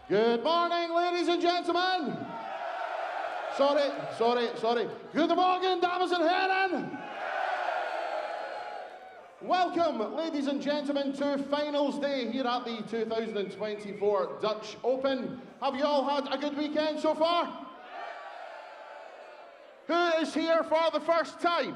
Good morning, ladies and gentlemen. Sorry. Good morning, dames and herren. Welcome, ladies and gentlemen, to finals day here at the 2024 Dutch Open. Have you all had a good weekend so far? Who is here for the first time?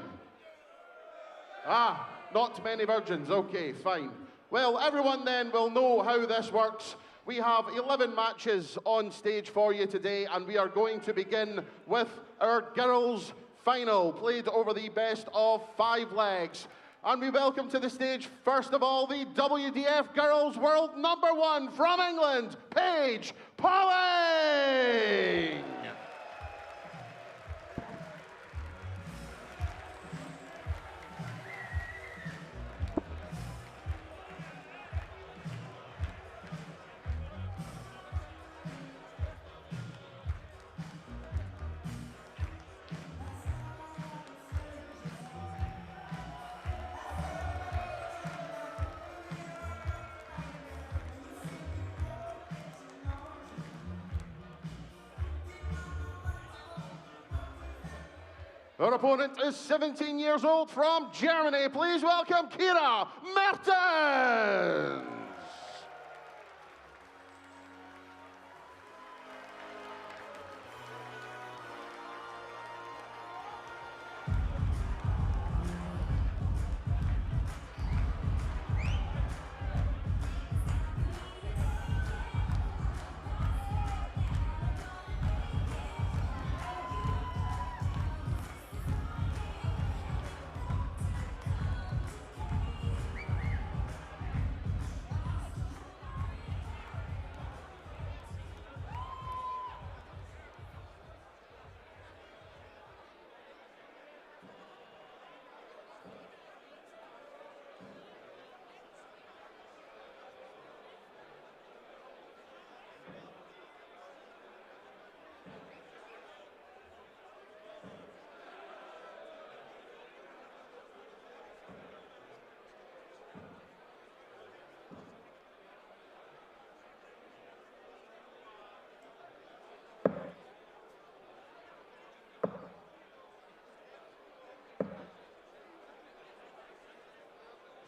Not many virgins. Okay, fine. Well, everyone then will know how this works. We have 11 matches on stage for you today, and we are going to begin with our girls' final, played over the best of 5 legs. And we welcome to the stage, first of all, the WDF Girls World #1 from England, Paige Pauling! Her opponent is 17 years old from Germany. Please welcome Kira Mertens.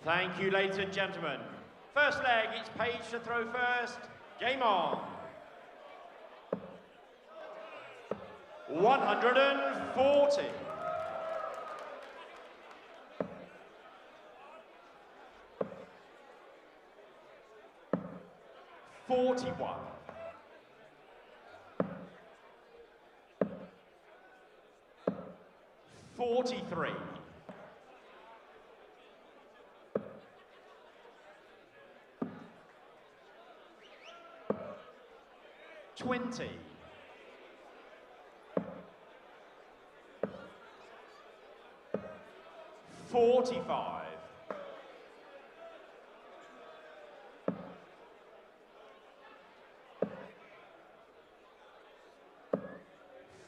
Thank you, ladies and gentlemen. First leg, it's Paige to throw first. Game on. 140. 41. 43. 20. 45.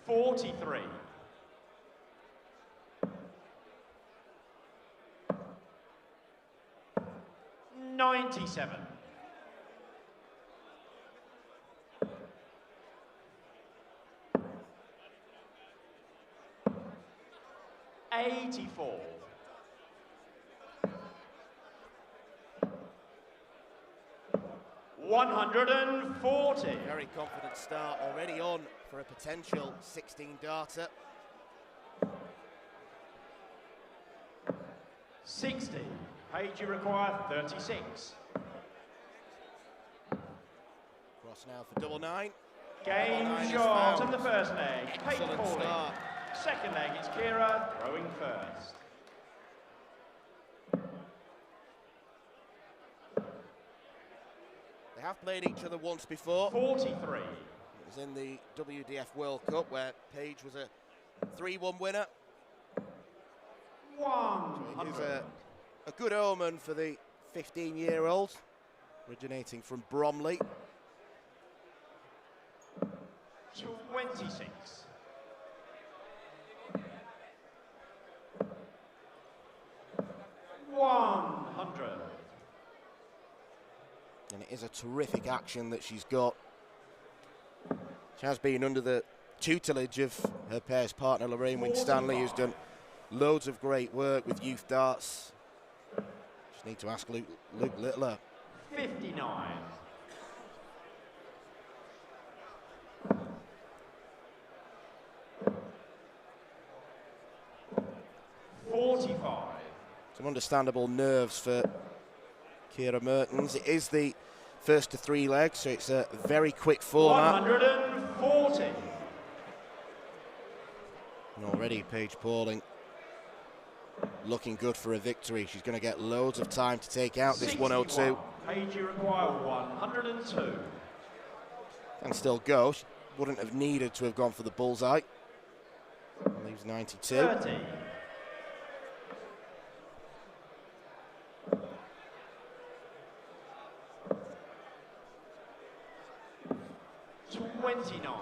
43. 97. 84. 140. Very confident start already on for a potential 16-darter. 60. Paige, you require 36. Cross now for double 9. Game shot in the first leg. Paige Excellent Pauling. start. Second leg, it's Kira throwing first. They have played each other once before. 43. It was in the WDF World Cup where Paige was a 3-1 winner. 100. It is a good omen for the 15-year-old, originating from Bromley. 26. 100. And it is a terrific action that she's got She has been under the tutelage of her pairs partner Lorraine Winstanley, who's done loads of great work with youth darts. Just need to ask Luke Littler. 59. 45. Some understandable nerves for Ciara Mertens. It is the first to 3 legs, so it's a very quick format. 140. And already Paige Pauling looking good for a victory. She's going to get loads of time to take out this 102. Paige, you require 102. And still go. She wouldn't have needed to have gone for the bullseye. Leaves 92. 30. 29.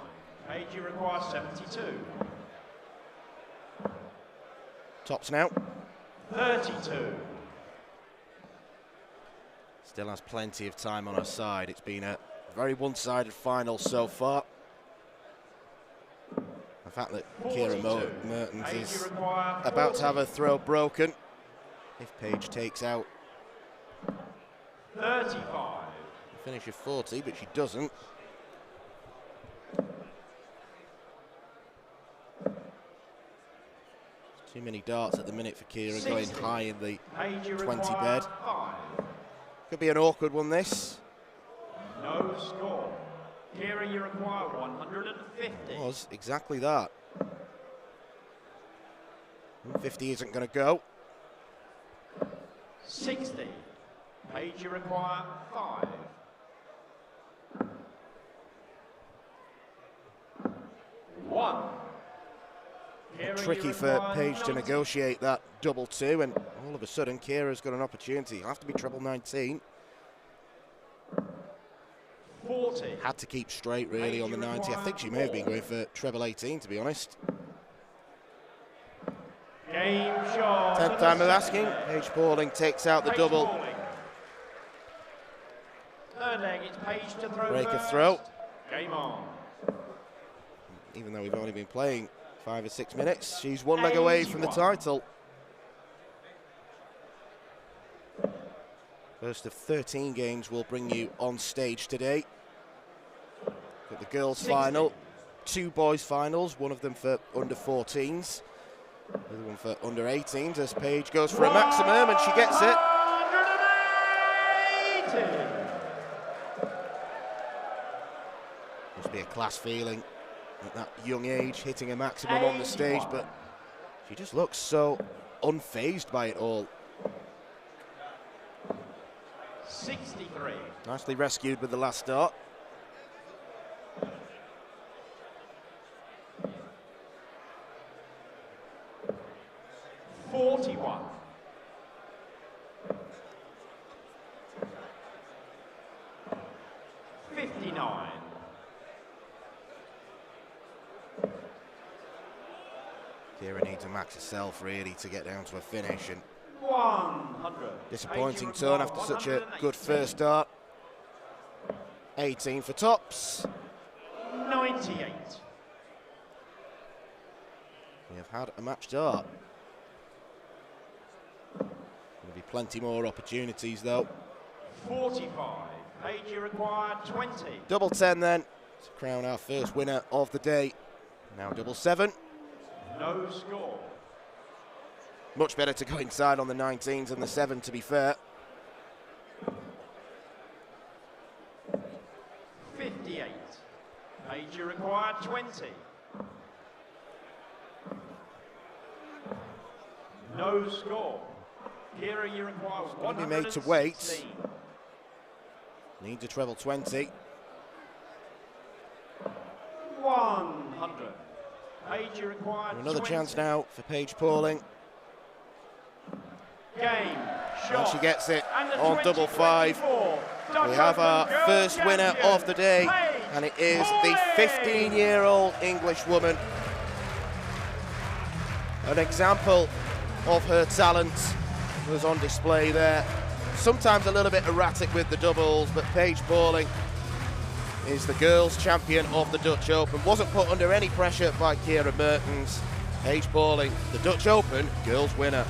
Paige, you require 72. Tops now. 32. Still has plenty of time on her side. It's been a very one-sided final so far. The fact that Ciara Mertens is about to have her throw broken if Paige takes out 35. Finish of 40, but she doesn't. Too many darts at the minute for Ciara, going high in the 20 bed. 5. Could be an awkward one, this. No score. Ciara, you require 150. Was exactly that. 150 isn't going to go. 60. Paige, you require 5. 1. Tricky for Paige to negotiate that double 2, and all of a sudden Ciara's got an opportunity. It'll have to be treble 19. 40. Had to keep straight really on the 90. I think she may have been going for treble 18, to be honest. Game shot. 10th time of asking. Paige Pauling takes out the double. Third leg, it's Paige to throw. Break a first. throw. Game on. Even though we've only been playing 5 or 6 minutes, she's 1 leg away from the title. First of 13 games will bring you on stage today. Got the girls' final, 2 boys' finals, one of them for under 14s, the other one for under 18s, as Paige goes for a maximum and she gets it. 180. Must be a class feeling at that young age, hitting a maximum on the stage, but she just looks so unfazed by it all. 63. Nicely rescued with the last start. $41. 59. Ciara needs to max herself really to get down to a finish, and 100. disappointing turn after such a good first start. 18 for tops. 98. We have had a match start. There'll be plenty more opportunities though. 45. Paige, you require 20. Double 10 then to crown our first winner of the day. Now double 7. No score. Much better to go inside on the 19s than the 7, to be fair. 58. Paige, you require 20. No score. Ciara, you require Gonna 116. be made to wait. Needs a treble 20. 100. Paige, you require Another 20. chance now for Paige Pauling. Game, shot. And she gets it And the on double 5. 2024 We have our Girls first winner champion, of the day, Paige and it is the Pauling. 15-year-old English woman. An example of her talent was on display there. Sometimes a little bit erratic with the doubles, but Paige Pauling is the girls' champion of the Dutch Open. Wasn't put under any pressure by Kira Mertens. Paige Pauling, the Dutch Open girls winner.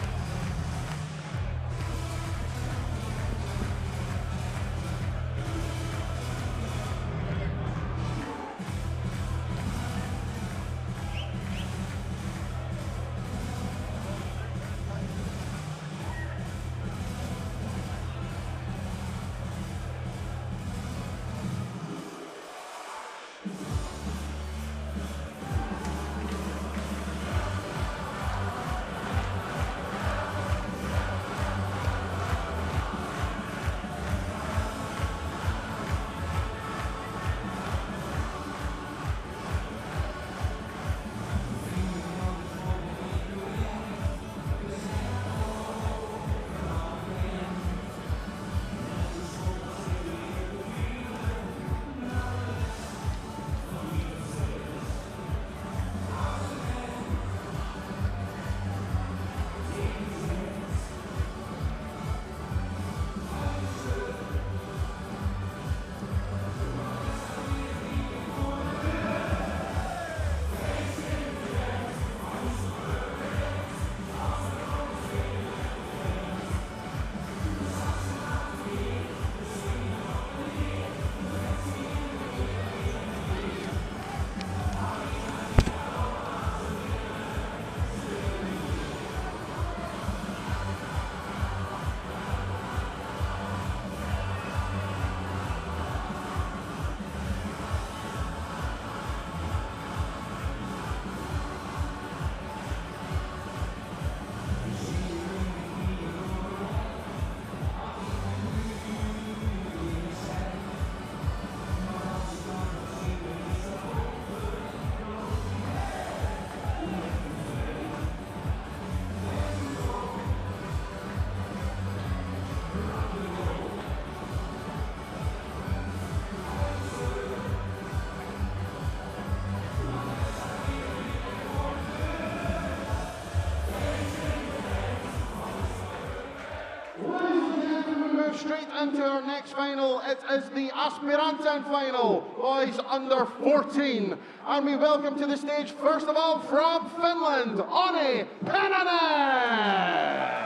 Straight into our next final. It is the Aspiranten final, boys under 14. And we welcome to the stage, first of all, from Finland, Onni Pennanen.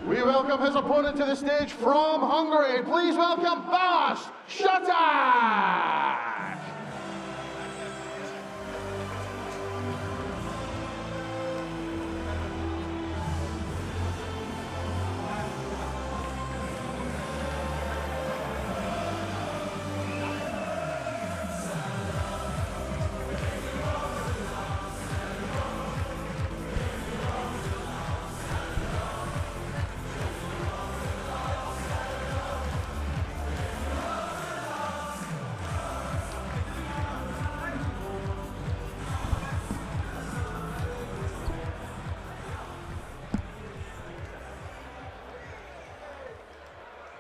We welcome his opponent to the stage from Hungary. Please welcome Balázs Saták.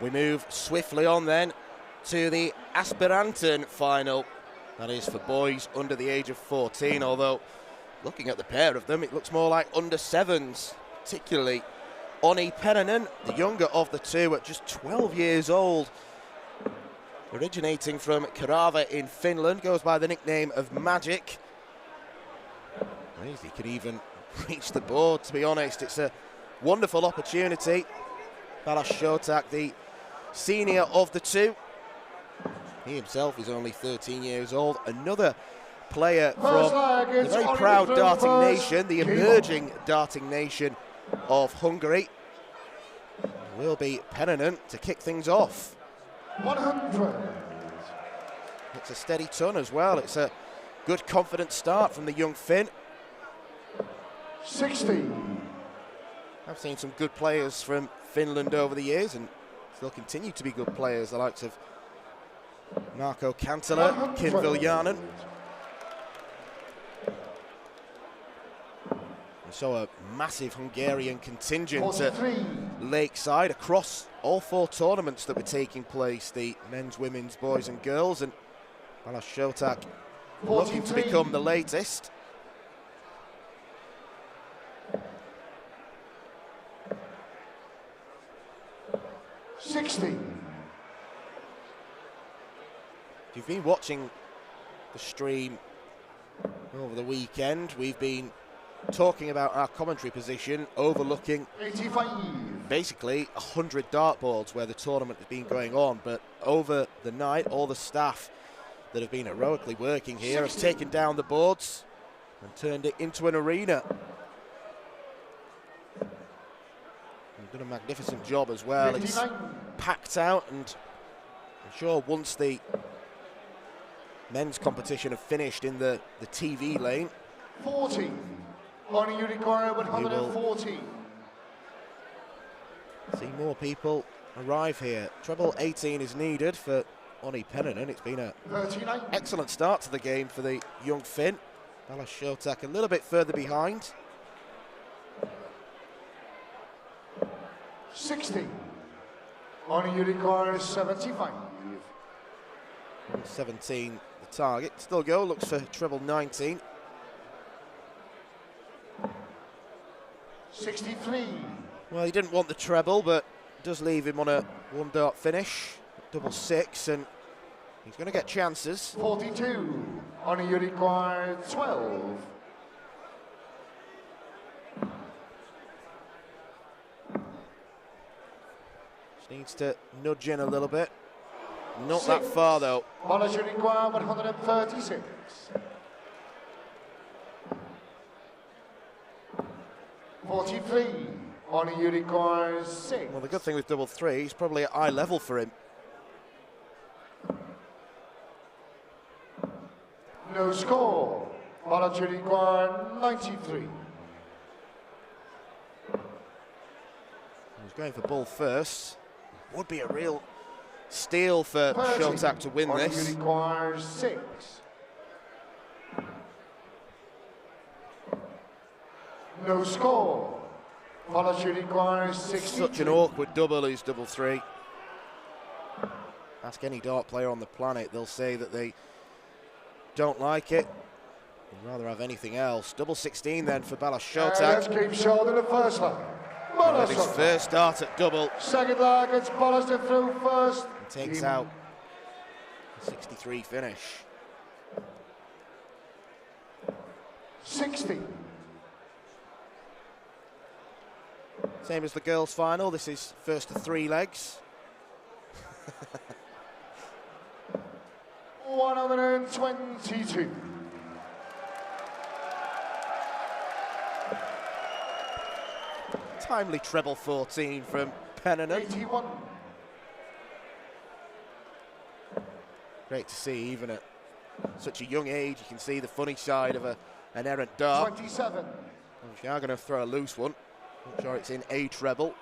We move swiftly on then to the Aspiranten final. That is for boys under the age of 14, although looking at the pair of them, it looks more like under 7s, particularly Onni Pennanen, the younger of the two, at just 12 years old. Originating from Kerava in Finland, goes by the nickname of Magic. He could even reach the board, to be honest. It's a wonderful opportunity. Balázs Saták, the senior of the two. He himself is only 13 years old. Another player from the very proud darting nation, the emerging darting nation of Hungary. Will be Pennanen to kick things off. 100. It's a steady ton as well. It's a good confident start from the young Finn. 60. I've seen some good players from Finland over the years, and still continue to be good players, the likes of Marco Cantala, Kim Viljanen. We saw a massive Hungarian contingent at Lakeside across all 4 tournaments that were taking place, the men's, women's, boys and girls, and Balázs Šoták looking to become the latest. If you've been watching the stream over the weekend, we've been talking about our commentary position overlooking 85. basically 100 dartboards where the tournament has been going on, but over the night all the staff that have been heroically working here have taken down the boards and turned it into an arena. They've done a magnificent job as well. 59. It's packed out, and I'm sure once the men's competition have finished in the TV lane, 40. On you require 114. see more people arrive here. Treble 18 is needed for Onni Pennanen. It's been an 39. excellent start to the game for the young Finn. Balázs Šoták a little bit further behind. 60. On you require 75. 17 the target. Still go, looks for treble 19. 63. Well, he didn't want the treble, but does leave him on a 1 dart finish. Double 6, and he's going to get chances. 42. On you require 12. Just needs to nudge in a little bit. Not that far though. Balázs you require 136. 43. On you require 6. Well, the good thing with double 3, he's probably at eye level for him. No score. Balázs you require 93. He's going for ball first. Would be a real steal for 30. Šoták to win On this. you require 6. No score. Balázs you require 60. Such an awkward double is double 3. Ask any dart player on the planet, they'll say that they don't like it. They'd rather have anything else. Double 16 then for Balázs Let's Šoták. keep shoulder the first leg. With his Balázs first dart at double. second leg, it's Balázs to through first. And takes out a 63 finish. 60. Same as the girls' final. This is first to 3 legs. 122. Timely treble 14 from Pennanen. 81. Great to see, even at such a young age, you can see the funny side of an errant dart. 27. If you are going to throw a loose one, make sure it's in a treble.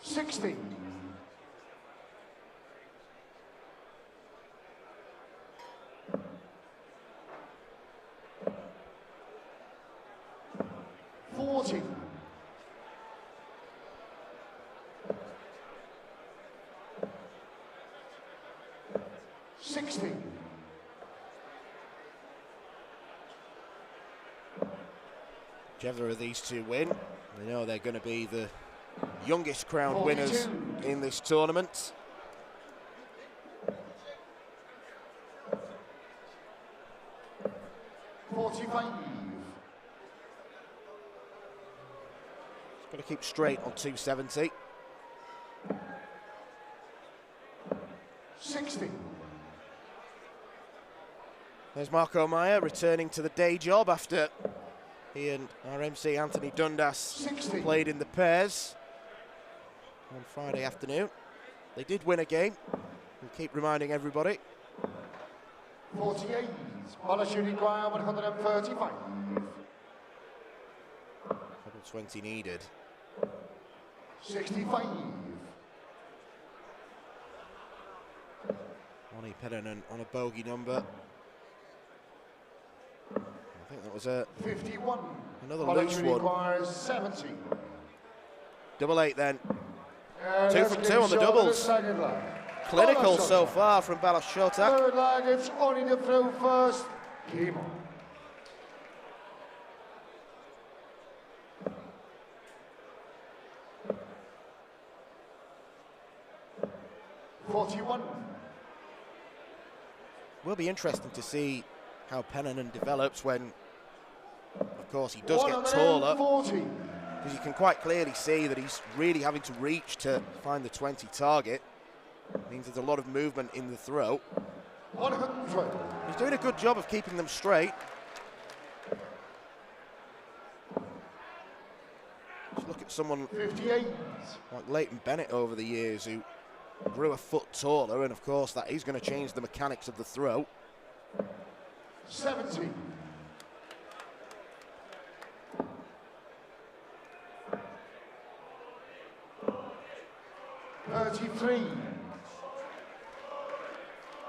60. 40. 60. Whichever of these two win, they know they're going to be the youngest crowned 42. winners in this tournament. Got to keep straight on 270. 60. There's Marco Meyer returning to the day job after he and our MC Anthony Dundas 60. played in the pairs on Friday afternoon. They did win a game. We'll keep reminding everybody. 48. Balázs you require 135. Double 20 needed. 65. Ronnie Pennon on a bogey number. I think that was a 51. another loose one. Requires 70. Double 8 then. And 2 let's from get 2 on the shot of doubles. second leg. Clinical Balash so Shotak. far from Balash Shotak. Third leg, it's only the throw first. Game on. $41. Will be interesting to see how Pennon develops when, of course, he does get taller. 140. Because you can quite clearly see that he's really having to reach to find the 20 target. Means there's a lot of movement in the throw. 100. He's doing a good job of keeping them straight. Just look at someone 58. like Leighton Bennett over the years who grew a foot taller, and of course that is going to change the mechanics of the throw. 70.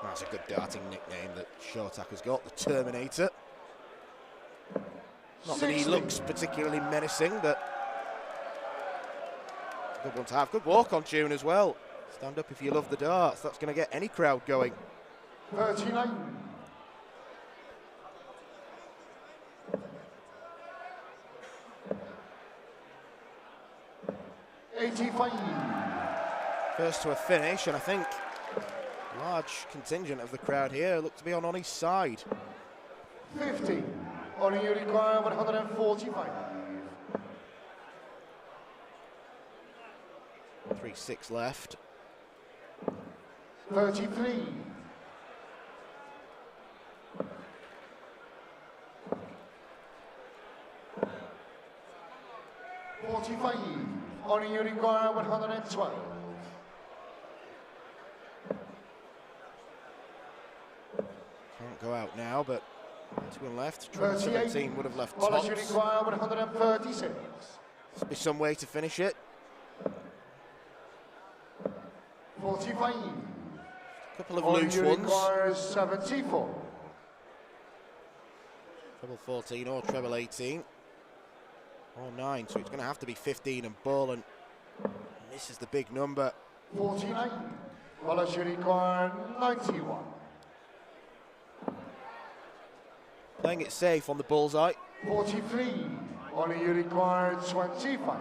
That's a good darting nickname that Shotak has got, the Terminator. Not that he 60. looks particularly menacing, but good one to have. Good walk-on tune as well. Stand up if you love the darts. That's going to get any crowd going. 39. First to a finish, and I think a large contingent of the crowd here look to be on his side. 50. Only you require 145. 3-6 left. 33. 45. Only you require 112. Can't go out now, but 2 left. 38. 17 would have left All you tops. require 136. Must be some way to finish it. 45. Couple of All loose you ones. require 74. Treble 14 or treble 18. Or 9, so it's going to have to be 15 and ball, and this is the big number. 49. All you require 91. Playing it safe on the bullseye. 43. Only you require 25.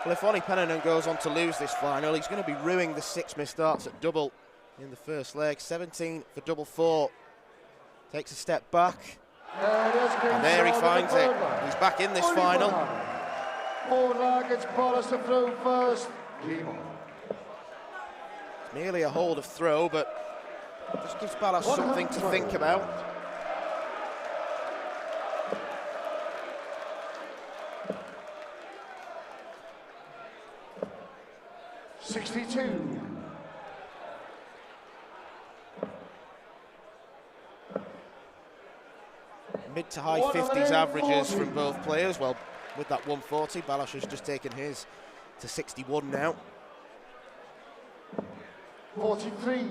Well, if Ronnie Pennon goes on to lose this final, he's going to be ruining the 6 missed darts at double in the first leg. 17 for double 4. Takes a step back. And there he finds it. He's back in this final. Forward leg, it's Balash to throw first. Game on. It's merely a hold of throw, but just gives Balash something to think about. $62. Mid to high 50s averages from both players. Well, with that 140, Balash has just taken his to 61 now. 43.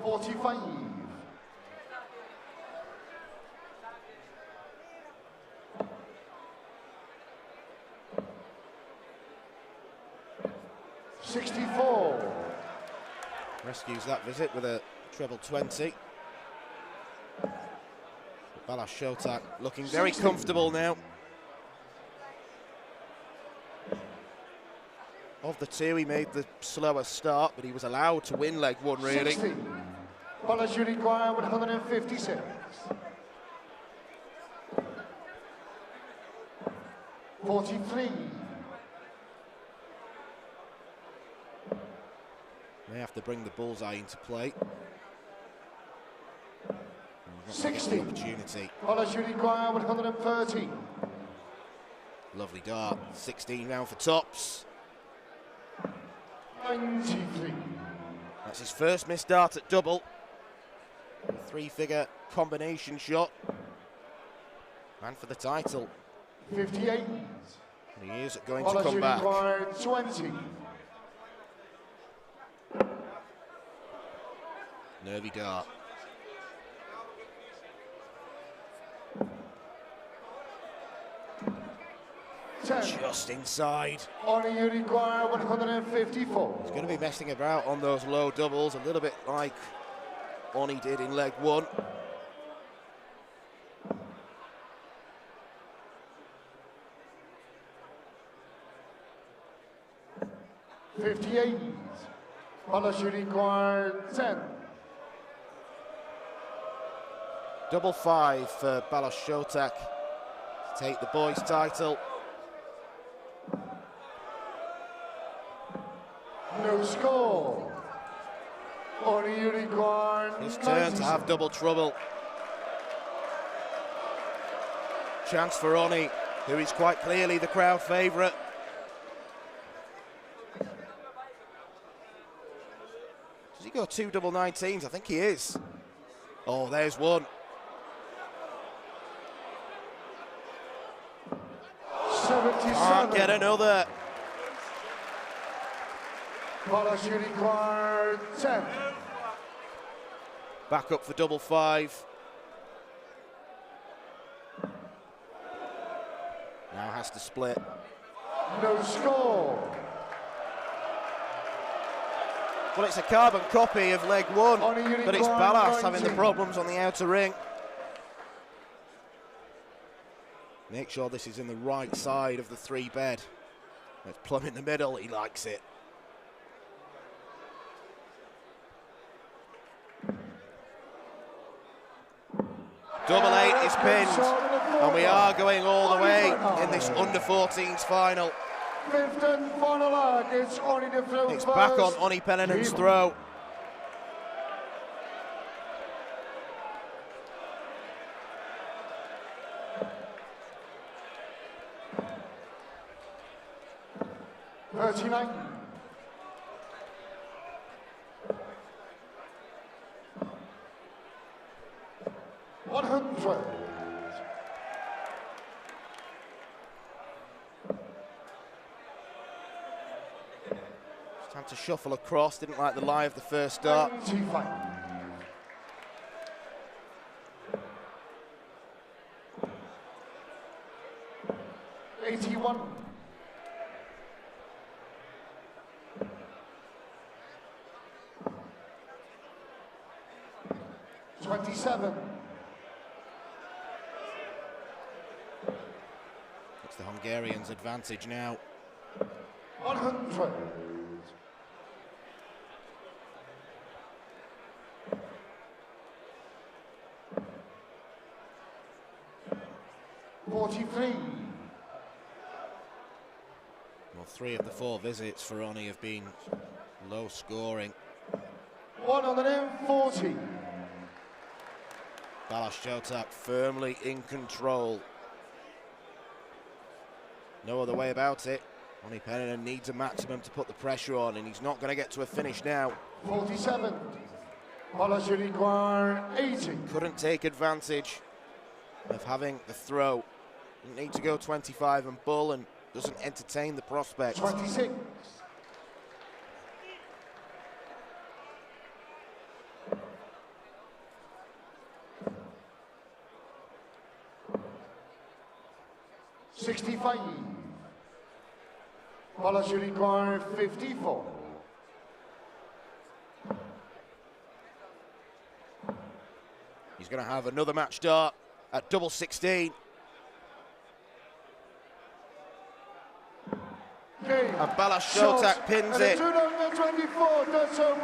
45. 64. Rescues that visit with a treble 20. Balash Shotak looking very 60. comfortable now. Of the two, he made the slower start, but he was allowed to win leg 1, really. 60. Balash you require 156. 43. They have to bring the bullseye into play. 60. Opportunity. Balash you require 130. Lovely dart. 16 round for tops. 93. That's his first missed dart at double. Three-figure combination shot. Man for the title. 58. And he is going to come back. 20. Nervy dart. Just inside. Only you require 154. He's going to be messing about on those low doubles, a little bit like Oni did in leg one. 58. Polish required 10. Double 5 for Balos Shotak to take the boys' title. No score. Only you required His turn 90. to have double trouble. Chance for Oni, who is quite clearly the crowd favourite. Does he go 2 double 19s? I think he is. Oh, there's one. 77. Can't get another. Polish required 10. Back up for double 5. Now has to split. No score. Well, it's a carbon copy of leg one, Only but it's required Balas having the 19. problems on the outer ring. Make sure this is in the right side of the 3-bed. It's plumb in the middle, he likes it. Double 8 is pinned, and we are going all the way in this under-14s final. Fifth and final leg, it's Oni to throw It's first. back on Oni Penninen's throw. $39. $100. It's time to shuffle across, didn't like the lie of the first start. 95. $81. $27. It's the Hungarians' advantage now. 100. $43. Well, 3 of the 4 visits for Oni have been low scoring. 140. Balas Shotak firmly in control. No other way about it. Oni Penninen needs a maximum to put the pressure on, and he's not going to get to a finish now. 47. Polish require 80. Couldn't take advantage of having the throw. Didn't need to go 25 and bull, and doesn't entertain the prospect. 26. $65. Polish require 54. He's going to have another match start at double 16. And Balas Shotak pins it.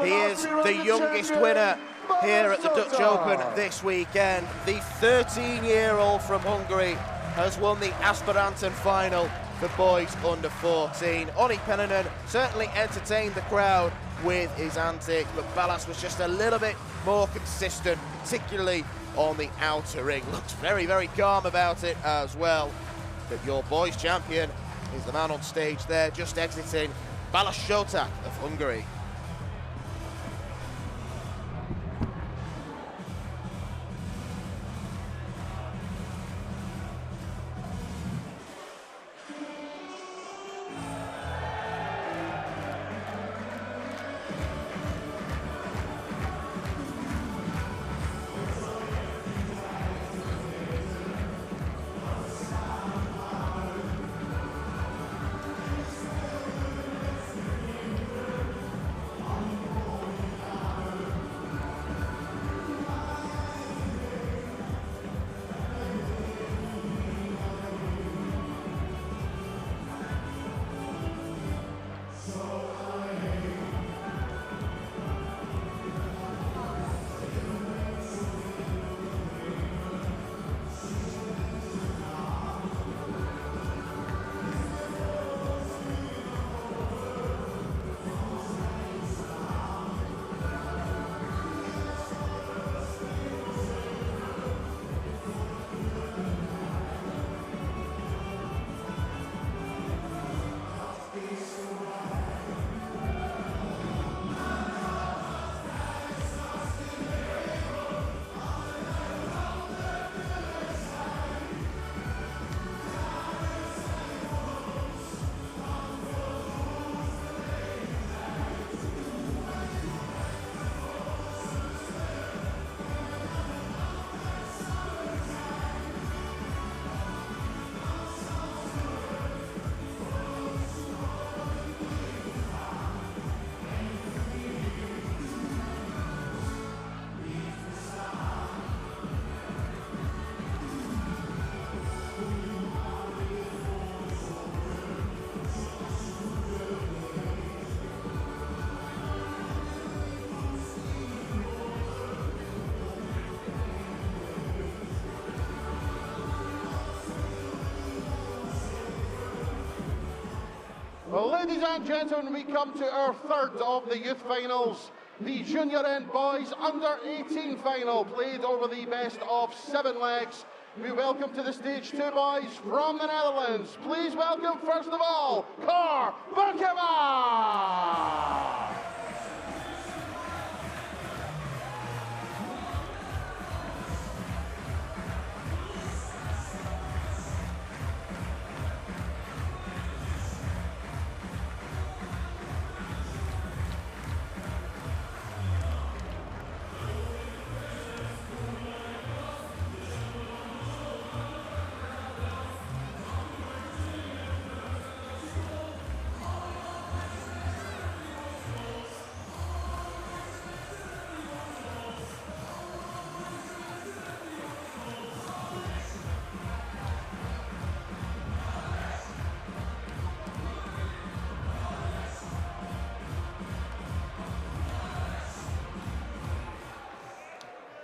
He is the youngest winner here at the Dutch Open this weekend. The 13-year-old from Hungary has won the Aspiranten final for boys under 14. Oni Penninen certainly entertained the crowd with his antics, but Balas was just a little bit more consistent, particularly on the outer ring. Looks very, very calm about it as well. But your boys champion is the man on stage there, just exiting, Balas Shotak of Hungary. Ladies and gentlemen, we come to our third of the youth finals. The junior end boys under 18 final, played over the best of 7 legs. We welcome to the stage 2 boys from the Netherlands. Please welcome, first of all, Cor Bukema!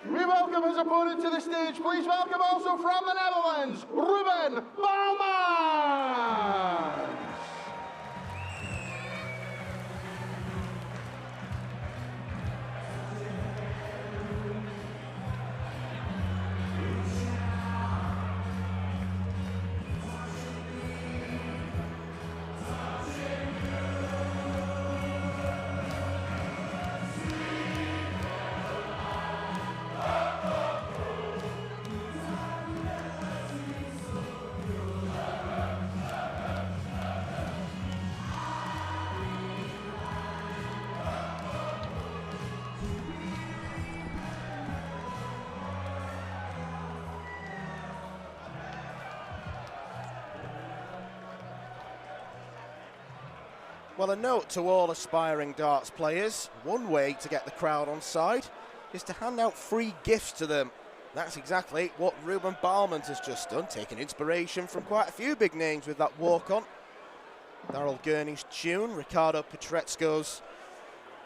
We welcome his opponent to the stage. Please welcome also from the Netherlands, Ruben Bouwmans. Well, a note to all aspiring darts players, one way to get the crowd on side is to hand out free gifts to them. That's exactly what Ruben Bouwmans has just done, taking inspiration from quite a few big names with that walk-on. Daryl Gurney's tune, Ricardo Petresco's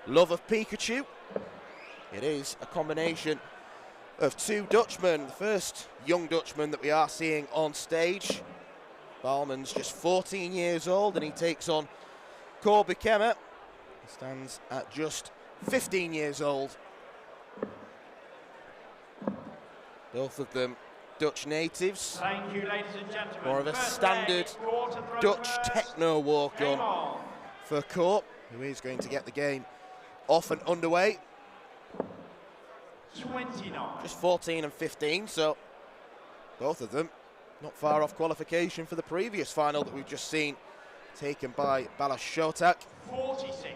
Love of Pikachu. It is a combination of 2 Dutchmen, the first young Dutchman that we are seeing on stage. Bouwmans just 14 years old and he takes on Cor Bukema. He stands at just 15 years old. Both of them Dutch natives. Thank you, ladies and gentlemen. More of a standard Dutch techno walk-on for Cor, who is going to get the game off and underway. 29. Just 14 and 15, so both of them not far off qualification for the previous final that we've just seen, taken by Balas Shotak. 46.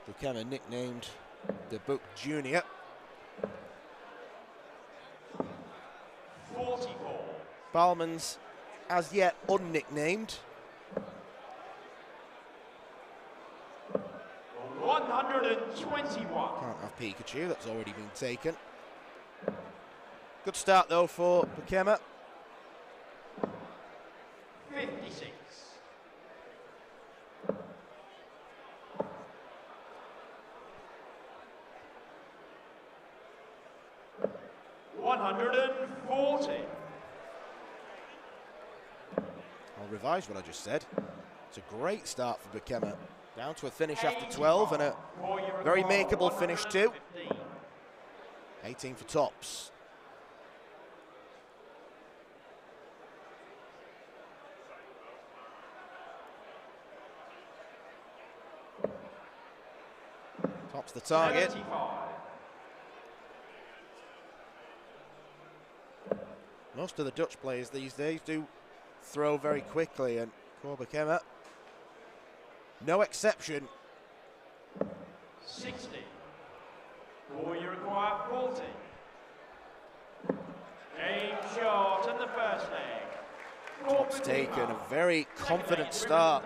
Bukema nicknamed the Book Junior. 44. Bouwmans as yet unnicknamed. 121. Can't have Pikachu, that's already been taken. Good start though for Bukema. 56. 140. I'll revise what I just said. It's a great start for Bukema. Down to a finish after 12 and a very makeable finish too. 18 for tops. Tops the target. 75. Most of the Dutch players these days do throw very quickly, and Cor Bukema, no exception. 60. All you require 40. Game shot in the first leg. Tops taken, a very confident start.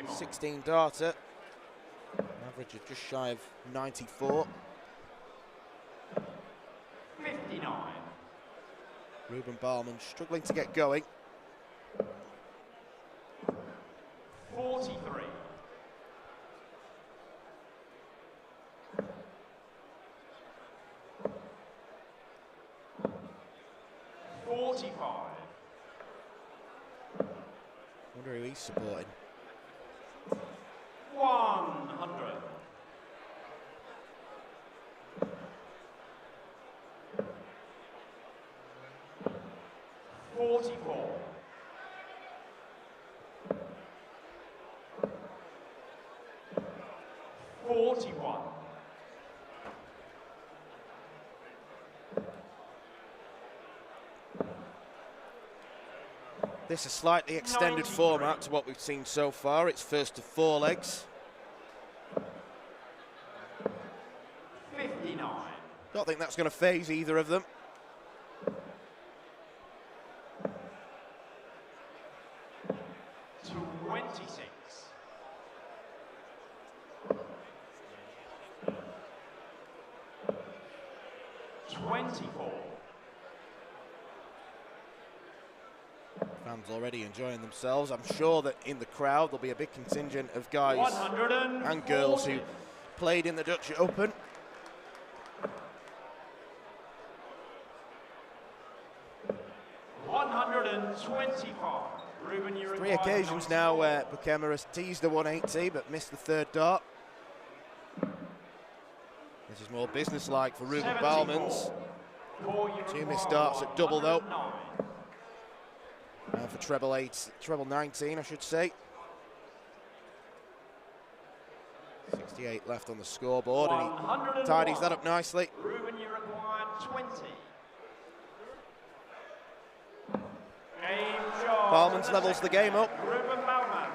16 darter, average of just shy of 94. 59. Ruben Bouwmans struggling to get going. 43. 1 45. Wonder who he's supporting. 100. 44. 41. This is a slightly extended 93. format to what we've seen so far. It's first to 4 legs. 59. Don't think that's going to phase either of them. 26. 24. Fans already enjoying themselves. I'm sure that in the crowd there'll be a big contingent of guys 140. and girls who played in the Dutch Open. Three occasions now where Bukema has teased the 180 but missed the third dart. This is more business-like for Ruben Baalmans. 2 missed darts at double though. And for treble 19, I should say. 68 left on the scoreboard, and he tidies that up nicely. Ruben, you required 20. Baalmans levels the game up. Ruben Baalmans.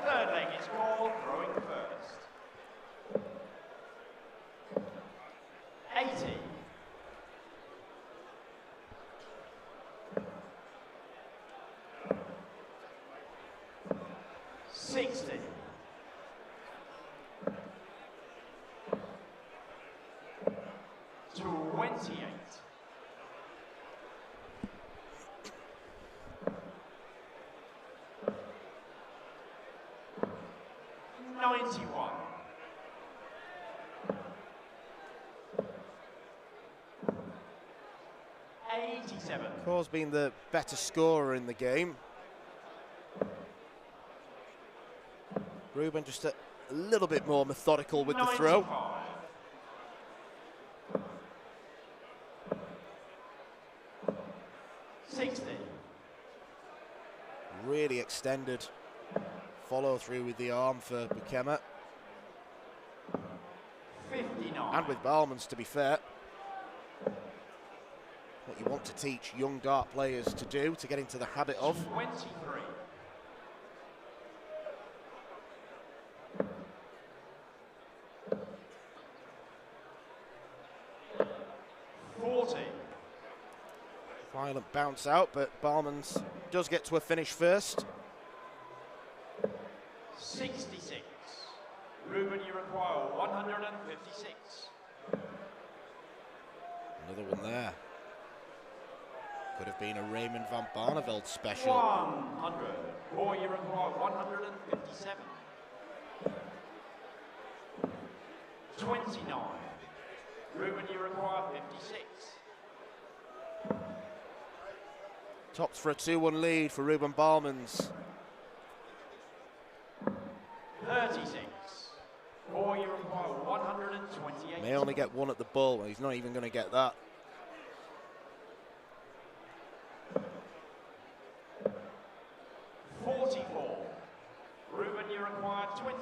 Third leg is called throwing first. 80. 60. 28. 91. 87. Cor's been the better scorer in the game. Ruben just a little bit more methodical with the throw. 60. Really extended follow through with the arm for Bukema. 59. And with Baalmans, to be fair. What you want to teach young dart players to do, to get into the habit of. 23. 40. Violent bounce out, but Baalmans does get to a finish first. 66. Ruben, you require 156. Another one there. Could have been a Raymond van Barneveld special. 100. Or you require 157. 29. Ruben, you require 56. Tops for a 2-1 lead for Ruben Baalmans. 36. Or you require 128. May only get one at the bull. He's not even going to get that. 44. Ruben, you require 20.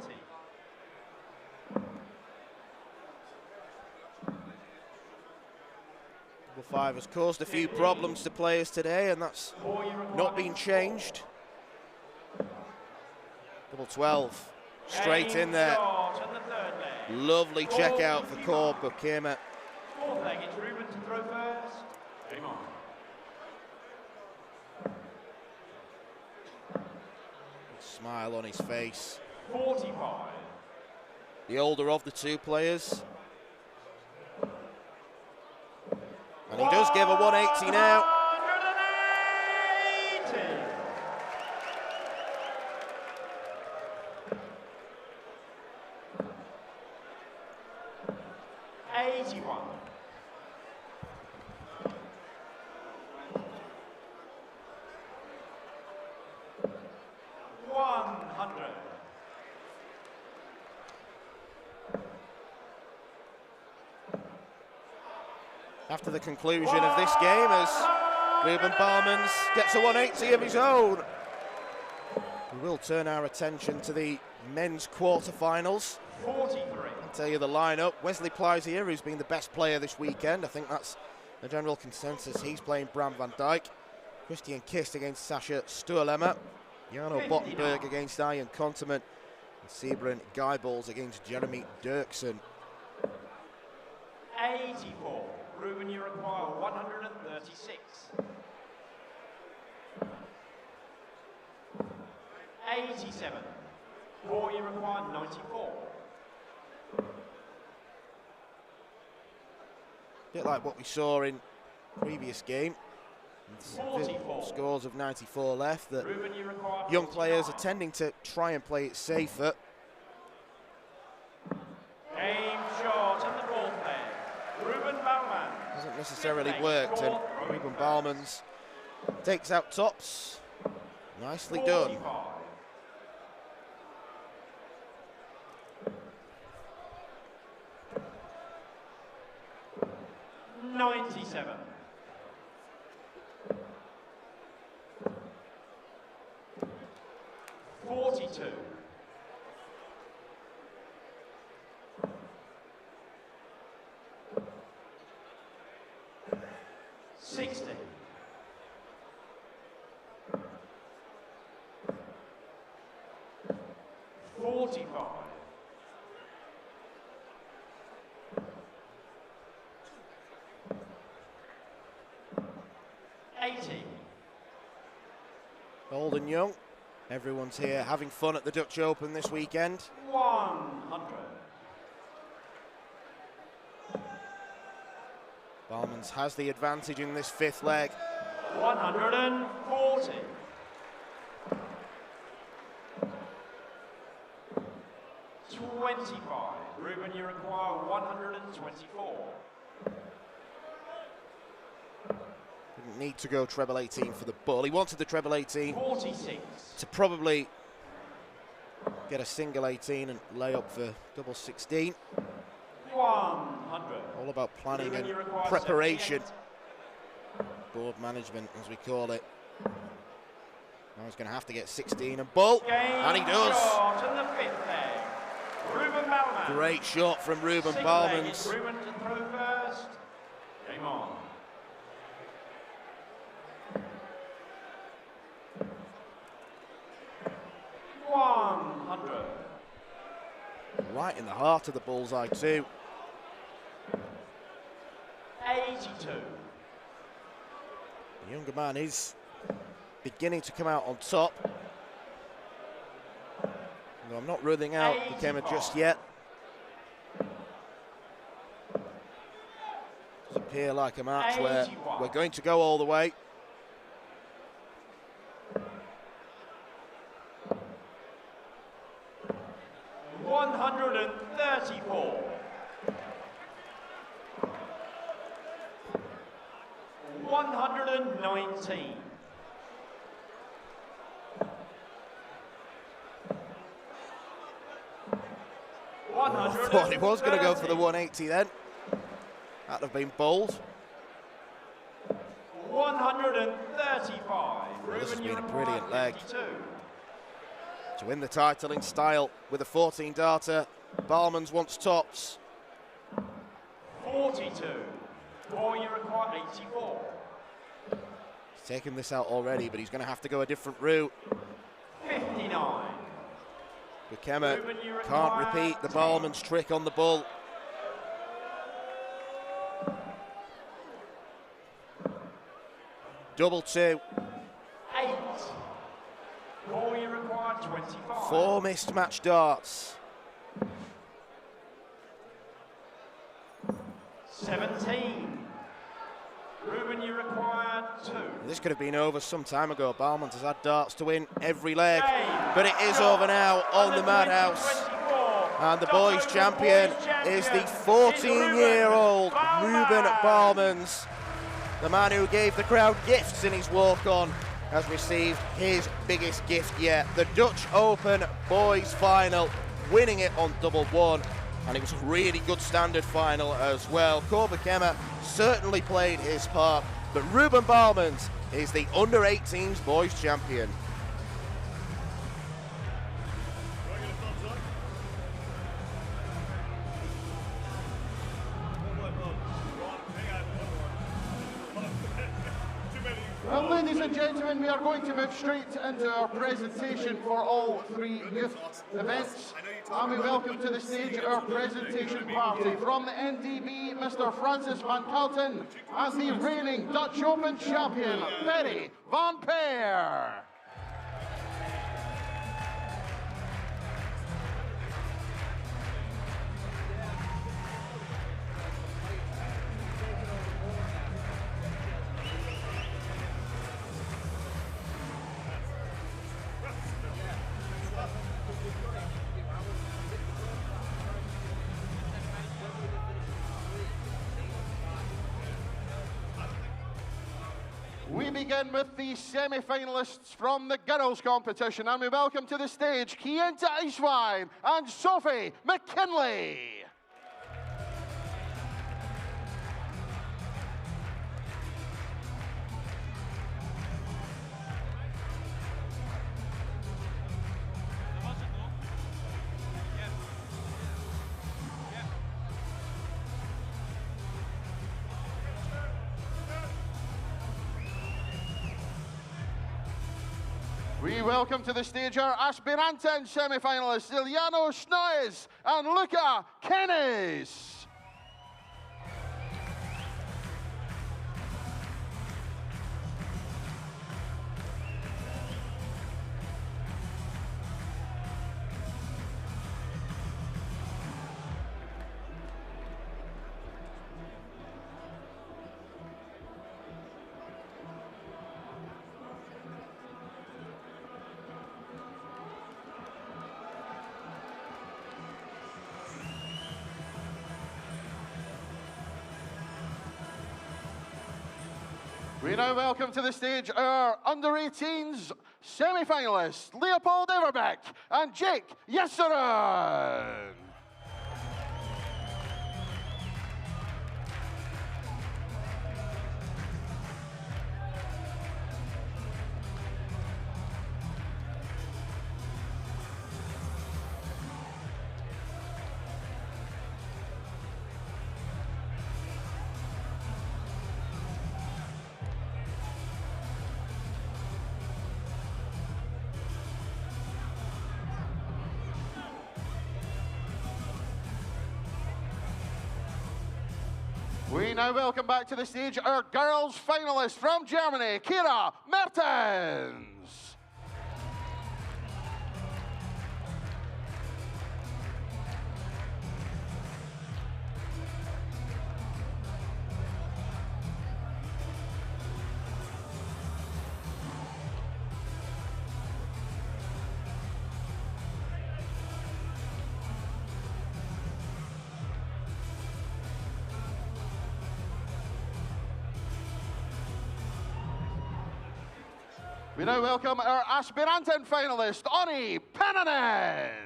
Double 5 has caused a few problems to players today, and that's not been changed. Double 12. Straight in there. Lovely check out for Cor Bukema. Fourth leg, it's Ruben to throw first. Game on. Smile on his face. 45. The older of the two players. And he does give a 180 now. 180. 81. after the conclusion of this game as Ruben Barmans gets a 180 of his own. We will turn our attention to the men's quarter-finals. 43. I'll tell you the lineup. Wesley Pleisier, who's been the best player this weekend. I think that's the general consensus. He's playing Bram van Dijk. Christian Kist against Sasha Sturlemmer. Jarno Bottenberg against Ian Konterman. And Sybren Guyballs against Jeremy Dirksen. 84. Ruben, you require 136. 87. Paul, you require 94. Bit like what we saw in previous game. 44. Scores of 94 left. That Ruben, you require young players 49. are tending to try and play it safer. Game short and the ball play. Ruben Baumann. Hasn't necessarily worked, and Ruben Barmans takes out tops. Nicely done. 45. 97. 42. 60. 45. 80. Old and young, everyone's here having fun at the Dutch Open this weekend. 100. Barmans has the advantage in this fifth leg. 140. 25. Ruben, you require 124. Didn't need to go treble 18 for the ball. He wanted the treble 18 46. to probably get a single 18 and lay up for double 16. 100. All about planning Ruben, and you require preparation. 78. Board management, as we call it. Now he's going to have to get 16 and ball, Game and he does. short in the fifth leg. Ruben Baumann. Great shot from Ruben Sixth leg is Barmans. Ruben to throw first. Game on. Right in the heart of the bullseye too. 82. The younger man is beginning to come out on top. No, I'm not ruling out the Kemmer just yet. Does appear like a match where 81. we're going to go all the way. $134. 119. I thought he was going to go for the 180 then. That'd have been bold. 135. Well, this has Ruben, been a you brilliant require leg. 52. To win the title in style with a 14 darter, Barmans wants tops. 42. Or you require 84. He's taken this out already, but he's going to have to go a different route. 59. Bukema Ruben, you can't require repeat the 10. Barmans trick on the bull. Double two. 8. Or you require 25. 4 missed match darts. 17. Ruben, you require 2. This could have been over some time ago. Barmans has had darts to win every leg, Game. but it is over now on the Madhouse. And the boys' champion is the 14-year-old Ruben Barmans. The man who gave the crowd gifts in his walk-on has received his biggest gift yet. The Dutch Open boys final, winning it on double one. and it was a really good standard final as well. Corbacema certainly played his part, but Ruben Balmans is the under-18s boys champion. Well, ladies and gentlemen, we are going to move straight into our presentation for all three youth events. And we welcome to the stage our presentation party from the NDB, Mr. Francis van Kalten, as the reigning Dutch Open champion, Perry van Peer. We begin with the semi-finalists from the girls' competition, and we welcome to the stage Kienta Eiswijn and Sophie McKinley. We welcome to the stage our Aspiranten semi-finalists, Iliano Schnoes and Luca Kennis. We now welcome to the stage our under-18s semi-finalists, Leopold Everbeck and Jake Yesserin. We now welcome back to the stage our girls finalist from Germany, Kira Mertens. We now welcome our Aspiranten finalist, Oni Pennanen.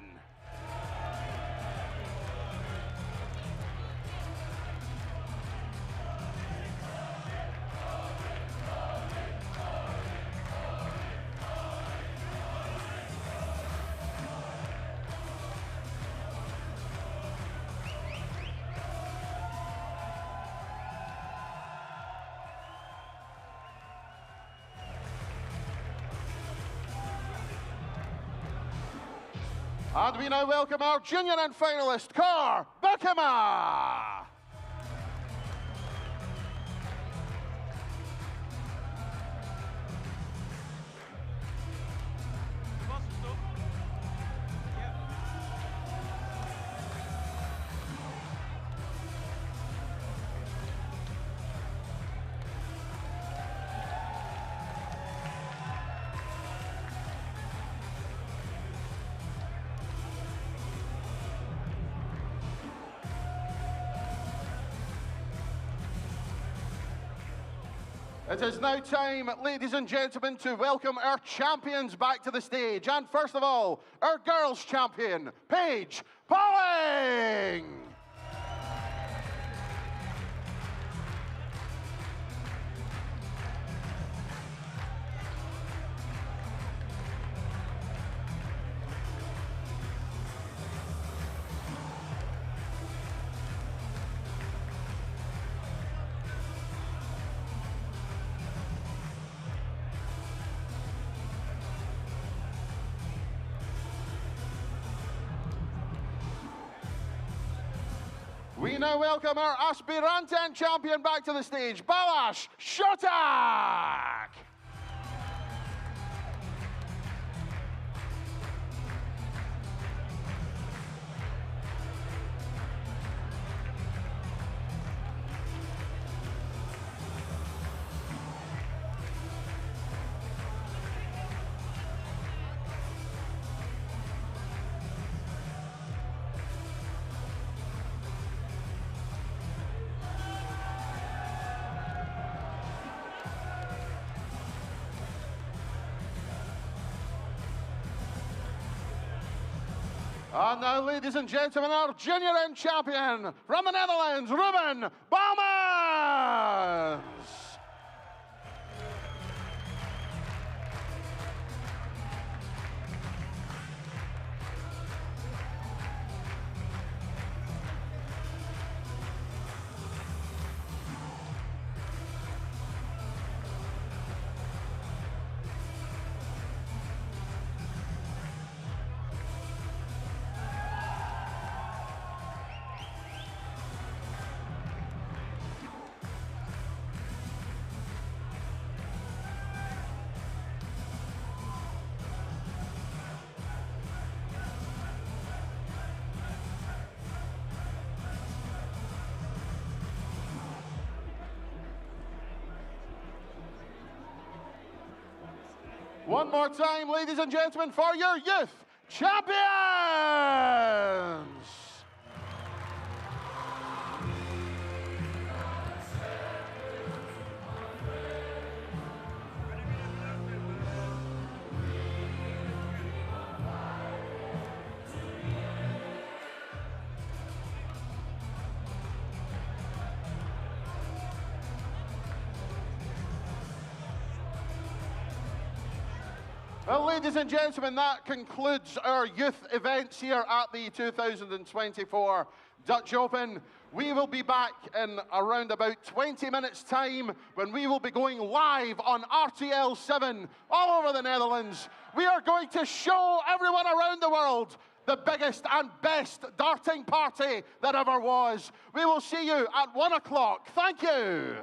And we now welcome our junior and finalist, Cor Bukema. It is now time, ladies and gentlemen, to welcome our champions back to the stage. And first of all, our girls champion, Paige Pauling! We now welcome our aspiranten champion back to the stage, Balázs Šoták! And now, ladies and gentlemen, our junior end champion from the Netherlands, Ruben Bouwmans. One more time, ladies and gentlemen, for your youth champions! Well, ladies and gentlemen, that concludes our youth events here at the 2024 Dutch Open. We will be back in around about 20 minutes' time when we will be going live on RTL 7 all over the Netherlands. We are going to show everyone around the world the biggest and best darting party that ever was. We will see you at 1 o'clock. Thank you.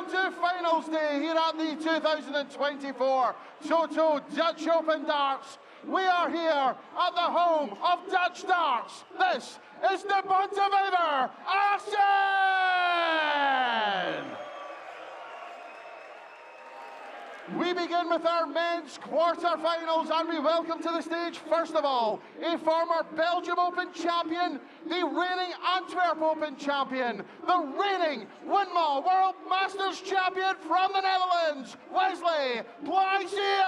Welcome to finals day here at the 2024 Toto Dutch Open Darts. We are here at the home of Dutch darts. This is the Bonte Wever Assen! We begin with our men's quarter-finals, and we welcome to the stage, first of all, a former Belgium Open champion, the reigning Antwerp Open champion, the reigning Windmill World Masters champion from the Netherlands, Wesley Plezier!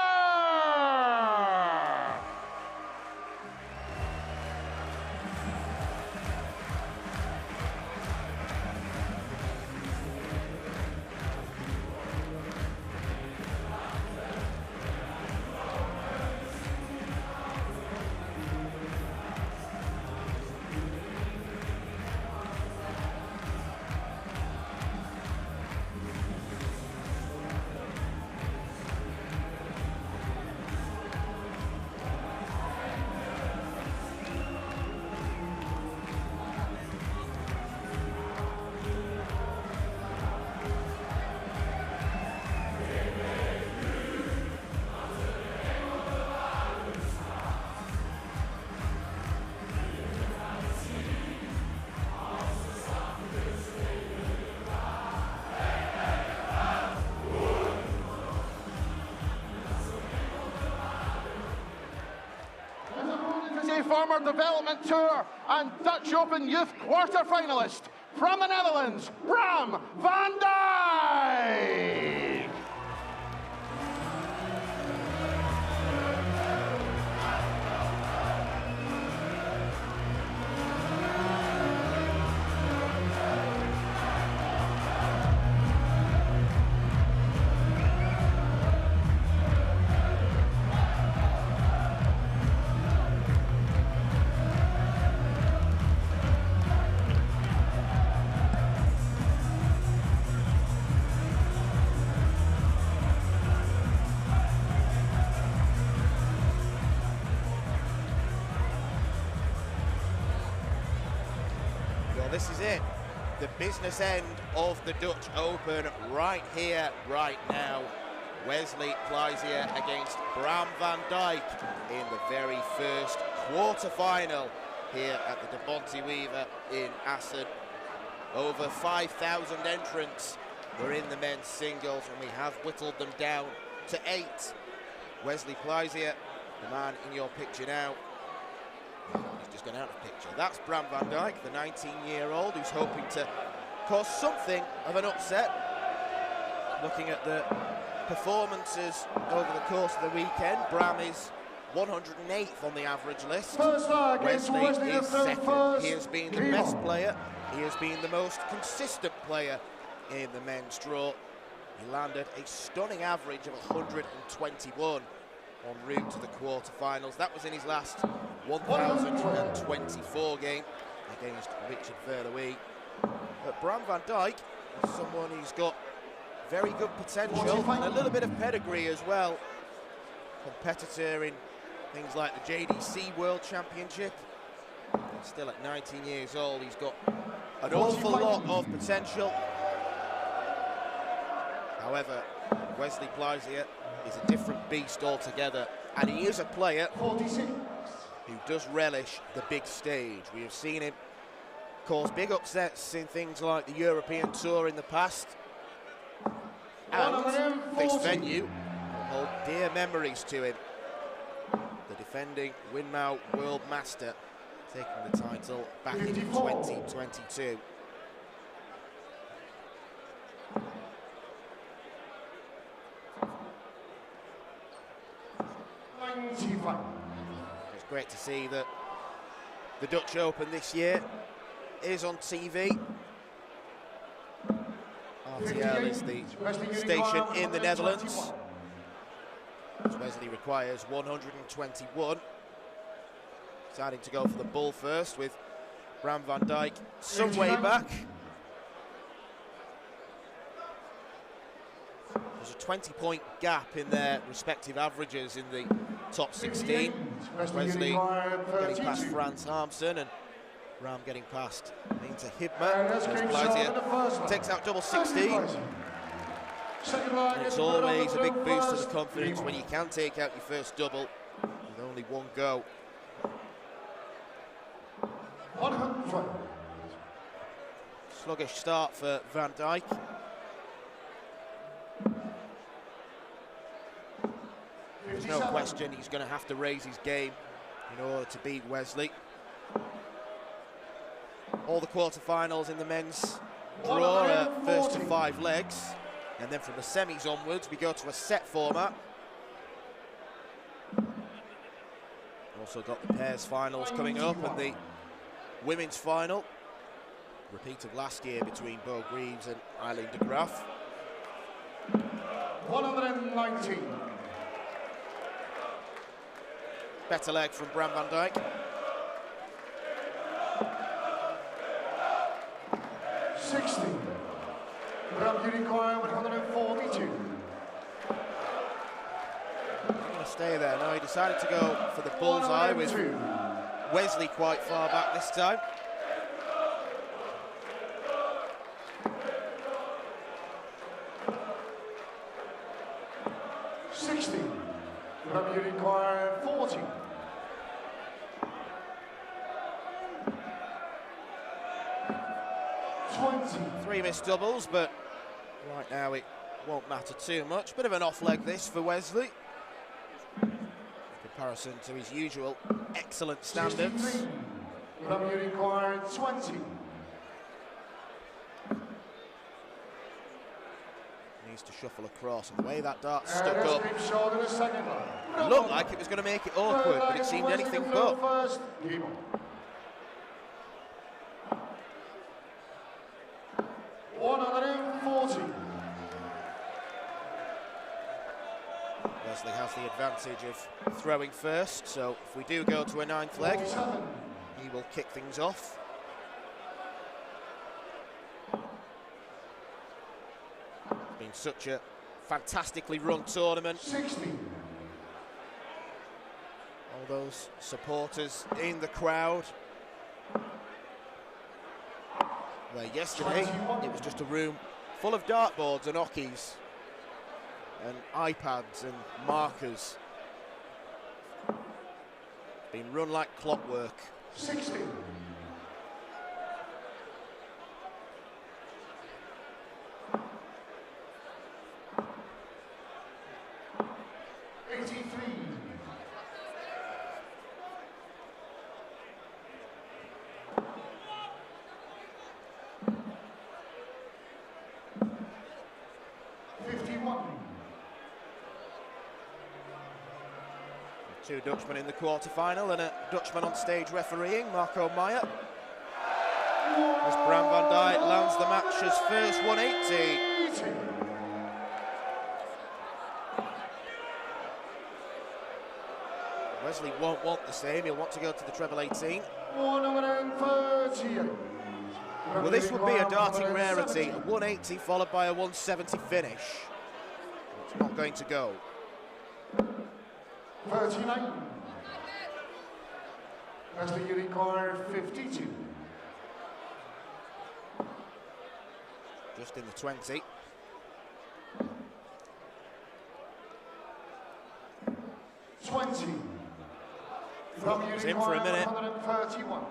Former Development Tour and Dutch Open Youth quarter-finalist from the Netherlands, Bram van Dijk! This is it, the business end of the Dutch Open right here, right now. Wesley Plezier against Bram van Dijk in the very first quarter-final here at the Bonte Wever in Assen. Over 5,000 entrants were in the men's singles, and we have whittled them down to 8. Wesley Plezier, the man in your picture now, he's just gone out of picture. That's Bram van Dijk, the 19-year-old who's hoping to cause something of an upset. Looking at the performances over the course of the weekend, Bram is 108th on the average list. Wesley is second. He has been the best player. He has been the most consistent player in the men's draw. He landed a stunning average of 121 en route to the quarterfinals. That was in his last 1,024 game against Richard Verlooy. But Bram van Dijk is someone who's got very good potential and a little bit of pedigree as well. Competitor in things like the JDC World Championship. And still at 19 years old, he's got an awful lot of potential. However, Wesley Plezier is a different beast altogether, and he is a player who does relish the big stage. We have seen him cause big upsets in things like the European Tour in the past, and this venue will hold dear memories to him. The defending Windmill World Master, taking the title back in 2022. It's great to see that the Dutch Open this year is on TV. RTL is the station in the Netherlands. As Wesley requires 121. Deciding to go for the bull first with Bram van Dijk some way back. There's a 20-point gap in their respective averages in the top 16. Wesley getting past Frans Harmsen and Bram getting past into Hibma. Plezier takes out double 16. And it's always a big boost to the confidence when you can take out your first double with only one go. 100. Sluggish start for Van Dijk. There's no question he's going to have to raise his game in order to beat Wesley. All the quarterfinals in the men's draw are first to 5 legs, and then from the semis onwards we go to a set format. Also got the pairs finals coming up and the women's final, repeat of last year between Bo Greaves and Eileen de Graaf. 119. Better leg from Bram van Dijk. 60. Bram Unicorn 142. I'm going to stay there. No, he decided to go for the bullseye with Wesley quite far back this time. Bram Unicorn 40. 3 missed doubles, but right now it won't matter too much. Bit of an off leg this for Wesley, in comparison to his usual excellent standards. Bram Unicorn 20. Needs to shuffle across, and the way that dart stuck up Looked looked like it was going to make it awkward, but it seemed anything but. 140. Wesley has the advantage of throwing first, so if we do go to a 9th leg, he will kick things off. It's been such a fantastically run tournament. 60. All those supporters in the crowd. Where yesterday it was just a room full of dartboards and hockeys and iPads and markers. Been run like clockwork. 60. 83. 51. 2 Dutchmen in the quarter-final and a Dutchman on stage refereeing, Marco Meyer. As Bram van Dijk lands the match's first 180. Wesley won't want the same, he'll want to go to the treble 18. 138. Well, this would be a darting rarity, a 180 followed by a 170 finish. It's not going to go. 39. Wesley Unicorn 52. Just in the 20. 20. He's in for a minute. 131.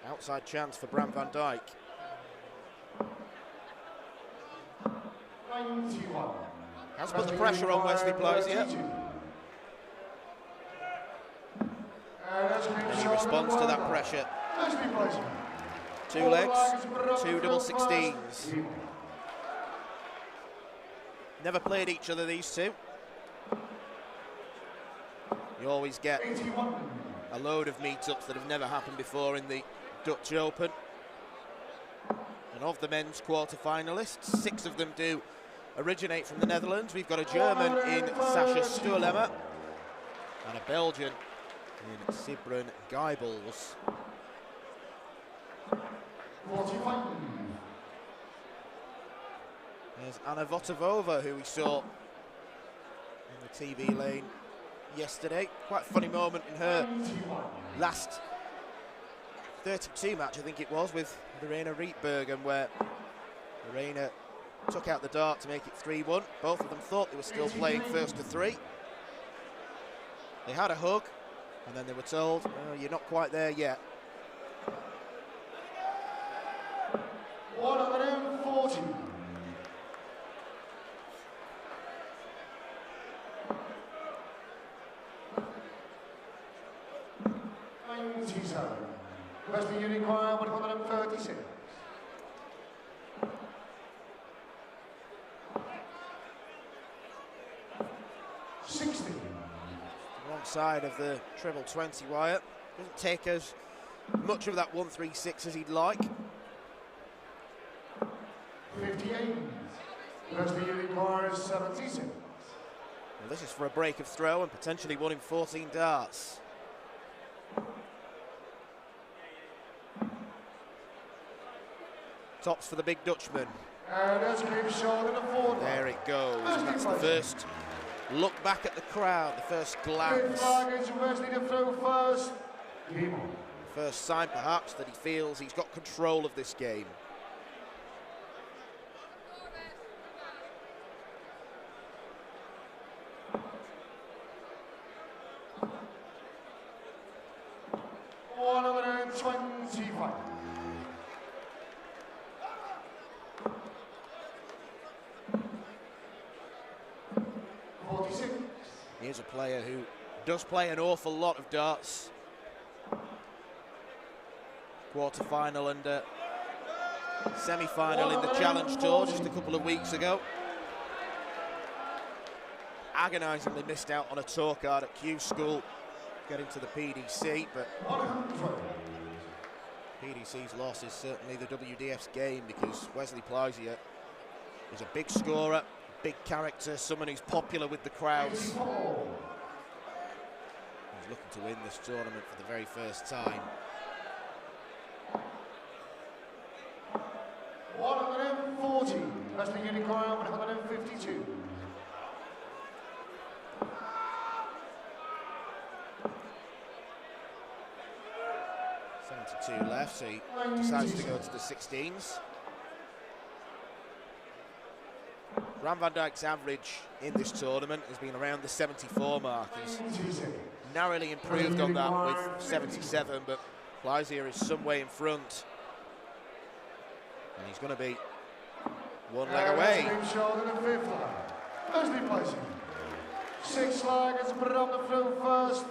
Outside chance for Bram van Dijk. 91. Has put the pressure on Wesley Blows here. And he responds to that pressure. 2 legs, 2 double 16s. Never played each other, these two. You always get a load of meetups that have never happened before in the Dutch Open. And of the men's quarter-finalists, 6 of them do originate from the Netherlands. We've got a German in Sascha Stoerlemmer and a Belgian in Sibren Geibels. 45. There's Anna Votavova, who we saw in the TV lane yesterday. Quite a funny moment in her last 32 match, I think it was, with Lorena Rietbergen, where Lorena took out the dart to make it 3-1. Both of them thought they were still playing first to 3. They had a hug, and then they were told, oh, you're not quite there yet. 140. Wesley Unicorn 136. Wrong side of the treble 20 wire. Doesn't take as much of that 136 as he'd like. 58. Wesley Unicorn 76. Well, this is for a break of throw and potentially 1 in 14 darts. Tops for the big Dutchman. There it goes. And that's the first look back at the crowd, the first glance. First sign perhaps that he feels he's got control of this game. Here's a player who does play an awful lot of darts. Quarter-final and semi-final in the Challenge Tour just a couple of weeks ago. Agonisingly missed out on a tour card at Q School, getting to the PDC, but PDC's loss is certainly the WDF's game because Wesley Plysier is a big scorer, big character, someone who's popular with the crowds. He's looking to win this tournament for the very first time. 140. Wesley Unicorn 152. Left, so he decides to go to the 16s. Bram van Dijk's average in this tournament has been around the 74 mark. He's narrowly improved on that with 77, but Plysier is some way in front. And he's going to be one leg away.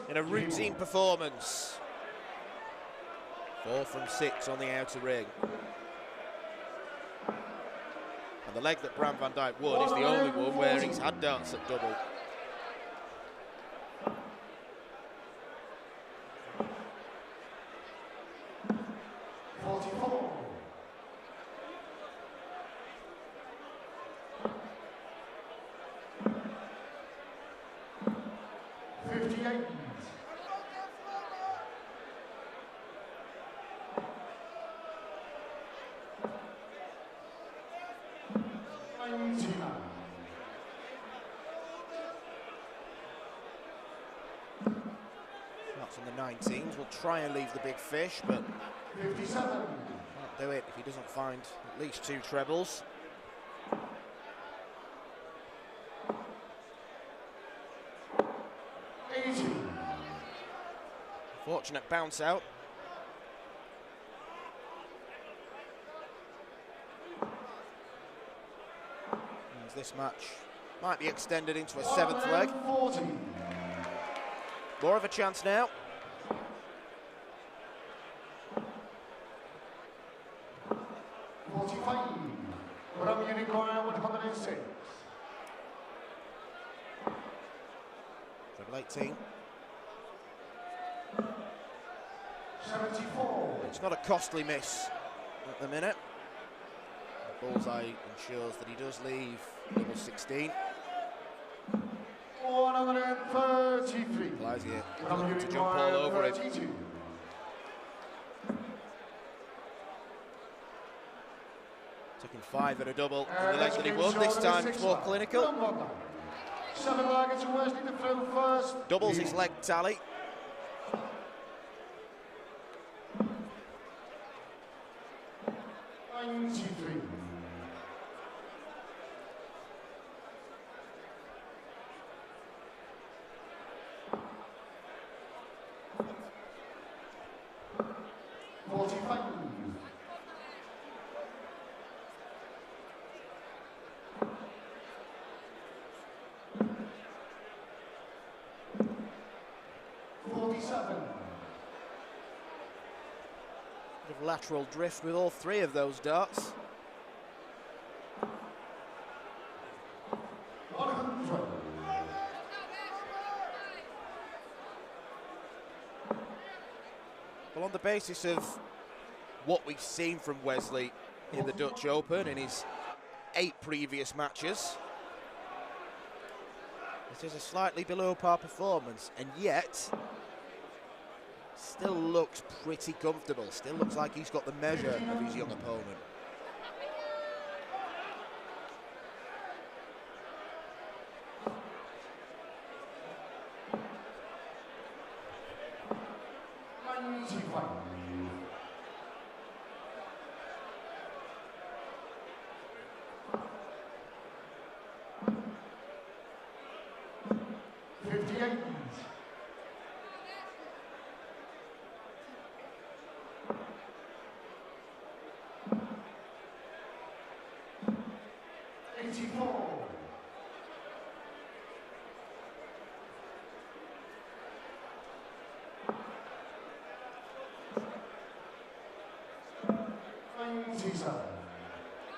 In a routine performance. 4 from 6 on the outer ring. And the leg that Bram van Dijk won is the only one where he's had darts at double. In the 19s, will try and leave the big fish, but 57. Can't do it if he doesn't find at least 2 trebles. Fortunate bounce out. As this match might be extended into a 7th leg. 40. More of a chance now. From Unicorn 106. Treble 18. 74. It's not a costly miss at the minute. The bullseye ensures that he does leave double 16. 133. Plysier looking to jump all over it. Took him 5 at a double in the leg that he won. This time it's more clinical. 7 targets for Wesley to throw first. Doubles his leg tally. lateral drift with all 3 of those darts. 100. Well, on the basis of what we've seen from Wesley in the Dutch Open in his 8 previous matches, it is a slightly below par performance, and yet still looks pretty comfortable. Still looks like he's got the measure of his young opponent.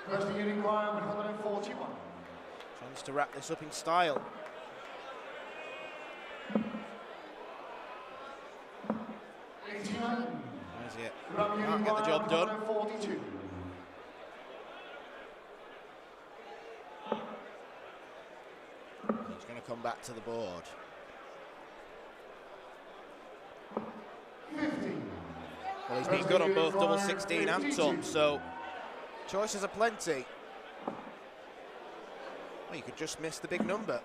Where's the unicorn with 141? Chance to wrap this up in style. 89. That's it. Can't get the job done. 142. He's going to come back to the board. 50. Well, he's been good on both double 16 and top, so choices are plenty. Well, you could just miss the big number.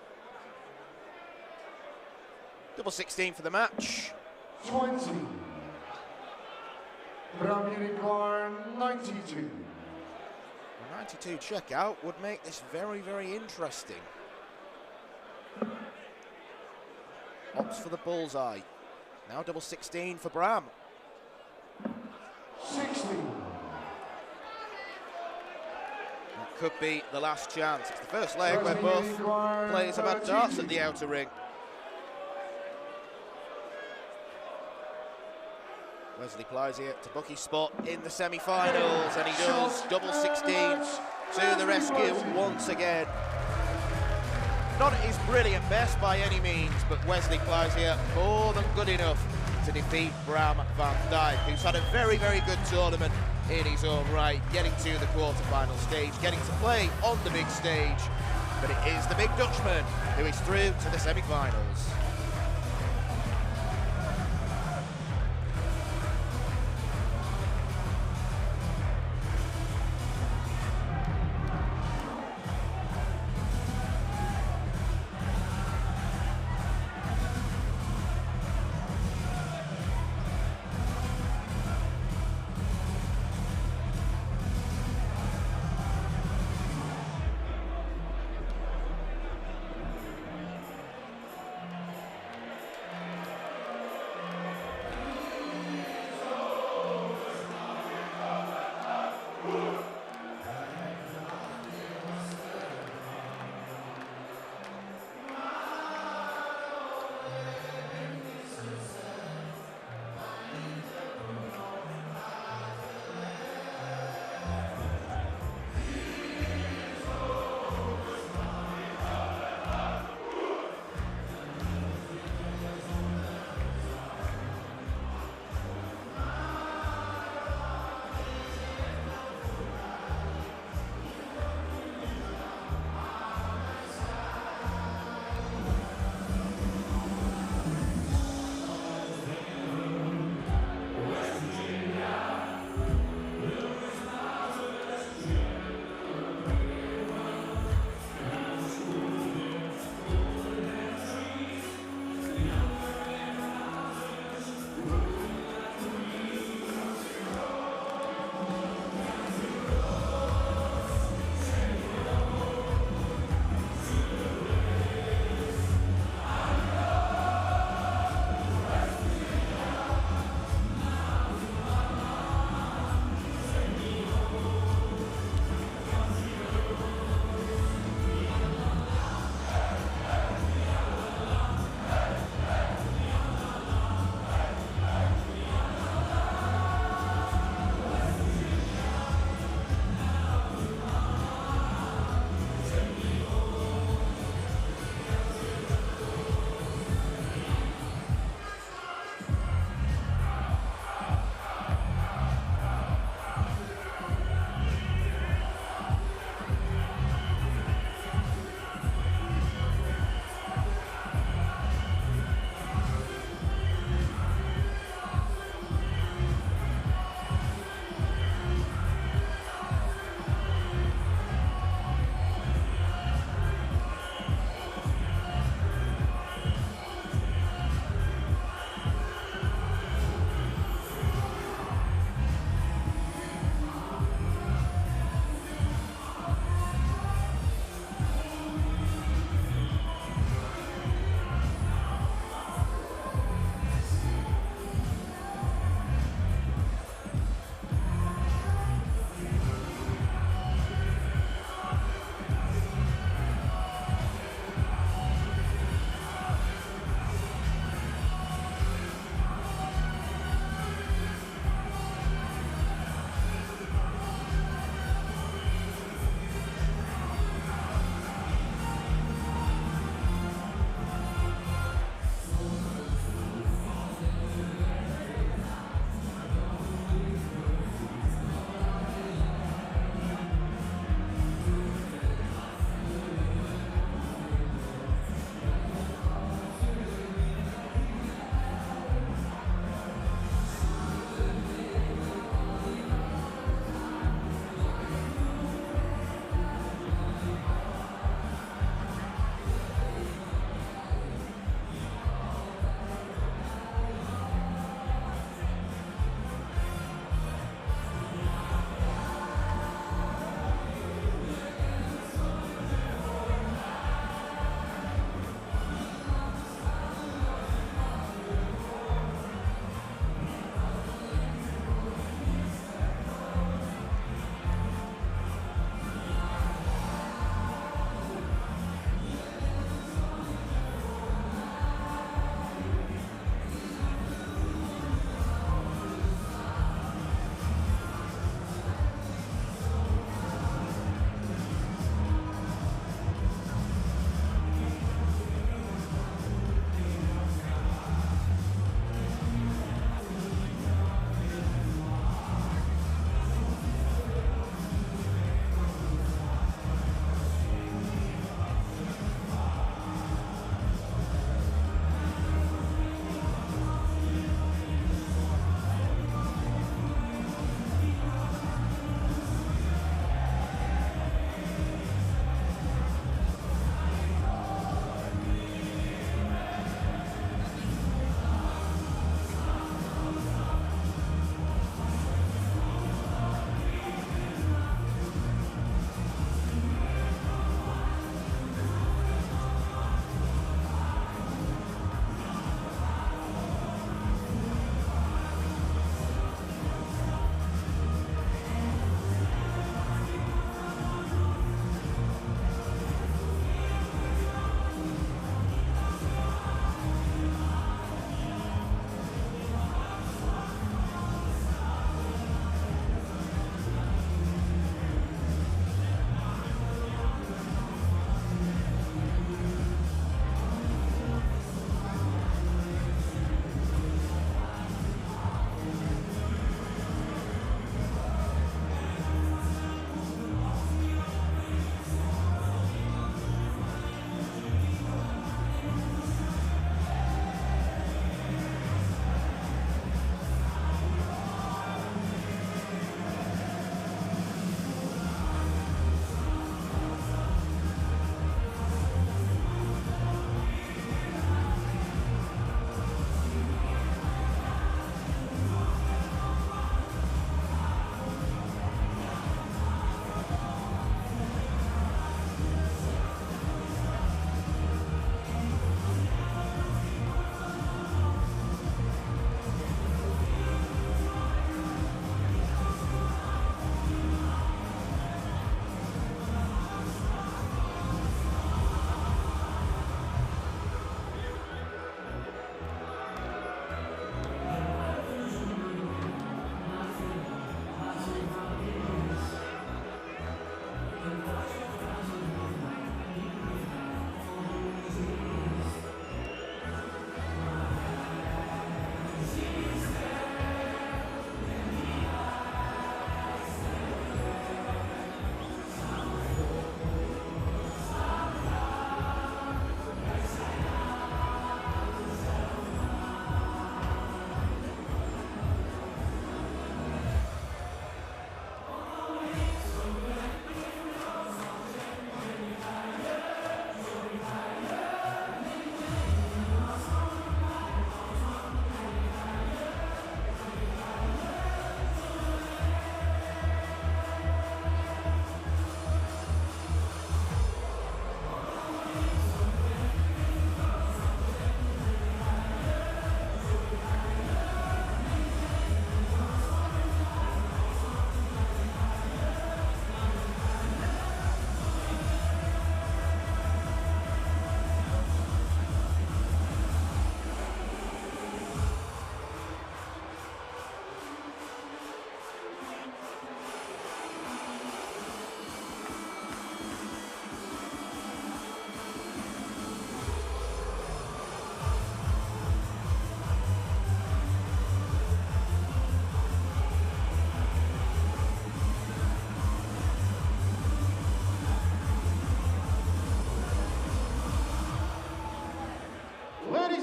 Double 16 for the match. 20. Brown unicorn 92. A 92 checkout would make this very, very interesting. Opts for the bullseye. Now double 16 for Bram. 60. That could be the last chance. It's the first leg where both players have had darts at the outer ring. Wesley Plaisier to book his spot in the semi-finals, and he does. Double 16 to the rescue once again. Not at his brilliant best by any means, but Wesley Plaisier more than good enough to defeat Bram van Dijk, who's had a very, very good tournament in his own right, getting to the quarter-final stage, getting to play on the big stage. But it is the big Dutchman who is through to the semi-finals.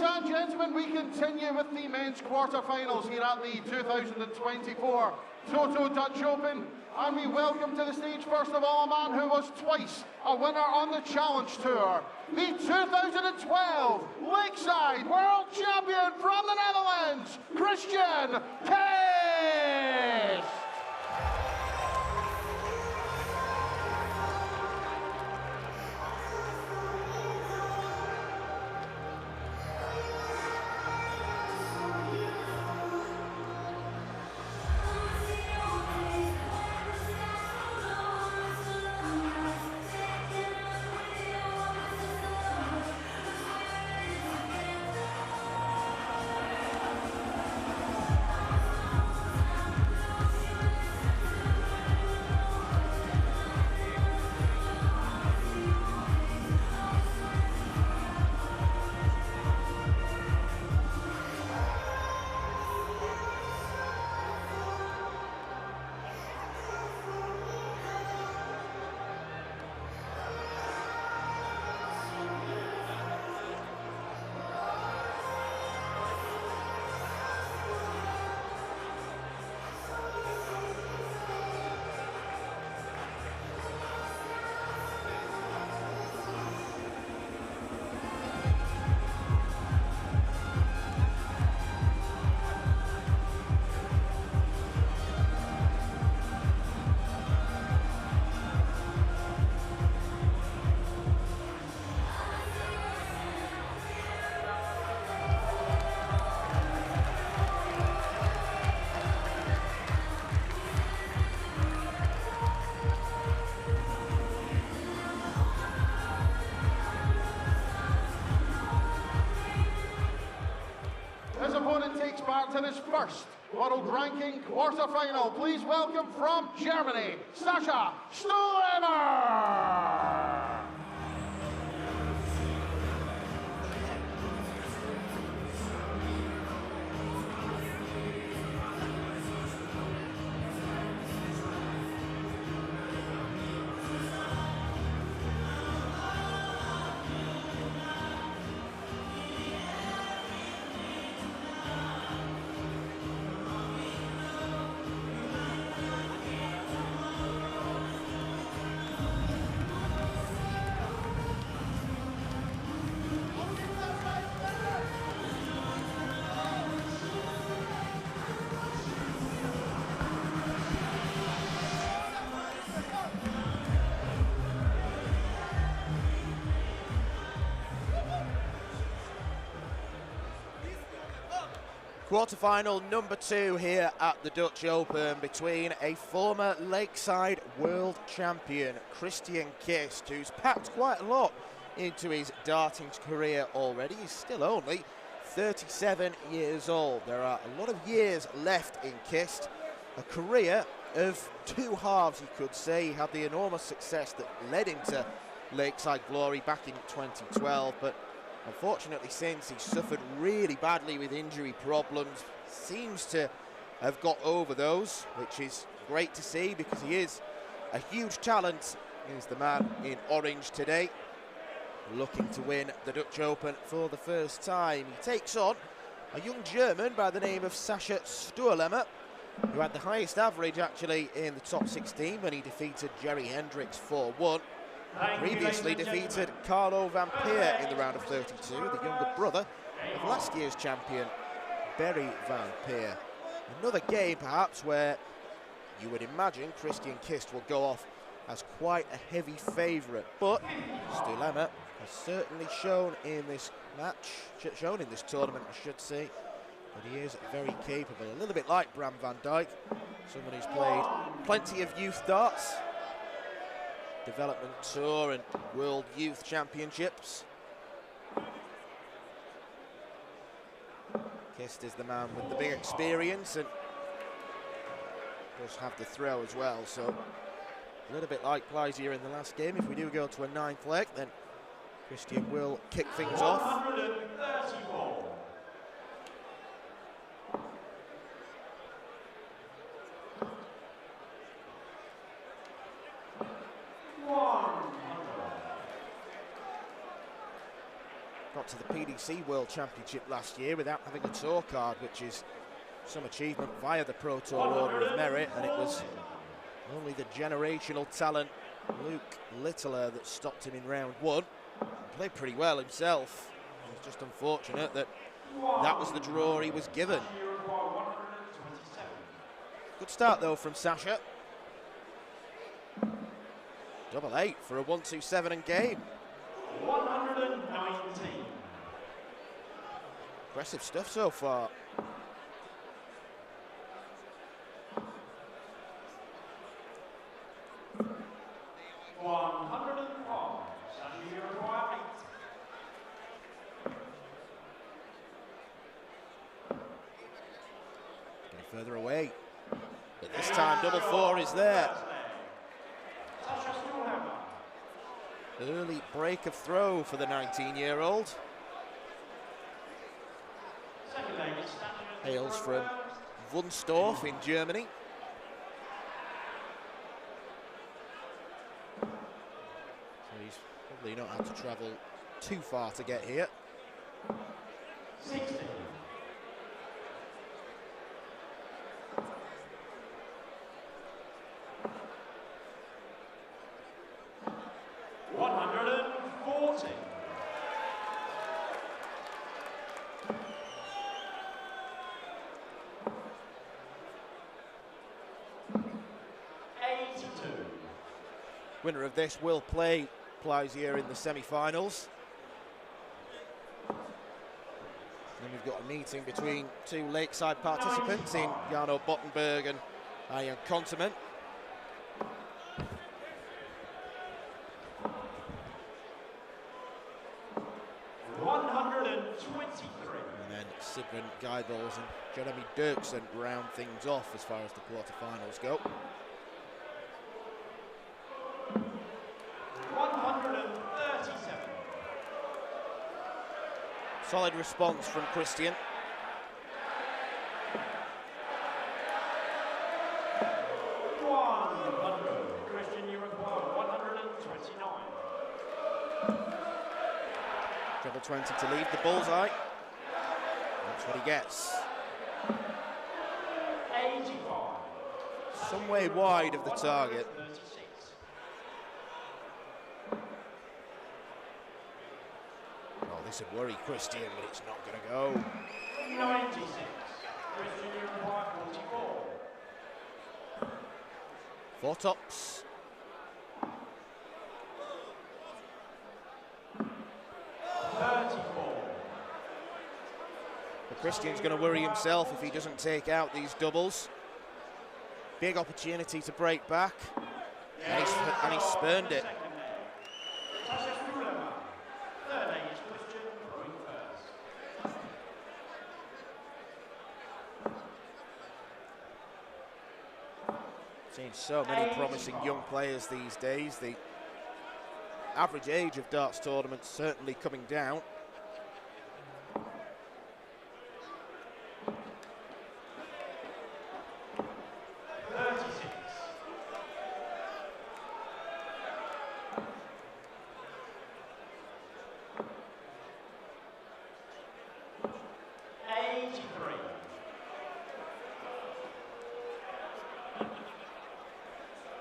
and gentlemen, we continue with the men's quarterfinals here at the 2024 Toto Dutch Open. And we welcome to the stage, first of all, a man who was twice a winner on the Challenge Tour. The 2012 Lakeside World Champion from the Netherlands, Christian Kist. His opponent takes part in his first world ranking quarterfinal. Please welcome from Germany, Sascha Stuhlemer. Quarterfinal number 2 here at the Dutch Open between a former Lakeside World Champion, Christian Kist, who's packed quite a lot into his darting career already. He's still only 37 years old. There are a lot of years left in Kist, a career of two halves, you could say. He had the enormous success that led him to Lakeside glory back in 2012, but unfortunately since, he's suffered really badly with injury problems. Seems to have got over those, which is great to see because he is a huge talent. He's the man in orange today, looking to win the Dutch Open for the first time. He takes on a young German by the name of Sascha Stuhlemer, who had the highest average actually in the top 16 when he defeated Jerry Hendricks 4-1. Previously defeated Carlo Van Peer in the round of 32, the younger brother of last year's champion, Barry Van Peer. Another game, perhaps, where you would imagine Christian Kist will go off as quite a heavy favourite, but Stuhlemer has certainly shown in this match, shown in this tournament, I should say, that he is very capable. A little bit like Bram van Dijk, someone who's played plenty of youth darts, development tour and world youth championships. Kist is the man with the big experience and does have the throw as well, so a little bit like Plaisier in the last game. If we do go to a 9th leg, then Christian will kick things off. 134. got to the PDC World Championship last year without having a tour card, which is some achievement via the Pro Tour Order of Merit, and it was only the generational talent Luke Littler that stopped him in round one. He played pretty well himself. It was just unfortunate that that was the draw he was given. Good start though from Sasha. Double 8 for a 1-2-7 and game. 119. Impressive stuff so far. Further away, but this time double 4 is there. Early break of throw for the 19-year-old. Hails from Wunstorf in Germany. So he's probably not had to travel too far to get here. 60. 140. 82. Winner of this will play Plaisier in the semi-finals. Then we've got a meeting between two Lakeside participants in Jarno Bottenberg and Arjan Konteman. And then Sidran Geibels and Jeremy Dirksen round things off as far as the quarterfinals go. 137. Solid response from Christian. Christian, you require 129. Treble 20 to leave the bullseye. That's what he gets. 85. Some way wide of the target. 36. Oh, this would worry Christian, but it's not going to go. 96. Christian, you require 44. 4 tops. 34. But Christian's going to worry himself if he doesn't take out these doubles. Big opportunity to break back, and he spurned it. Seeing so many promising young players these days. The average age of darts tournaments certainly coming down.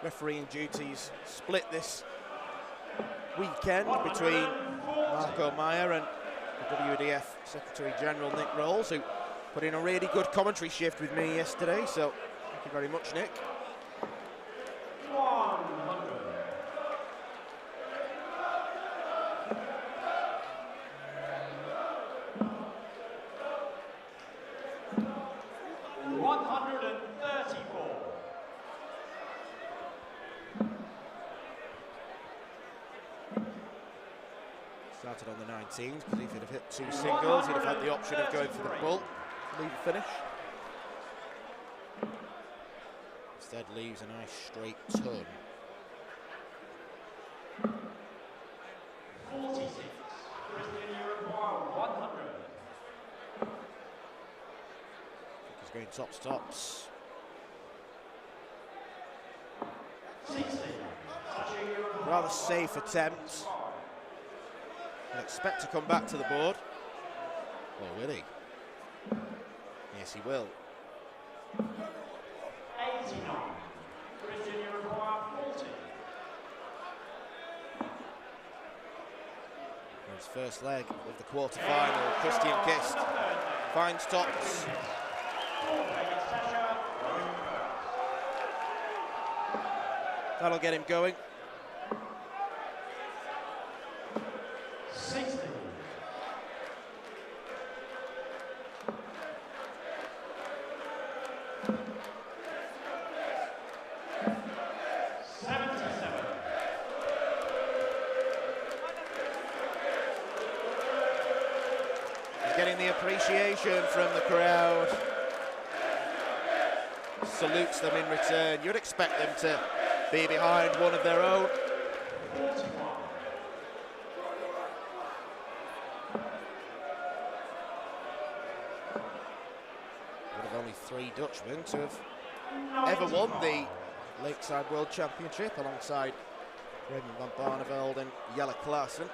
Refereeing duties split this weekend between Marco Meyer and the WDF Secretary General Nick Rolls, who put in a really good commentary shift with me yesterday, so thank you very much, Nick. 100. 134. Started on the 19s, because if he'd have hit 2 singles, he'd have had the option of going for the bull, leave a finish. Instead leaves a nice straight turn. 46. Christian, you require 100. He's going tops, tops. 60. Rather safe attempt. He'll expect to come back to the board. Or will he? Yes, he will. 89. Christian, you require 40. His first leg of the quarter-final. Christian Kist finds tops. That'll get him going. 60. 77. He's getting the appreciation from the crowd. Salutes them in return. You'd expect them to be behind one of their own. 41. One of only 3 Dutchmen to have ever won the Lakeside World Championship, alongside Raymond van Barneveld and Jelle Klaassen.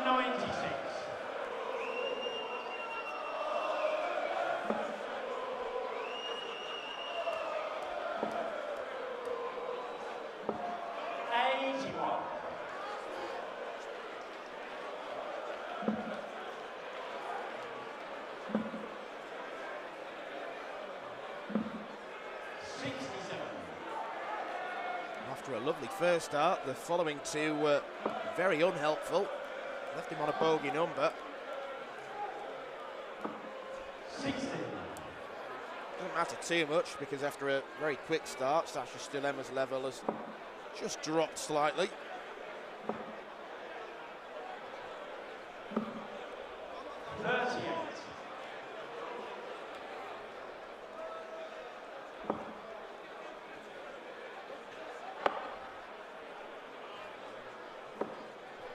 96. 81. 67. After a lovely first start, the following 2 were very unhelpful. Left him on a bogey number. 60. Doesn't matter too much, because after a very quick start, Sasha Stilema's level has just dropped slightly. 38.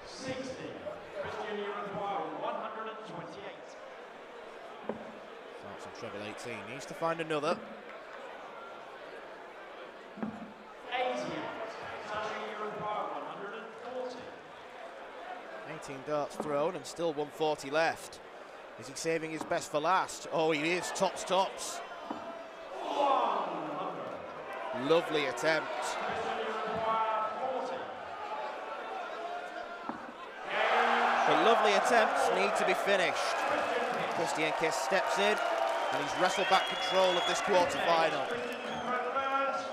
60. Christian, you require 128. Starts on treble 18, needs to find another. 88. Sasha, you require 140. 18 darts thrown and still 140 left. Is he saving his best for last? Oh, he is. Tops. 100. Lovely attempt. Christian, you require 40. The lovely attempts need to be finished. Christian Kist steps in and he's wrestled back control of this quarter-final. Christian to throw first.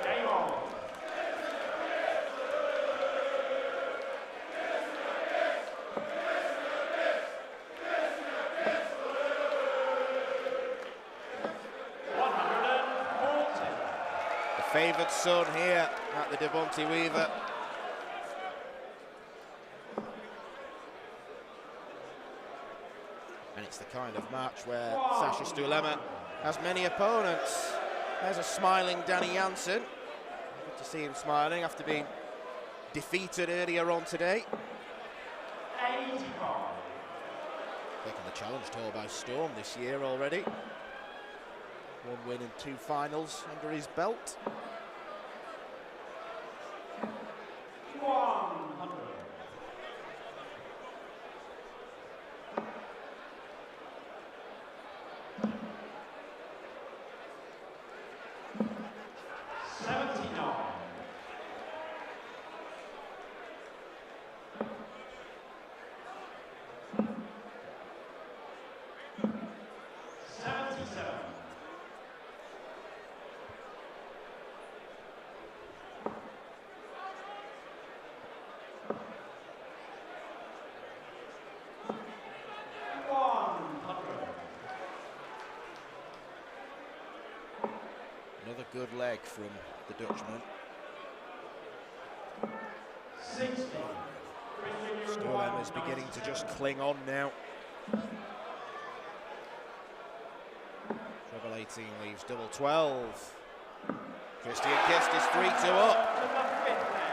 Game on. The favoured son here at the Bonte Wever. And it's the kind of match where Sasha Stilema has many opponents. There's a smiling Danny Jansen. Good to see him smiling after being defeated earlier on today. 85. Taking the Challenge Tour by storm this year already. 1 win and 2 finals under his belt. 100. 79. 77. 100. Another good leg from the Dutchman. 60. Stilema is beginning to just cling on now. Treble 18 leaves double 12. Christian Kist is 3-2 up. To the 5th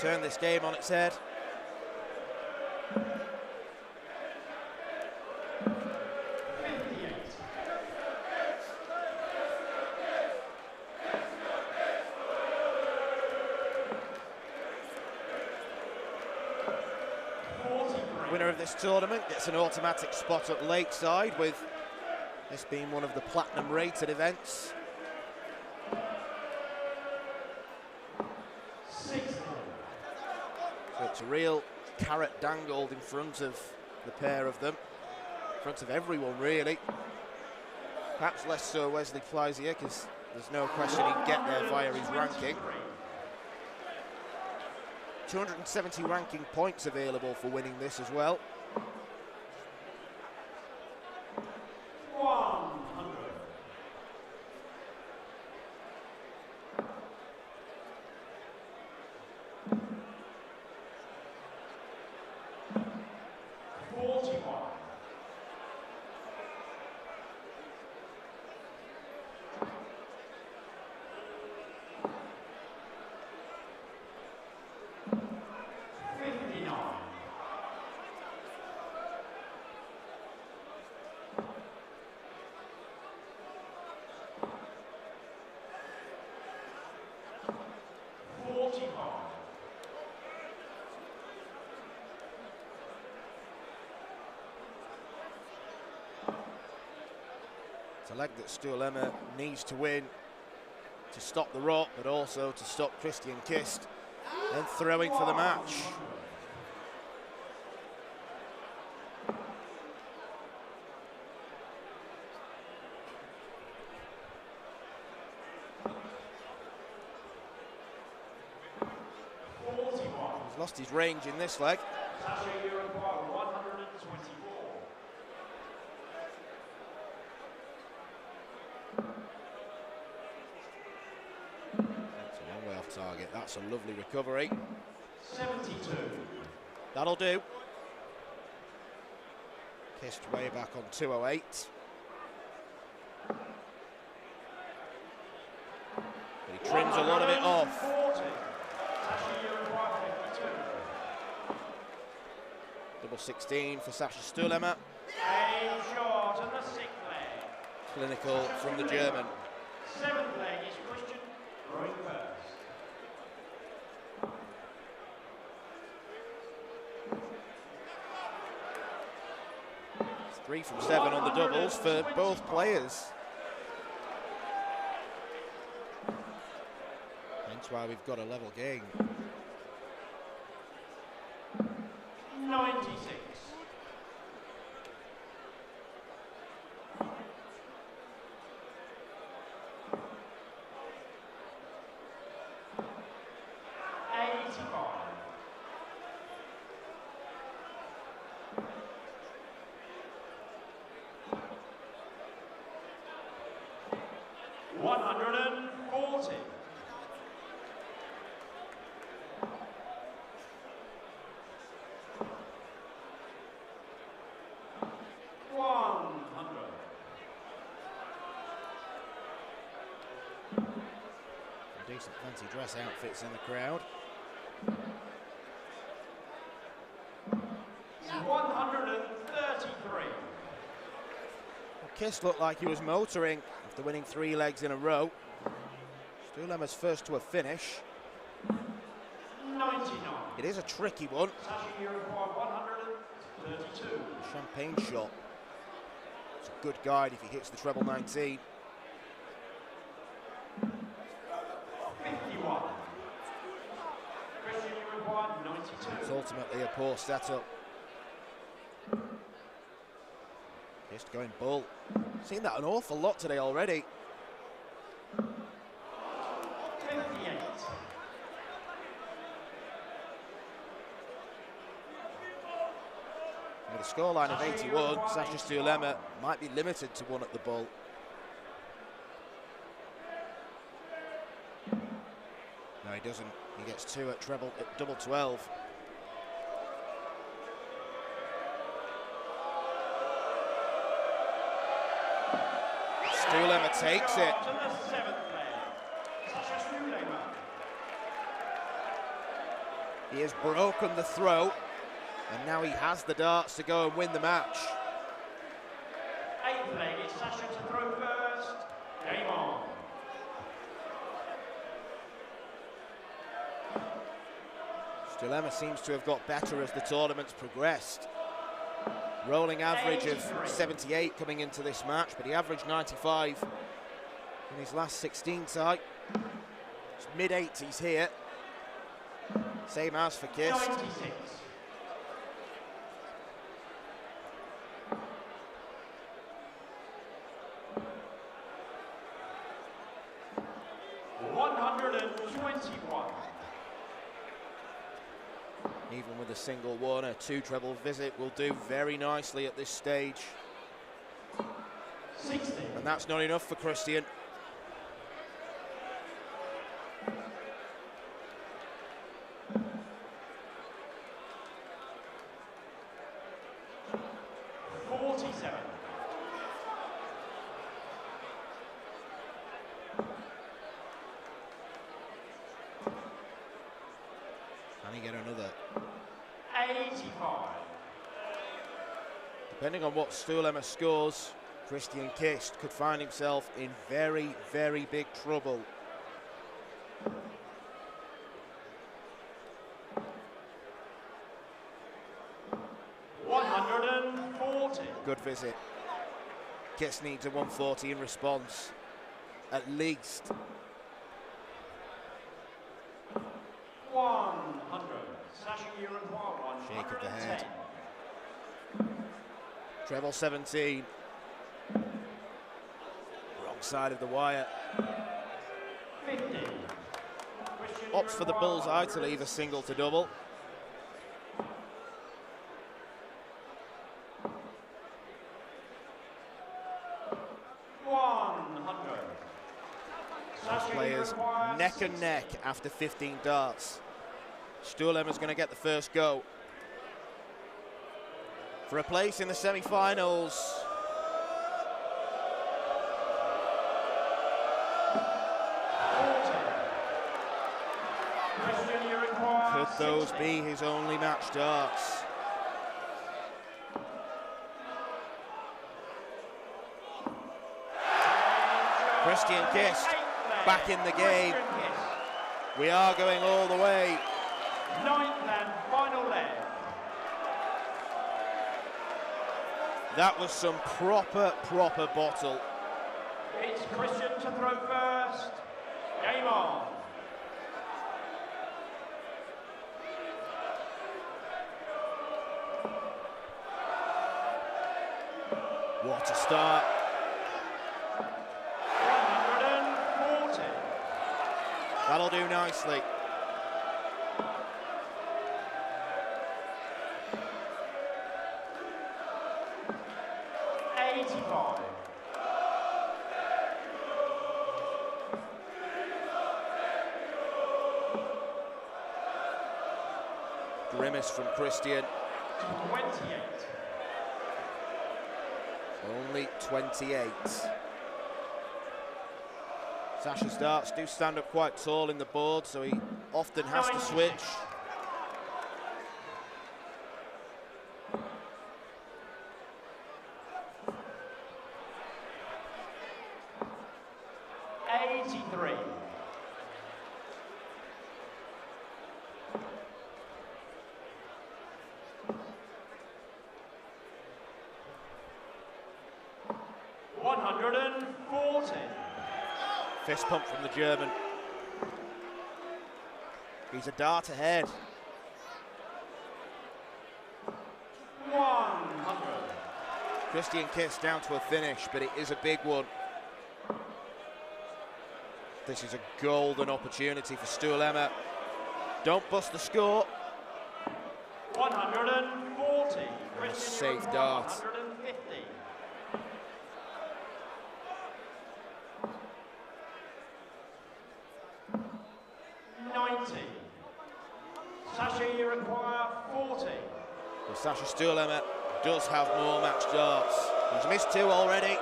Turn this game on its head. Winner of this tournament gets an automatic spot at Lakeside, with this being one of the platinum rated events. So it's a real carrot dangled in front of the pair of them, in front of everyone really. Perhaps less so Wesley Clysier, because there's no question he'd get there via his ranking. 270 ranking points available for winning this as well. 100. It's a leg that Stuhlema needs to win to stop the rot, but also to stop Christian Kist then throwing for the match. He's lost his range in this leg. Target. That's a lovely recovery. 72. That'll do. Kissed way back on 208. But he trims a lot of it off. Double 16 for Sascha Stuhlema. A short and the 6th leg. Clinical from the German. 7th leg is Christian throwing first. 3 from 7 on the doubles for both players. Hence why we've got a level game. 96. Decent fancy dress outfits in the crowd. 133. Well, Kist looked like he was motoring after winning 3 legs in a row. Stuhlema's first to a finish. 99. It is a tricky one. 132. Champagne shot. It's a good guide if he hits the treble 19. 51. Christian, you require 92. It's ultimately a poor setup. Just going bull. Seen that an awful lot today already. 58. With a scoreline of 81, Sascha Stuhlema might be limited to 1 at the bull. No, he doesn't. He gets 2 at treble, at double 12. Stuhlema takes it. To the 7th leg. Sascha Stuhlema. He has broken the throw, and now he has the darts to go and win the match. 8th leg, it's Sasha to throw first. Game on. Stulema seems to have got better as the tournament's progressed. Rolling average of 78 coming into this match, but he averaged 95 in his last 16 tie. It's mid-80s here. Same as for Kist. 96. Even with a single one, a 2 treble visit will do very nicely at this stage. 60. And that's not enough for Christian. Can he get another? 85. Depending on what Stulema scores, Christian Kist could find himself in very, very big trouble. Good visit. Kist needs a 140 in response, at least. 100. Sasha, you require 110. Shake of the head. Treble 17. Wrong side of the wire. 50. Opts for the bullseye to leave a single to double. Both players neck and neck after 15 darts. Stulema's going to get the first go. For a place in the semi-finals. Could those be his only match darts? Christian Kist back in the game. We are going all the way. 9th and final leg. That was some proper bottle. It's Christian to throw first. Game on. What a start. 140. That'll do nicely. Grimace from Christian. 28. Only 28. Sasha's darts do stand up quite tall in the board, so he often has to switch. Fist pump from the German. He's a dart ahead. 100. Christian Kist down to a finish, but it is a big one. This is a golden opportunity for Stulema. Don't bust the score. 140. Safe dart. 150. Sasha, you require 40. Well, Sasha Stulema does have more match darts. He's missed 2 already.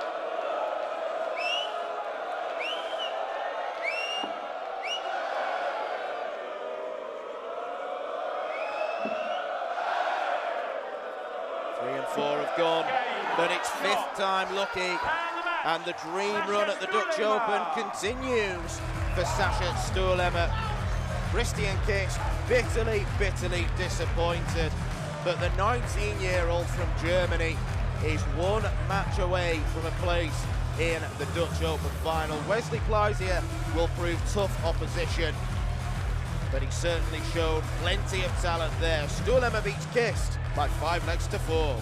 4 have gone, but it's 5th time lucky, and the dream run at the Dutch Open continues for Sasha Stoelema. Christian Kist bitterly, bitterly disappointed, but the 19-year-old from Germany is 1 match away from a place in the Dutch Open final. Wesley Kleisier will prove tough opposition, but he certainly showed plenty of talent there. Stoelema beats Kist by 5 legs to 4.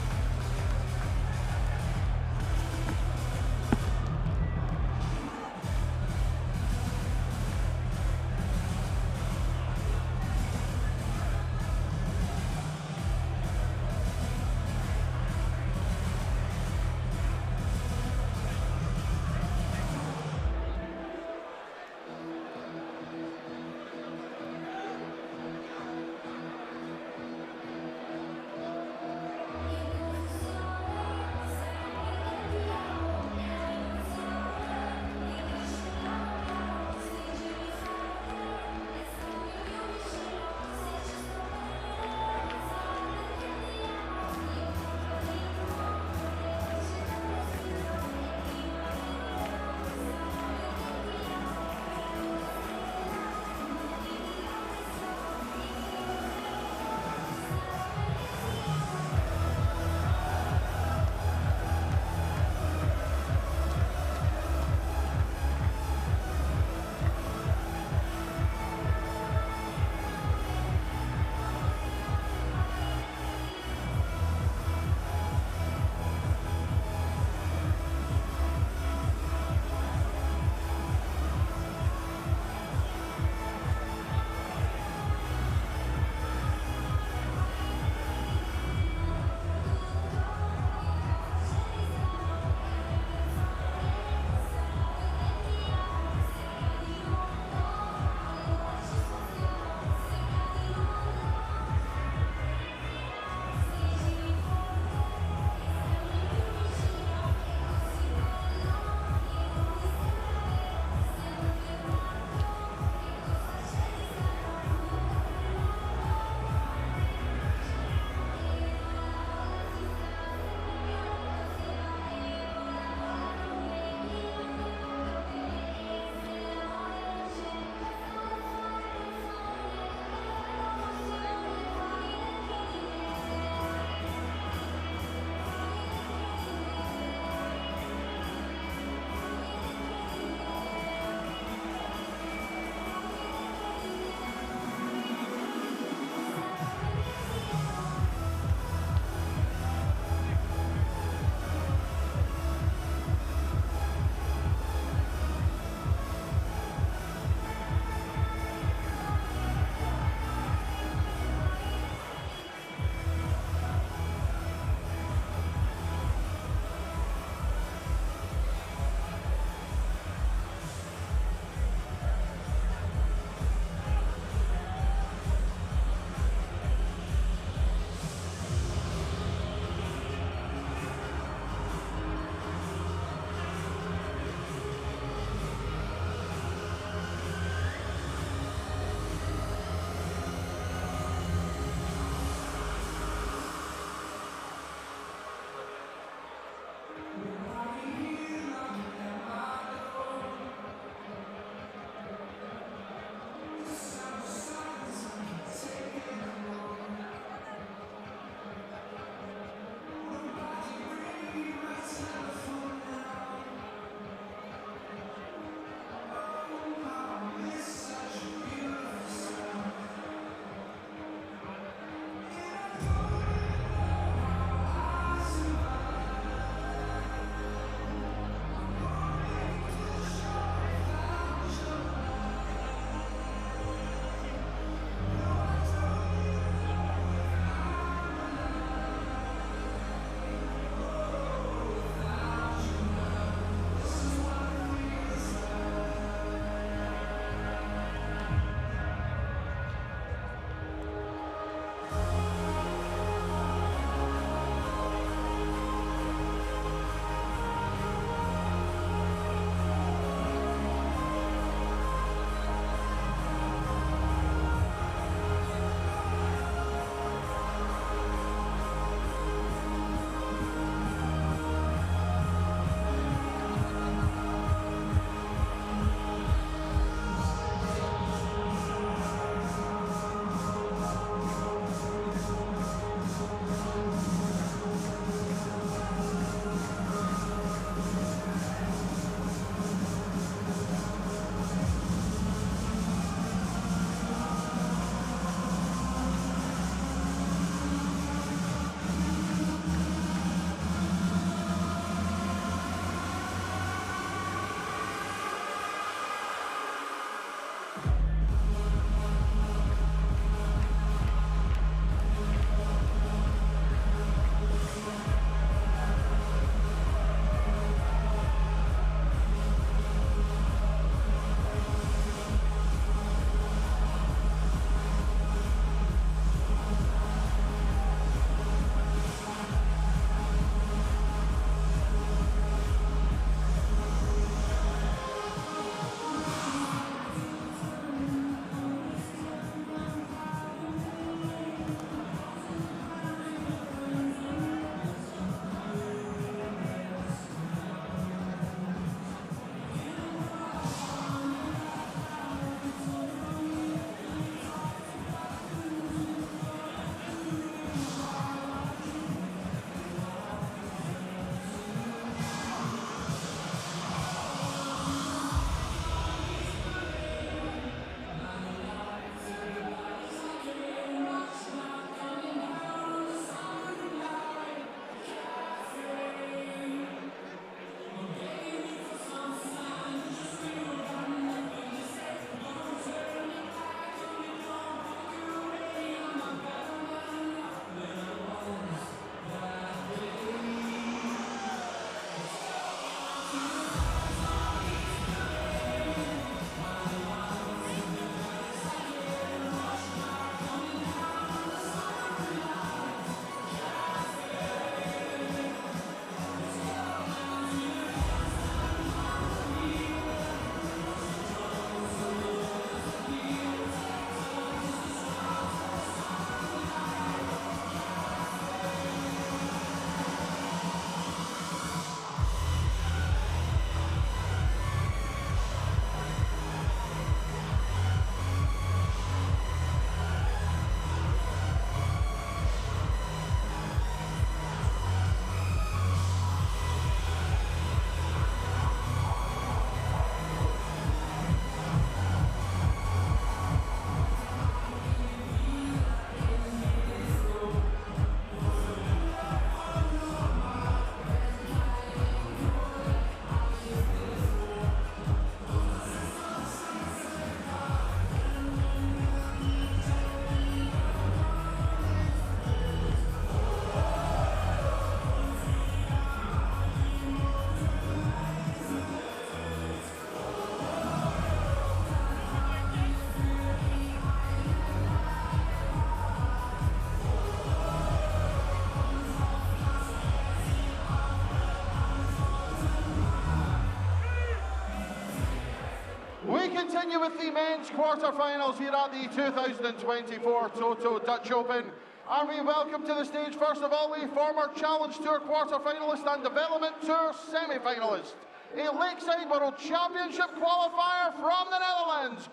We continue with the men's quarter-finals here at the 2024 Toto Dutch Open. And we welcome to the stage, first of all, a former Challenge Tour quarter-finalist and Development Tour semi-finalist. A Lakeside World Championship qualifier from the Netherlands,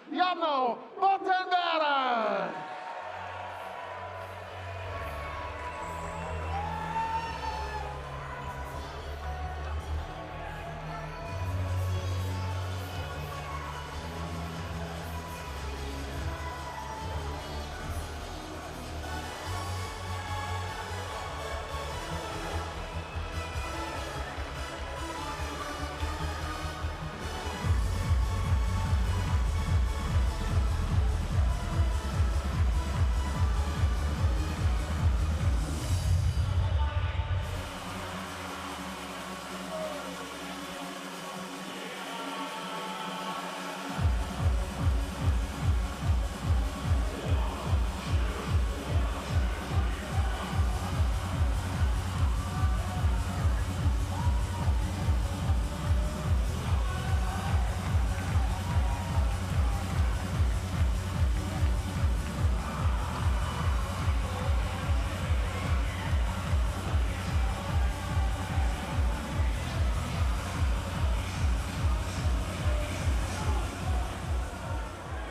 Bonte.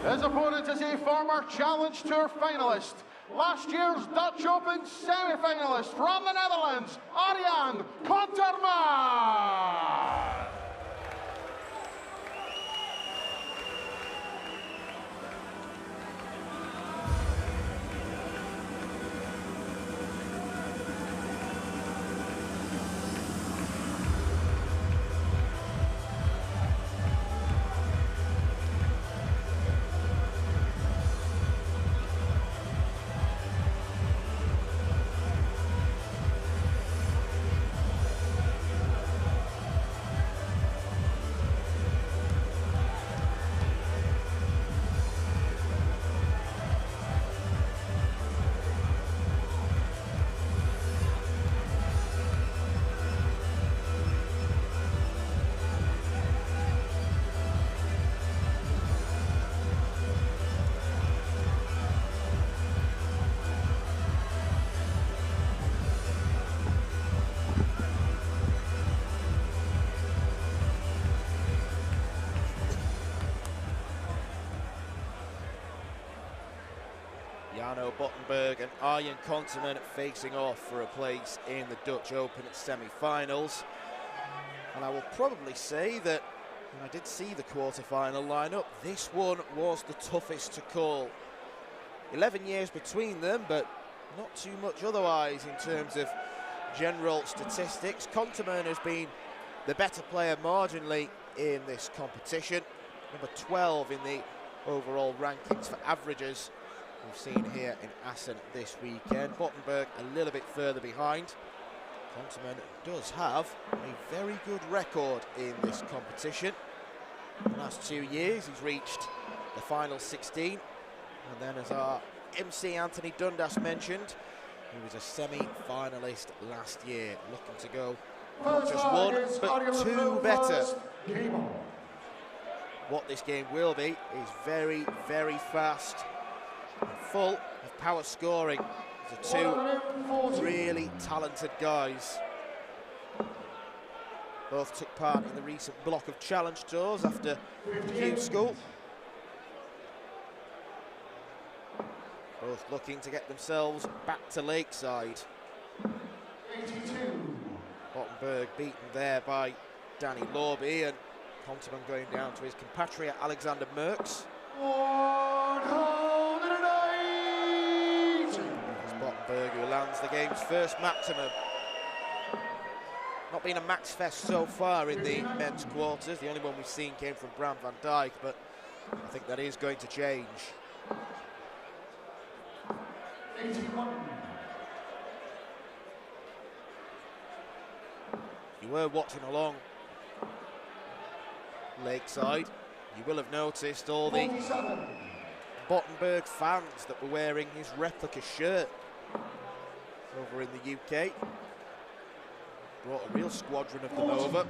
His opponent is a former Challenge Tour finalist, last year's Dutch Open semi-finalist from the Netherlands, Arjan Konterman. Bottenberg and Arjan Konterman facing off for a place in the Dutch Open at semi-finals. And I will probably say that when I did see the quarter-final lineup, this one was the toughest to call. 11 years between them, but not too much otherwise in terms of general statistics. Konterman has been the better player marginally in this competition. Number 12 in the overall rankings for averages we've seen here in Assen this weekend. Bottenberg a little bit further behind. Konterman does have a very good record in this competition. In the last 2 years he's reached the final 16, and then as our MC Anthony Dundas mentioned, he was a semi-finalist last year, looking to go not just one but two better. What this game will be is very, very fast and full of power scoring. These are two really talented guys. Both took part in the recent block of challenge tours after Q School. Both looking to get themselves back to Lakeside. 82. Bottenberg beaten there by Danny Lorby, and Konterman going down to his compatriot Alexander Merckx. 180. It's Bottenberg who lands the game's first maximum. Not been a max fest so far in the men's quarters. The only one we've seen came from Bram van Dijk, but I think that is going to change. 81. You were watching along Lakeside, you will have noticed all the 47. Bottenberg fans that were wearing his replica shirt over in the UK. Brought a real squadron of them over.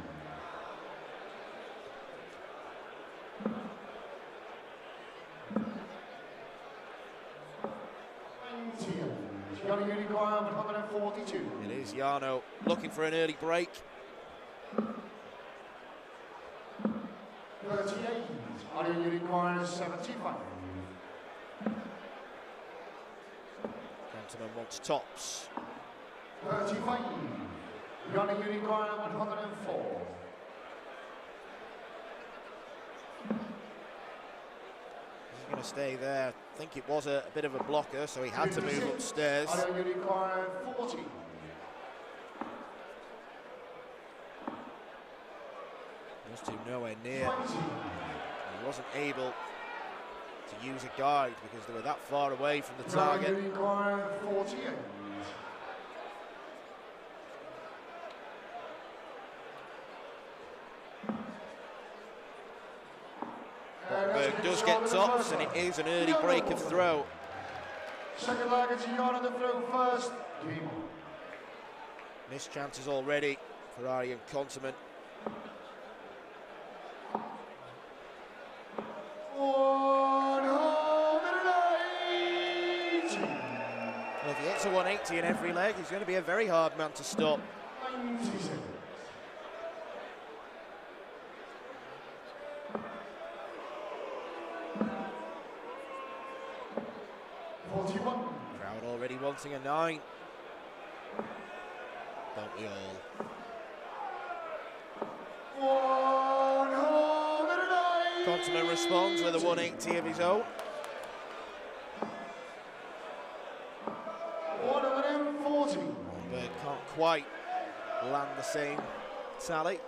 Johnny Unicorn 142. It is Jarno looking for an early break. 38, Audio Unicorn 75. Gentleman wants tops. 35, Johnny Unicorn 104. He's going to stay there. I think it was a bit of a blocker, so he had to move upstairs. Audio Unicorn 40. Just to nowhere near. 20. He wasn't able to use a guide because they were that far away from the Audio target. Unicorn 48. Berg does get tops, and it is an early break of throw. Second leg, it's Jan the throw first. Game on. Missed chances already for Arjen Consument. 180. Well, if he hits a 180 in every leg, he's going to be a very hard man to stop. 96. Crowd already wanting a 9. Don't we all? 190. Consument responds with a 180 of his own. 140. Berg can't quite land the same tally.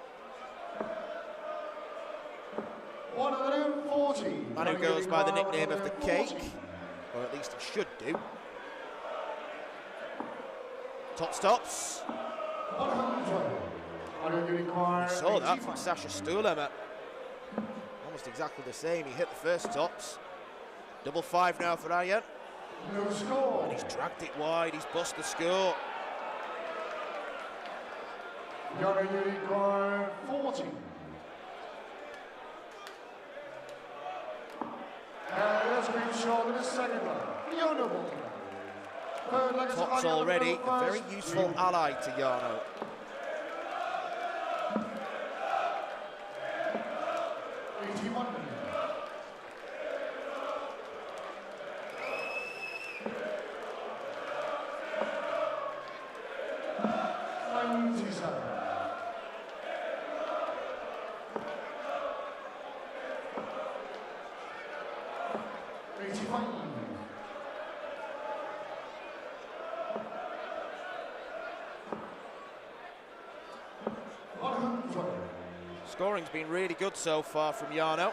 140. Man who goes by the nickname of the Cake, or at least he should do. Top stops. 100. Audio Unicorn. We saw that 85. from Sasha Stuhlemer. Almost exactly the same. He hit the first tops. Double 5 now for Arjen. No score. And he's dragged it wide. He's bust the score. Audio Unicorn 40. Let's green short in the second leg. Jarno Bonte. Third leg is Tops Arjen already. the throw A very first. useful ally to Jarno. 81. Scoring's been really good so far from Jarno.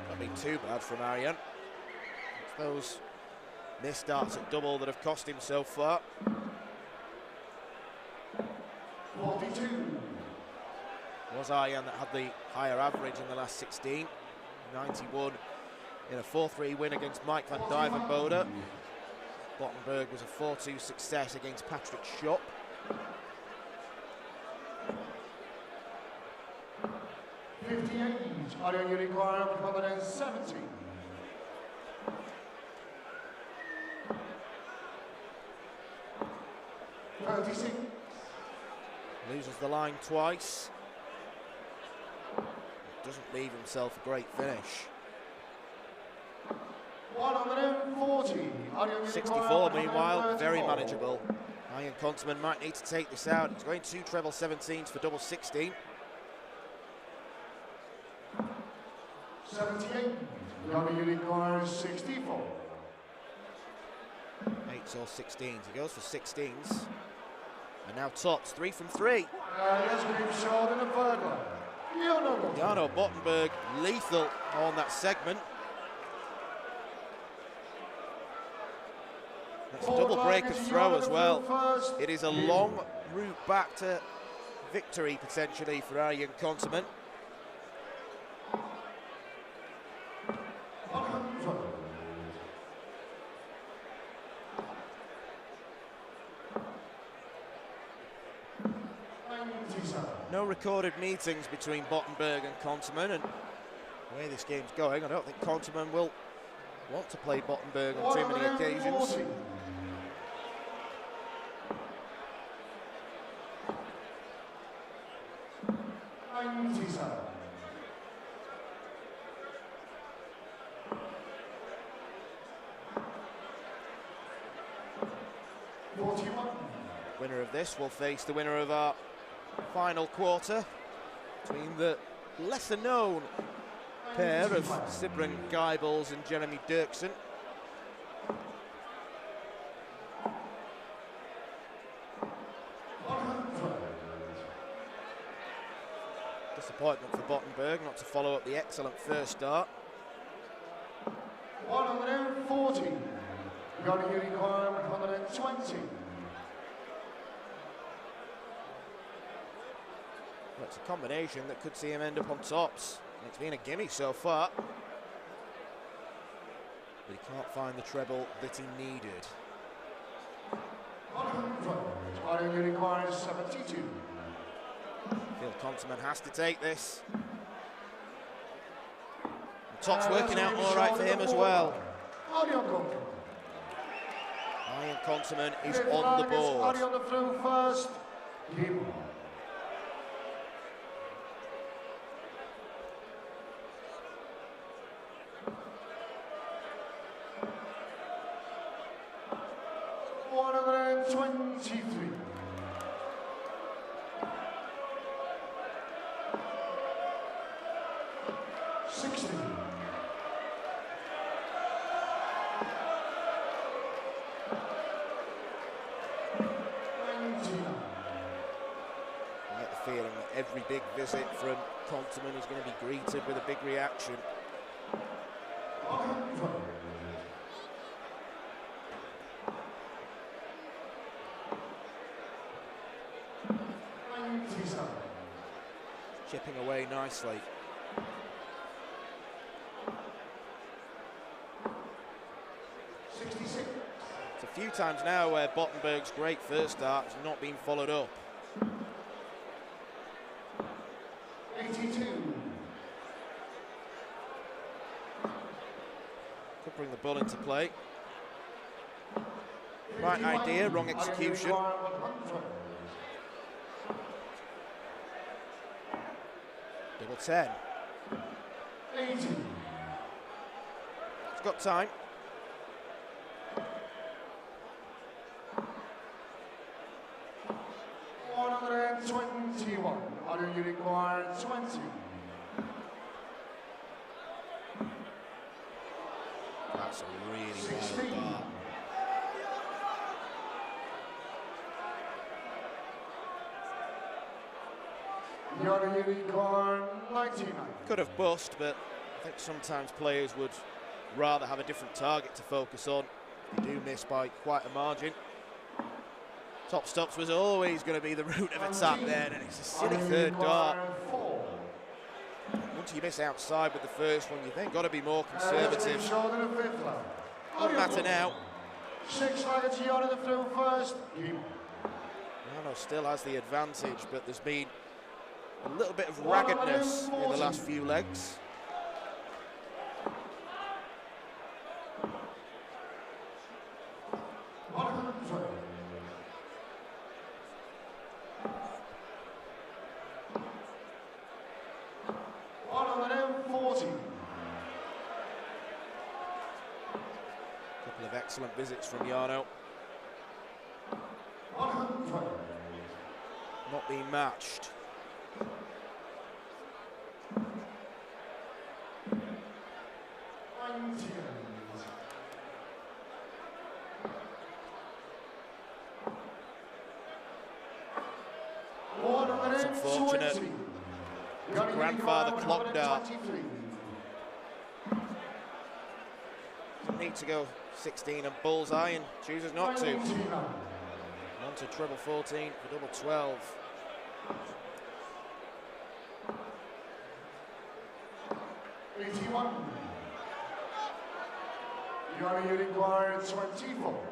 Not been too bad from Arjen. It's those missed starts at double that have cost him so far. 42. Was Arjen that had the higher average in the last 16. 91 in a 4-3 win against Mike van Dijvenbode. Bottenberg was a 4-2 success against Patrick Schopp. Audio Unicorn 170. Loses the line twice. Doesn't leave himself a great finish. 140. 64 meanwhile, very manageable. Arjen Consument might need to take this out. He's going 2 treble 17s for double 16. 78. Audio Unicorn 64. 8s or 16s. He goes for 16s. And now tops, 3 from 3. Yes, green short in the third leg. Jarno Bottenberg lethal on that segment. That's a double break of throw as well. It is a long route back to victory potentially for Arjen Consument. No recorded meetings between Bottenberg and Konterman, and the way this game's going, I don't think Konterman will want to play Bottenberg on too many occasions. 40. Winner of this will face the winner of our final quarter between the lesser known pair of Sibren Geibels and Jeremy Dirksen. Disappointment for Bottenberg not to follow up the excellent first start. 140. Got a unicorn, 120. Well, it's a combination that could see him end up on tops. It's been a gimme so far. But he can't find the treble that he needed. 100. Got a unicorn, 72. Phil Konterman has to take this. The top's working out all right for him as well. Ian Konterman is on the board. On the through first. Game. Every big visit from Konterman is going to be greeted with a big reaction. Chipping away nicely. It's a few times now where Bottenberg's great first start has not been followed up. 82. Could bring the ball into play. Right idea, wrong execution. Double 10. 80. It's got time. Auto unicorn 20. That's a really wide bar. Auto unicorn 99. Could have bust, but I think sometimes players would rather have a different target to focus on. They do miss by quite a margin. Top stops was always going to be the route of attack there, and it's a silly third dart. Once you miss outside with the first one, you've then got to be more conservative. Doesn't matter now. 6 legged Gianna through first. Gianna still has the advantage, but there's been a little bit of raggedness in the last few legs. Excellent visits from Jarno. Not being matched. It's unfortunate. Grandfather clock dart. Need to go 16 and bullseye and chooses not to. On to treble 14 for double 12. You're unicorn 24.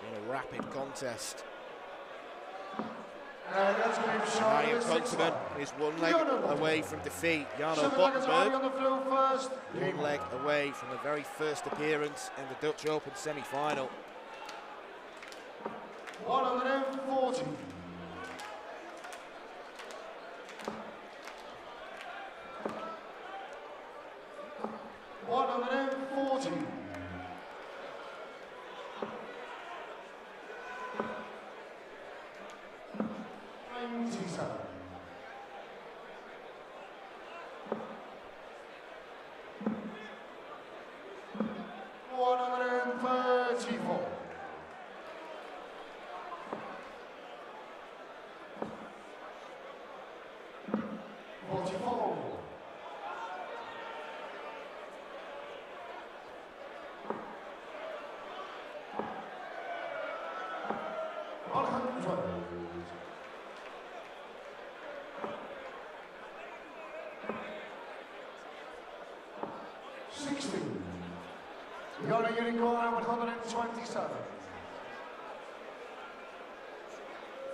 In a rapid contest. That's going to be short. Marian Kunterman is one leg away from defeat. Jarno On the Bottenberg, floor first. one leg away from the very first appearance in the Dutch Open semi-final. 140. You're getting going on 127.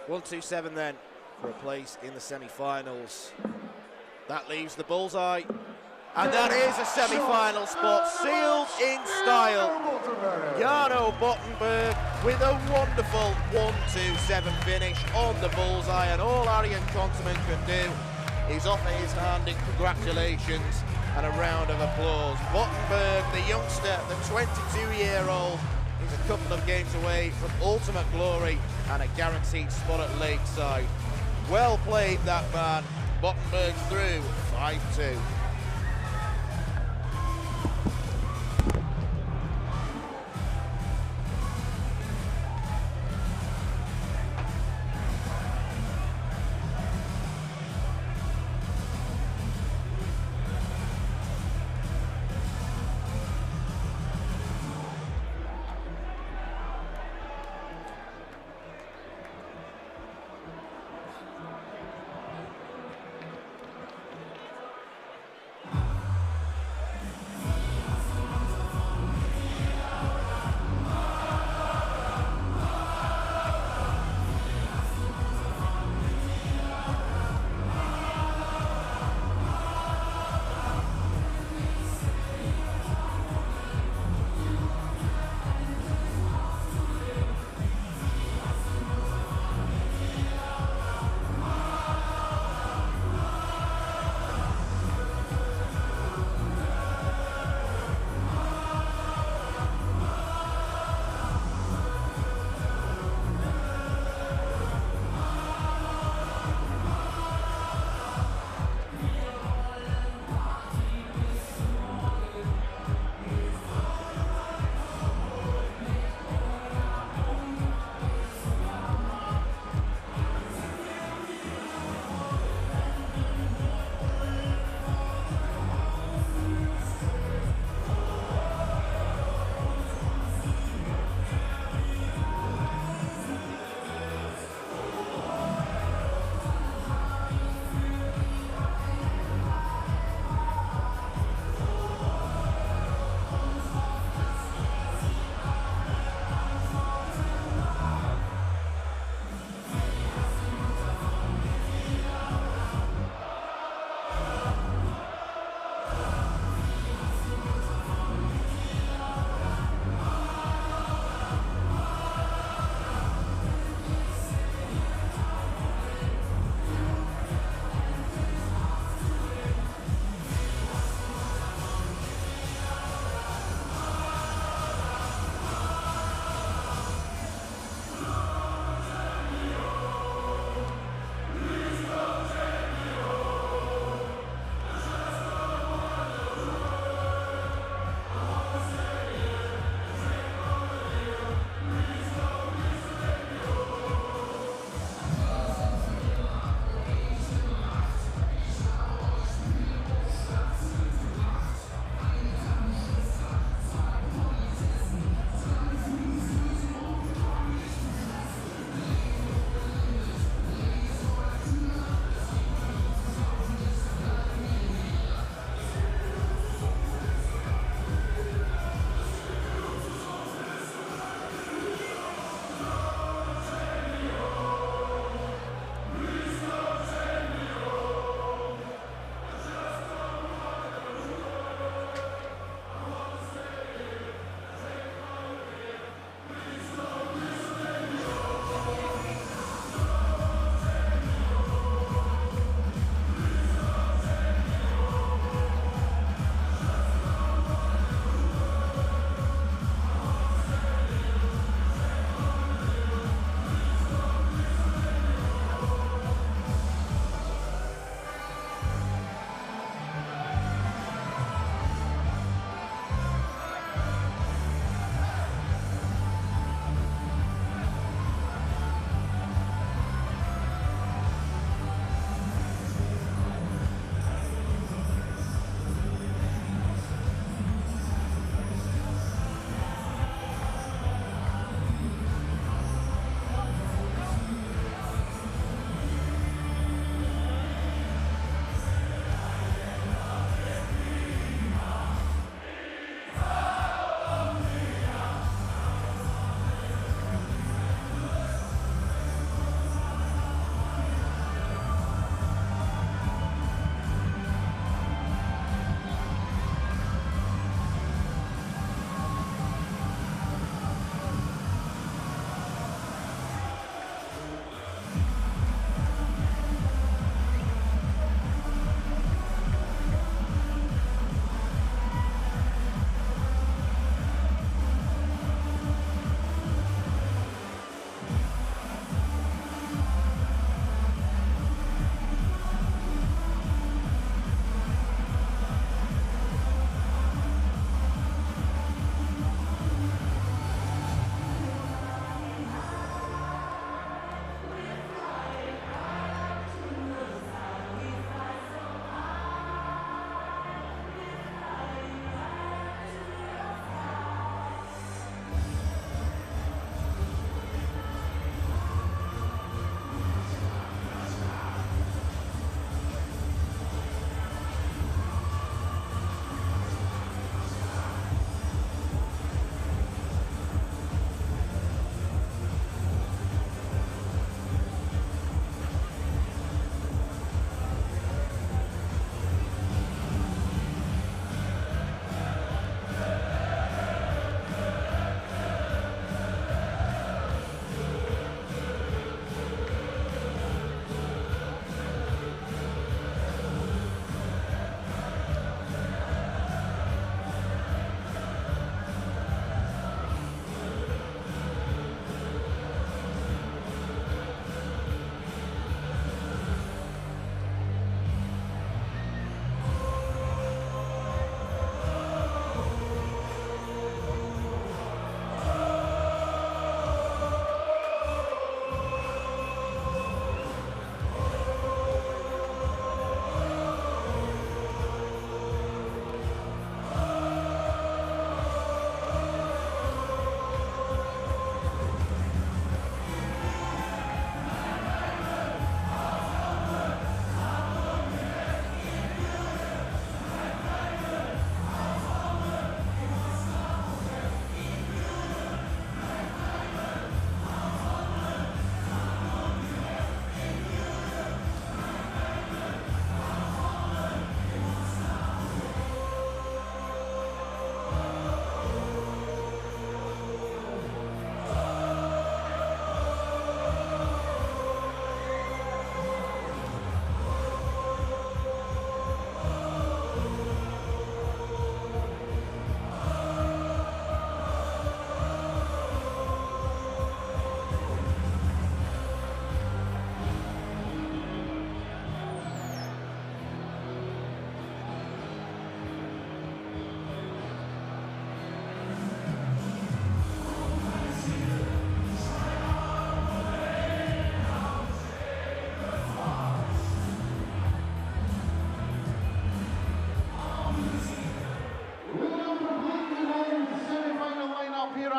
127 then for a place in the semi-finals. That leaves the bullseye. And that is a semi-final spot, sealed in style. Jarno Bottenberg with a wonderful 1-2-7 finish on the bullseye, and all Marian Kunterman can do is offer his hand in congratulations and a round of applause. Bottenberg, the youngster, the 22-year-old, is a couple of games away from ultimate glory and a guaranteed spot at Lakeside. Well played, that man. Bottenberg through 5-2.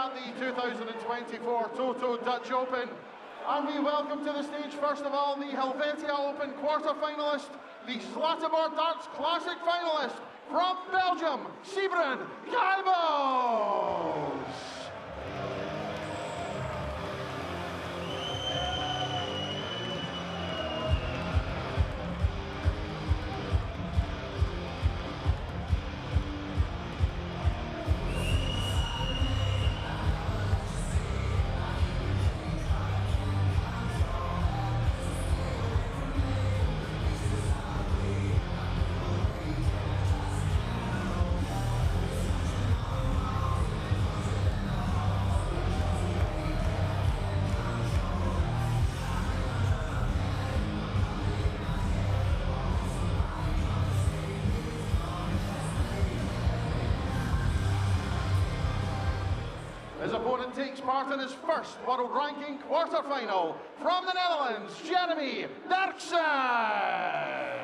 at the 2024 Toto Dutch Open. And we welcome to the stage, first of all, the Helvetia Open quarter-finalist, the Zlatibor Darts Classic finalist from Belgium, Sybren Gaibels. His opponent takes part in his first world ranking quarter-final from the Netherlands, Jeremy Derksen.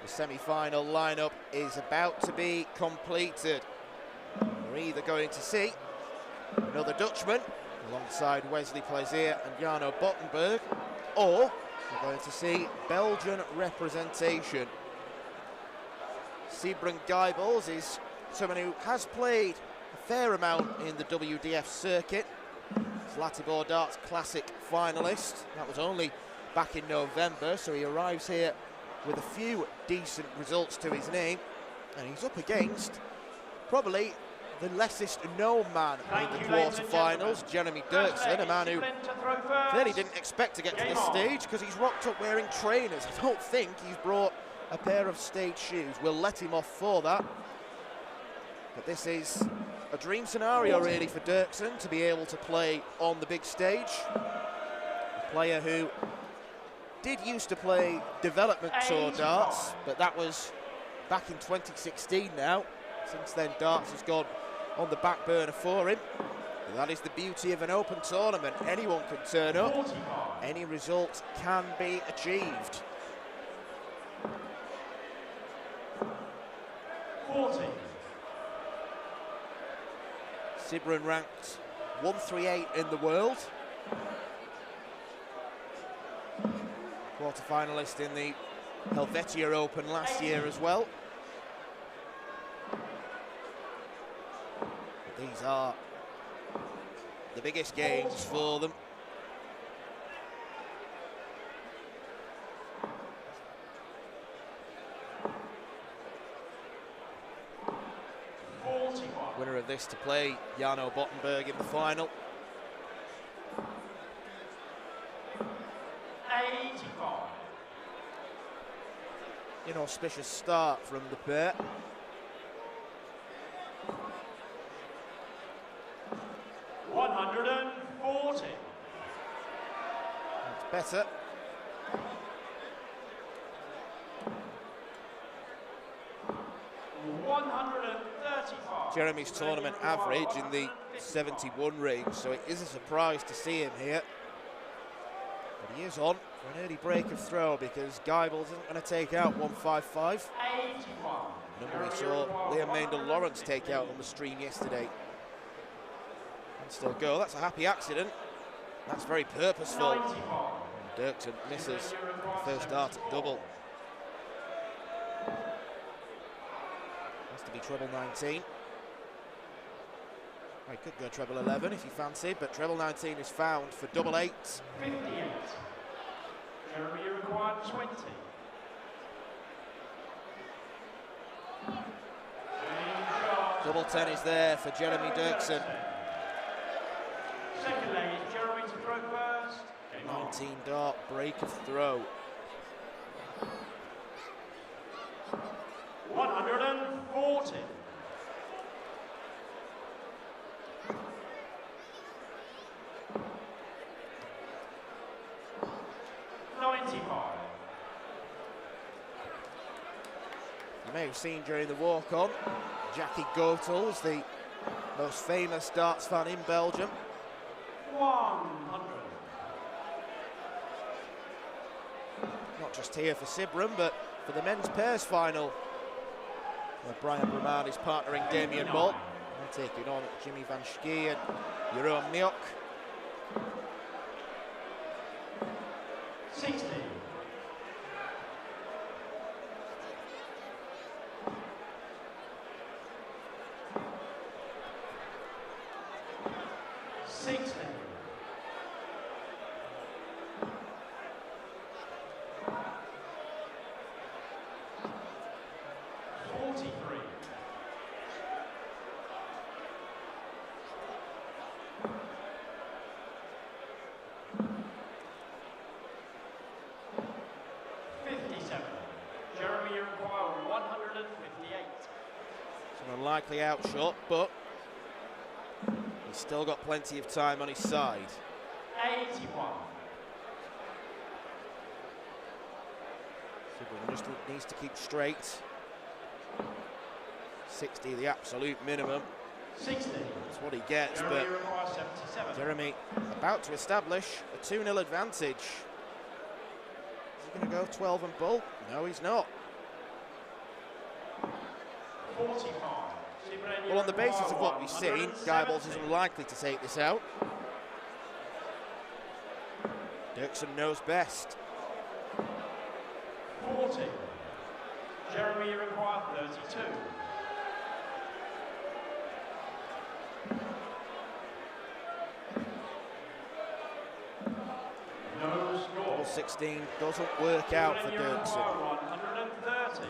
Semi-final lineup is about to be completed. We're either going to see another Dutchman alongside Wesley Plaisier and Jarno Bottenberg, or we're going to see Belgian representation. Sybren Gaibels is someone who has played a fair amount in the WDF circuit. Zlatibor Darts Classic finalist. That was only back in November, so he arrives here with a few decent results to his name, and he's up against probably the lessest known man in the quarter-finals, Jeremy Derksen, a man who clearly didn't expect to get to this stage because he's rocked up wearing trainers. I don't think he's brought a pair of stage shoes. We'll let him off for that. But this is a dream scenario really for Derksen to be able to play on the big stage. A player who did used to play development tour darts, but that was back in 2016 now. Since then, darts has gone on the back burner for him. And that is the beauty of an open tournament. Anyone can turn up. Any result can be achieved. 40. Sybren ranked 138 in the world. Quarter-finalist in the Helvetia Open last year as well. These are the biggest games for them. Winner of this to play Jarno Bottenberg in the final. 85. Inauspicious start from the pair. $140. That's better. $135. Jeremy's tournament average in the 71 range, so it is a surprise to see him here. But he is on for an early break of throw because Gaibels isn't going to take out 155. 81. Number we saw Liam Maindel-Lawrence take out on the stream yesterday. And still go. That's a happy accident. That's very purposeful. 95. Derksen misses the first dart at double. Has to be treble 19. Well, he could go treble 11 if he fancied, but treble 19 is found for double 8. 58. Jeremy, you required 20. Double 10 is there for Jeremy Derksen. Second leg is Jeremy to throw first. 19 dart, break of throw. 140. 95. You may have seen during the walk-on, Jackie Goetels, the most famous darts fan in Belgium. 100. Not just here for Sibram, but for the men's pairs final, where Brian Bramard is partnering Damien Bolt. They're taking on Jimmy Van Schie and Jeroen Miok. 60. 60. 43. 57. Jeremy, you require 158. It's an unlikely outshot, but he's still got plenty of time on his side. 81. Sibram just needs to keep straight. 60, the absolute minimum. 60. That's what he gets, Jeremy, but you require 77. Jeremy about to establish a 2-0 advantage. Is he going to go 12 and bull? No, he's not. 45. Well, on the basis of what we've seen, Guiballs is unlikely to take this out. Dirksen knows best. 40. Jeremy, you require 32. No score. Ball 16 doesn't work out for You Dirksen. require 130.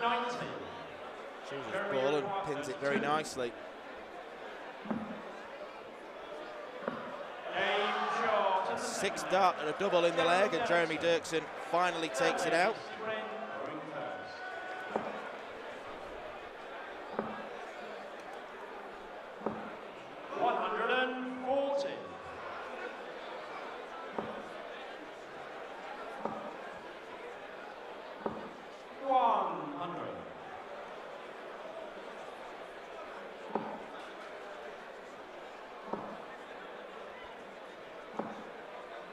90. Chooses ball and pins it very nicely. Aim shot. And the 6 dart and a double in the leg, and Jeremy Dirksen finally takes it out. Going first. 140. 100.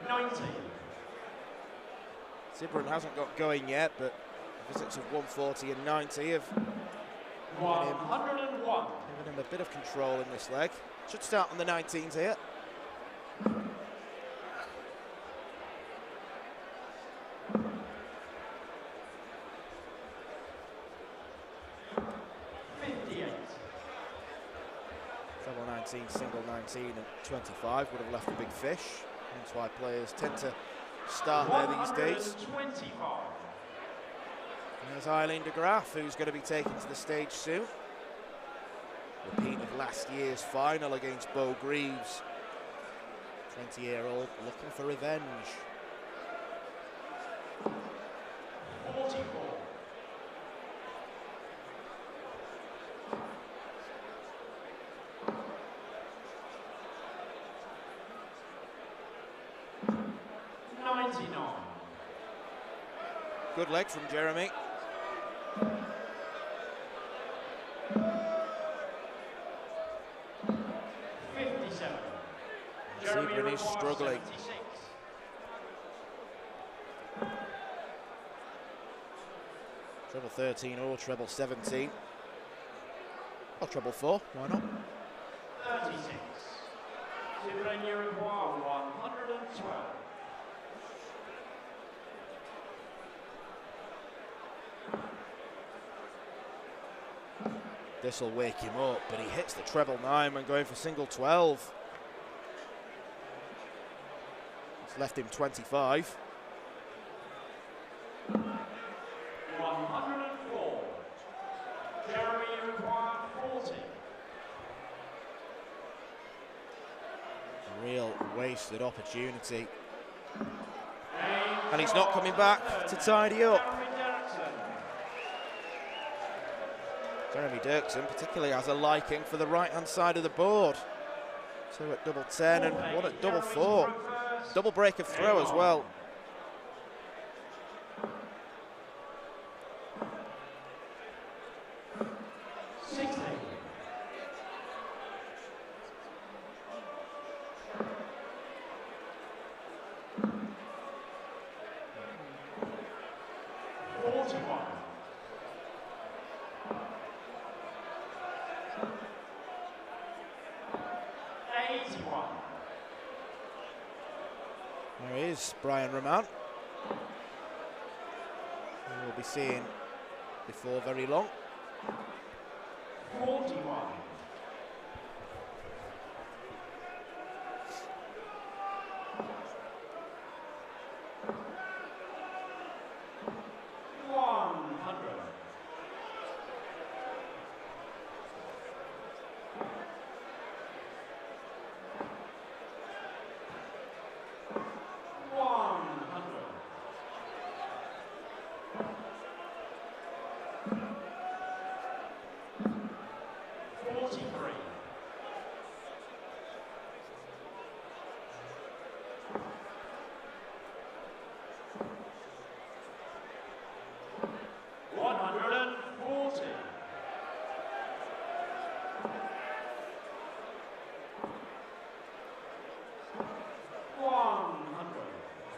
90. Sibram hasn't got going yet, but visits of 140 and 90 have 101. given him a bit of control in this leg. Should start on the 19s here. 58. Treble 19, single 19 and 25 would have left a big fish. That's why players tend to start there these days. 125. There's Eileen de Graaf, who's going to be taken to the stage soon. Repeat of last year's final against Bo Greaves. 20-year-old looking for revenge. 44. 99. Good leg from Jeremy. Sibram is struggling. 76. Treble 13 or treble 17. Or treble 4, why not? 36. Sibram, you require 112. This will wake him up, but he hits the treble 9 when going for single 12. It's left him 25. wasted opportunity. And he's not coming back to tidy up. Jeremy Dirksen particularly has a liking for the right-hand side of the board. 2 at double 10 and 1 at double 4. Double break of throw as well. There he is, Brian Roman. We'll be seeing before very long. 41.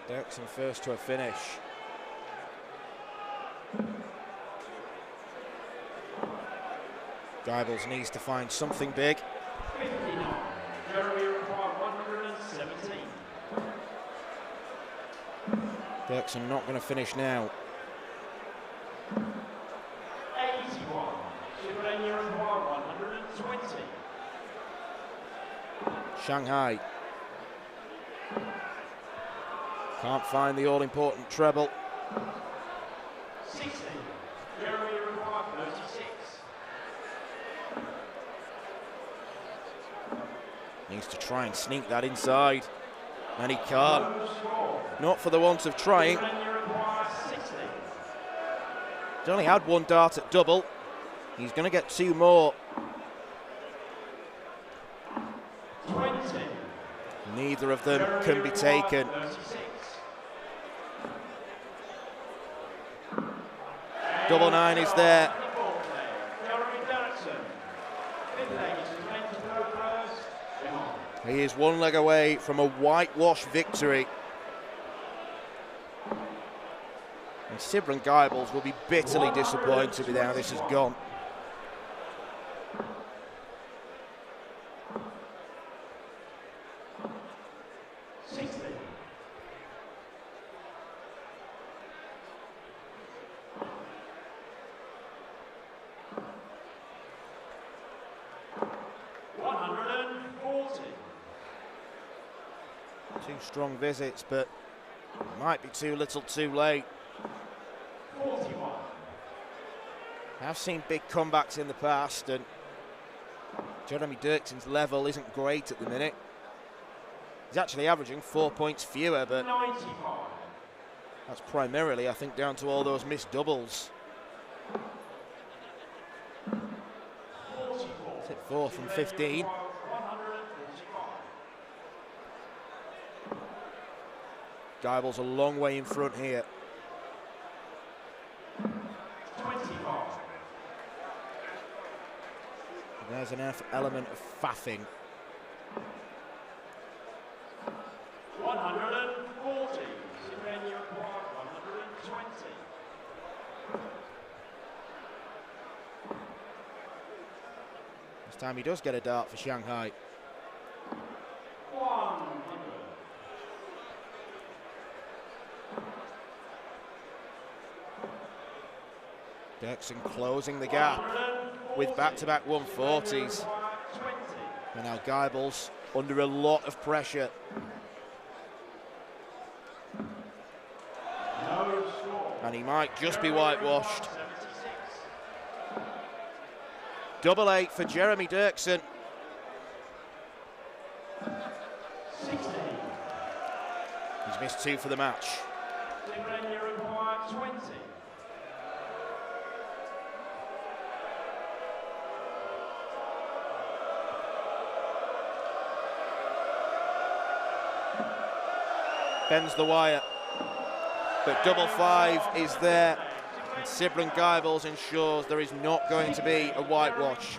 Dirksen first to a finish. Geibels needs to find something big. 59. Jeremy required 117. Dirksen not going to finish now. 81. Shivlenia required 120. Shanghai can't find the all-important treble. 60. Jeremy required 36. Needs to try and sneak that inside, and he can't. Not for the want of trying. He's only had 1 dart at double. He's going to get 2 more. 20. Neither of them can be taken. 36. Double 9 is there. Jeremy Dirksen. Fifth leg is meant to go first. He is 1 leg away from a whitewash victory. And Sibren Geibels will be bitterly disappointed with how this has gone. Strong visits, but might be too little too late. 41. I've seen big comebacks in the past, and Jeremy Dirksen's level isn't great at the minute. He's actually averaging 4 points fewer, but 95. that's primarily, I think, down to all those missed doubles. 44. It's hit 4 from 15. Geibels a long way in front here. 25. There's an element of faffing. 140. Sibren required 120. This time he does get a dart for Shanghai. 100. Dirksen closing the gap with back-to-back 140s. And now Geibels under a lot of pressure. And he might just be whitewashed. Double 8 for Jeremy Dirksen. 60. missed 2 for the match. You require 20. Bends the wire, but double 5 is there. And Sibren Geibels ensures there is not going to be a whitewash.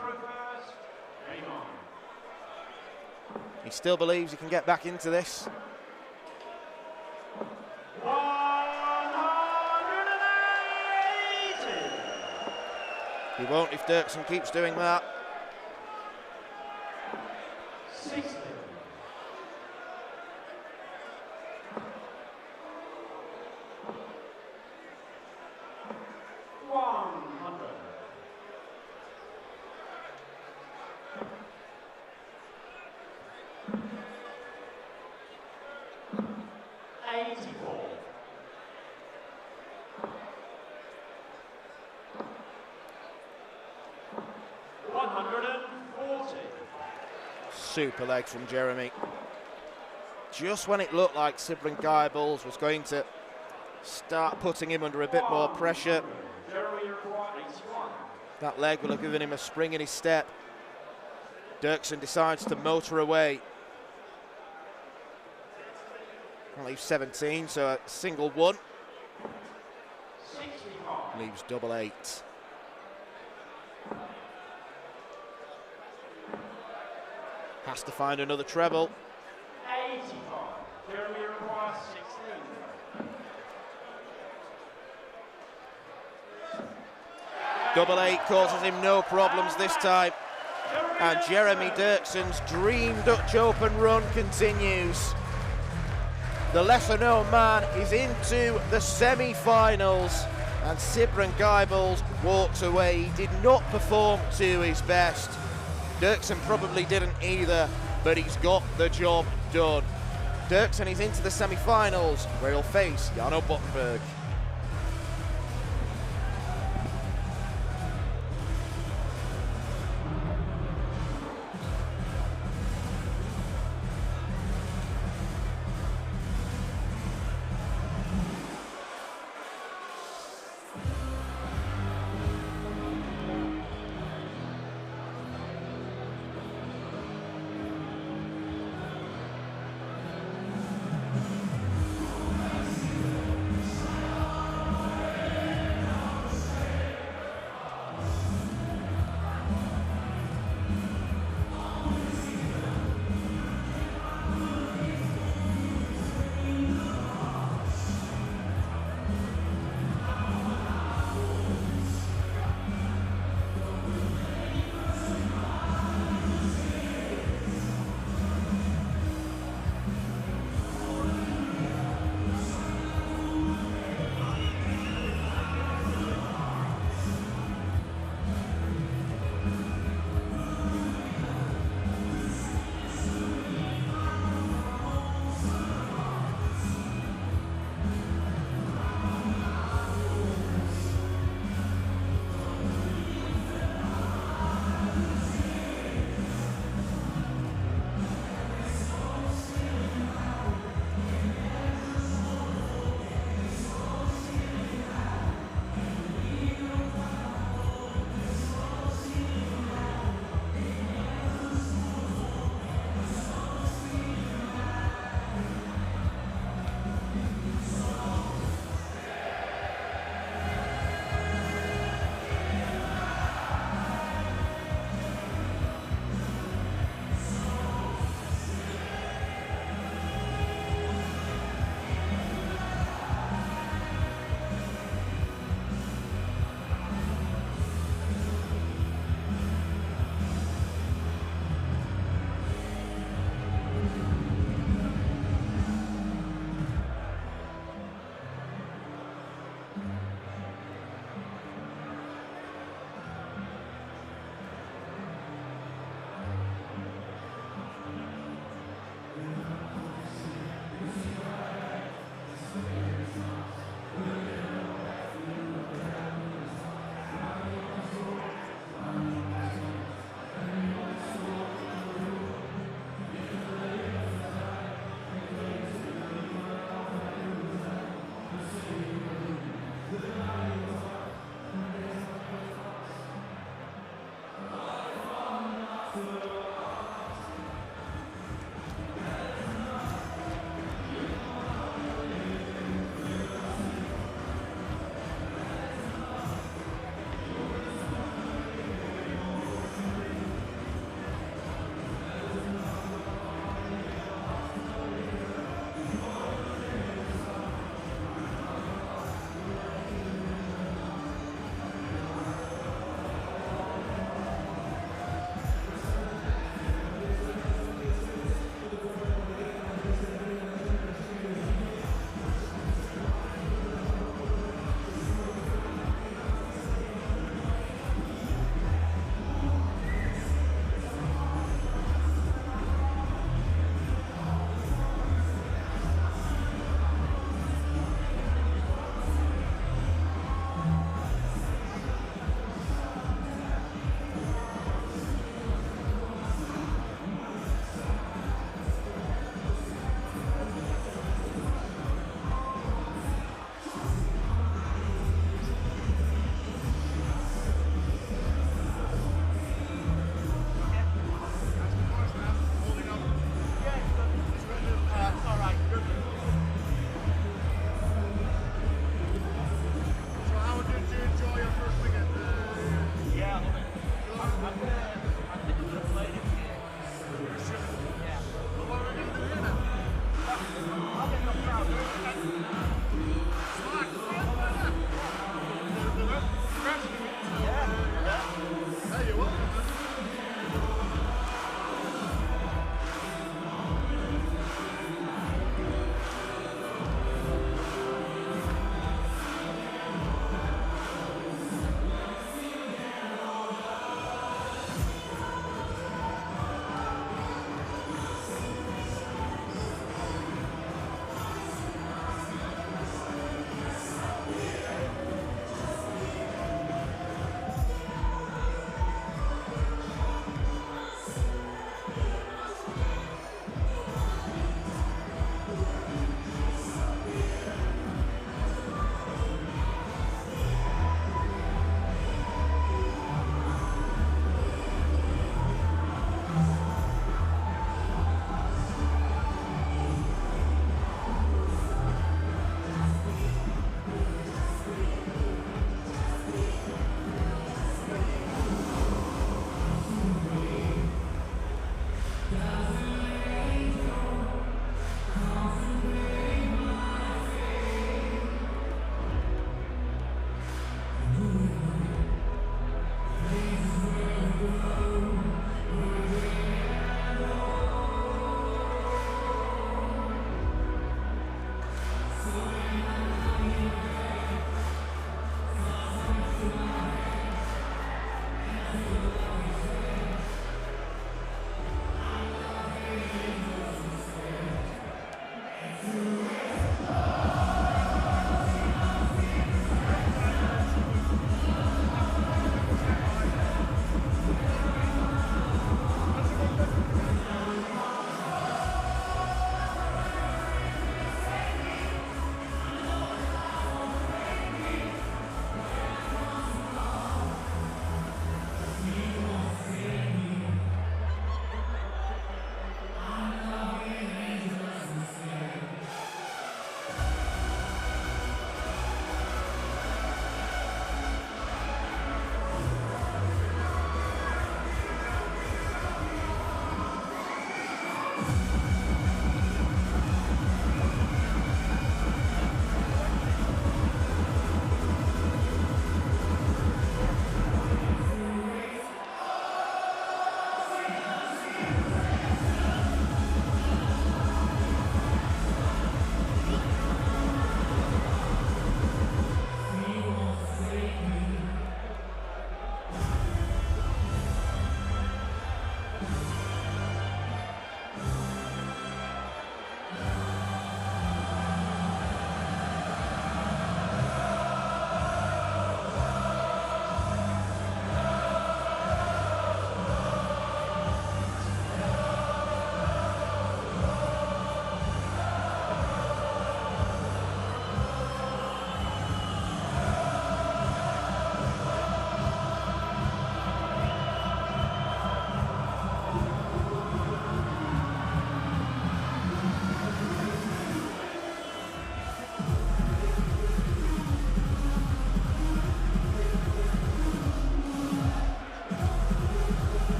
He still believes he can get back into this. 180. He won't if Dirksen keeps doing that. 60. 100. 84. 140. Super leg from Jeremy. Just when it looked like Sibren Geibels was going to start putting him under a bit more pressure, that leg will have given him a spring in his step. Dirksen decides to motor away. Leaves 17, so a single 1. Leaves double 8. Has to find another treble. 85. Jeremy requires 16. Double 8 causes him no problems this time. And Jeremy Dirksen's dream Dutch Open run continues. The lesser-known man is into the semi-finals, and Sibren Geibels walks away. He did not perform to his best. Dirksen probably didn't either, but he's got the job done. Dirksen is into the semi-finals, where he'll face Jarno Bottenberg.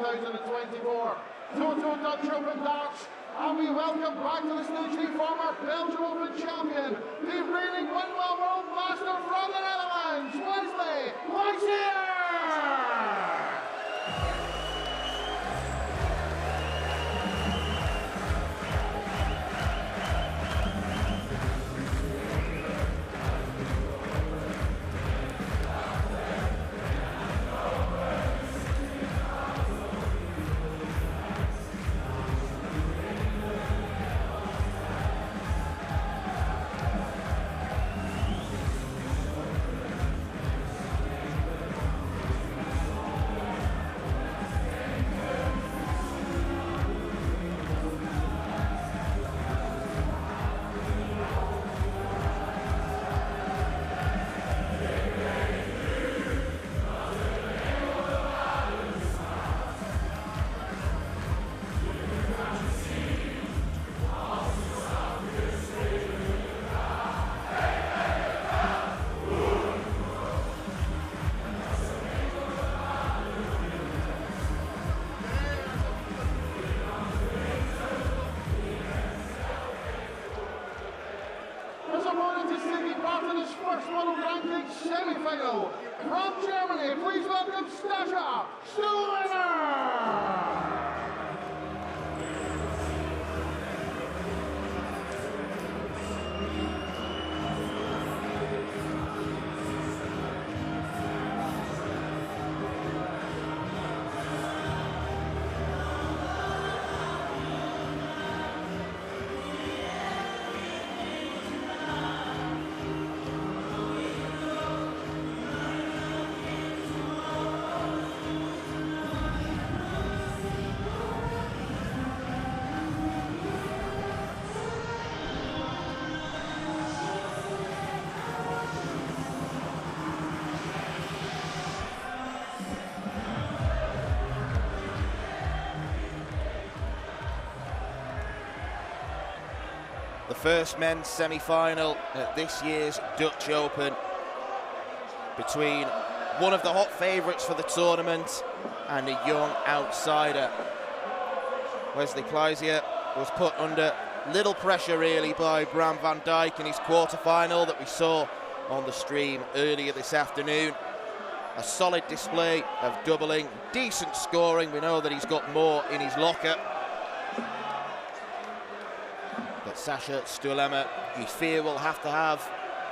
2024 Toto Dutch Open Darts, and we welcome back to the stage the former Belgium Open champion, the reigning Winwell World Master from the Netherlands, Wesley Plezier! Semi-final from Germany, please welcome Stasha Wever! The first men's semi-final at this year's Dutch Open between one of the hot favourites for the tournament and a young outsider. Wesley Plezier was put under little pressure really by Bram van Dijk in his quarter-final that we saw on the stream earlier this afternoon. A solid display of doubling, decent scoring. We know that he's got more in his locker. But Sasha Stulema, you fear, will have to have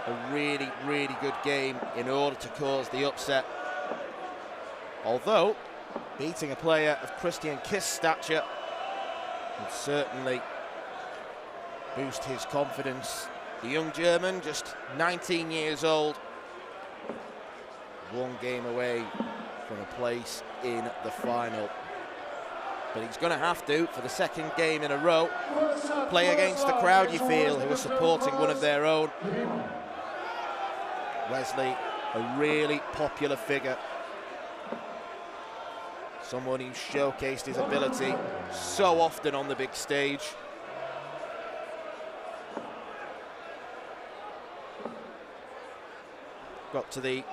a really, really good game in order to cause the upset. Although, beating a player of Christian Kist's stature would certainly boost his confidence. The young German, just 19 years old, one game away from a place in the final. But he's going to have to, for the second game in a row, play against the crowd, you feel, who are supporting one of their own. Wesley, a really popular figure. Someone who's showcased his ability so often on the big stage. Got to the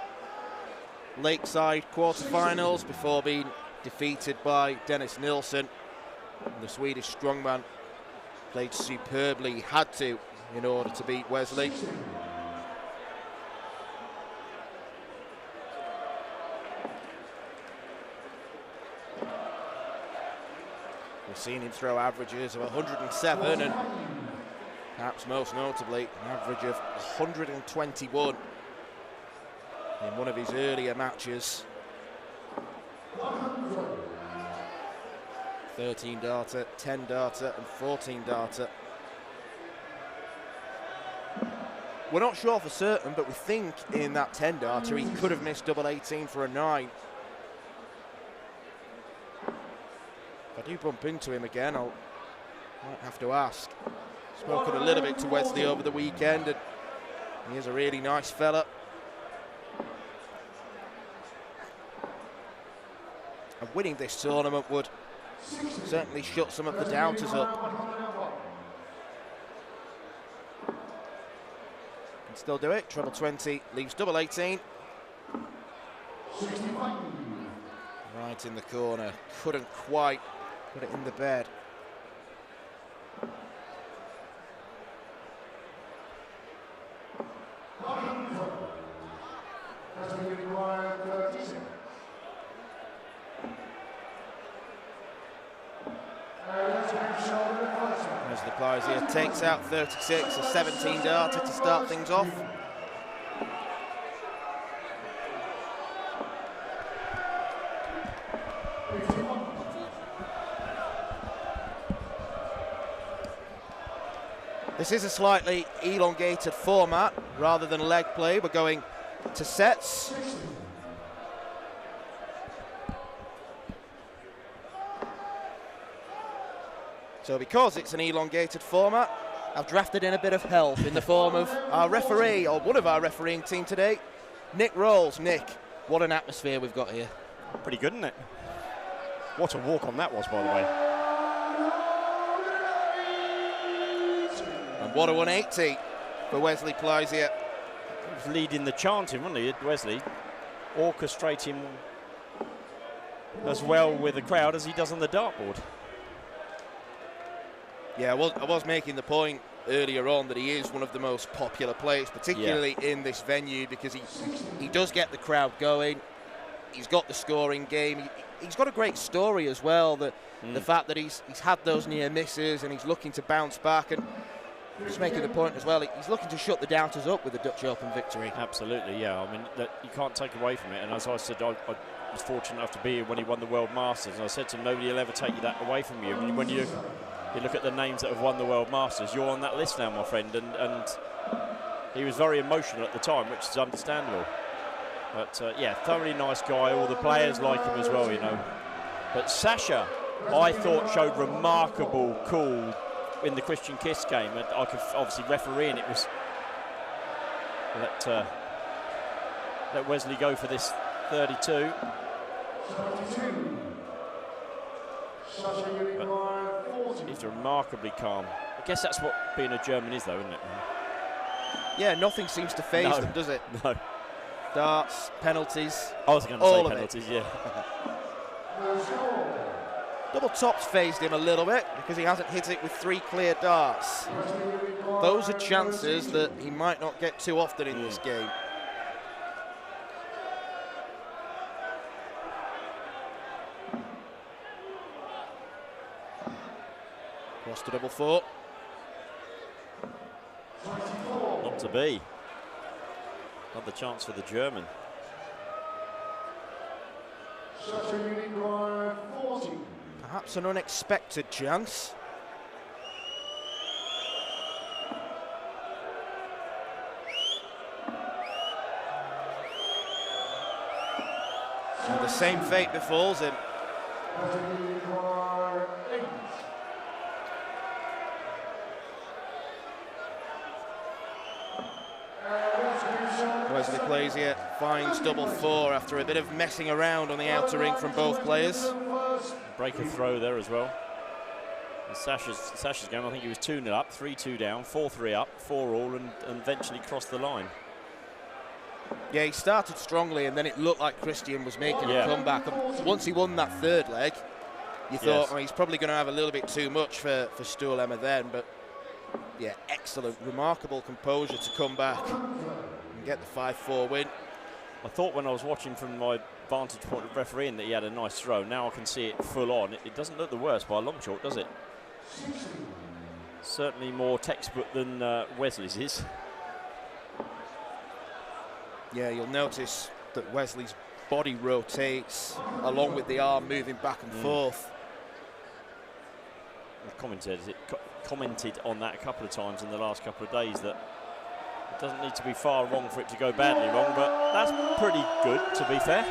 Lakeside quarterfinals before being defeated by Dennis Nilsson. The Swedish strongman played superbly. He had to in order to beat Wesley. We've seen him throw averages of 107 and perhaps most notably an average of 121 in one of his earlier matches. 13 darter, 10 darter and 14 darter. We're not sure for certain, but we think in that 10 darter he could have missed double 18 for a 9. If I do bump into him again, I might have to ask. Spoken a little bit to Wesley over the weekend, and he is a really nice fella. And winning this tournament would certainly shut some of the doubters up. Can still do it. Treble 20 leaves double 18. Right point in the corner. Couldn't quite put it in the bed. Wesley Plies here takes out 36, a 17 darter to start things off. This is a slightly elongated format rather than leg play. We're going to sets. So because it's an elongated format, I've drafted in a bit of help in the form of our referee, or one of our refereeing team today, Nick Rolls. Nick, what an atmosphere we've got here. Pretty good, isn't it? What a walk on that was, by the way. And what a 180 for Wesley Plies here. He was leading the chanting, wasn't he, Wesley? Orchestrating as well with the crowd as he does on the dartboard. Yeah, I was making the point earlier on that he is one of the most popular players, particularly in this venue, because he does get the crowd going. He's got the scoring game. He's got a great story as well. The fact that he's had those near misses and he's looking to bounce back. And just making the point as well, he's looking to shut the doubters up with the Dutch Open victory. Absolutely, yeah. I mean, you can't take away from it. And as I said, I was fortunate enough to be here when he won the World Masters. And I said to him, nobody will ever take that away from you. I mean, when you look at the names that have won the World Masters, you're on that list now, my friend. And he was very emotional at the time, which is understandable. But, yeah, thoroughly nice guy. All the players like him as well, you know. But Sasha, I thought, showed remarkable cool in the Christian Kiss game. And I could obviously referee, and it was let Wesley go for this 32. But he's remarkably calm. I guess that's what being a German is, though, isn't it? Yeah, nothing seems to faze them, does it? No. Darts, penalties. I was going to say penalties, yeah. Double tops phased him a little bit because he hasn't hit it with 3 clear darts. Those are chances that he might not get too often in this game. Cross to double 4. Not to be. Another chance for the German. Perhaps an unexpected chance. And the same fate befalls him. Wesley plays here, finds double 4 after a bit of messing around on the outer ring from both players. Break a throw there as well. And Sasha's game, I think he was 2-0 up, 3-2 down, 4-3 up, 4 all, and eventually crossed the line. Yeah, he started strongly, and then it looked like Christian was making a comeback. And once he won that 3rd leg, you thought, oh, he's probably going to have a little bit too much for Stoelema then. But yeah, excellent, remarkable composure to come back and get the 5-4 win. I thought when I was watching from my vantage point of refereeing that he had a nice throw. Now I can see it full on. It doesn't look the worst by a long shot, does it? Certainly more textbook than Wesley's is. Yeah, you'll notice that Wesley's body rotates along with the arm moving back and forth. I've commented on that a couple of times in the last couple of days, that it doesn't need to be far wrong for it to go badly wrong, but that's pretty good, to be fair.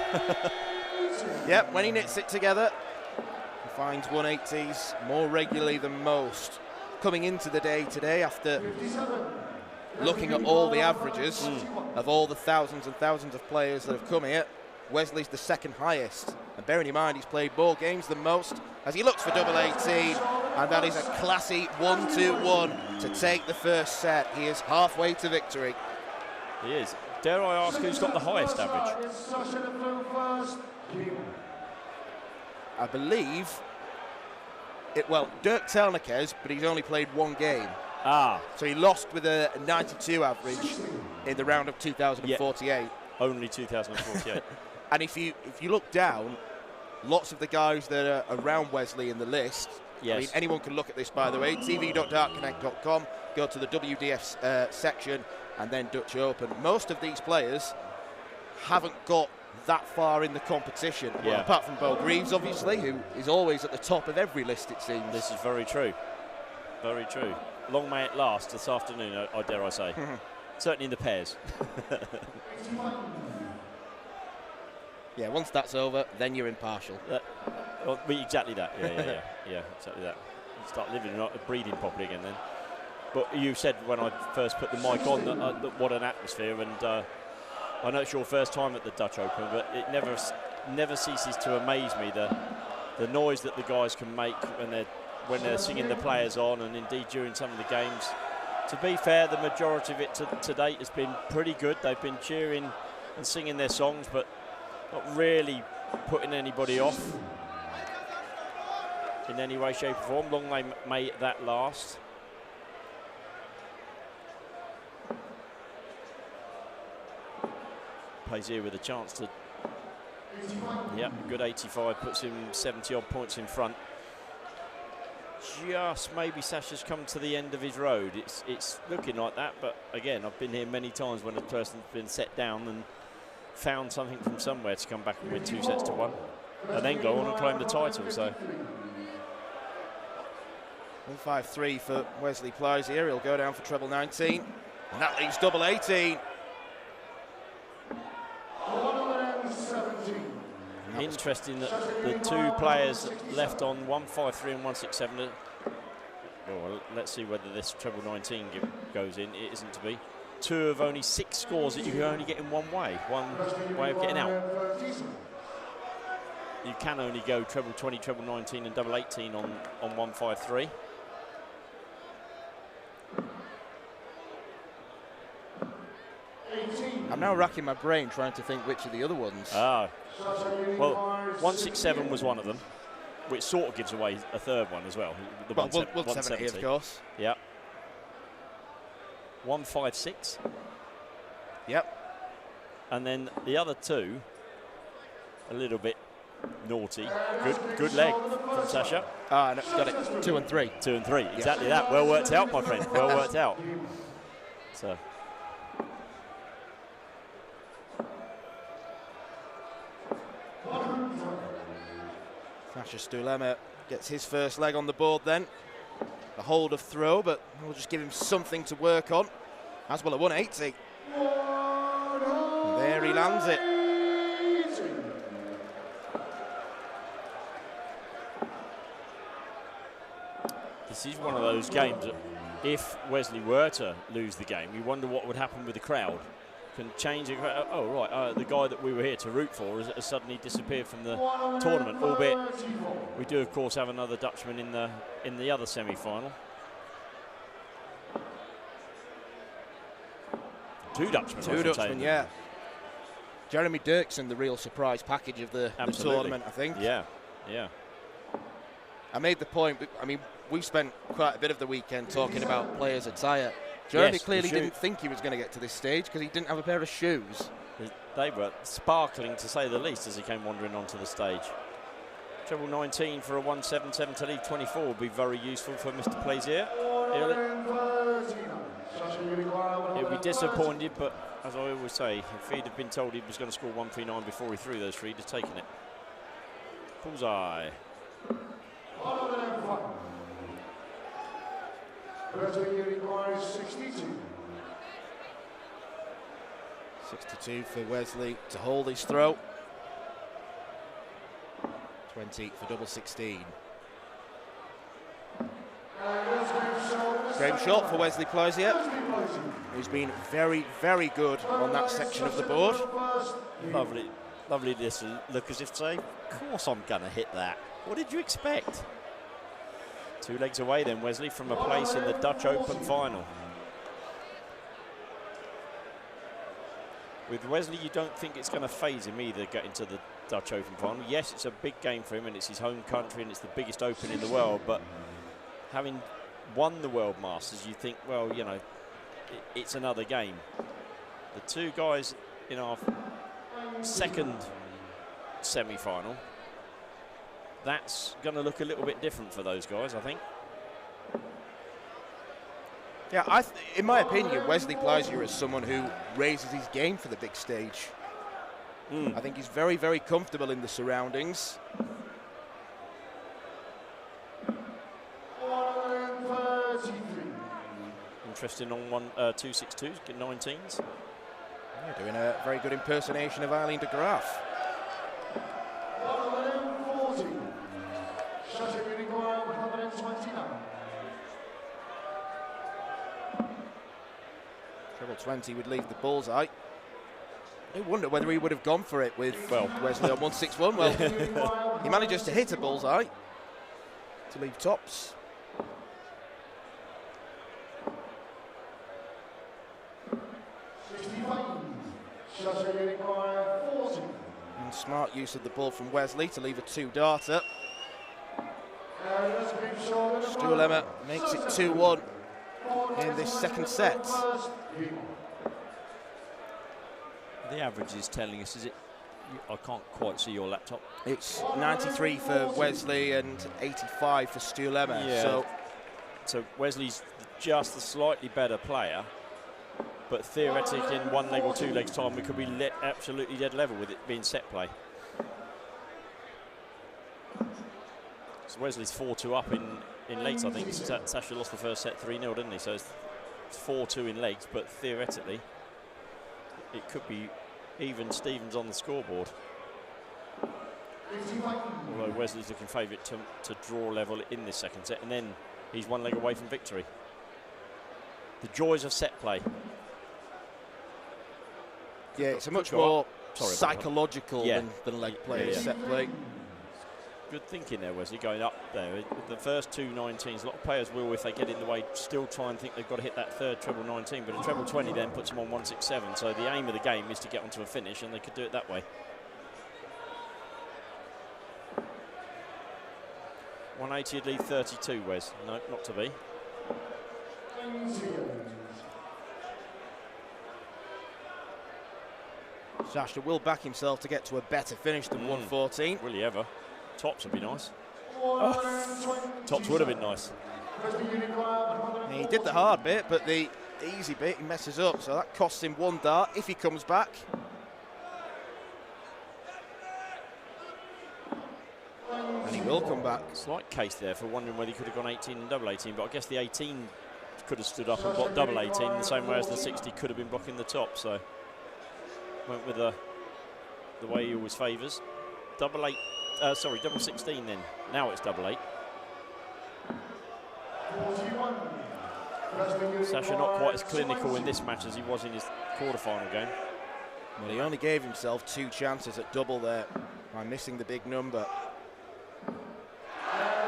Yep, when he knits it together, he finds 180s more regularly than most. Coming into the day today, after looking at all the averages of all the thousands and thousands of players that have come here, Wesley's the 2nd highest. And bearing in mind he's played more games than most, as he looks for double 18, and that is a classy 1-2-1 to take the 1st set. He is halfway to victory. He is. Dare I ask who's got the highest average? I believe, Dirk Telnick has, but he's only played one game. Ah. So he lost with a 92 average in the round of 2048. Yeah, only 2048. And if you look down, lots of the guys that are around Wesley in the list, yes. I mean, anyone can look at this, by the way, tv.dartconnect.com, go to the WDF section, and then Dutch Open. Most of these players haven't got that far in the competition. Yeah. Well, apart from Bo Greaves, obviously, who is always at the top of every list, it seems. This is very true. Very true. Long may it last this afternoon, I dare I say. Certainly in the pairs. Yeah, once that's over, then you're impartial. Exactly that. Yeah, exactly that. You start living and breathing properly again then. But you said when I first put the mic on that what an atmosphere, and I know it's your first time at the Dutch Open, but it never ceases to amaze me the noise that the guys can make when they're singing the players on, and indeed during some of the games. To be fair, the majority of it to date has been pretty good. They've been cheering and singing their songs, but not really putting anybody off in any way, shape or form. Long may that last. Plays here with a chance to, good 85, puts him 70 odd points in front. Just maybe Sasha's come to the end of his road. It's looking like that, but again, I've been here many times when a person's been set down and found something from somewhere to come back and win 2-1 and then go on and claim the title. So 153 for Wesley Plies here. He'll go down for treble 19, and that leaves double 18. Interesting that the two players left on 153 and 167. Well, let's see whether this treble 19 goes in. It isn't to be. Two of only 6 scores that you can only get in one way of getting out. You can only go treble 20, treble 19 and double 18 on 153. I'm now racking my brain trying to think which of the other ones. Well, 167 was one of them, which sort of gives away a third one as well. The 170, of course. Yeah. 156. Yep. And then the other two, a little bit naughty. Good leg from Sasha. Ah, no, got it. 2 and 3. 2 and 3. Exactly that. Well worked out, my friend. Well worked out. So. Sasha Stulema gets his first leg on the board then. A hold of throw, but we'll just give him something to work on. As well at 180. And there he lands it. This is one of those games that if Wesley were to lose the game, you wonder what would happen with the crowd. Can change it. Oh, right, the guy that we were here to root for has suddenly disappeared from the tournament, albeit we do, of course, have another Dutchman in the other semi-final. Two Dutchmen, yeah. Jeremy Dirksen, the real surprise package of the tournament, I think. Yeah. I made the point, I mean, we've spent quite a bit of the weekend talking about players' attire. Jeremy clearly didn't think he was going to get to this stage because he didn't have a pair of shoes. They were sparkling, to say the least, as he came wandering onto the stage. Treble 19 for a 177 to leave 24 would be very useful for Mr. Plaisir. He'll be disappointed, but as I always say, if he'd have been told he was going to score 139 before he threw those three, he'd have taken it. Bullseye. requires 62. 62 for Wesley to hold his throw. 20 for double 16. Great shot for Wesley Plaisir, who's been very, very good on that section of the board. Lovely this look as if to say, of course I'm going to hit that. What did you expect? 2 legs away then, Wesley, from a place in the Dutch Open final. With Wesley, you don't think it's going to phase him either, getting to Dutch Open final. Yes, it's a big game for him, and it's his home country, and it's the biggest Open in the world, but having won the World Masters, you think, well, you know, it's another game. The two guys in our second semi-final, that's going to look a little bit different for those guys, I think. Yeah, in my opinion, Wesley Plaisier is someone who raises his game for the big stage. I think he's very, very comfortable in the surroundings. Interesting on 262s, 19s. Yeah, doing a very good impersonation of Eileen de Graaf. Treble 20 would leave the bullseye. I wonder whether he would have gone for it with Wesley on 161. Well, he manages to hit a bullseye to leave tops. And smart use of the ball from Wesley to leave a two-darter. Stuhlema makes it 2-1 in this second set. The average is telling us, is it? I can't quite see your laptop. It's 93 for Wesley and 85 for Stuhlema. Yeah. So Wesley's just a slightly better player, but theoretically in one leg or two legs time we could be absolutely dead level with it being set play. So Wesley's 4-2 up in legs, I think. Sasha lost the first set 3-0, didn't he? So it's 4-2 in legs, but theoretically it could be even Stevens on the scoreboard. Although Wesley's looking favourite to draw level in this second set, and then he's one leg away from victory. The joys of set play. Yeah, it's a much more psychological than leg play, set play. Good thinking there, Wesley, going up there. The first two 19s, a lot of players will, if they get in the way, still try and think they've got to hit that third treble 19, but a treble 20 then puts them on 167. So the aim of the game is to get onto a finish, and they could do it that way. 180 would leave 32, Wes. No, not to be. Sasha will back himself to get to a better finish than 114. Will he ever? Tops would be nice. Oh, tops would have been nice. He did the hard bit, but the easy bit he messes up, so that costs him one dart if he comes back. And he will come back. Slight case there for wondering whether he could have gone 18 and double 18, but I guess the 18 could have stood up and blocked double 18 in the same way as the 60 could have been blocking the top, so went with the way he always favours. Double 16 then. Now it's double 8. Sasha not quite as clinical in this match as he was in his quarter-final game. Well, he only gave himself 2 chances at double there by missing the big number.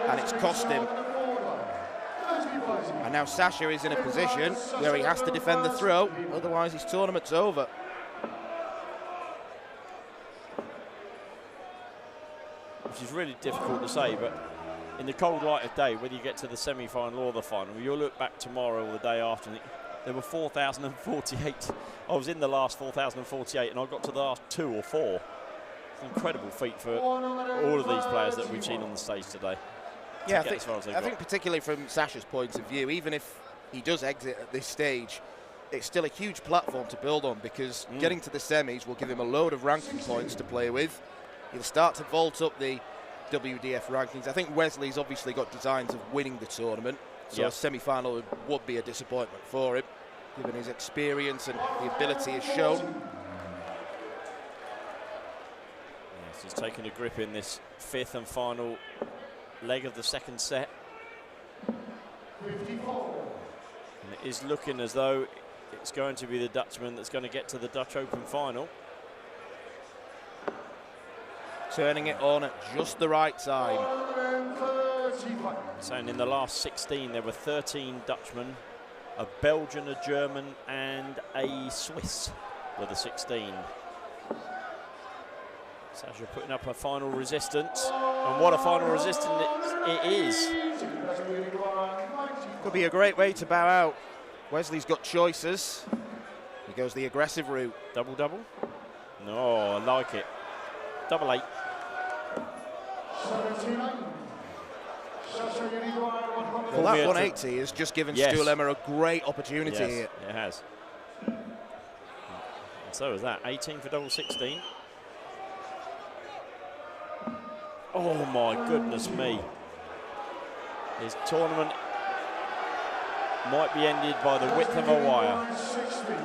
And it's cost him. And now Sasha is in a position where he has to defend the throw, otherwise his tournament's over. Which is really difficult to say, but in the cold light of day, whether you get to the semi-final or the final, you'll look back tomorrow or the day after and think, there were 4,048. I was in the last 4,048 and I got to the last 2 or 4. It's an incredible feat for all of these players that we've seen on the stage today. Yeah, I think particularly from Sasha's point of view, even if he does exit at this stage, it's still a huge platform to build on, because getting to the semis will give him a load of ranking points to play with. He'll start to vault up the WDF rankings. I think Wesley's obviously got designs of winning the tournament, so a semi-final would be a disappointment for him, given his experience and the ability he's shown. Yes, he's taken a grip in this 5th and final leg of the second set. 54. And it is looking as though it's going to be the Dutchman that's going to get to the Dutch Open final. Turning it on at just the right time. Saying in the last 16 there were 13 Dutchmen, a Belgian, a German and a Swiss were the 16. Sasha putting up a final resistance, and what a final resistance it is. Could be a great way to bow out. Wesley's got choices. He goes the aggressive route. Double. No, I like it. 8. 79. Well, that 180 has just given Stuhlema a great opportunity here. It has. And so is that. 18 for double 16. Oh my goodness me. His tournament might be ended by the width of a wire.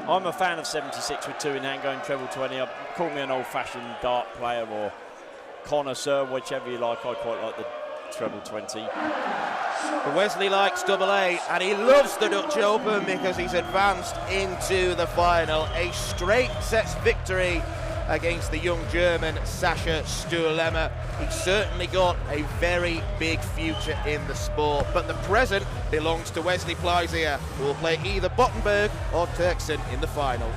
I'm a fan of 76 with 2 in hand going treble 20. Call me an old-fashioned dart player or connoisseur, whichever you like. I quite like the treble 20. But Wesley likes double A, and he loves the Dutch Open because he's advanced into the final. A straight sets victory against the young German Sascha Stuhlema. He's certainly got a very big future in the sport, but the present belongs to Wesley Pleisier, who will play either Bottenberg or Turkson in the final.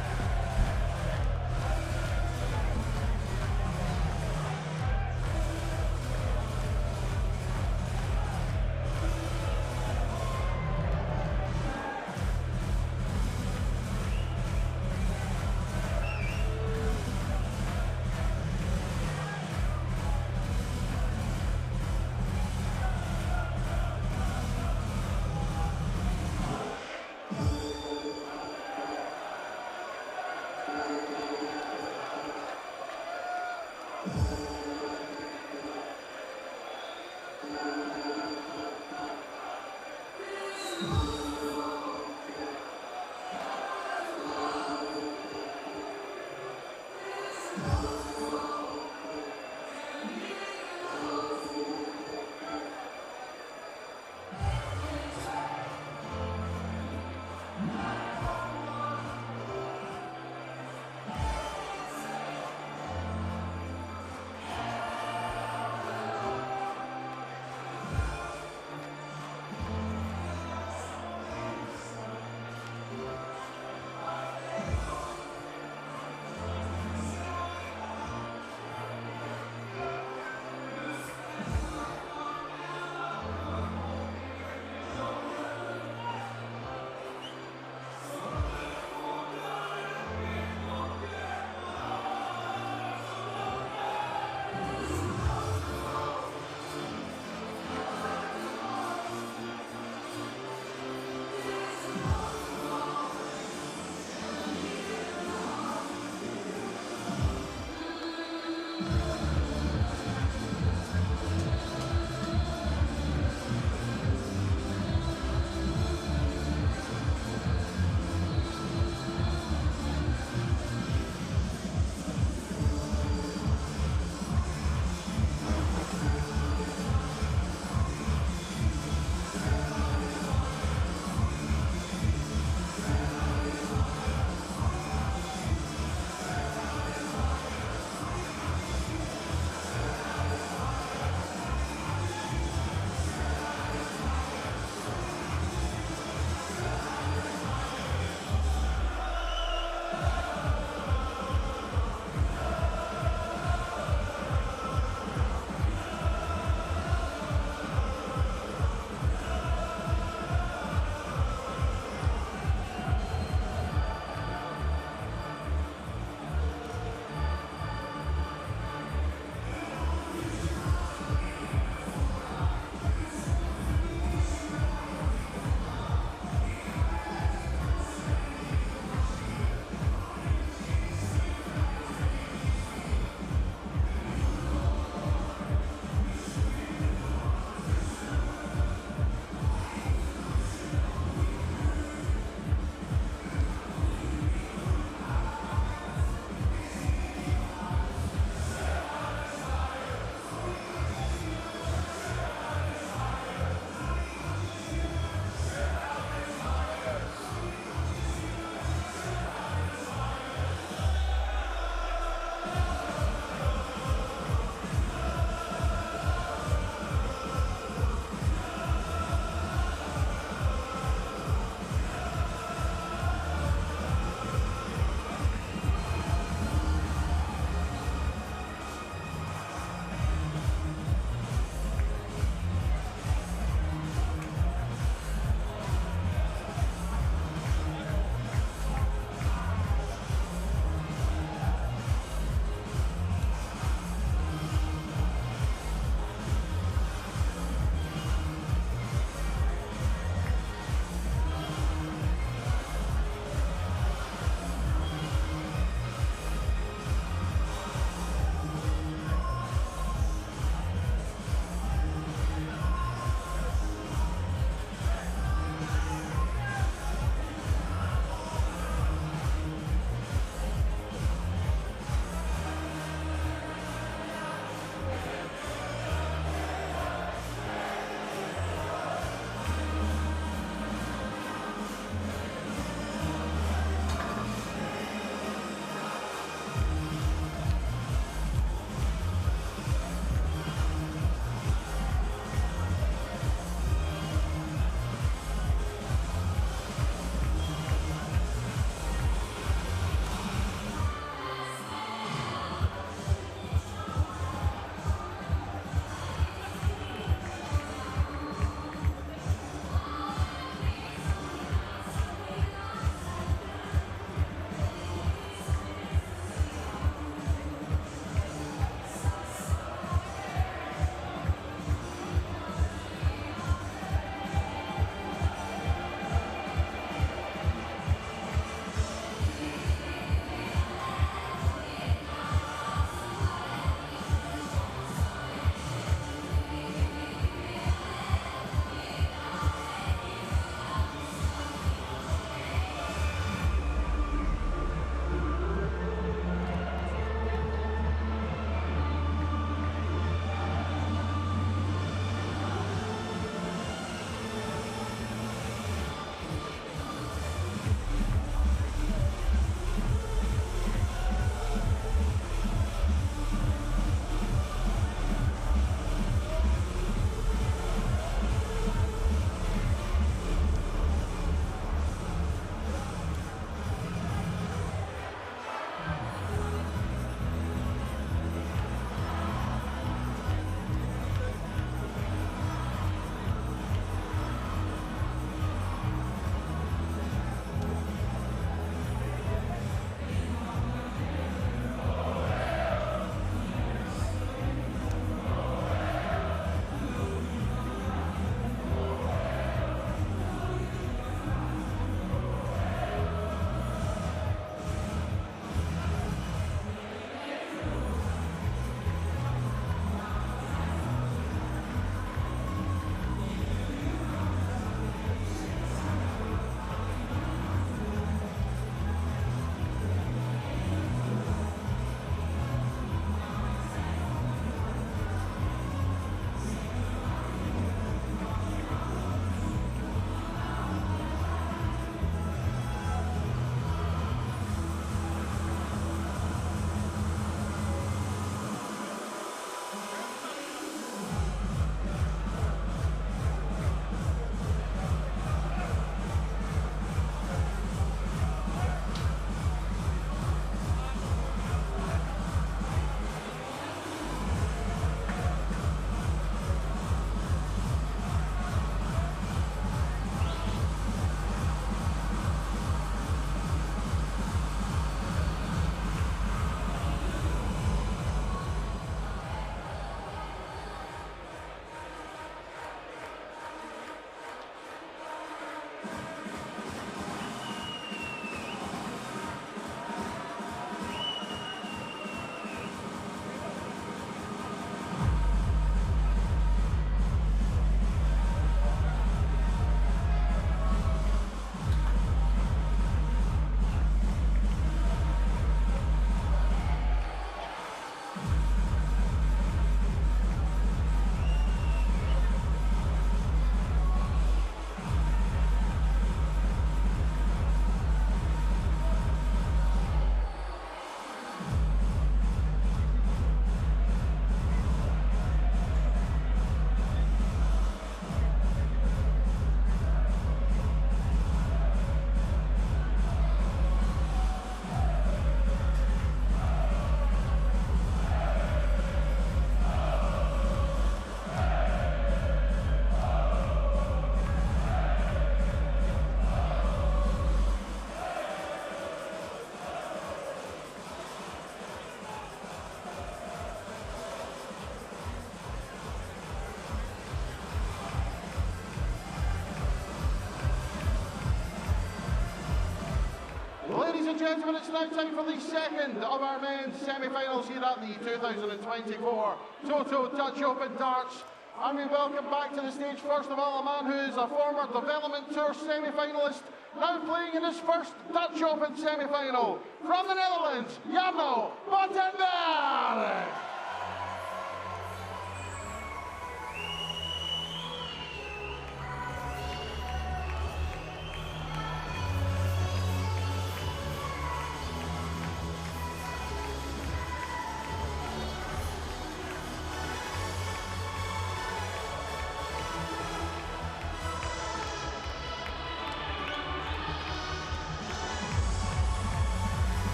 and gentlemen, it's now time for the second of our men's semi-finals here at the 2024 Toto Dutch Open Darts. And we welcome back to the stage, first of all, a man who is a former Development Tour semi-finalist, now playing in his first Dutch Open semi-final. From the Netherlands, Bonte.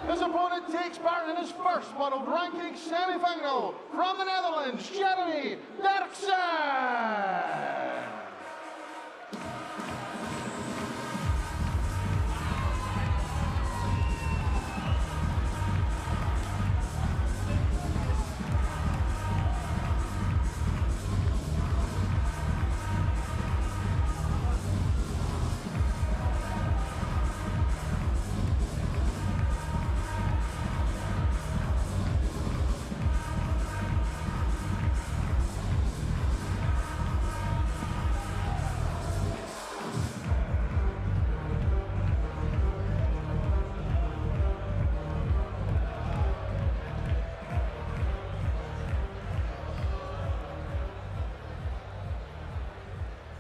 His opponent takes part in his first world ranking semi-final from the Netherlands, Jeremy Derksen.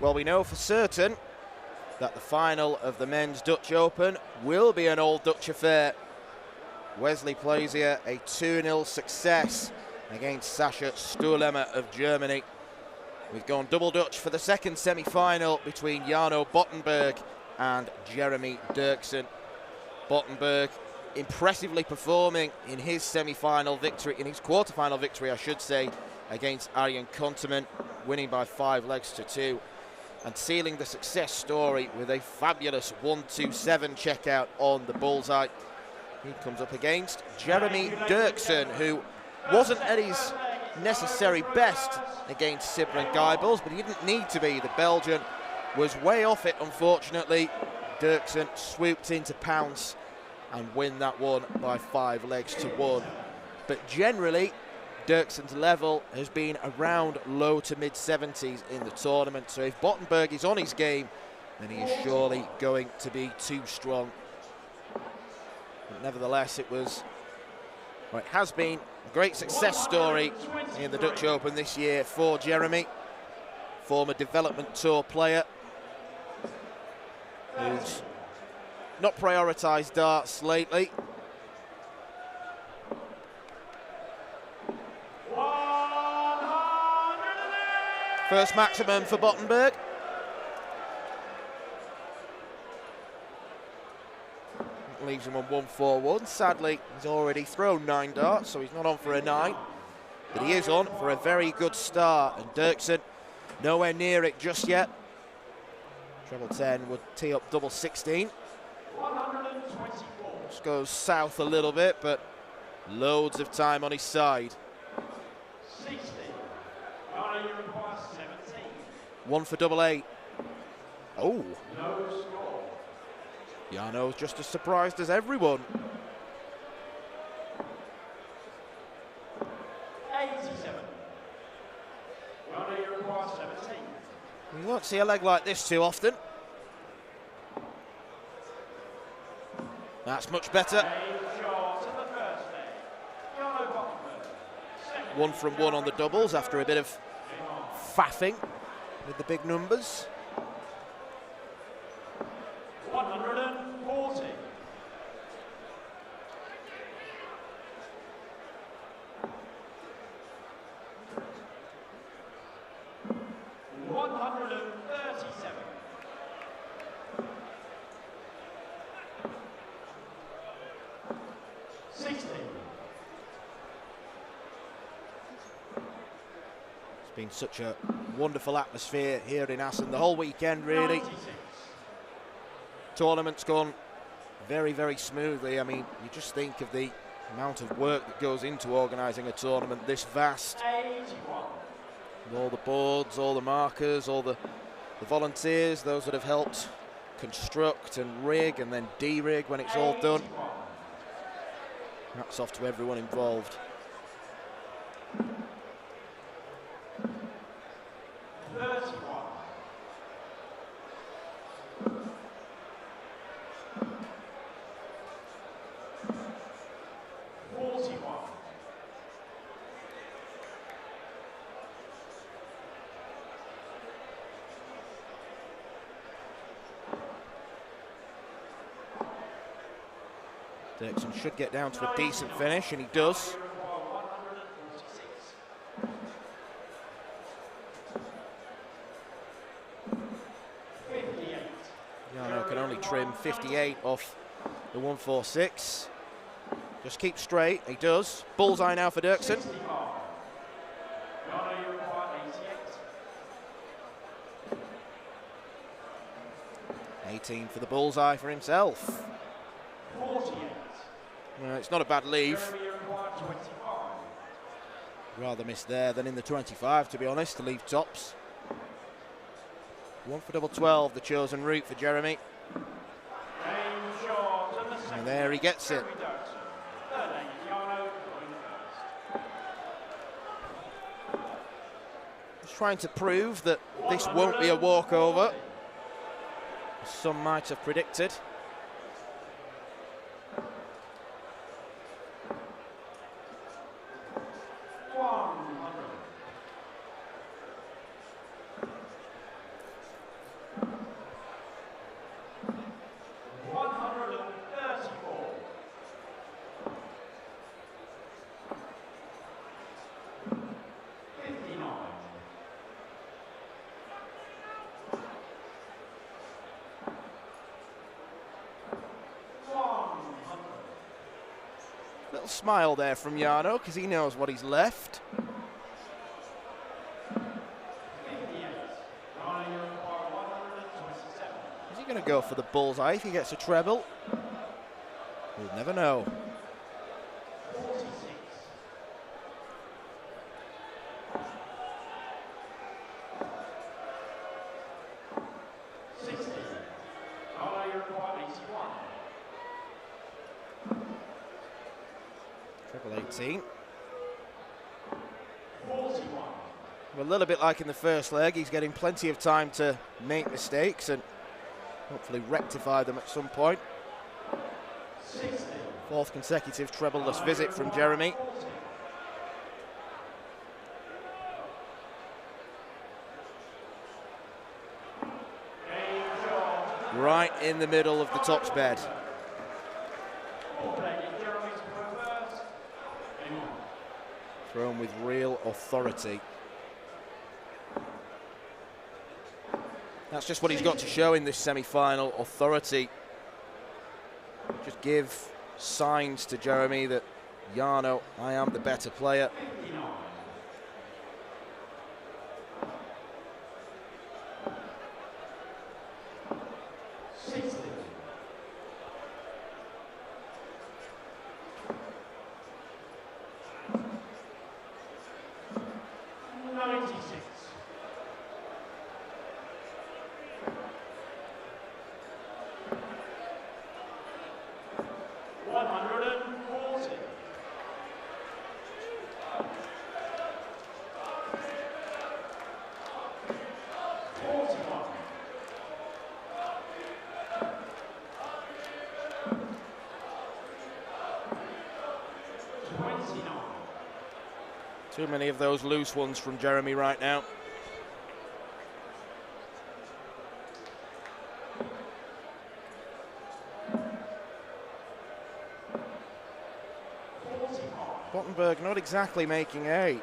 Well, we know for certain that the final of the men's Dutch Open will be an old Dutch affair. Wesley plays here a 2-0 success against Sascha Stuurlemmer of Germany. We've gone double Dutch for the second semi-final between Jarno Bottenberg and Jeremy Derksen. Bottenberg impressively performing in his semi-final victory, in his quarter-final victory, I should say, against Arjen Konteman, winning by 5 legs to 2. And sealing the success story with a fabulous 1-2-7 checkout on the bullseye. He comes up against Jeremy Derksen, who wasn't at his necessary best against Sybren Geibels, but he didn't need to be. The Belgian was way off it, unfortunately. Derksen swooped in to pounce and win that one by 5 legs to 1. But generally, Derksen's level has been around low to mid 70s in the tournament, so if Bottenberg is on his game, then he is surely going to be too strong. But nevertheless, it has been a great success story in the Dutch Open this year for Jeremy, former Development Tour player who's not prioritised darts lately. First maximum for Bottenberg. Leaves him on 1-4-1. Sadly, he's already thrown 9 darts, so he's not on for a 9. But he is on for a very good start, and Derksen nowhere near it just yet. Treble 10 would tee up double 16. Just goes south a little bit, but loads of time on his side. 60. You require 17. 1 for double 8. Oh. No score. Jarno's just as surprised as everyone. 87. You won't see a leg like this too often. That's much better. 1 from 1 on the doubles after a bit of faffing with the big numbers. 140. It's been such a wonderful atmosphere here in Assen the whole weekend, really. 96. Tournament's gone very, very smoothly. I mean, you just think of the amount of work that goes into organising a tournament this vast. 81. All the boards, all the markers, all the volunteers, those that have helped construct and rig and then de-rig when it's all done. Hats off to everyone involved. 31. 41. Dirksen should get down to a decent finish, and he does. 58. Jarno can only trim 58 off the 146. Just keep straight, he does. Bullseye now for Dirksen. 65. Jarno, you require 88. 18 for the bullseye for himself. 48. Well, it's not a bad leave. Jeremy, you require 25. Rather miss there than in the 25, to be honest, to leave tops. 1 for double 12, the chosen route for Jeremy. Game shot, and the second. And there he gets it. Jeremy Dirksen. Third leg, Jarno going first. Just trying to prove that this won't be a walkover, as some might have predicted. 134. Little smile there from Jarno, because he knows what he's left. Is he going to go for the bullseye if he gets a treble? We'll never know. 18. Well, a little bit like in the first leg, he's getting plenty of time to make mistakes and hopefully rectify them at some point. 4th consecutive treble-less visit from Jeremy. Right in the middle of the tops bed. Thrown with real authority. That's just what he's got to show in this semi-final, authority. Just give signs to Jeremy that, Jarno, I am the better player. Too many of those loose ones from Jeremy right now. Bottenberg not exactly making hay.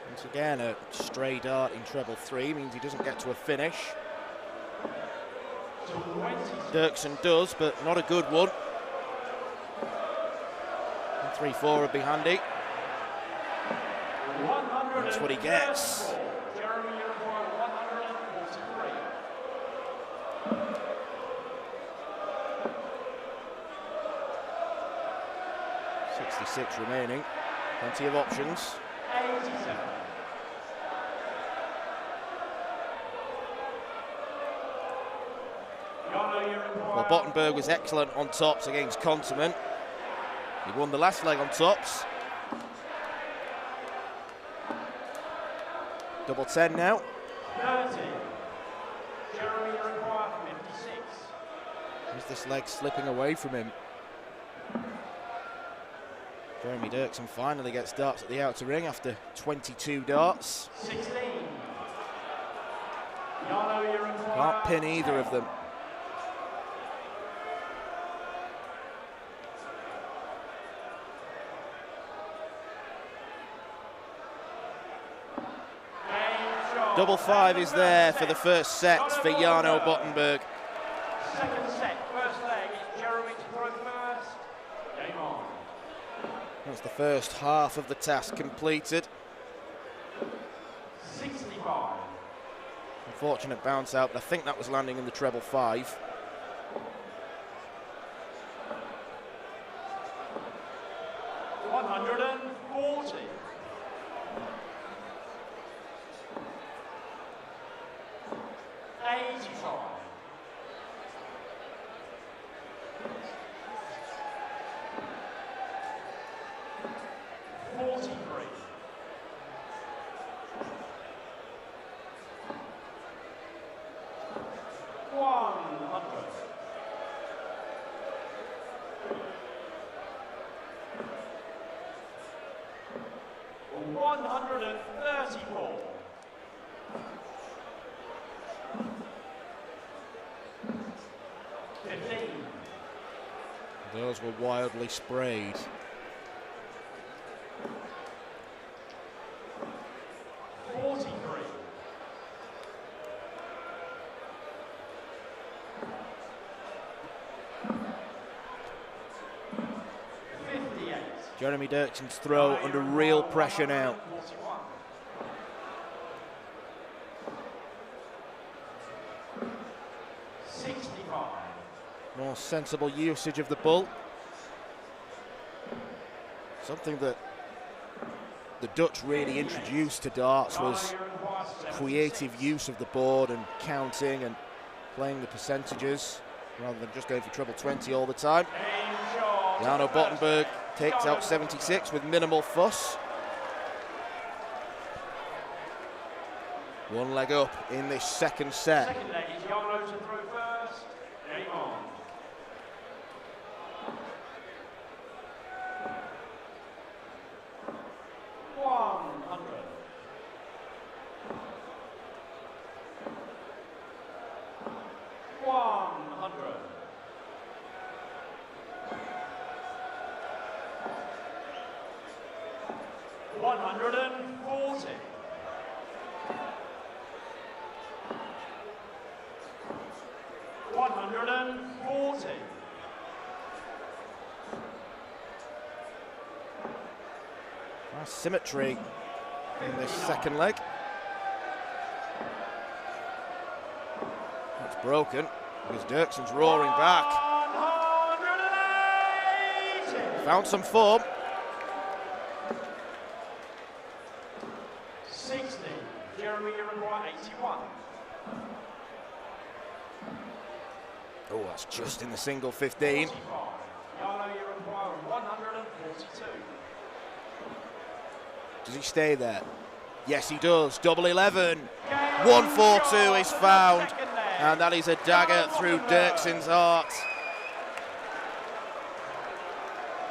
Once again, a stray dart in treble 3 means he doesn't get to a finish. Dirksen does, but not a good one. 3-4 would be handy. That's what he gets. Jeremy, you require 143. 66 remaining. Plenty of options. 87. Well, Bottenberg was excellent on tops against Konterman. He won the last leg on tops. Double 10 now. 30. Jeremy, you require 56. Is this leg slipping away from him? Jeremy Dirksen finally gets darts at the outer ring after 22 darts. 16. Yano, you require Can't pin either of them. Double 5 is there for the first set for Jarno Bottenberg. Second set, first leg, it's Jeremy to throw first. Game on. That's the first half of the task completed. 65. Unfortunate bounce out, but I think that was landing in the treble 5. $140. 85. 43. 100. 134. 15. Those were wildly sprayed. 43. 58. Jeremy Dirksen's throw under real pressure now. 41. 65. More sensible usage of the bull. Something that the Dutch really introduced to darts was creative use of the board and counting and playing the percentages rather than just going for treble 20 all the time. Jarno Bottenberg takes out 76 with minimal fuss. One leg up in this second set. Second leg is Jarno to throw first. Game on. 100. 100. 140. 140. Nice symmetry in this second leg. That's broken because Dirksen's roaring back. 180. Found some form. 60. Jeremy, you require 81. Oh, that's just in the single 15. Yano, you require 142. Does he stay there? Yes, he does. Double 11. 142 is found. And that is a dagger through Dirksen's heart.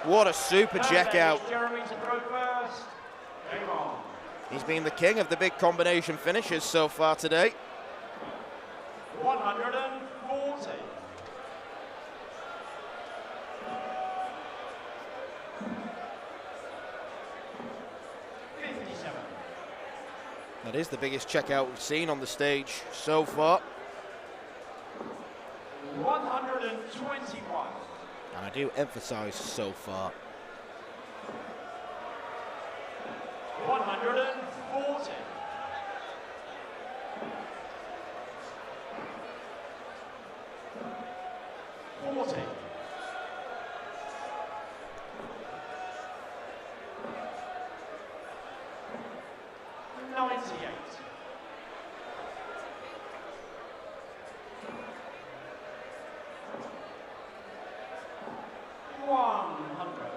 What a super checkout. Jeremy to throw first. Game on. He's been the king of the big combination finishes so far today. 140. That is the biggest checkout we've seen on the stage so far. 121. And I do emphasize so far. 140. 40. 98. 100.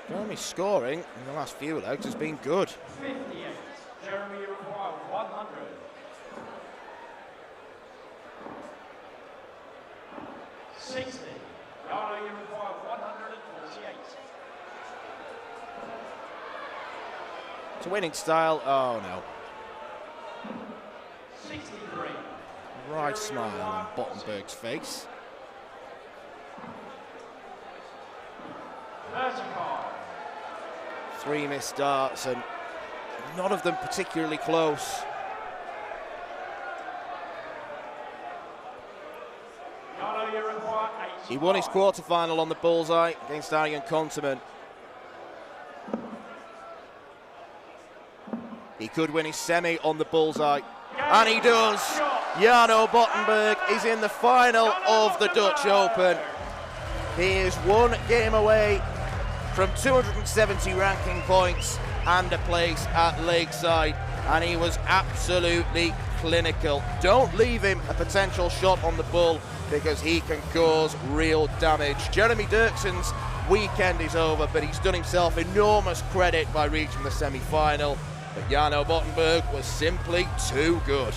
Jeremy's scoring in the last few legs has been good. 58. Jeremy, you require 100. 60. Yano, you require 148. It's a winning style. Oh no. 63. Right smile on Bottenberg's face. 35. 3 missed darts and none of them particularly close. Yano, you require 85. He won his quarter-final on the bullseye against Arjen Konteman. He could win his semi on the bullseye, and he does. Jarno Bottenberg is in the final of the Dutch Open. He is 1 game away from 270 ranking points and a place at Lakeside, and he was absolutely clinical. Don't leave him a potential shot on the bull because he can cause real damage. Jeremy Dirksen's weekend is over, but he's done himself enormous credit by reaching the semi-final. But Jarno Bottenberg was simply too good.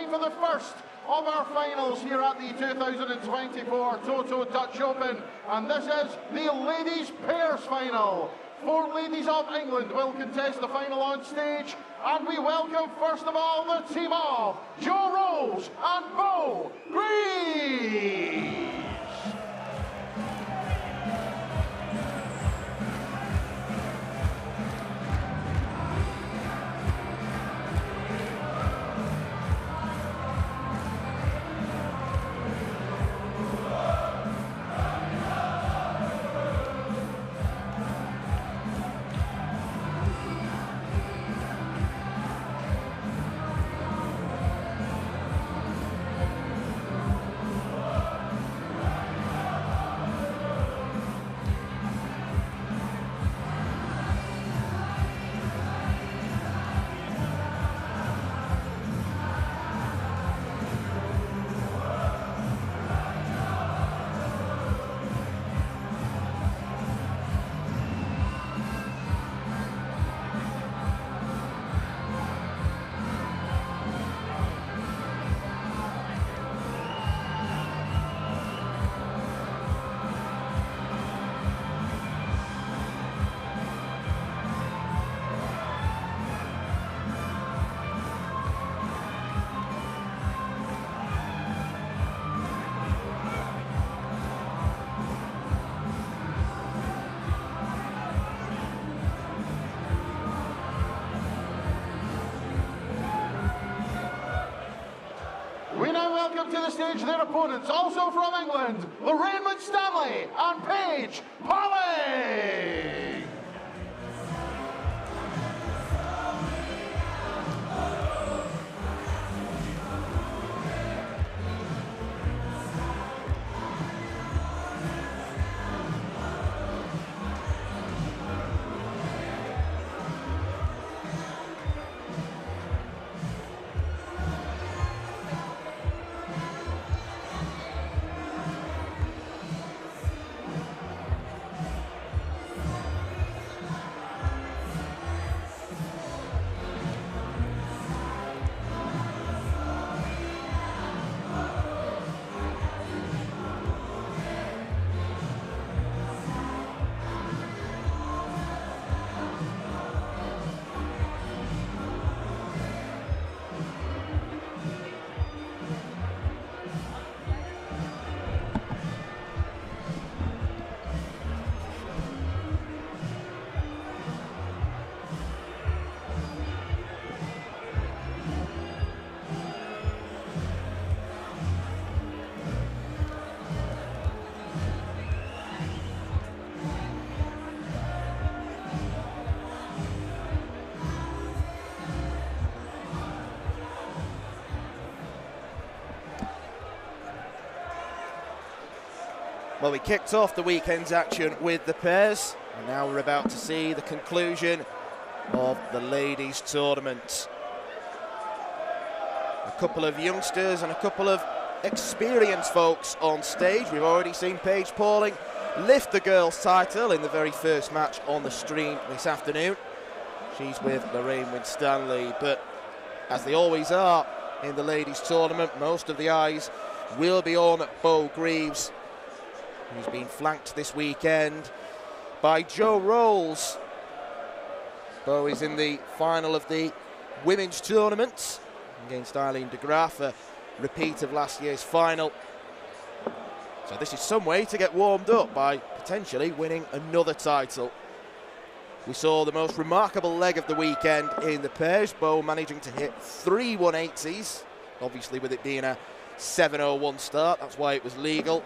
time for the first of our finals here at the 2024 Toto Dutch Open, and this is the ladies pairs final. 4 ladies of England will contest the final on stage, and we welcome first of all the team of Jo Rolls and Bo Greaves. We now welcome to the stage their opponents, also from England, Lorraine Winstanley and Paige Polly. Well, we kicked off the weekend's action with the pairs, and now we're about to see the conclusion of the ladies' tournament. A couple of youngsters and a couple of experienced folks on stage. We've already seen Paige Pauling lift the girls' title in the very first match on the stream this afternoon. She's with Lorraine Winstanley, but as they always are in the ladies' tournament, most of the eyes will be on Bo Greaves, who's been flanked this weekend by Jo Rolls. Bo is in the final of the women's tournament against Eileen de Graaf, a repeat of last year's final. So this is some way to get warmed up by potentially winning another title. We saw the most remarkable leg of the weekend in the pairs, Bo managing to hit 3 180s, obviously with it being a 7:01 start, that's why it was legal.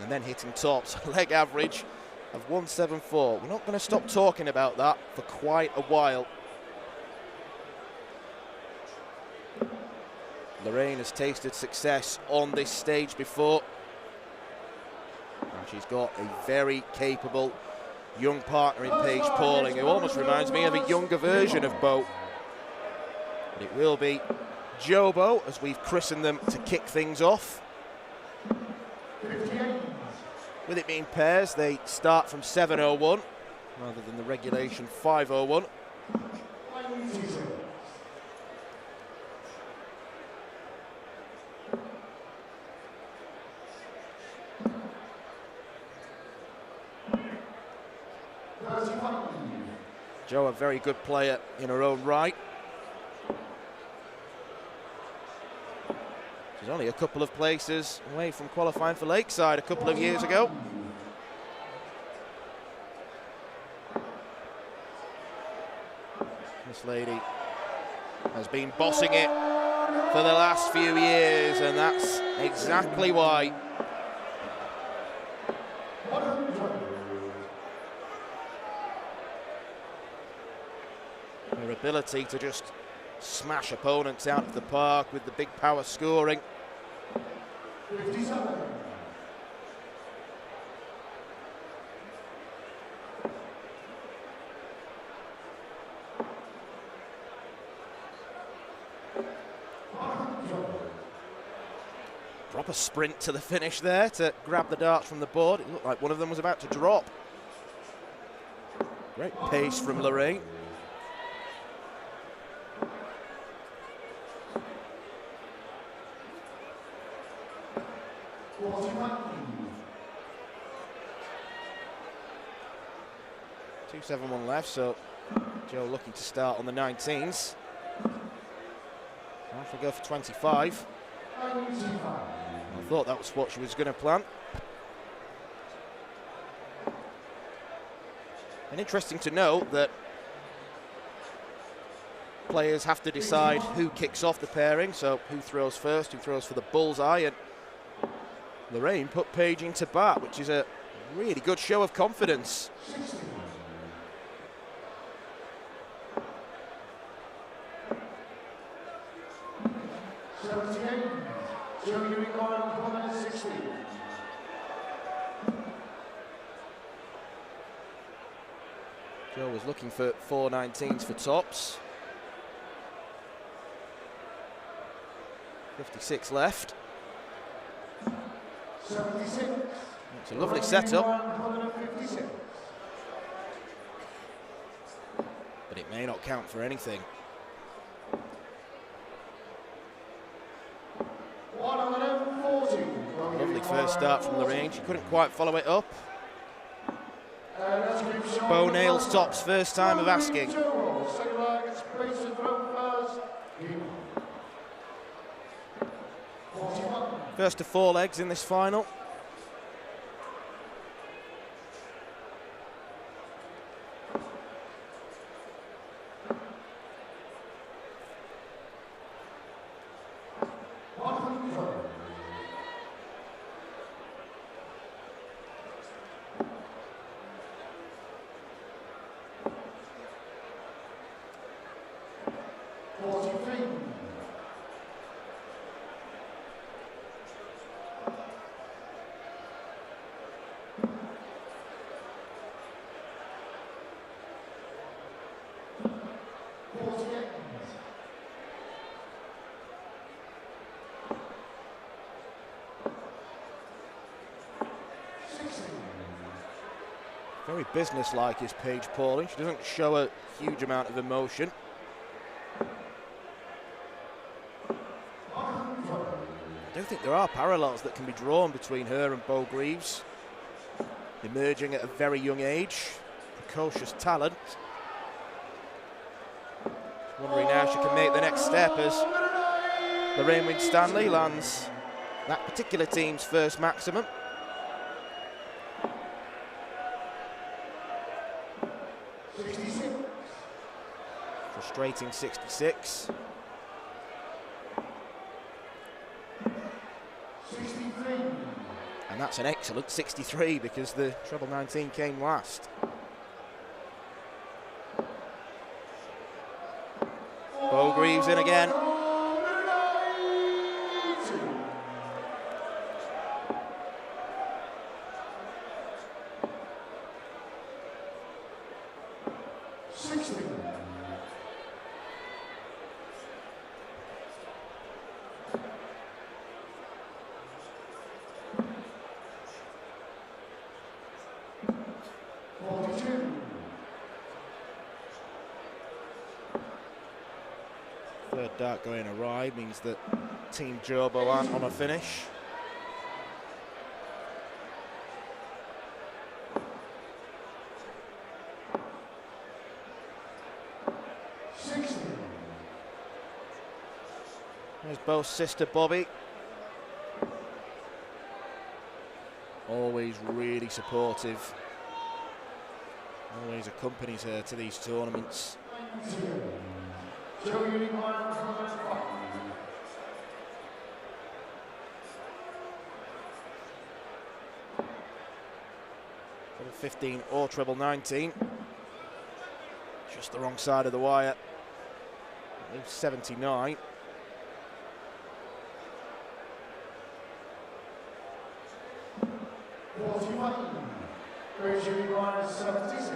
And then hitting tops, leg average of 174. We're not going to stop talking about that for quite a while. Lorraine has tasted success on this stage before, and she's got a very capable young partner in Paige Pauling, who almost reminds me of a younger version of Bo. But it will be Jobo, as we've christened them, to kick things off. With it being pairs, they start from 7:01 rather than the regulation 5:01. Jo, a very good player in her own right. She's only a couple of places away from qualifying for Lakeside a couple of years ago. This lady has been bossing it for the last few years, and that's exactly why. Her ability to just smash opponents out of the park with the big power scoring. 57. Proper sprint to the finish there to grab the darts from the board. It looked like one of them was about to drop. Great pace from Lorraine. .271 left, so Jo looking to start on the 19s. Off we go for 25. I thought that was what she was going to plan. And interesting to note that players have to decide who kicks off the pairing, so who throws first, who throws for the bullseye, and Lorraine put Paige into bat, which is a really good show of confidence. Jo was looking for 4 19s for tops. 56 left. 76. It's a lovely setup, but it may not count for anything. Lovely first start from Lorraine. She couldn't quite follow it up. Bo nails tops first time of asking. First to 4 legs in this final. Very businesslike is Paige Pauling. She doesn't show a huge amount of emotion. I don't think there are parallels that can be drawn between her and Bo Greaves. Emerging at a very young age, precocious talent. Wondering now if she can make the next step as Lorraine Winstanley lands that particular team's first maximum. Frustrating 66. 63. And that's an excellent 63 because the treble 19 came last. Bo Greaves in again. Third dart going awry means that Team Jobo aren't on a finish. There's Bo's sister Bobby. Always really supportive. Always accompanies her to these tournaments. Joe Unicorn, 15 or treble 19. Just the wrong side of the wire. 79. Great Unicorn, 76.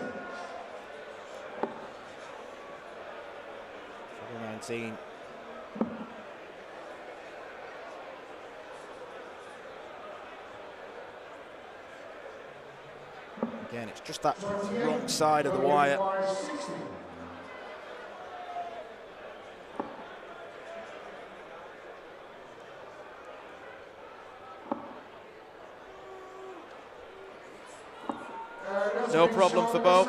Treble 19. Again, it's just that wrong side of the wire. No problem for Bo.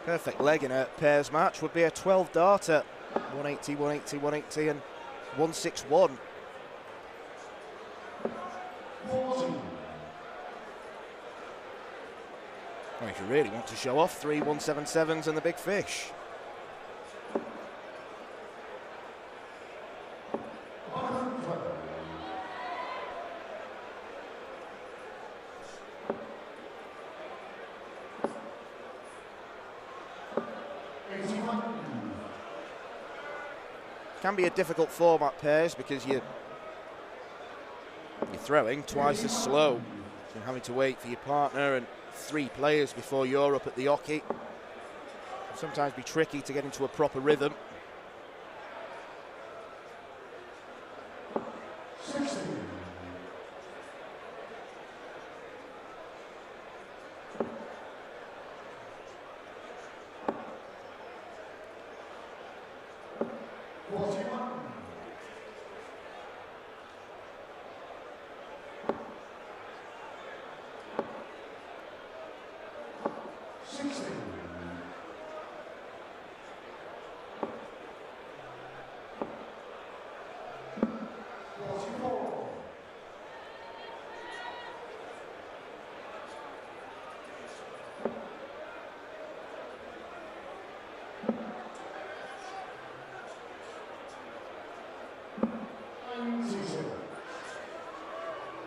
Perfect leg in a pairs match would be a 12 darter. 180, 180, 180 and 161. Well, if you really want to show off, 3 177s and the big fish. Can be a difficult format, pairs, because you're throwing twice as slow. So you're having to wait for your partner and 3 players before you're up at the hockey. Can sometimes be tricky to get into a proper rhythm. 60.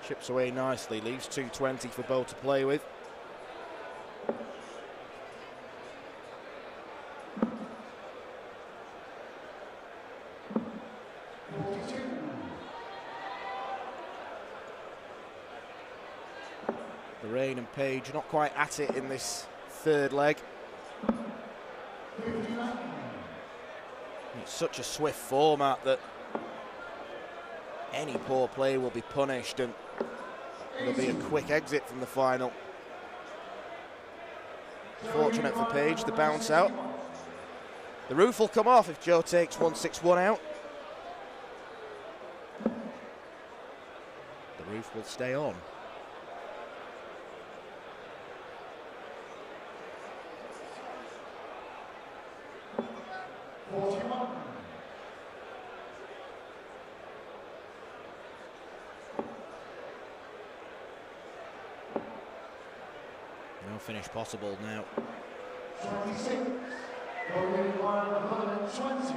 Chips away nicely, leaves 220 for Bo to play with. Lorraine and Page not quite at it in this third leg. It's such a swift format that any poor play will be punished and it'll be a quick exit from the final. Fortunate for Page, the bounce out. The roof will come off if Joe takes 161 out. The roof will stay on. No finish possible now. 26. Going 120.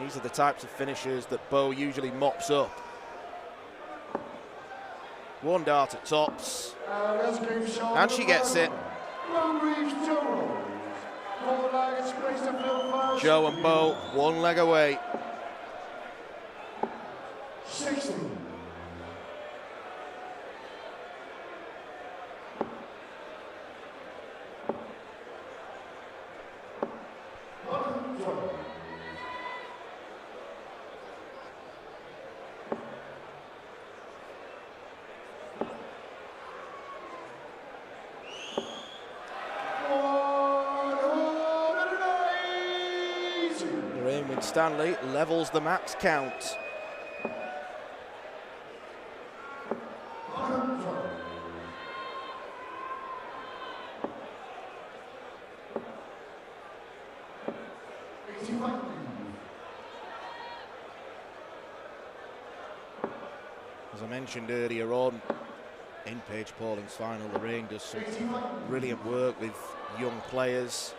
These are the types of finishes that Bo usually mops up. One dart at tops. And she gets it. Joe and Bo, one leg away. 60. Lorraine Winstanley levels the max count. As I mentioned earlier on, in Paige Pauling's final, Lorraine does some brilliant work with young players.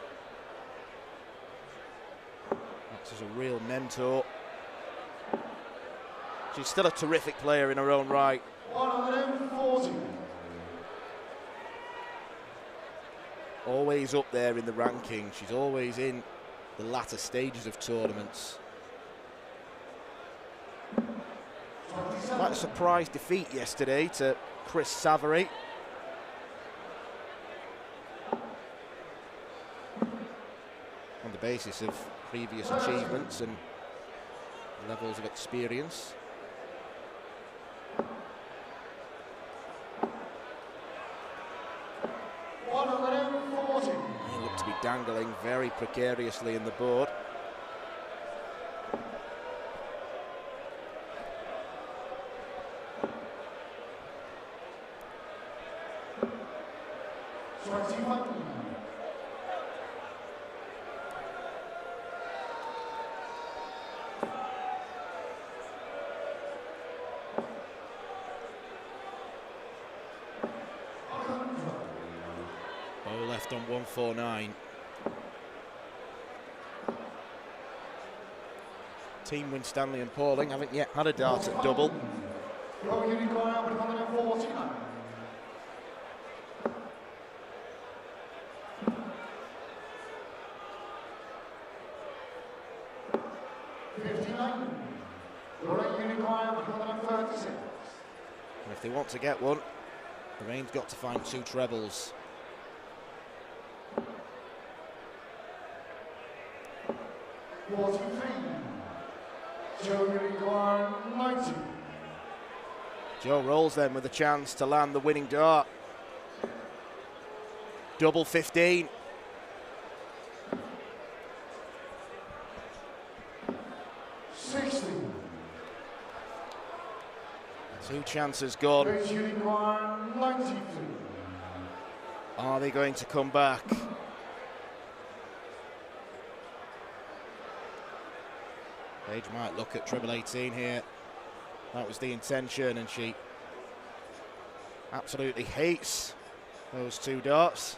Acts as a real mentor. She's still a terrific player in her own right. 140. Always up there in the ranking. She's always in the latter stages of tournaments. Quite a surprise defeat yesterday to Chris Savary. On the basis of previous achievements and levels of experience. They look to be dangling very precariously in the board. Bow left on 149. Team Winstanley and Pauling haven't yet had a dart at double. Your unit going out with 149. And if they want to get one, Lorraine's got to find two trebles. Joe rolls then with a chance to land the winning dart. Double 15. Two chances gone. Are they going to come back? Paige might look at treble 18 here. That was the intention, and she absolutely hates those two darts.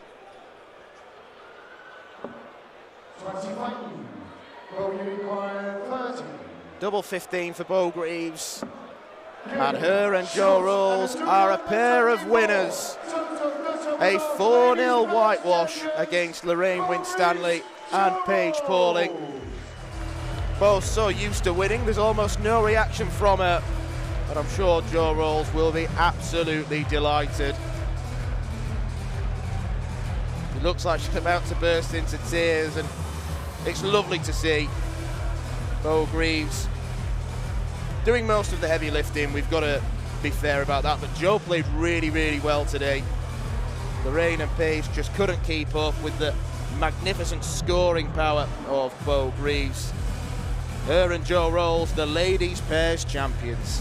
25. Double 15 for Bo Greaves. And her and Joe Rolls are a pair of winners. A 4-0 whitewash against Lorraine Winstanley and Paige Pauling. Both so used to winning, there's almost no reaction from her. But I'm sure Joe Rolls will be absolutely delighted. It looks like she's about to burst into tears, and it's lovely to see Bo Greaves doing most of the heavy lifting. We've got to be fair about that, but Joe played really, really well today. Lorraine and Paige just couldn't keep up with the magnificent scoring power of Bo Greaves. Her and Joe Rolls, the ladies' pairs champions.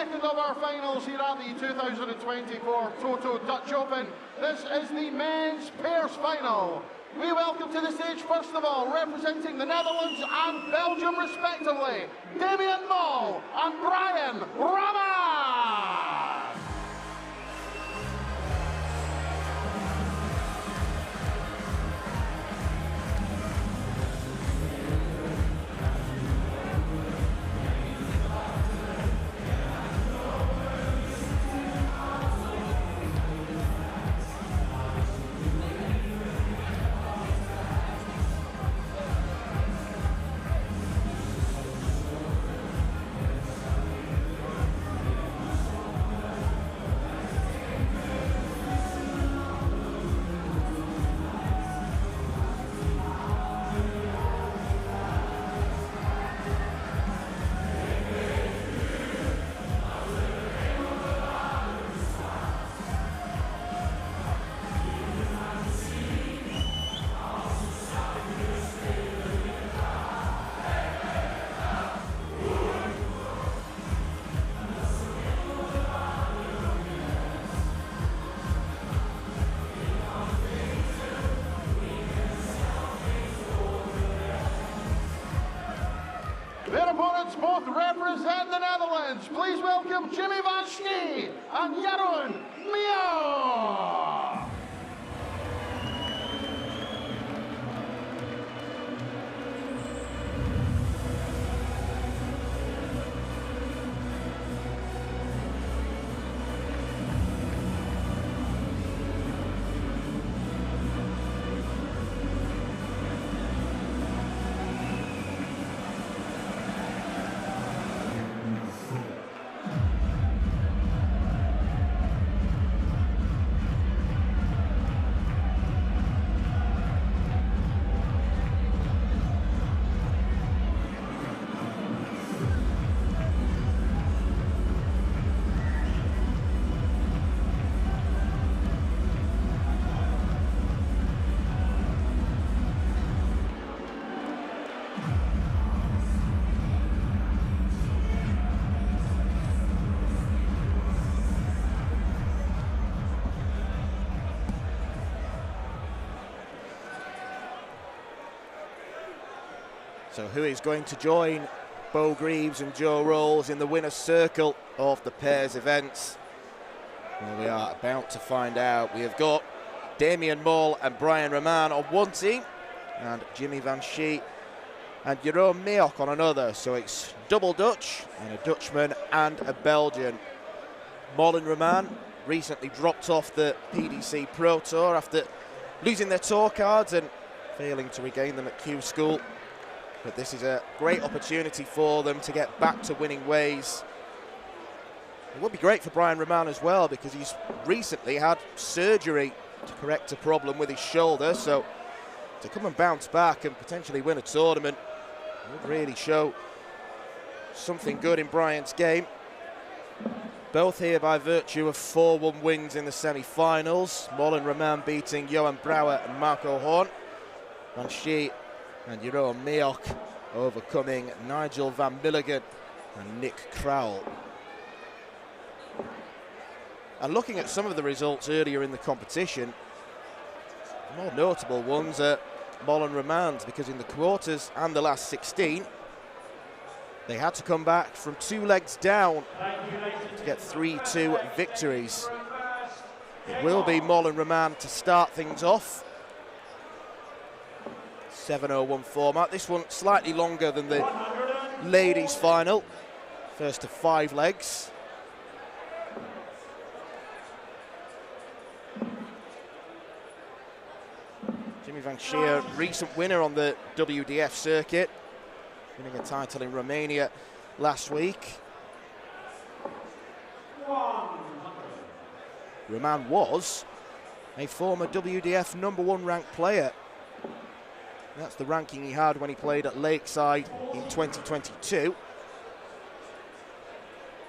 second of our finals here at the 2024 Toto Dutch Open. This is the men's pairs final. We welcome to the stage, first of all, representing the Netherlands and Belgium respectively, Damian Mol and Brian Raman. Their opponents both represent the Netherlands. Please welcome Jimmy van Schnee and Jeroen Mio. So who is going to join Bo Greaves and Joe Rolls in the winner's circle of the pairs events? Well, we are about to find out. We have got Damian Mol and Brian Raman on one team, and Jimmy van Schie and Jeroen Meok on another. So it's double Dutch, and a Dutchman and a Belgian. Mol and Raman recently dropped off the PDC Pro Tour after losing their tour cards and failing to regain them at Q School. But this is a great opportunity for them to get back to winning ways. It would be great for Brian Raman as well, because he's recently had surgery to correct a problem with his shoulder. So to come and bounce back and potentially win a tournament would really show something good in Brian's game. Both here by virtue of 4-1 wins in the semi-finals. Mol and Raman beating Johan Brouwer and Marco Horn. Van Schie and Jeroen Meok overcoming Nigel van Milligan and Nick Crowell. And looking at some of the results earlier in the competition, the more notable ones are Mol and Raman's, because in the quarters and the last 16, they had to come back from 2 legs down to get 3-2 victories. It will be Mol and Raman to start things off. 7-0-1 format. This one slightly longer than the ladies' final. First of 5 legs. Jimmy van Schie, recent winner on the WDF circuit, winning a title in Romania last week. Raman was a former WDF #1 ranked player. That's the ranking he had when he played at Lakeside in 2022.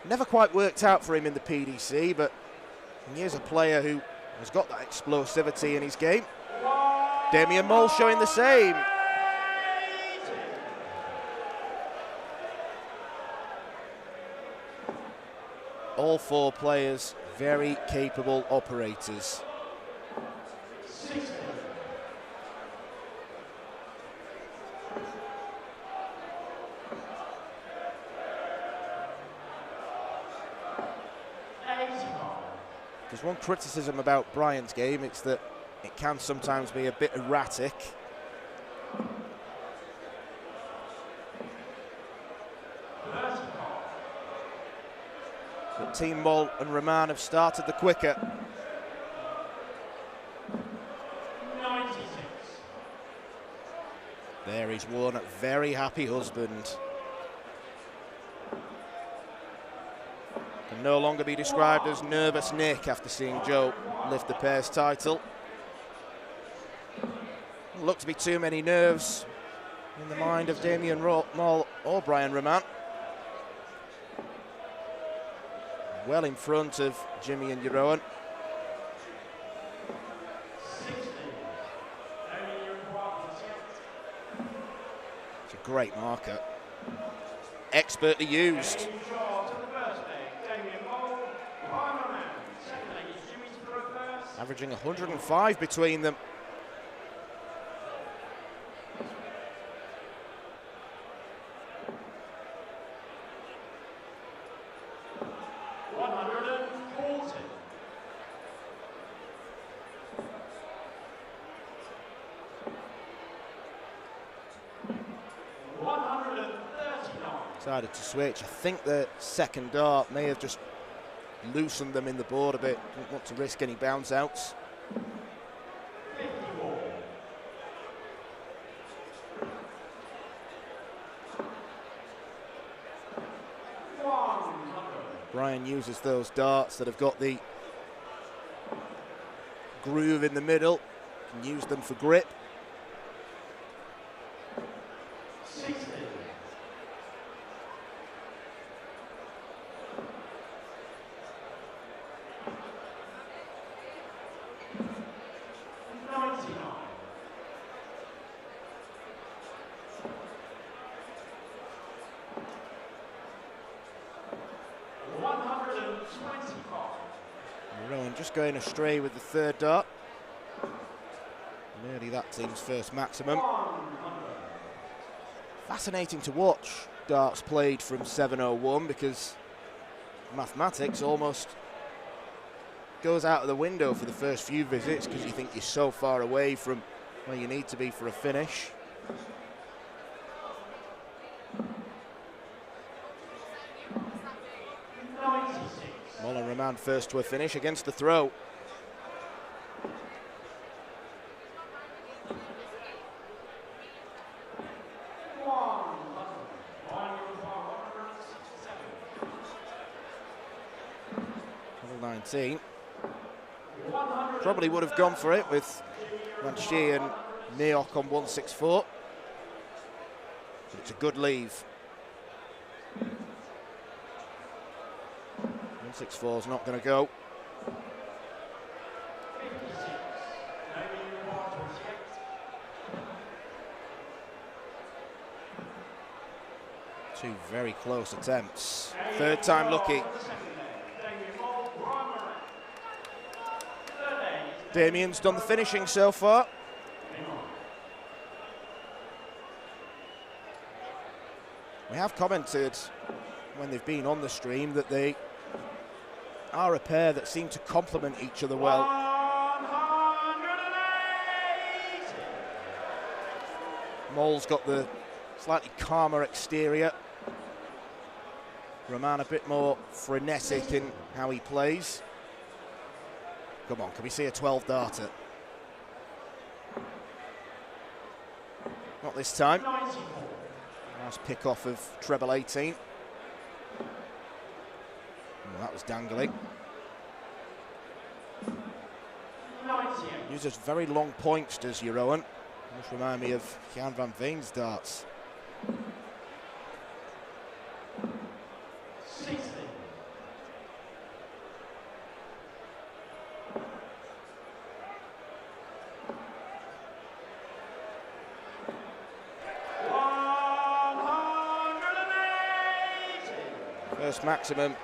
Never quite worked out for him in the PDC, but he is a player who has got that explosivity in his game. Damian Mol showing the same. all 4 players very capable operators. There's one criticism about Brian's game, it's that it can sometimes be a bit erratic. But Team Moll and Rahman have started the quicker. 96. There he's won, very happy husband. Can no longer be described as nervous Nick after seeing Joe lift the pairs title. Doesn't look to be too many nerves in the mind of Damien Moll or Brian Rahman. Well in front of Jimmy and Jeroen. It's a great marker. Expertly used. Averaging 105 between them. Decided to switch. I think the second dart may have just loosened them in the board a bit. Didn't want to risk any bounce outs. Brian uses those darts that have got the groove in the middle, can use them for grip. Just going astray with the third dart. Nearly that team's first maximum. Fascinating to watch darts played from 701 because mathematics almost goes out of the window for the first few visits because you think you're so far away from where you need to be for a finish. Moll and Rahman first to a finish against the throw. Level 19. Probably would have gone for it with Manchi and Neok on 164. But it's a good leave. 164 is not going to go. Two very close attempts. Third time lucky. Damien's done the finishing so far. We have commented when they've been on the stream that they are a pair that seem to complement each other well. Moll's got the slightly calmer exterior. Rahman a bit more frenetic in how he plays. Come on, can we see a 12 darter? Not this time. Nice pick off of treble 18. Well, that was dangling. Uses very long points, does Jeroen. Must remind me of Jan van Veen's darts. First maximum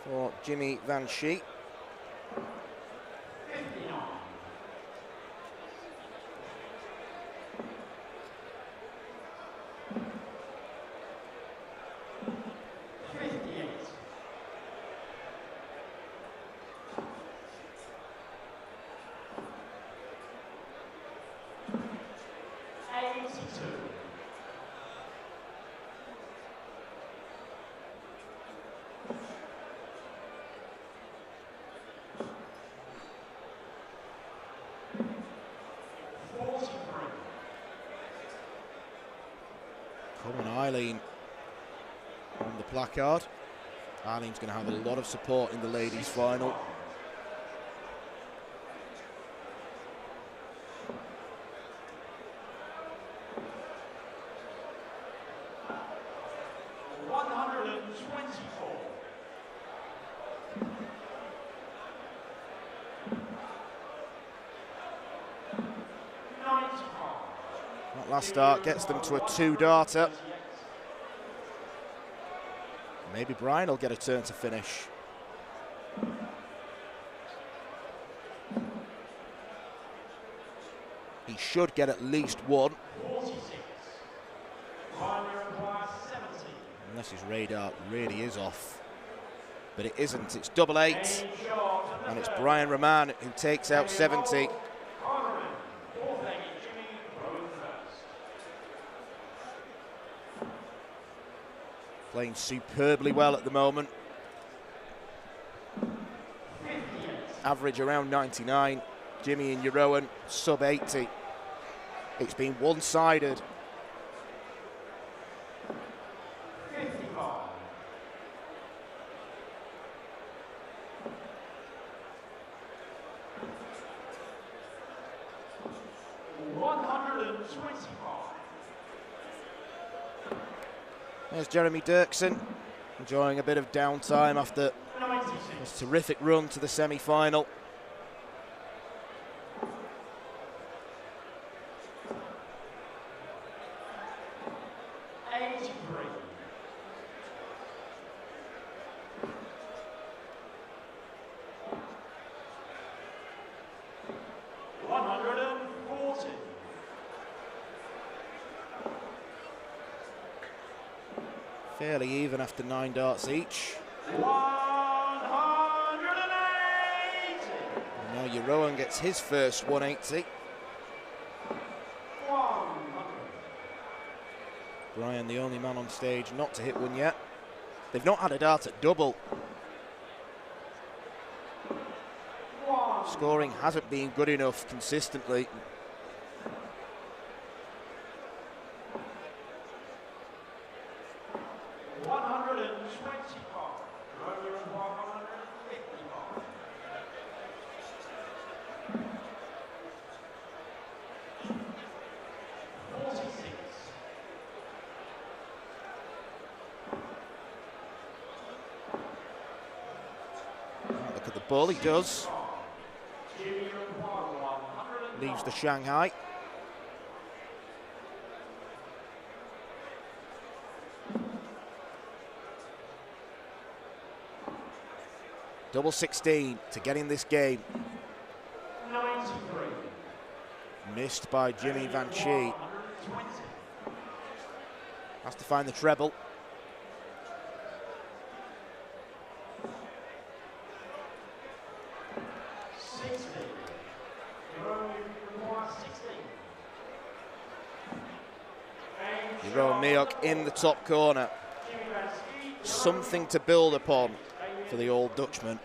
for Jimmy Van Schie. Eileen on the placard. Eileen's going to have a lot of support in the ladies' final. That last start gets them to a 2-darter. Maybe Brian will get a turn to finish. He should get at least one. Unless his radar really is off. But it isn't, it's 8-8. And it's Brian Rahman who takes out 70. Playing superbly well at the moment. Average around 99. Jimmy and Jeroen sub 80. It's been one-sided. There's Jeremy Dirksen, enjoying a bit of downtime after his terrific run to the semi-final. Fairly even after 9 darts each. 180. And now Jeroen gets his first 180. Brian, the only man on stage not to hit one yet. They've not had a dart at double. Scoring hasn't been good enough consistently. Look at the ball, he does. Leaves the Shanghai. Double 16 to get in this game. 93. Missed by Jimmy Van Schie. Has to find the treble. Jeroen Meok in the top corner. Something to build upon for the old Dutchman.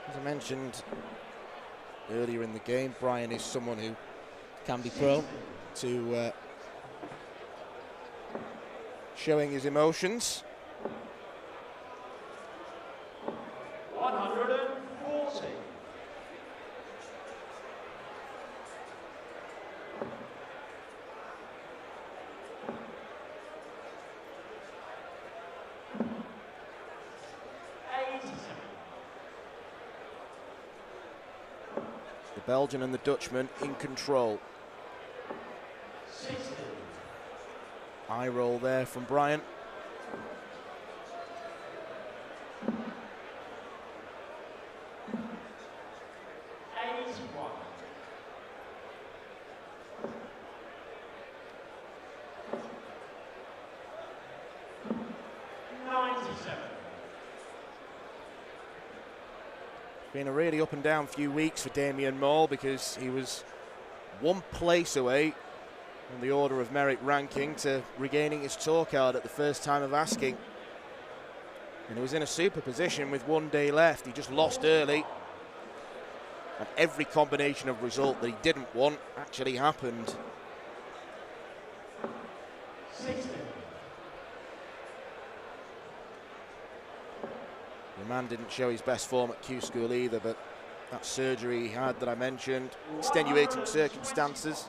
As I mentioned earlier in the game, Brian is someone who can be prone to showing his emotions. Belgian and the Dutchman in control. Eye roll there from Brian. Been a really up and down few weeks for Damien Moll because he was one place away on the order of merit ranking to regaining his tour card at the first time of asking. And he was in a super position with 1 day left. He just lost early. And every combination of result that he didn't want actually happened. The man didn't show his best form at Q School either, but that surgery he had that I mentioned, extenuating circumstances.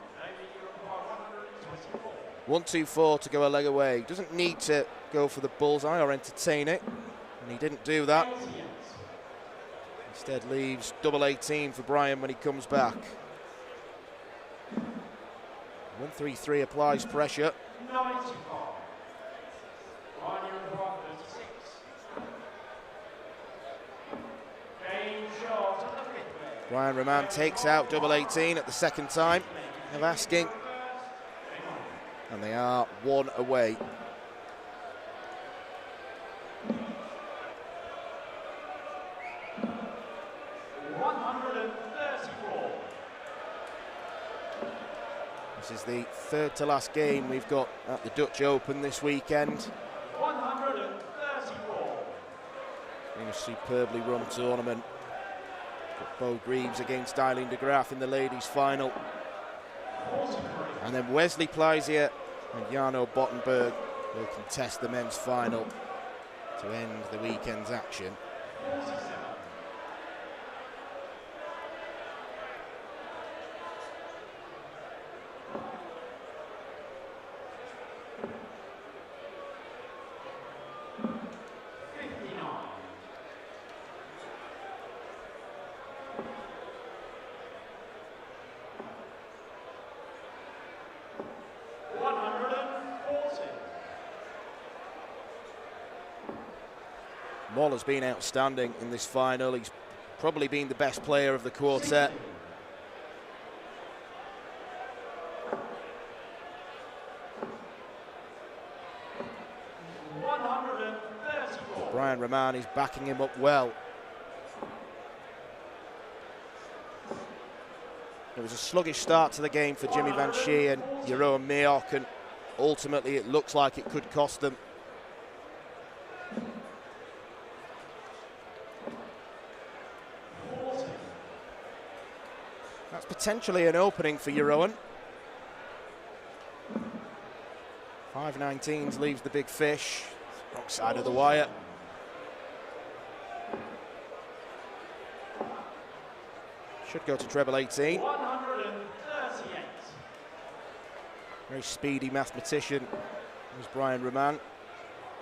1-2-4 to go a leg away. Doesn't need to go for the bullseye or entertain it, and he didn't do that. Instead leaves double 18 for Brian when he comes back. 1-3-3 applies pressure. Brian Roman takes out double 18 at the second time of asking. And they are 1 away. This is the third to last game we've got at the Dutch Open this weekend. 134. In a superbly run tournament. Got Bo Greaves against Eileen de Graaf in the ladies' final. And then Wesley Pleisier and Jarno Bottenberg will contest the men's final to end the weekend's action. Moll has been outstanding in this final. He's probably been the best player of the quartet. Brian Roman is backing him up well. It was a sluggish start to the game for Jimmy Van Schie and Jeroen Meok, and ultimately it looks like it could cost them. That's potentially an opening for Jeroen. 5-19s leaves the big fish. Wrong side of the wire. Should go to treble 18. 138. Very speedy mathematician is Brian Roman.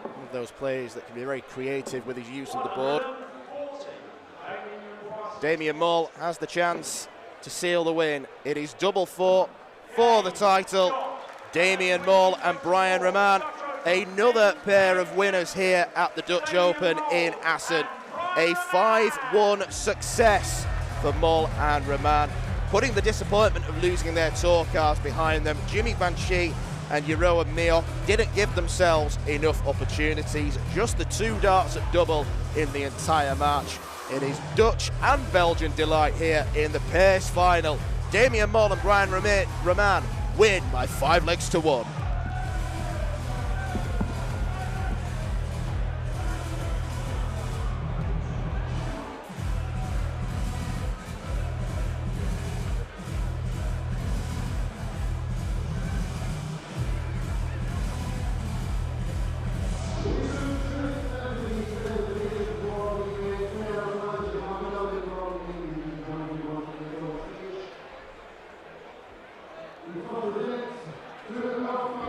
One of those players that can be very creative with his use of the board. Damien Moll has the chance to seal the win. It is double 4 for the title. Damien Moll and Brian Roman, another pair of winners here at the Dutch Open in Assen. A 5-1 success for Moll and Roman, putting the disappointment of losing their tour cards behind them. Jimmy Van Schie and Jeroen Meok didn't give themselves enough opportunities. Just the 2 darts at double in the entire match. It is Dutch and Belgian delight here in the pairs final. Damien Moll and Brian Roman win by 5 legs to 1. To the left,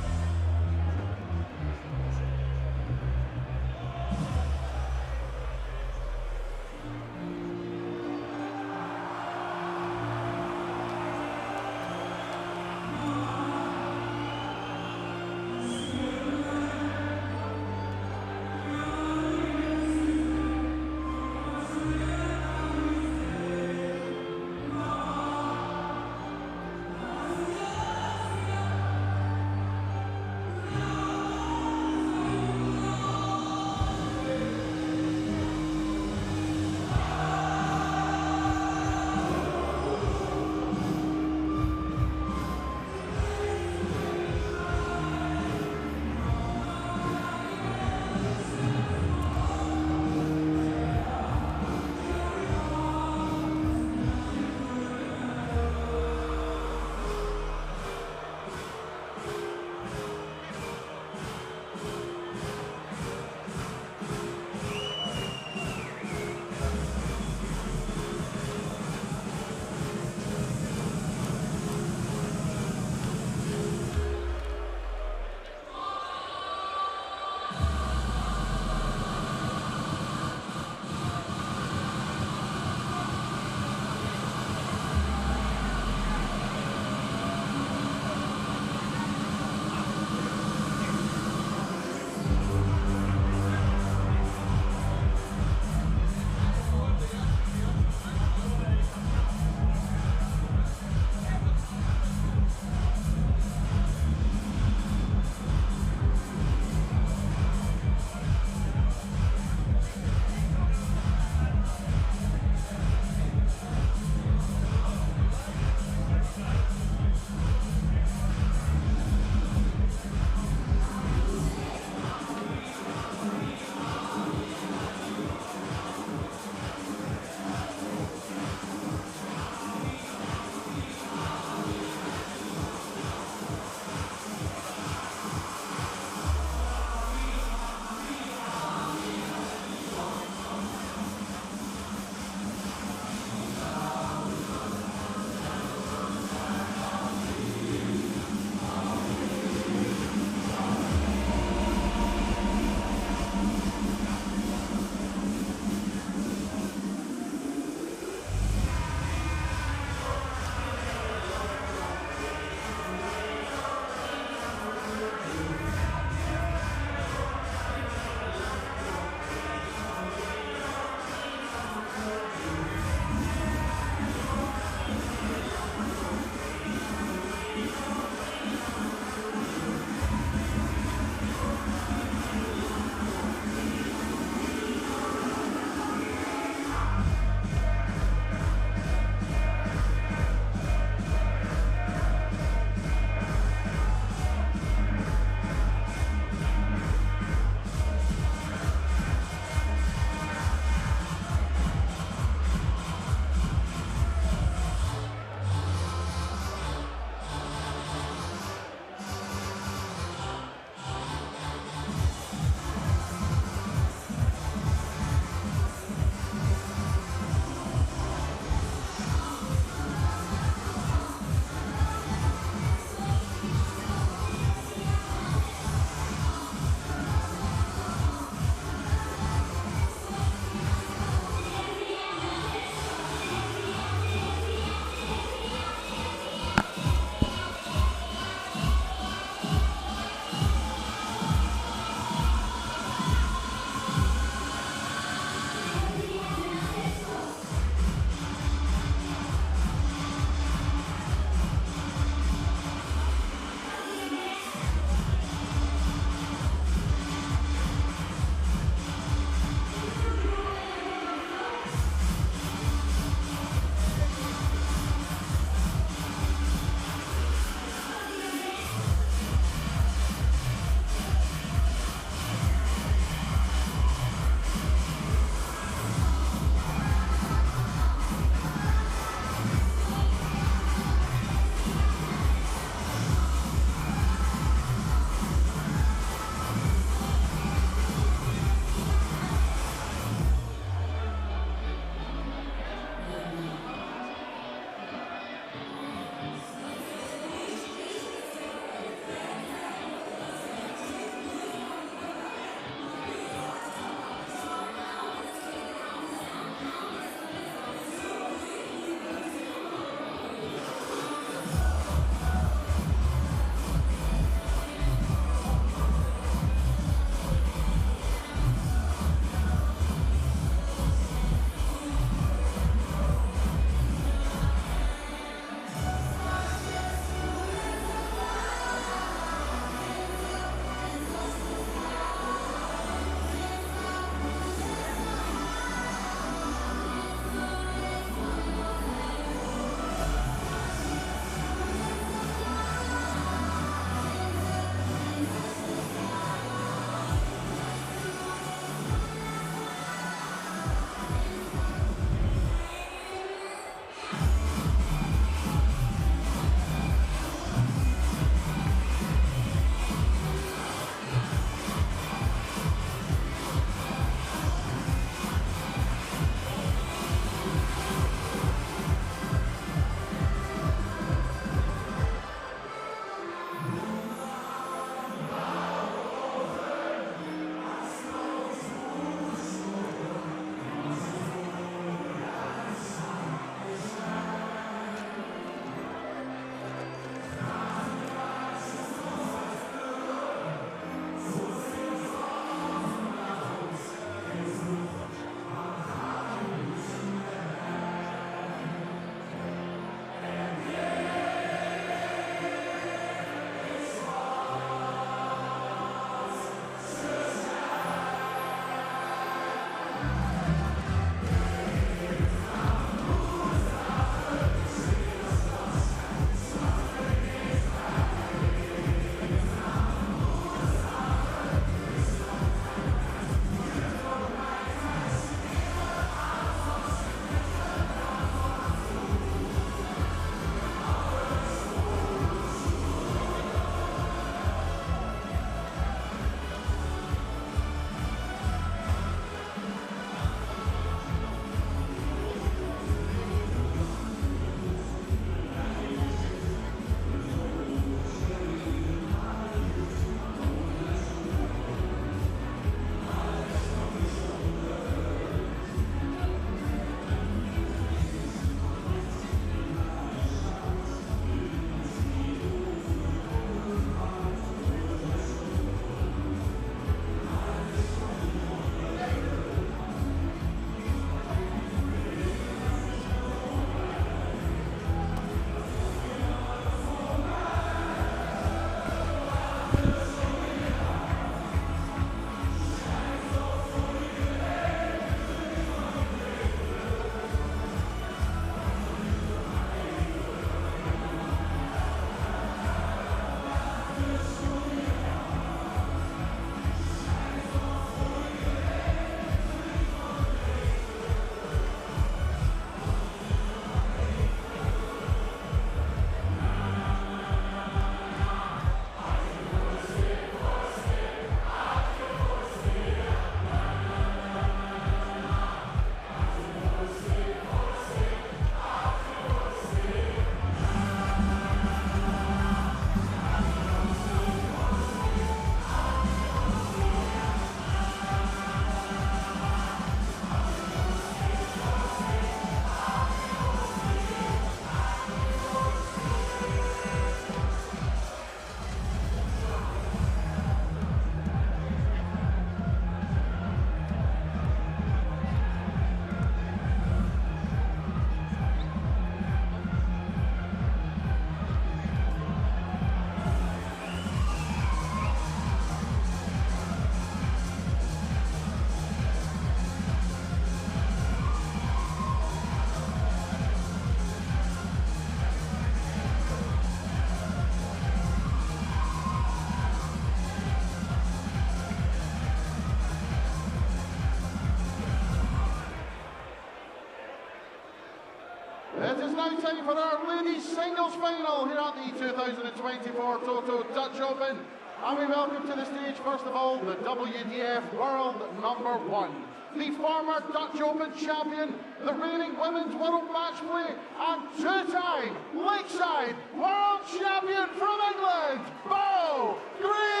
It is now time for our ladies singles final here at the 2024 Toto Dutch Open. And we welcome to the stage, first of all, the WDF World #1. The former Dutch Open champion, the reigning women's world match play, and two-time Lakeside World Champion from England, Bo Green!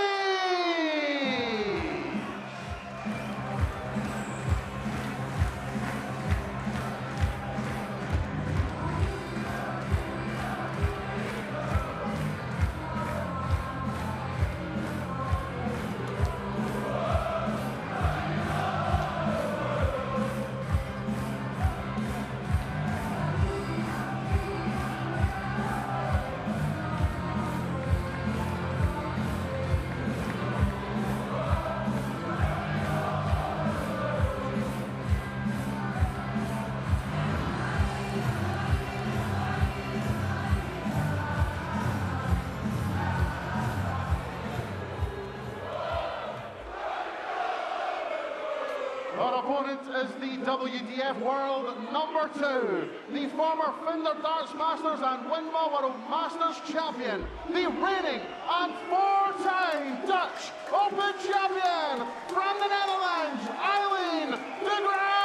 Our opponent is the WDF World #2, the former Fender Darts Masters and Windmill World Masters champion, the reigning and four-time Dutch Open champion from the Netherlands, Eileen de Graaf!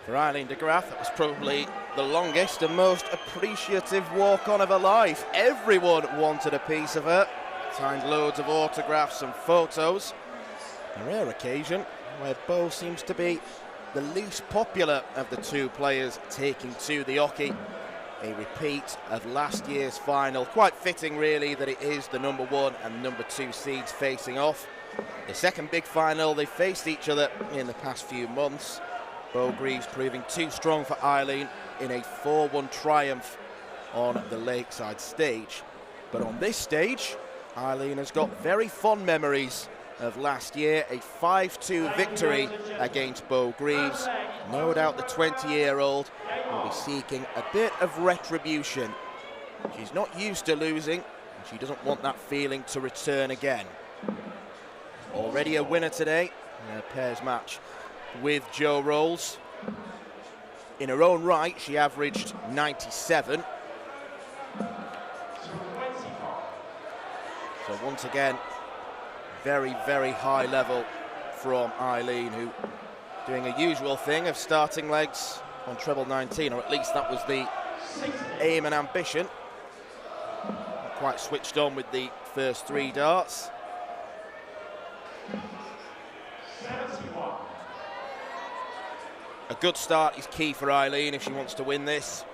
For Eileen de Graaf, that was probably the longest and most appreciative walk-on of her life. Everyone wanted a piece of her. Signed loads of autographs and photos. A rare occasion where Bo seems to be the least popular of the two players taking to the hockey. A repeat of last year's final. Quite fitting, really, that it is the #1 and #2 seeds facing off. The second big final, they faced each other in the past few months. Bo Greaves proving too strong for Eileen in a 4-1 triumph on the Lakeside stage. But on this stage, Eileen has got very fond memories of last year, a 5-2 victory against Bo Greaves. No doubt the 20-year-old will be seeking a bit of retribution. She's not used to losing, and she doesn't want that feeling to return again. Already a winner today in a pairs match with Jo Rolls. In her own right, she averaged 97. So once again, very, very high level from Eileen, who doing a usual thing of starting legs on treble 19, or at least that was the aim and ambition. Not quite switched on with the first 3 darts. A good start is key for Eileen if she wants to win this.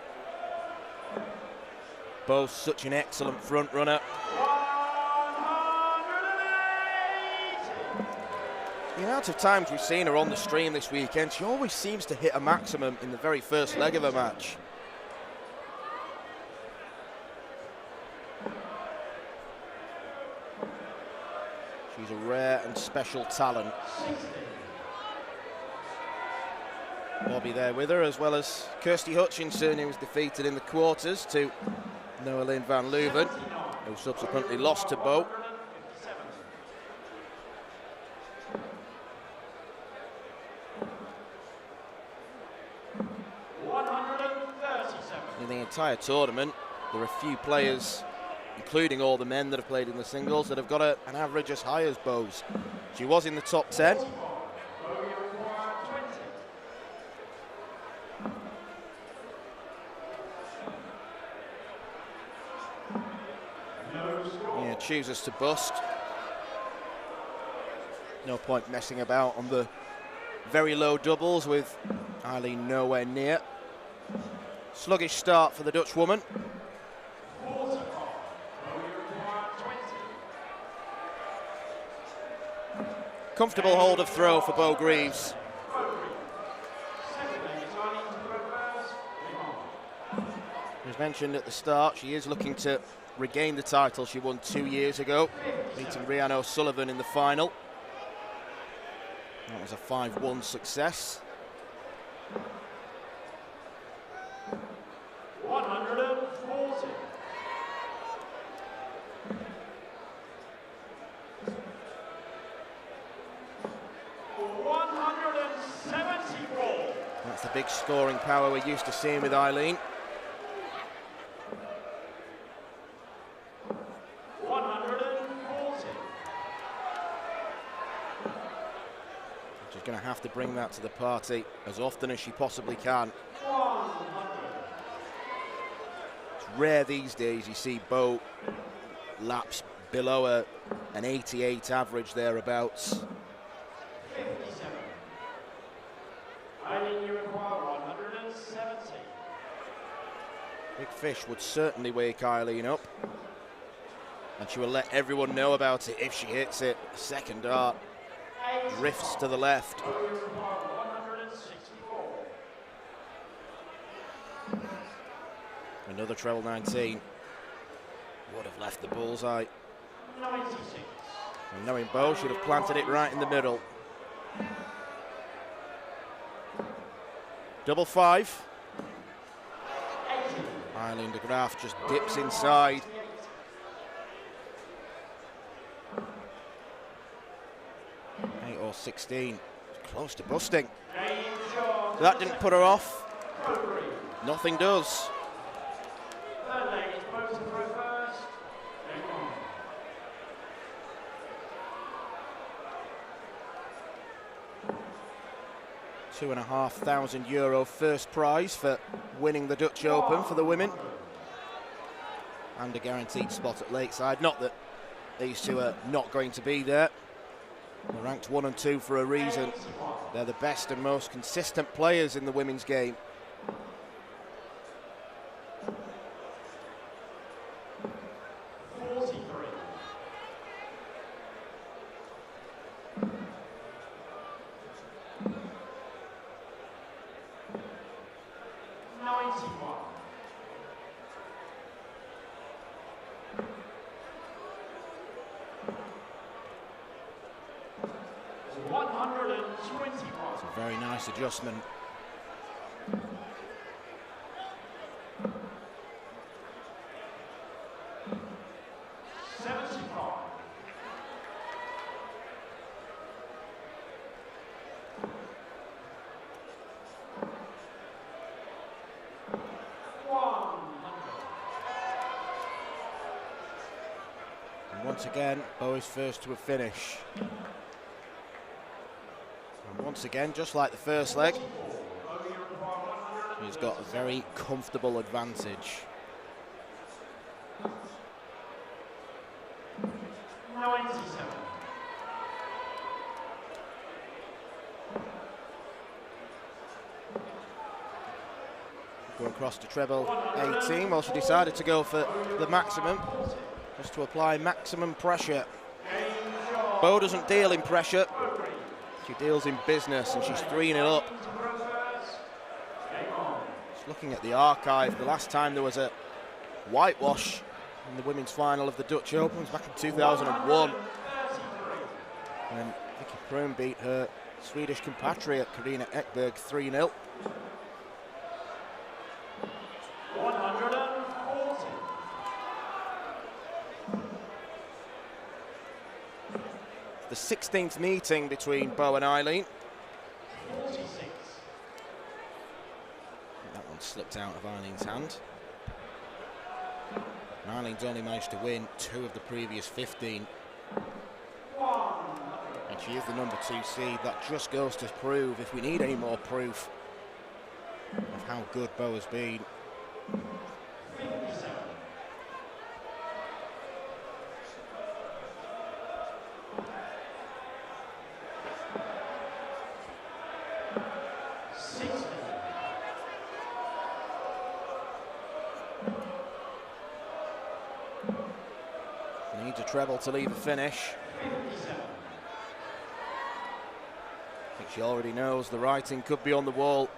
Bo's such an excellent front runner. The amount of times we've seen her on the stream this weekend, she always seems to hit a maximum in the very first leg of a match. She's a rare and special talent. Bobby there with her, as well as Kirsty Hutchinson, who was defeated in the quarters to Noelyn van Leuven, who subsequently lost to Bo. In the entire tournament, there are a few players, including all the men that have played in the singles, that have got an average as high as Bo's. She was in the top 10. Yeah, chooses to bust. No point messing about on the very low doubles with Eileen nowhere near. Sluggish start for the Dutch woman. Comfortable hold of throw for Bo Greaves. As mentioned at the start, she is looking to regain the title she won 2 years ago, beating Rhiannon O'Sullivan in the final. That was a 5-1 success. 140. That's the big scoring power we're used to seeing with Eileen. 140. She's going to have to bring that to the party as often as she possibly can. It's rare these days you see Bo laps below an 88 average thereabouts. 57. Eileen, you require 170. Big Fish would certainly wake Eileen up, and she will let everyone know about it if she hits it. Second dart drifts to the left. 164. Another treble 19 would have left the bullseye. 96. And knowing Bo should have planted it right in the middle. Double 5. 80. Eileen de Graaf just dips inside. Eight or 16. Close to busting. That didn't put her off. Nothing does. Third leg is Bonte to throw first. 2,500 euro first prize for winning the Dutch Open for the women, and a guaranteed spot at Lakeside. Not that these two are not going to be there. They're ranked 1 and 2 for a reason. They're the best and most consistent players in the women's game. Adjustment. And once again, Bo is first to a finish. And once again, just like the first leg, He's got a very comfortable advantage. 97. Go across to treble 18. Well, she decided to go for the maximum, just to apply maximum pressure. Bo doesn't deal in pressure, she deals in business, and she's 3-0 up. Just looking at the archive, the last time there was a whitewash in the women's final of the Dutch Open was back in 2001. When Vicky Prune beat her Swedish compatriot Carina Ekberg 3-0. 140. The 16th meeting between Bo and Eileen. 46. That one slipped out of Eileen's hand. And Eileen's only managed to win 2 of the previous 15. And she is the number 2 seed. That just goes to prove, if we need any more proof of how good Bo has been. 57. Needs a treble to leave the finish. 57. I think she already knows the writing could be on the wall.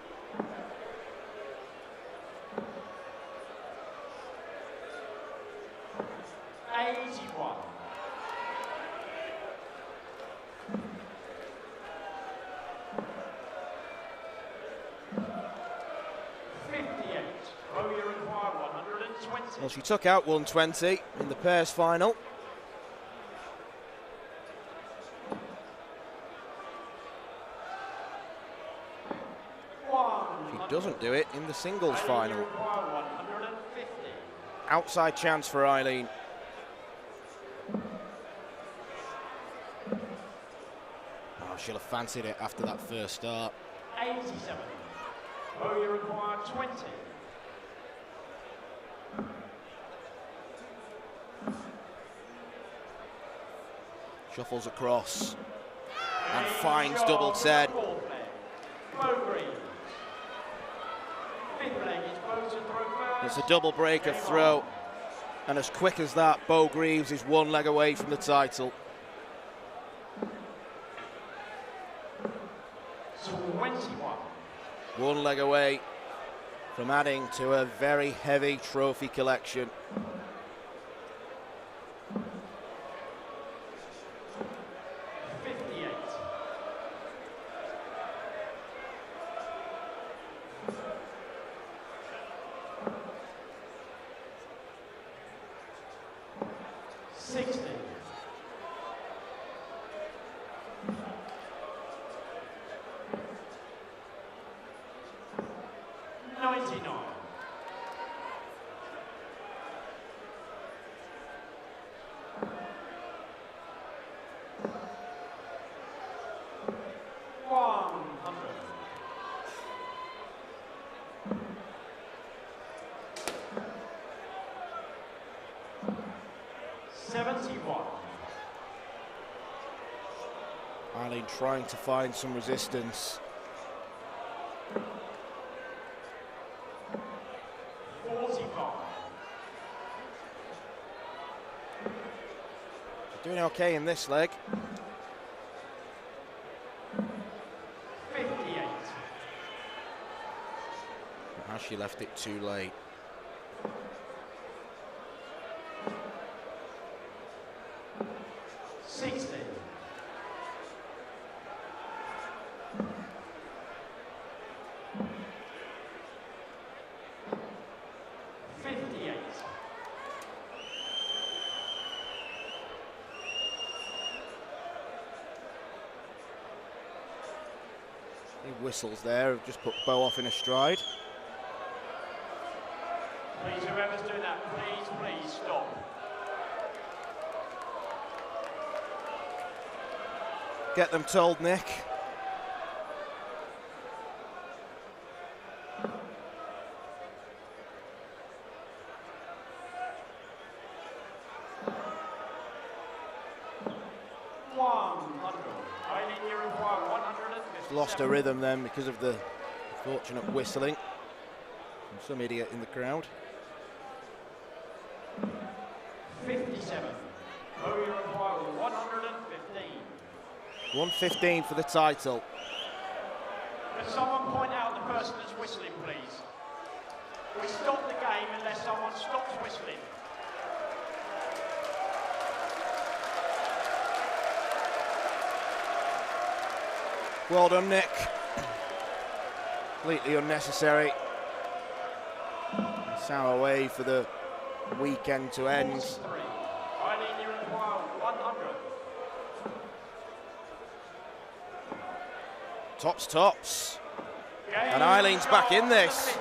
Well, she took out 120 in the pairs final. She doesn't do it in the singles final. Outside chance for Eileen. Oh, she'll have fancied it after that first start. 87. Oh, you require 20. Shuffles across and finds double 10. It's a double breaker throw, and as quick as that, Bo Greaves is 1 leg away from the title. 21. 1 leg away from adding to a very heavy trophy collection. Eileen trying to find some resistance. 45. Doing okay in this leg. 58. But has she left it too late? Whistles there have just put Bo off in a stride. Please, whoever's doing that, please stop. Get them told, Nick. Eileen, you require 157. Lost her rhythm then because of the fortunate whistling from some idiot in the crowd. 57. Oh, you require 115. 115 for the title. Could someone point out the person that's whistling, please? We stop the game unless someone stops whistling. Well done, Nick. Completely unnecessary. Sour way for the weekend to end. 43. Eileen, you require 100. Tops. And Eileen's back in this.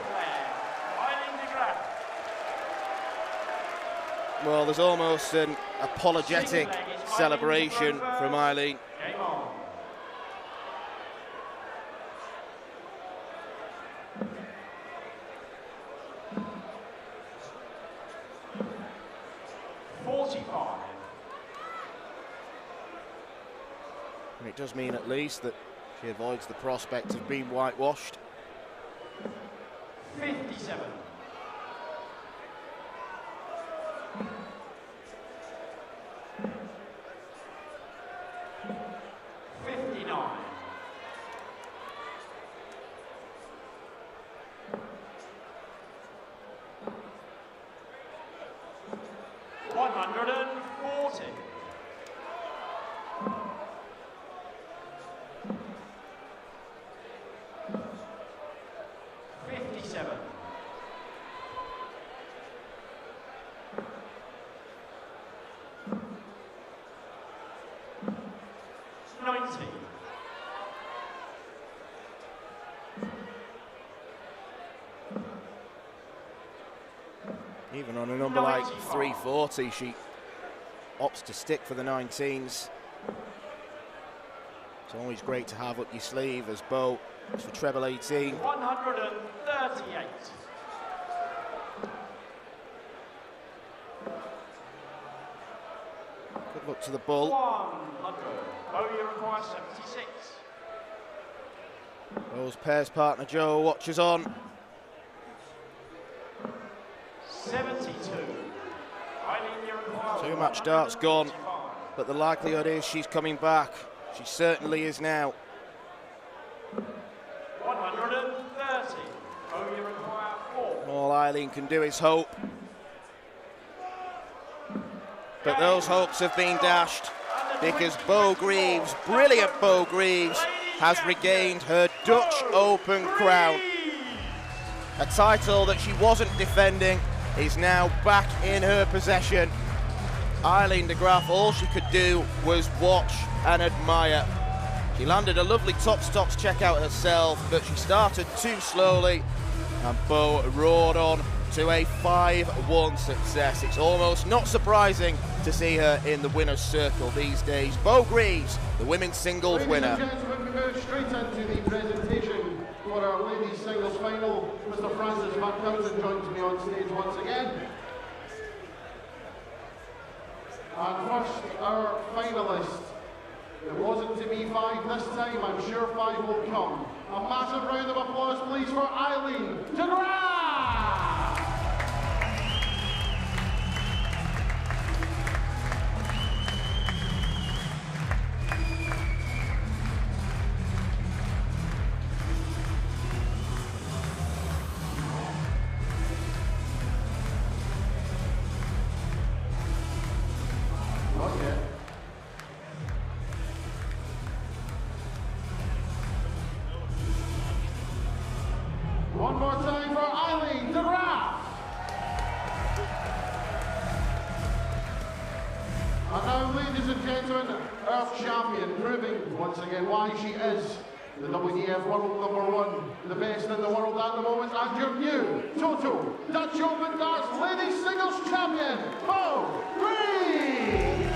Well, there's almost an apologetic celebration from Eileen. Game on. And it does mean at least that she avoids the prospect of being whitewashed. 57. Even on a number like 340, she opts to stick for the 19s. It's always great to have up your sleeve as Bo for treble 18. 138. Good luck to the bull. 100. Bo, you require 76. Bo's pairs partner Joe watches on. 72. Two-match darts gone, but the likelihood is she's coming back. She certainly is now. 130. Oh, you require 4. All Eileen can do is hope. But those hopes have been dashed because Bo Greaves, brilliant Bo Greaves, has regained her Dutch Open crown. A title that she wasn't defending is now back in her possession. Eileen de Graaf, all she could do was watch and admire. She landed a lovely tops check out herself, but she started too slowly, and Bo roared on to a 5-1 success. It's almost not surprising to see her in the winner's circle these days. Bo Greaves, the women's singles winner. Ladies and gentlemen, we move straight into the presentation for our ladies singles final. Mr. Francis Van Couten joins me on stage once again. And first, our finalist. It wasn't to be 5 this time, I'm sure 5 will come. A massive round of applause, please, for Eileen de Graaf! One more time for Eileen de Graaf. And now, ladies and gentlemen, Earth Champion, proving once again why she is the WDF World #1, the best in the world at the moment, and your new Toto Dutch Open Darts Ladies Singles Champion, Bo Greaves.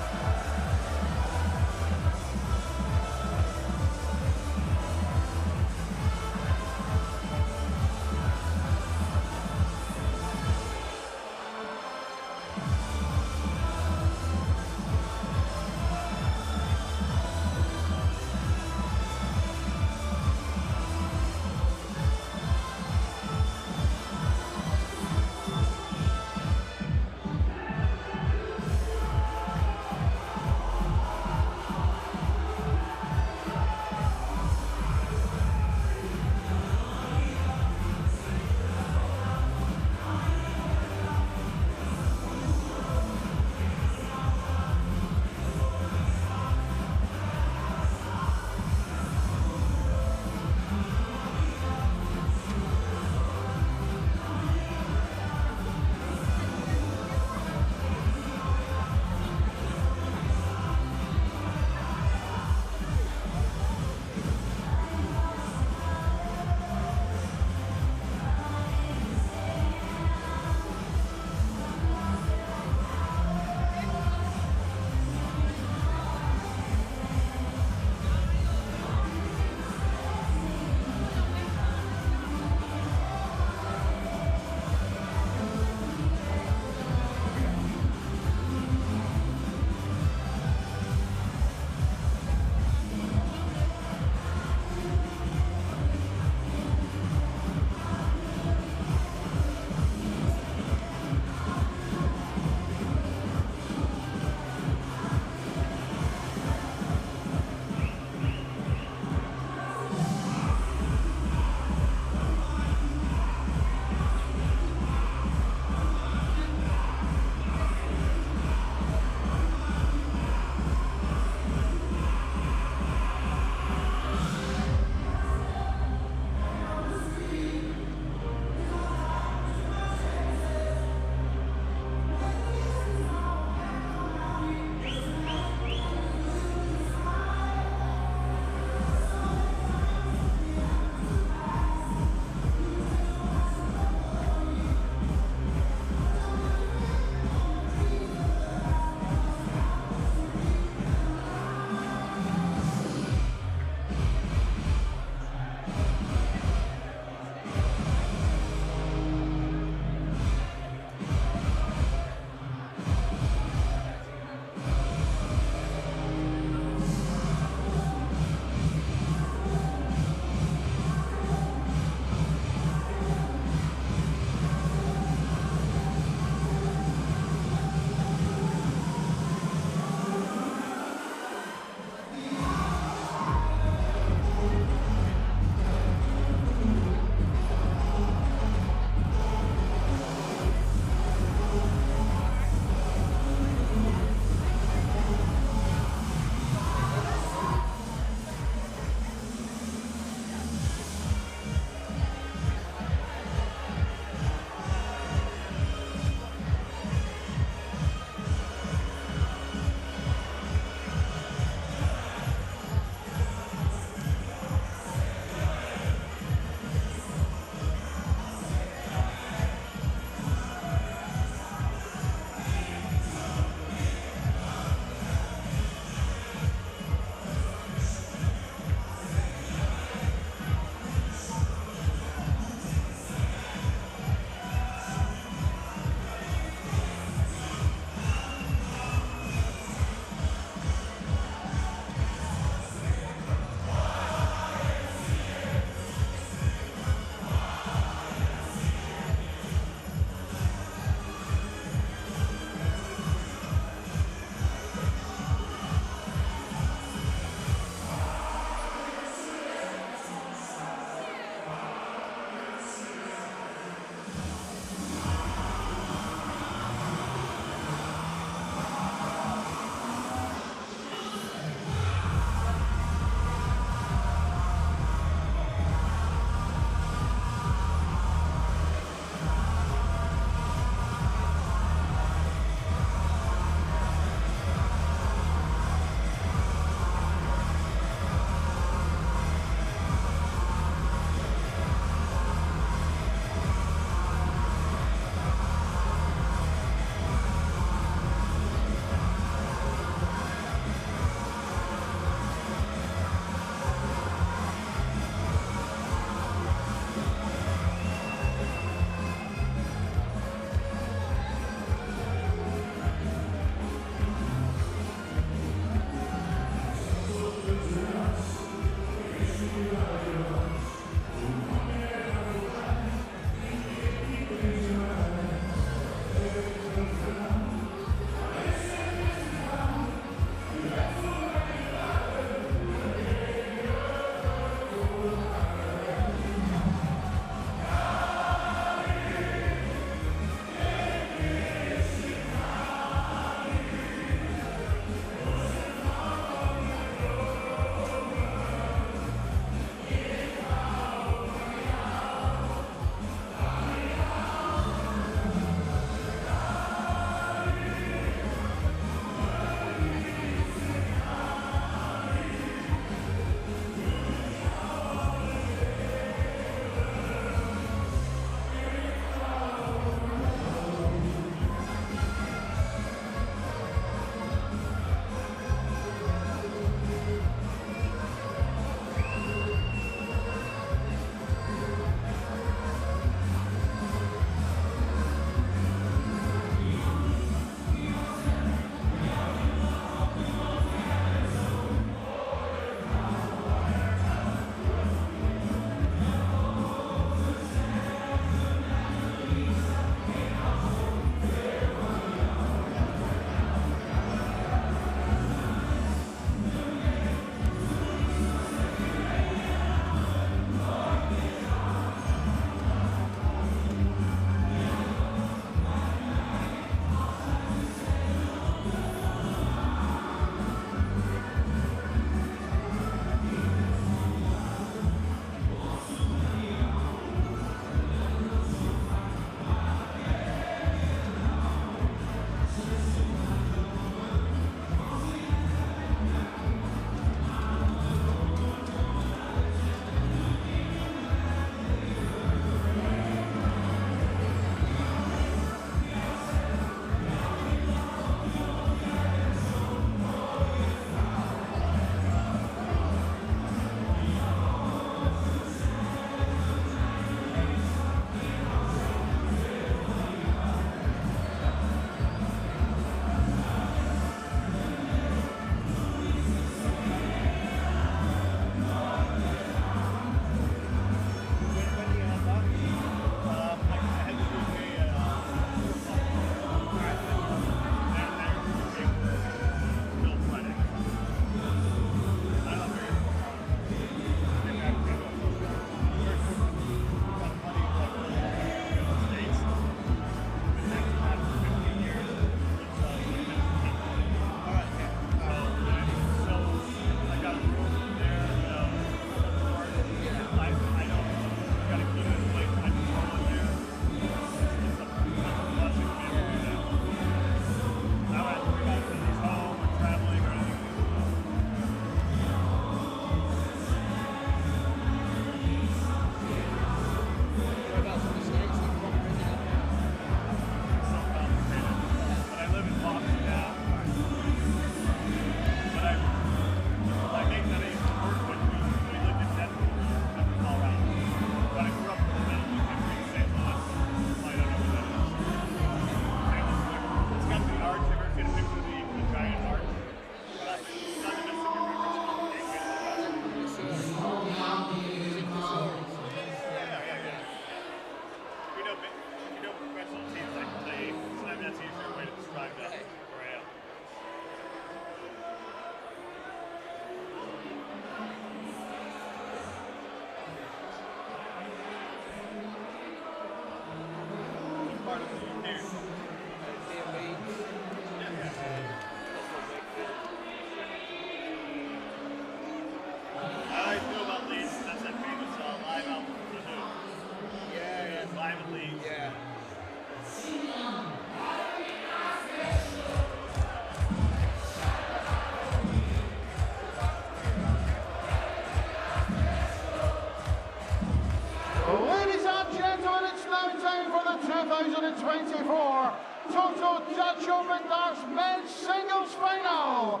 2024 Toto Dutch Open Darts Men's Singles Final.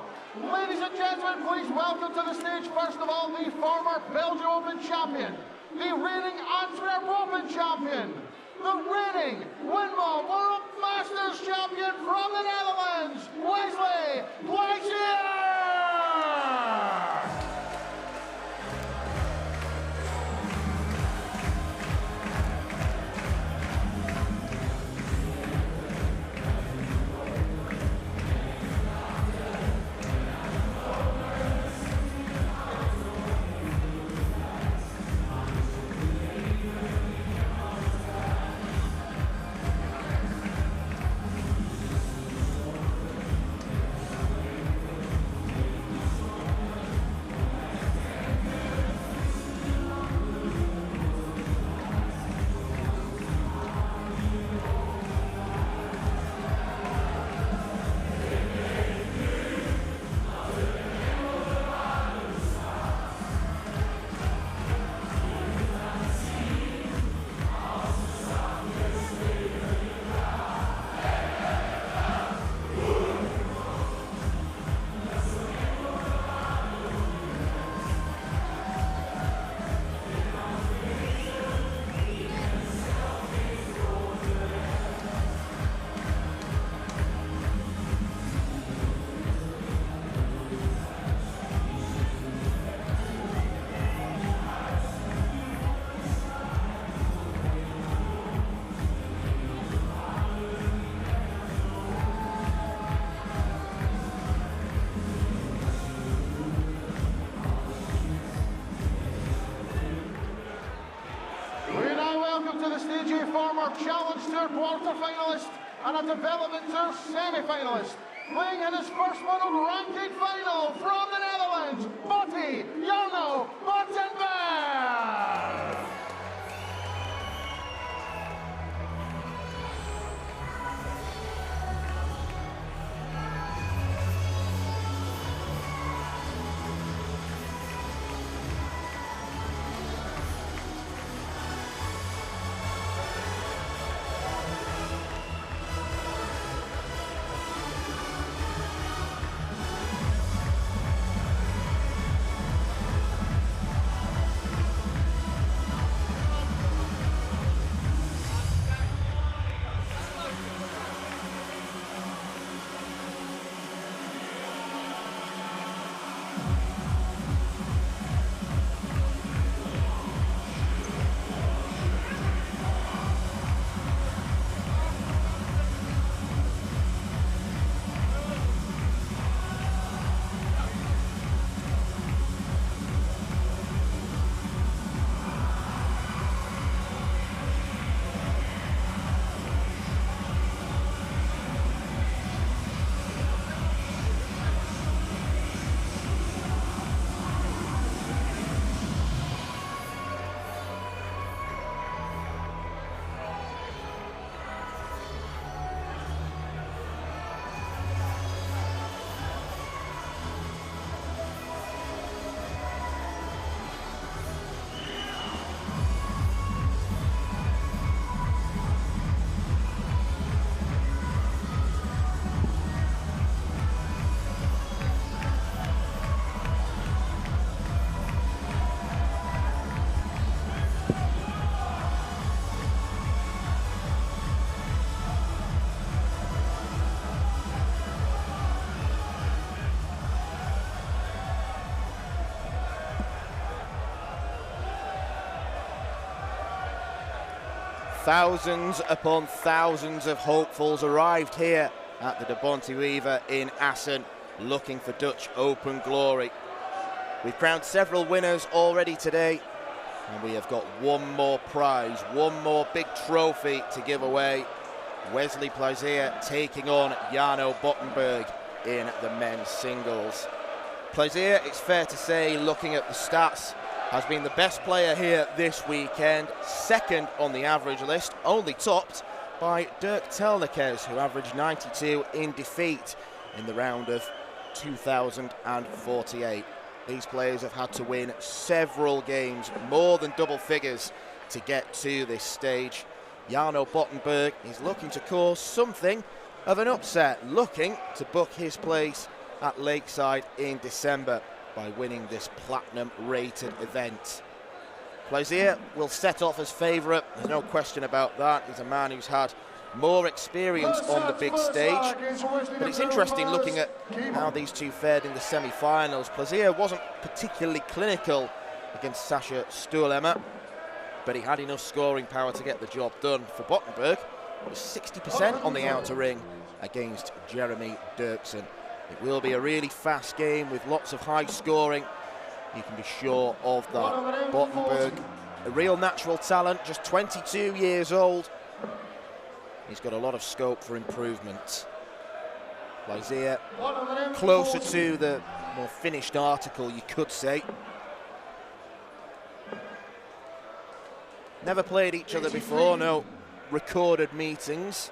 Ladies and gentlemen, please welcome to the stage, first of all, the former Belgian Open champion, the reigning Antwerp Open champion, the reigning Windmill World Masters champion from the Netherlands, Wesley Plaisier! Former Challenge Tour quarter-finalist and a Development Tour semi-finalist, playing in his first world ranking final from the Netherlands, Bonte Bonte. Thousands upon thousands of hopefuls arrived here at the Bonte Wever in Assen, looking for Dutch Open glory. We've crowned several winners already today, and we have got one more prize, one more big trophy to give away. Wesley Plaisier taking on Jarno Bottenberg in the men's singles. Plaisier, it's fair to say, looking at the stats, has been the best player here this weekend, second on the average list, only topped by Dirk Telnikes, who averaged 92 in defeat in the round of 2048. These players have had to win several games, more than double figures, to get to this stage. Jarno Bottenberg is looking to cause something of an upset, looking to book his place at Lakeside in December by winning this platinum-rated event. Plaisir will set off as favourite, there's no question about that. He's a man who's had more experience on the big stage, but it's interesting looking at how these two fared in the semi-finals. Plaisir wasn't particularly clinical against Sascha Stuhlemmer, but he had enough scoring power to get the job done. For Bottenberg, it was 60% on the outer ring against Jeremy Dirksen. It will be a really fast game with lots of high scoring. You can be sure of that. Bottenberg, a real natural talent, just 22 years old. He's got a lot of scope for improvement. Plaisir closer to the more finished article, you could say. Never played each other before, no recorded meetings.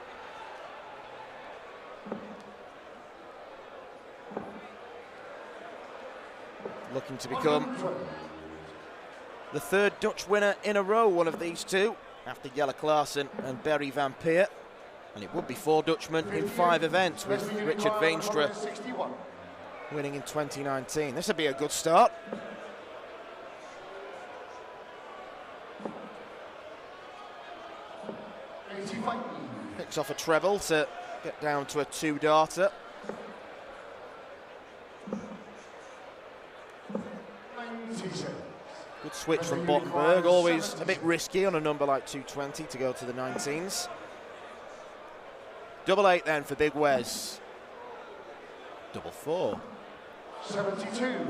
Looking to become the third Dutch winner in a row, one of these two, after Jelle Klaassen and Barry van Peer. And it would be 4 Dutchmen in 5 events, with Richard Veenstra winning in 2019. This would be a good start. Picks off a treble to get down to a 2-darter. Good switch from Bottenberg, always a bit risky on a number like 220 to go to the 19s. Double 8 then for Big Wes. Double 4. 72.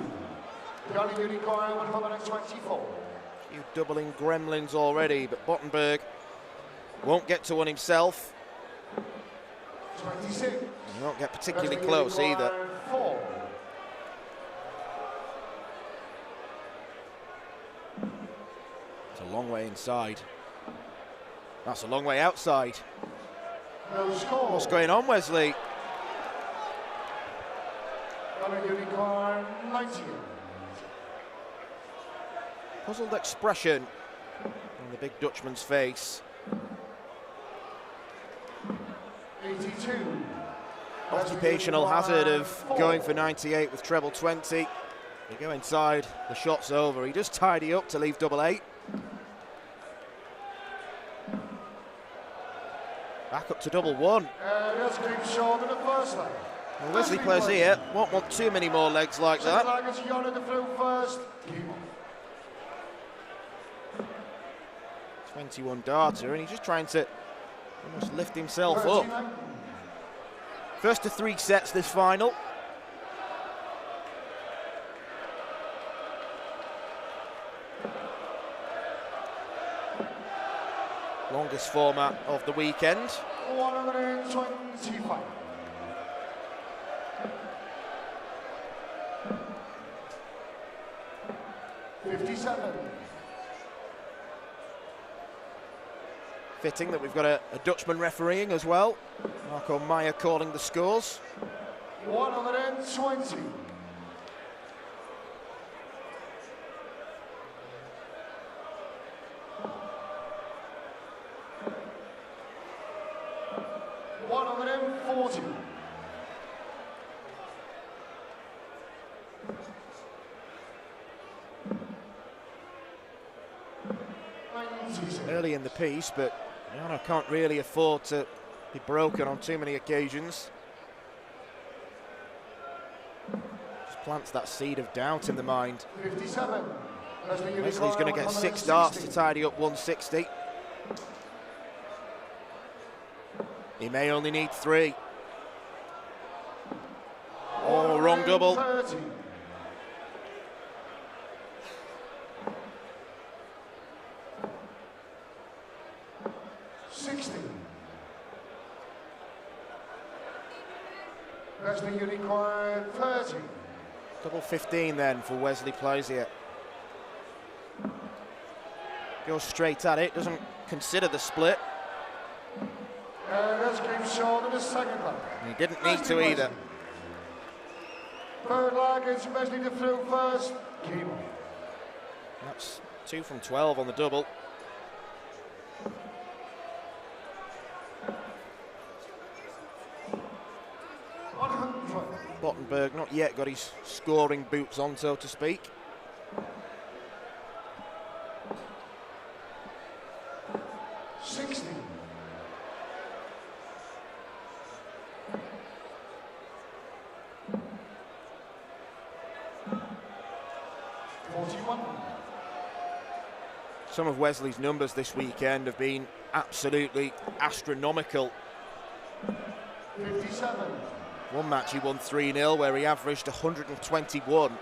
Johnny Unicorn 124. Few doubling gremlins already, but Bottenberg won't get to one himself. 26. He won't get particularly close either. 4. It's a long way inside. That's a long way outside. No score. What's going on, Wesley? Johnny Unicorn 90. Puzzled expression on the big Dutchman's face. 82. Occupational hazard of going for 98 with treble 20. They go inside, the shot's over. He does tidy up to leave double 8. Back up to double 1. Let's keep short in the first leg. Well, Wesley Plaisir won't want too many more legs like that. It's Johnny the through first. 21 darter, and he's just trying to almost lift himself up. First to 3 sets this final. Longest format of the weekend. 125. Fitting that we've got a Dutchman refereeing as well. Marco Meyer calling the scores. 120. Early in the piece, but Jarno can't really afford to be broken on too many occasions. Just plants that seed of doubt in the mind. 57. Wesley's going to get 6 darts to tidy up 160. He may only need 3. Oh, wrong double. 30. Wesley Unicorn 30. Double 15 then for Wesley Plaisir. Goes straight at it, doesn't consider the split. Let's keep short in the second leg. He didn't need to either. Third leg is Wesley the through first. That's 2 from 12 on the double. Bottenberg not yet got his scoring boots on, so to speak. Some of Wesley's numbers this weekend have been absolutely astronomical. 57. One match he won 3-0 where he averaged 121.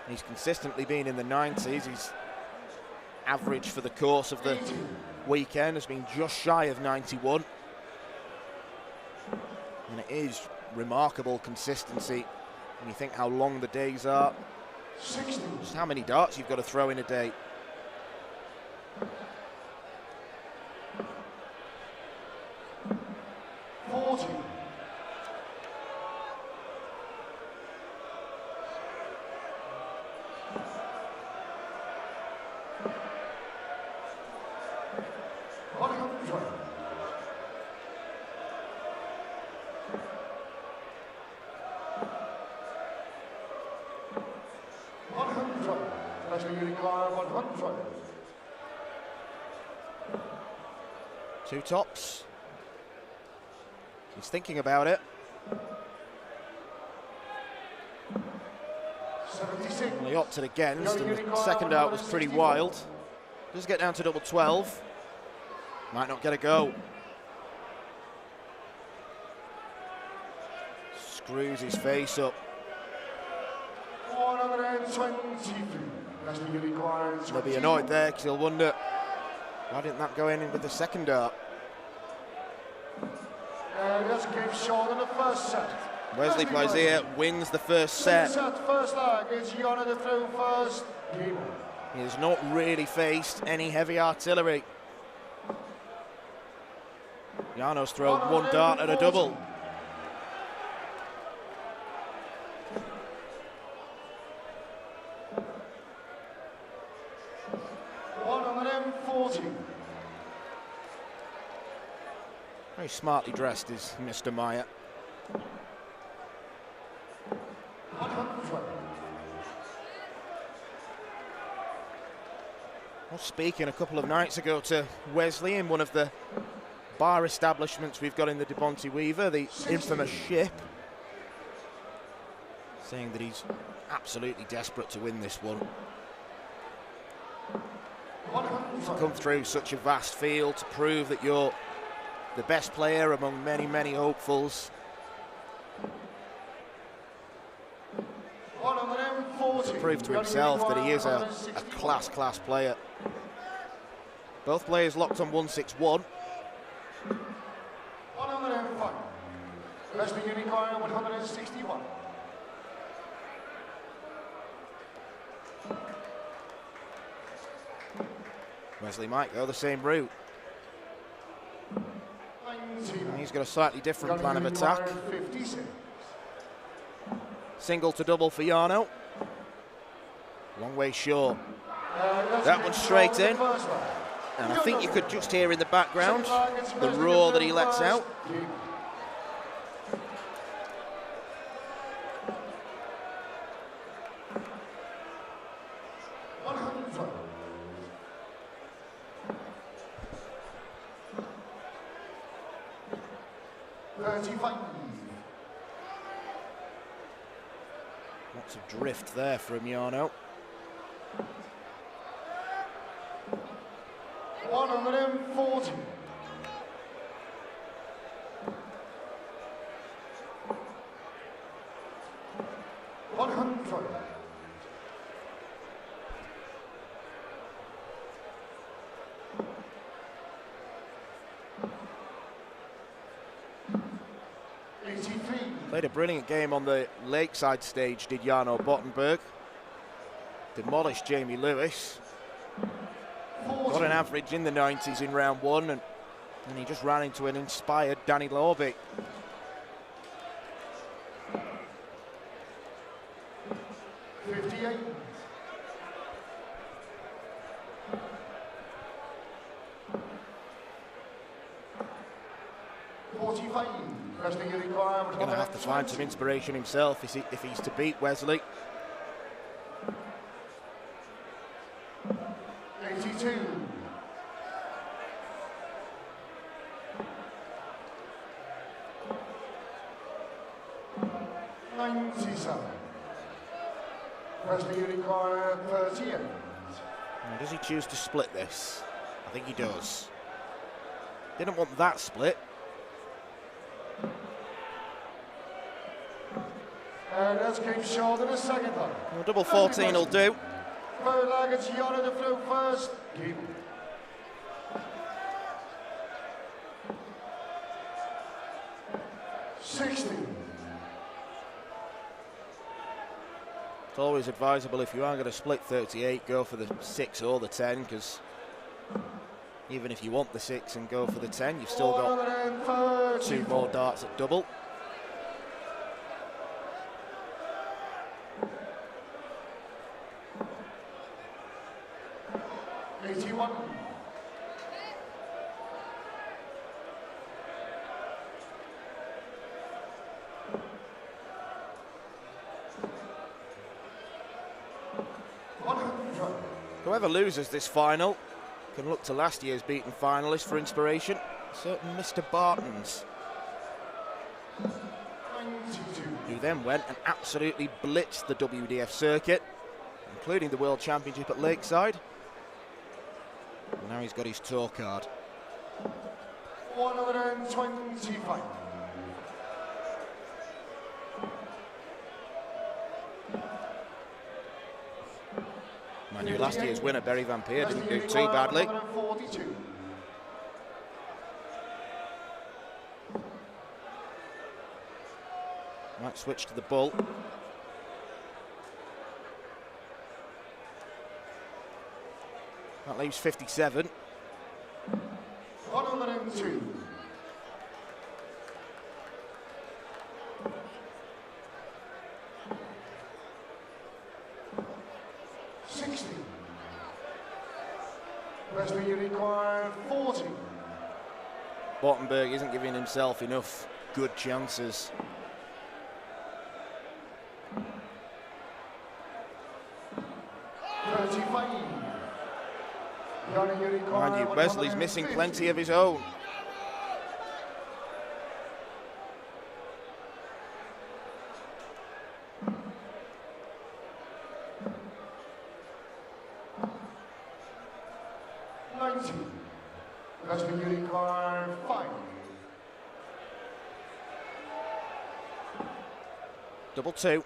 He's consistently been in the 90s. His average for the course of the weekend has been just shy of 91. And it is remarkable consistency when you think how long the days are. 60. Just how many darts you've got to throw in a day. Two tops. He's thinking about it. 76. Well, he opted against, and the second out was pretty wild. Does get down to double 12. Might not get a go. Screws his face up. 123. He'll be annoyed there because he'll wonder, why didn't that go in with the second dart? Just came short in the first set. Wesley plays here, wins the first set. First leg, it's Yana to throw first. He has not really faced any heavy artillery. Jano's thrown one dart at a double. Very smartly dressed is Mr. Meyer. I was speaking a couple of nights ago to Wesley in one of the bar establishments we've got in the Bonte Wever, the infamous Ship, saying that he's absolutely desperate to win this one. To come through such a vast field, to prove that you're the best player among many, many hopefuls. To prove to himself that he is a class player. Both players locked on 161. Wrestling unicorn 161. Wesley might go the same route. He's got a slightly different plan of attack. Single to double for Jarno. Long way short. That one's straight in. And I think you could just hear in the background the roar that he lets out. Lots of drift there from Jarno. 140. Played a brilliant game on the lakeside stage, did Jarno Bottenberg. Demolished Jamie Lewis. Got an average in the 90s in round one, and he just ran into an inspired Danny Lorby. Wrestling you require. He's going to have to find some inspiration himself if he's to beat Wesley. 82. 97. Wrestling you require 38. Now, does he choose to split this? I think he does. Didn't want that split. And let's keep short in the second one. Well, double 14 will do. Third leg, it's Yana to throw first. Keep. It's always advisable if you are going to split 38, go for the 6 or the 10, because even if you want the 6 and go for the 10, you've still got 2 more darts at double. Whoever loses this final can look to last year's beaten finalist for inspiration, certain Mr. Bartons, who then went and absolutely blitzed the WDF circuit, including the World Championship at Lakeside. And now he's got his tour card. 125. Mind you, last year's winner, Barry Van Peer, didn't do too badly. 142. Might switch to the bull. That leaves 57. 102. Wrestling you require 40. Bottenberg isn't giving himself enough good chances. Mind you, Wesley's missing plenty of his own. Wrestling you require 5. Double 2.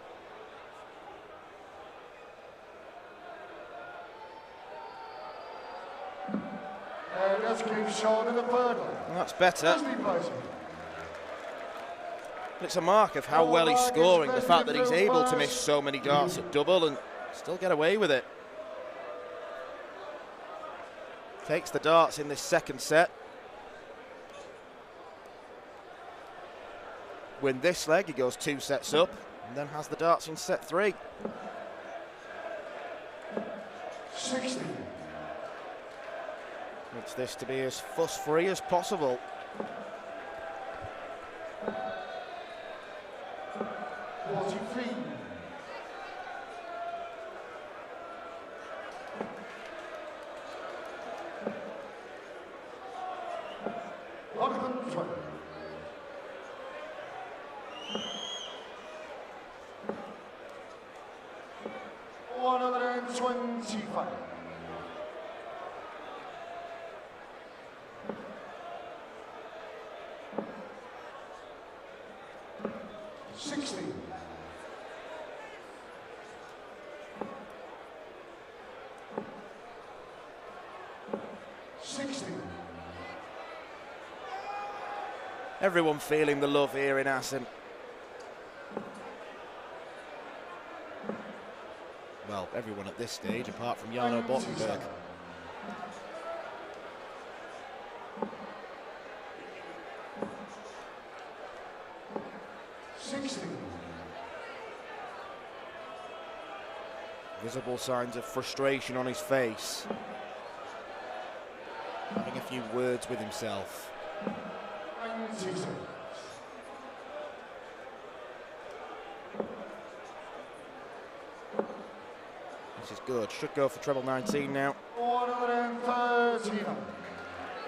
And let's keep short in the third one. That's better. It's a mark of how well he's scoring, the fact that he's able to miss so many darts at double and still get away with it. Takes the darts in this second set. Win this leg, he goes 2 sets up, and then has the darts in set 3. 60. Wants this to be as fuss-free as possible. 43. 120. 125. 60. 60. Everyone feeling the love here in Assen. Well, everyone at this stage, apart from Jarno Bottenberg. Visible signs of frustration on his face. Having a few words with himself. This is good. Should go for treble 19 now. 113.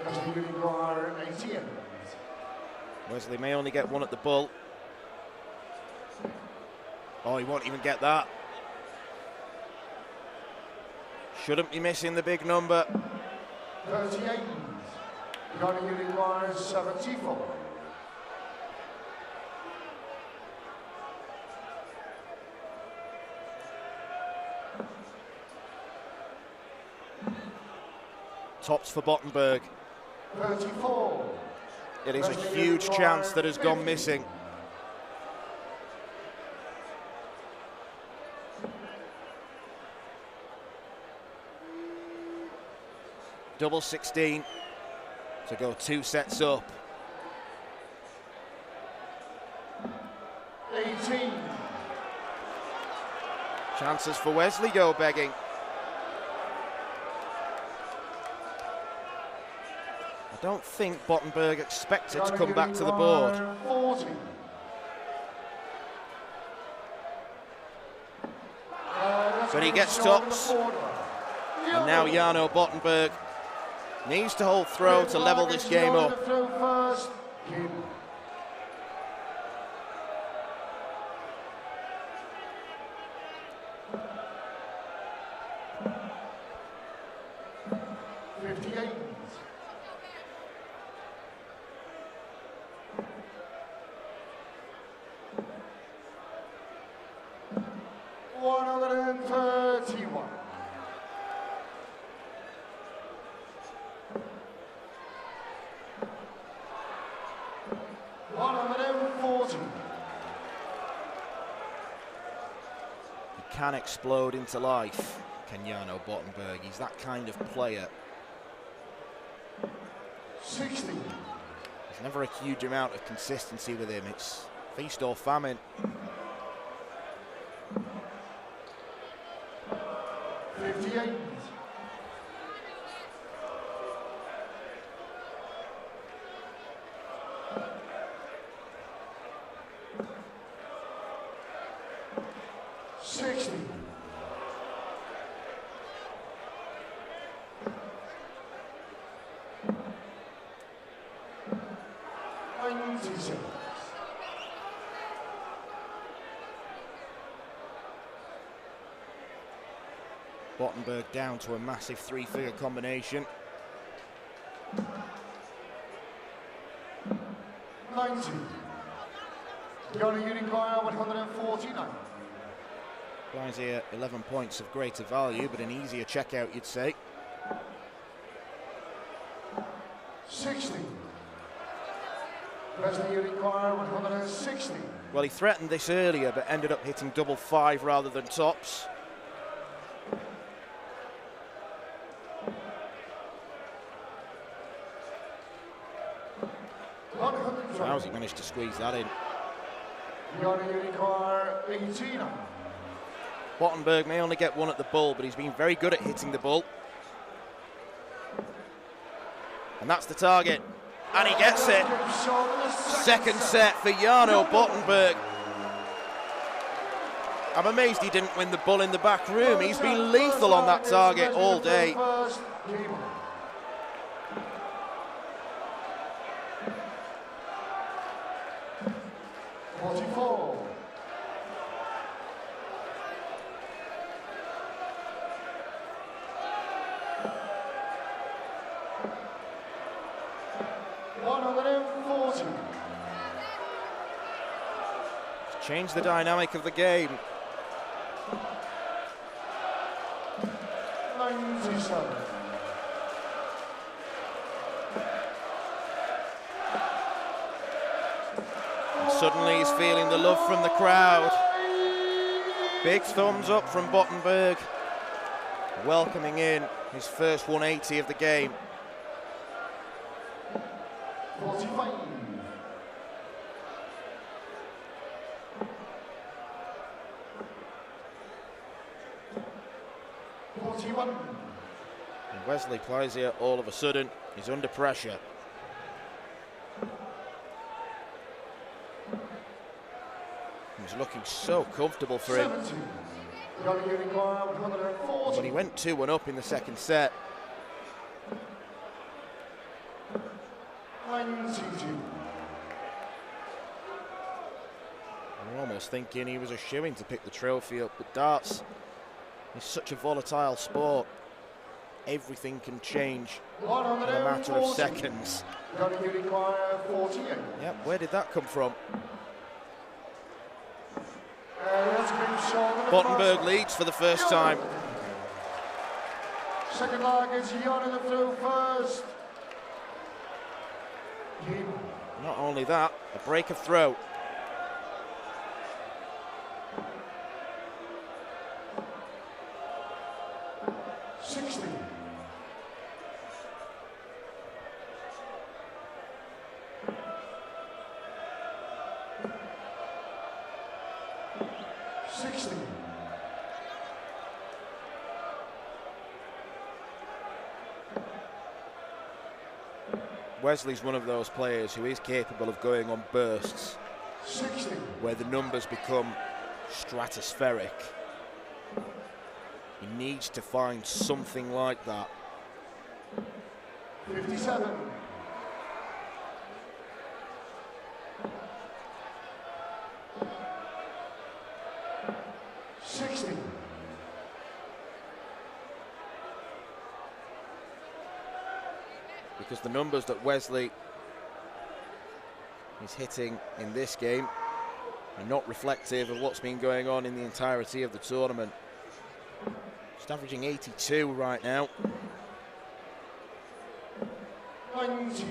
Wesley Require 18. Wesley may only get one at the bull. Oh, he won't even get that. Shouldn't be missing the big number. 38. Johnny Require 74. Tops for Bottenberg. 34. It is a huge chance that has gone missing. Double 16 to go 2 sets up. 18. Chances for Wesley go begging. I don't think Bottenberg expected to come back to the board. 40. But he gets tops. And now Jarno Bottenberg needs to hold throw to level this game up. Can explode into life, can Jarno Bottenberg. He's that kind of player. 60. There's never a huge amount of consistency with him. It's feast or famine. 58. Bottenberg down to a massive 3-figure combination. 90. Johnny Uniquire 149. Buys here 11 points of greater value, but an easier checkout, you'd say. 60. Wesley Uniquire 160. Well, he threatened this earlier, but ended up hitting double 5 rather than tops. How's he managed to squeeze that in? Bottenberg may only get one at the bull, but he's been very good at hitting the bull. And that's the target. And he gets it. Second set for Jarno Bottenberg. I'm amazed he didn't win the bull in the back room. He's been lethal on that target all day. 44. Change the dynamic of the game. 97. Suddenly he's feeling the love from the crowd. Big thumbs up from Bottenberg, welcoming in his first 180 of the game. 45. 41. And Wesley plays here all of a sudden. He's under pressure. He's looking so comfortable for him. 70. But he went 2-1 up in the second set. 92. We're almost thinking he was a shoo-in to pick the trophy up, but darts is such a volatile sport. Everything can change in a matter of seconds. Yep, where did that come from? Bottenberg leads for the first time. Second leg is Jan in the throw first. Not only that, a break of throw. Wesley's one of those players who is capable of going on bursts 60. where the numbers become stratospheric. He needs to find something like that. 57. Because the numbers that Wesley is hitting in this game are not reflective of what's been going on in the entirety of the tournament. Just averaging 82 right now. 93.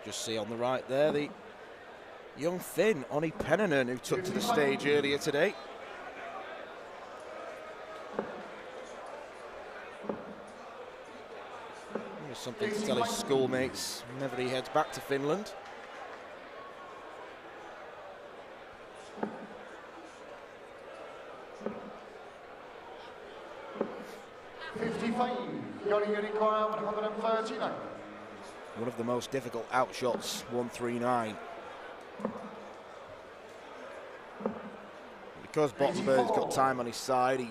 Just see on the right there the young Finn, Onni Pennanen, who took to the stage earlier today. There's something to tell his schoolmates whenever he heads back to Finland. One of the most difficult outshots, 139. Because Bottenberg's got time on his side, he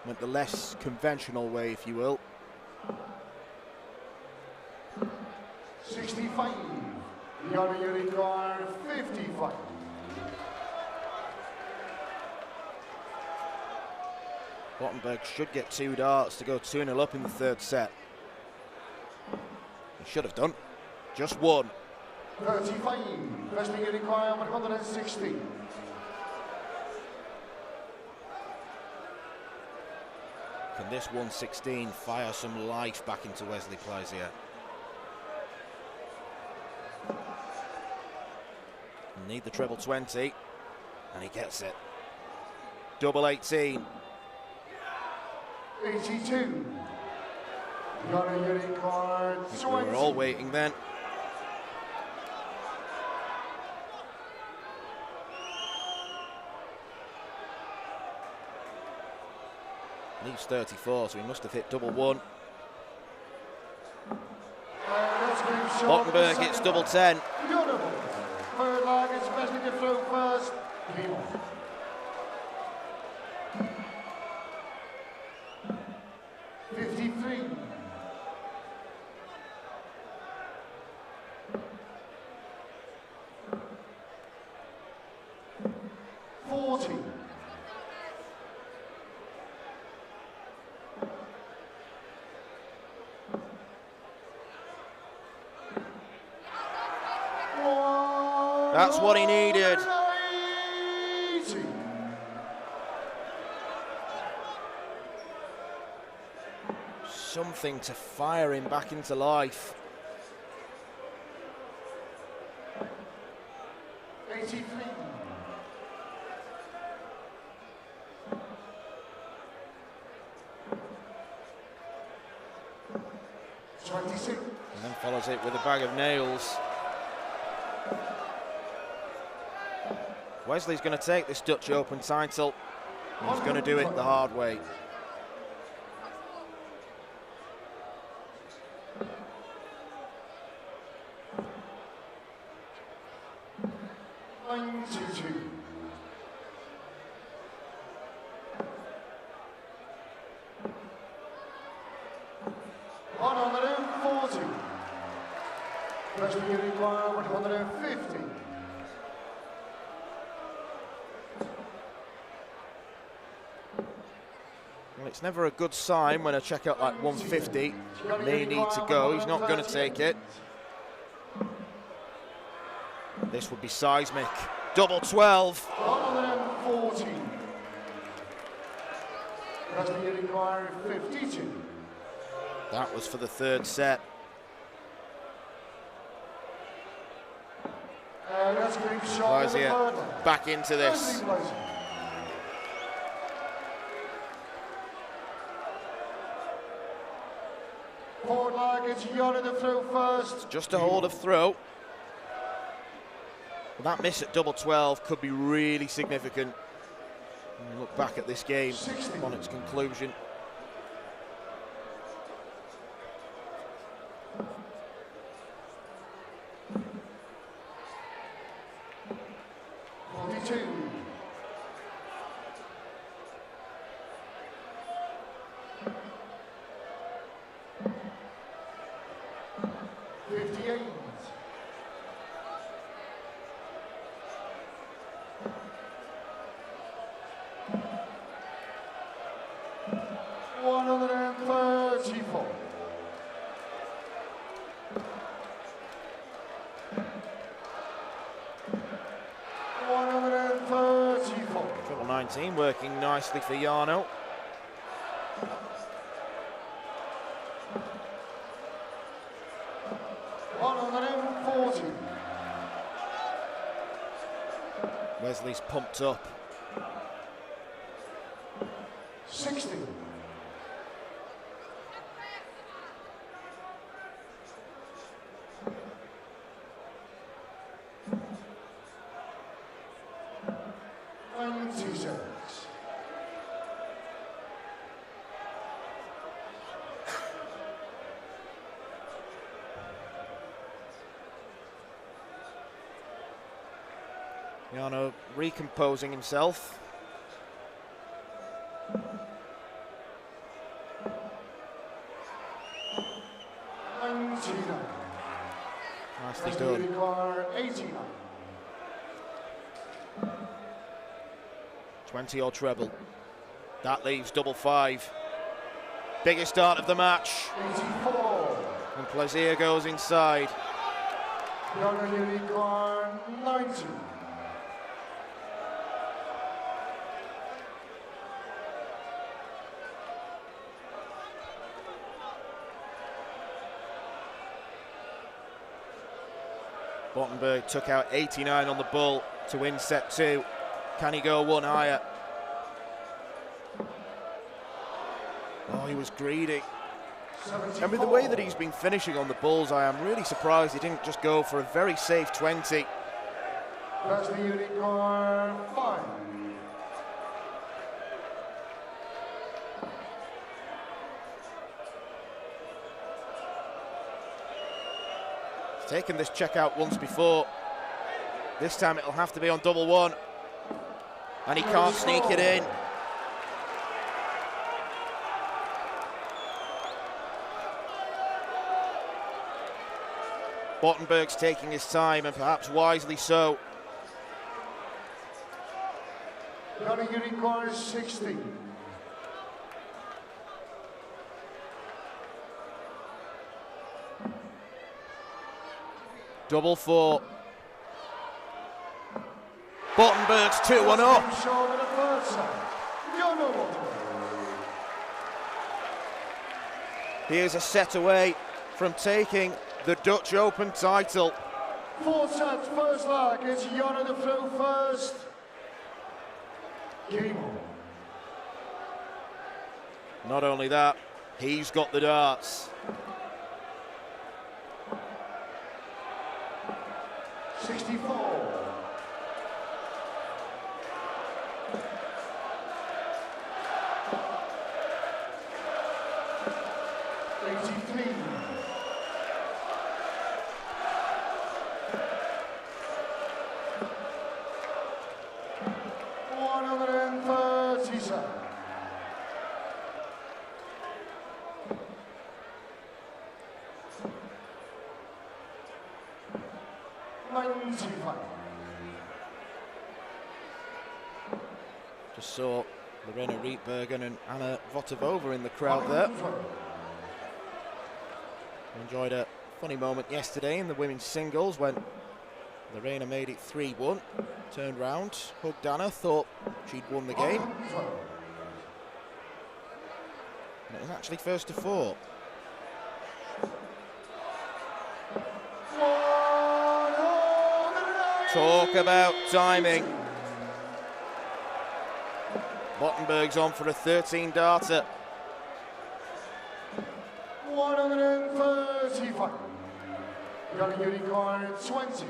went the less conventional way, if you will. 65. Yanni Unicorn, 55. Bottenberg should get 2 darts to go 2-0 up in the third set. He should have done. Just one. 35. Wesley Unicorn, 160. Can this 116 fire some life back into Wesley Plaisier? Need the treble 20, and he gets it. Double 18. 82. Yanni Unicorn, 20. We were all waiting then. Leaves 34, so he must have hit double one. Bottenberg hits double 10. Beautiful. Third leg is Wesley to throw first. 53. 40. 1. That's what he needed. 80. Something to fire him back into life. 83. 26. And then follows it with a bag of nails. Wesley's going to take this Dutch Open title. He's going to do it the hard way. Well, it's never a good sign when a checkout like 150 may need to go. He's not going to take it. This would be seismic. Double 12. 140. Wrestling inquiry 52. That was for the third set. Glazier back into this. Forward leg, it's Yana to throw first. Just a hold of throw. Well, that miss at double 12 could be really significant. And look back at this game 60. On its conclusion. Working nicely for Jarno. Wesley's pumped up. 60. Jarno recomposing himself. Nicely done. 20 or treble. That leaves double 5. Biggest start of the match. 84. And Plaisir goes inside. Unicorn 90. Bottenberg took out 89 on the bull to win set 2. Can he go one higher? Oh, he was greedy. 74. And with the way that he's been finishing on the bulls, I am really surprised he didn't just go for a very safe 20. That's the Unicorn 5. Taken this checkout once before. This time it'll have to be on double 1. And he can't sneak it in. Bottenberg's taking his time, and perhaps wisely so. Unicorn 60. Double 4. Bottenberg's 2-1 up. Here's a set away from taking the Dutch Open title. 4 sets, first leg. It's Yana to throw first. Game on. Not only that, he's got the darts. 64. 137. 95. Just saw Lorena Rietbergen and Anna Votavova in the crowd there. Enjoyed a funny moment yesterday in the women's singles when Lorena made it 3-1, turned round, hugged Anna, thought she'd won the game. And it was actually first to 4. Talk about timing. Bottenberg's on for a 13-darter. 135. Young Unicorn 20.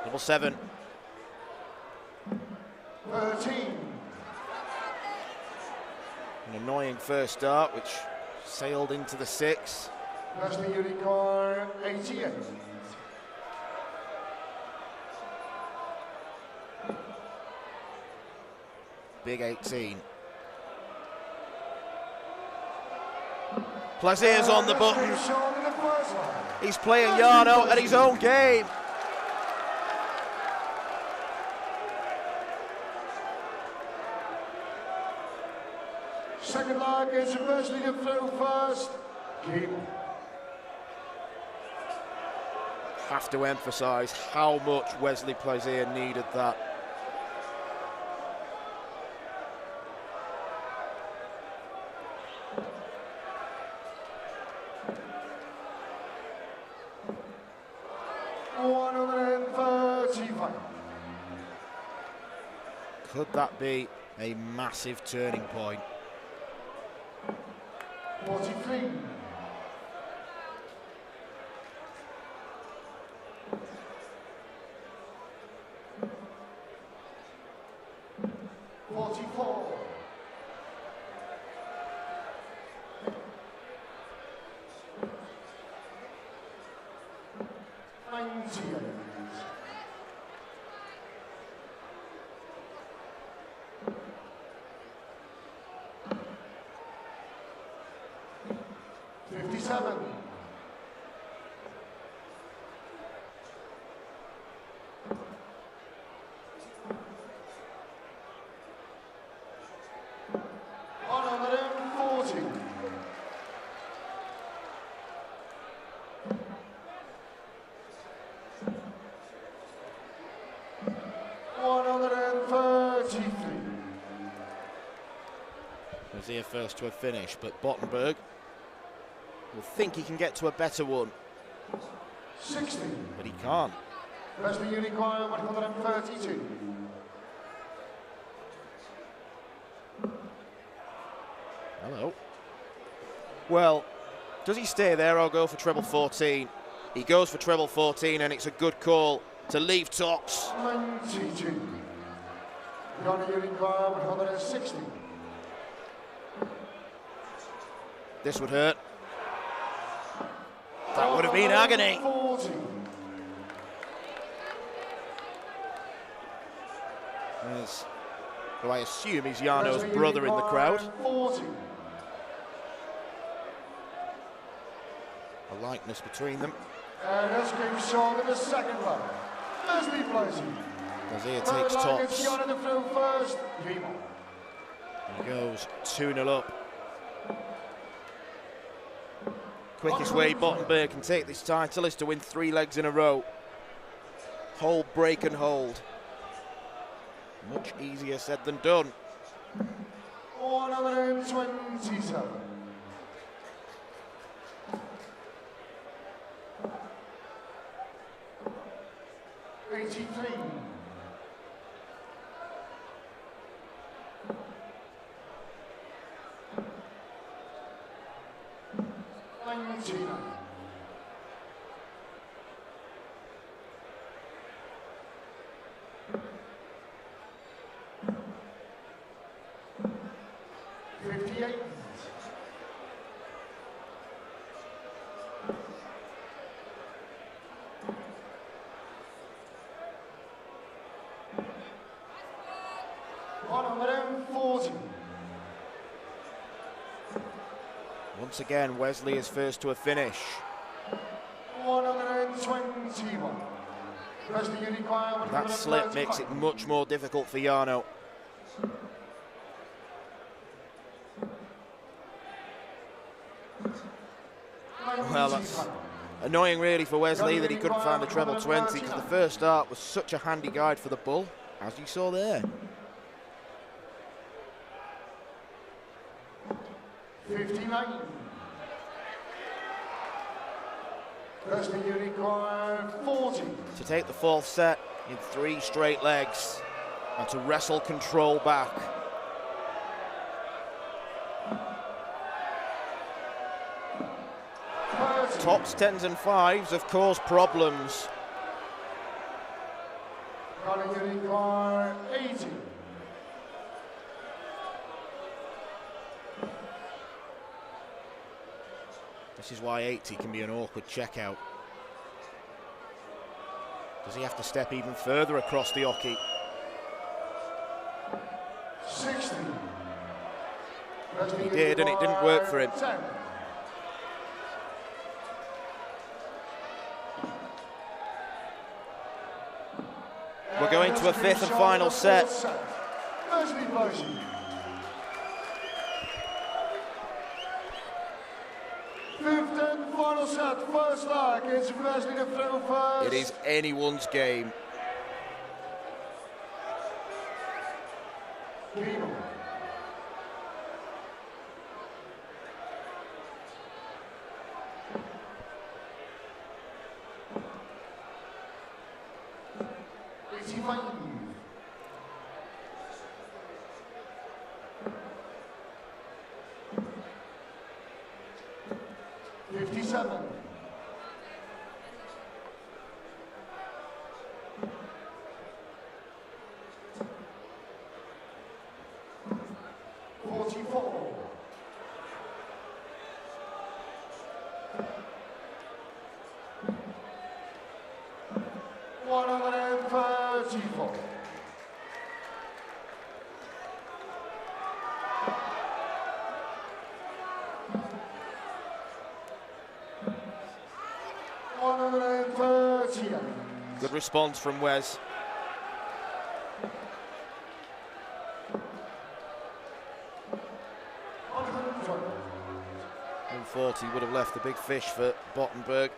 Double 7. 13. An annoying first start, which sailed into the 6. Leslie Unicorn 88. Big 18. Plazier's on the button. He's playing Jarno at his own game. Second leg is Wesley to throw first. Keep. Have to emphasise how much Wesley Plazier needed that. Could that be a massive turning point? 43. 44. 98. 57. 140. 133. Plazier first to a finish, but Bottenberg will think he can get to a better one. 60. But he can't. Wesley Unicorn 132. Hello. Well, does he stay there or go for treble 14? He goes for treble 14, and it's a good call to leave tops. 92. Johnny Unicorn 160. This would hurt. That would have been agony. 40. There's who I assume is Jarno's brother in the crowd. 40. A likeness between them. And let's give Sean in the second one. Leslie Plazier. Plazier takes tops. Jarno to throw first. Gable. He goes 2-0 up. Quickest way Bottenberg can take this title is to win 3 legs in a row. Hold, break and hold. Much easier said than done. 127. 83. 99. 58. 100. 140. Once again, Wesley is first to a finish. 121. Wesley, you require That slip makes it much more difficult for Jarno. Well, that's annoying really for Wesley that he couldn't find the treble 20, because the first start was such a handy guide for the bull, as you saw there. 59. Wesley, you require 40. To take the fourth set in 3 straight legs and to wrestle control back. Tops, 10s and 5s have caused problems. You require 80. This is why 80 can be an awkward checkout. Does he have to step even further across the oki? 60. He did, and it didn't work for him. 10. We're going to a 5th and final set. Wesley Boise. Fifth and final set, first leg. It's Wesley to throw first. It is anyone's game. People. Good response from Wes. 140 would have left the big fish for Bottenberg.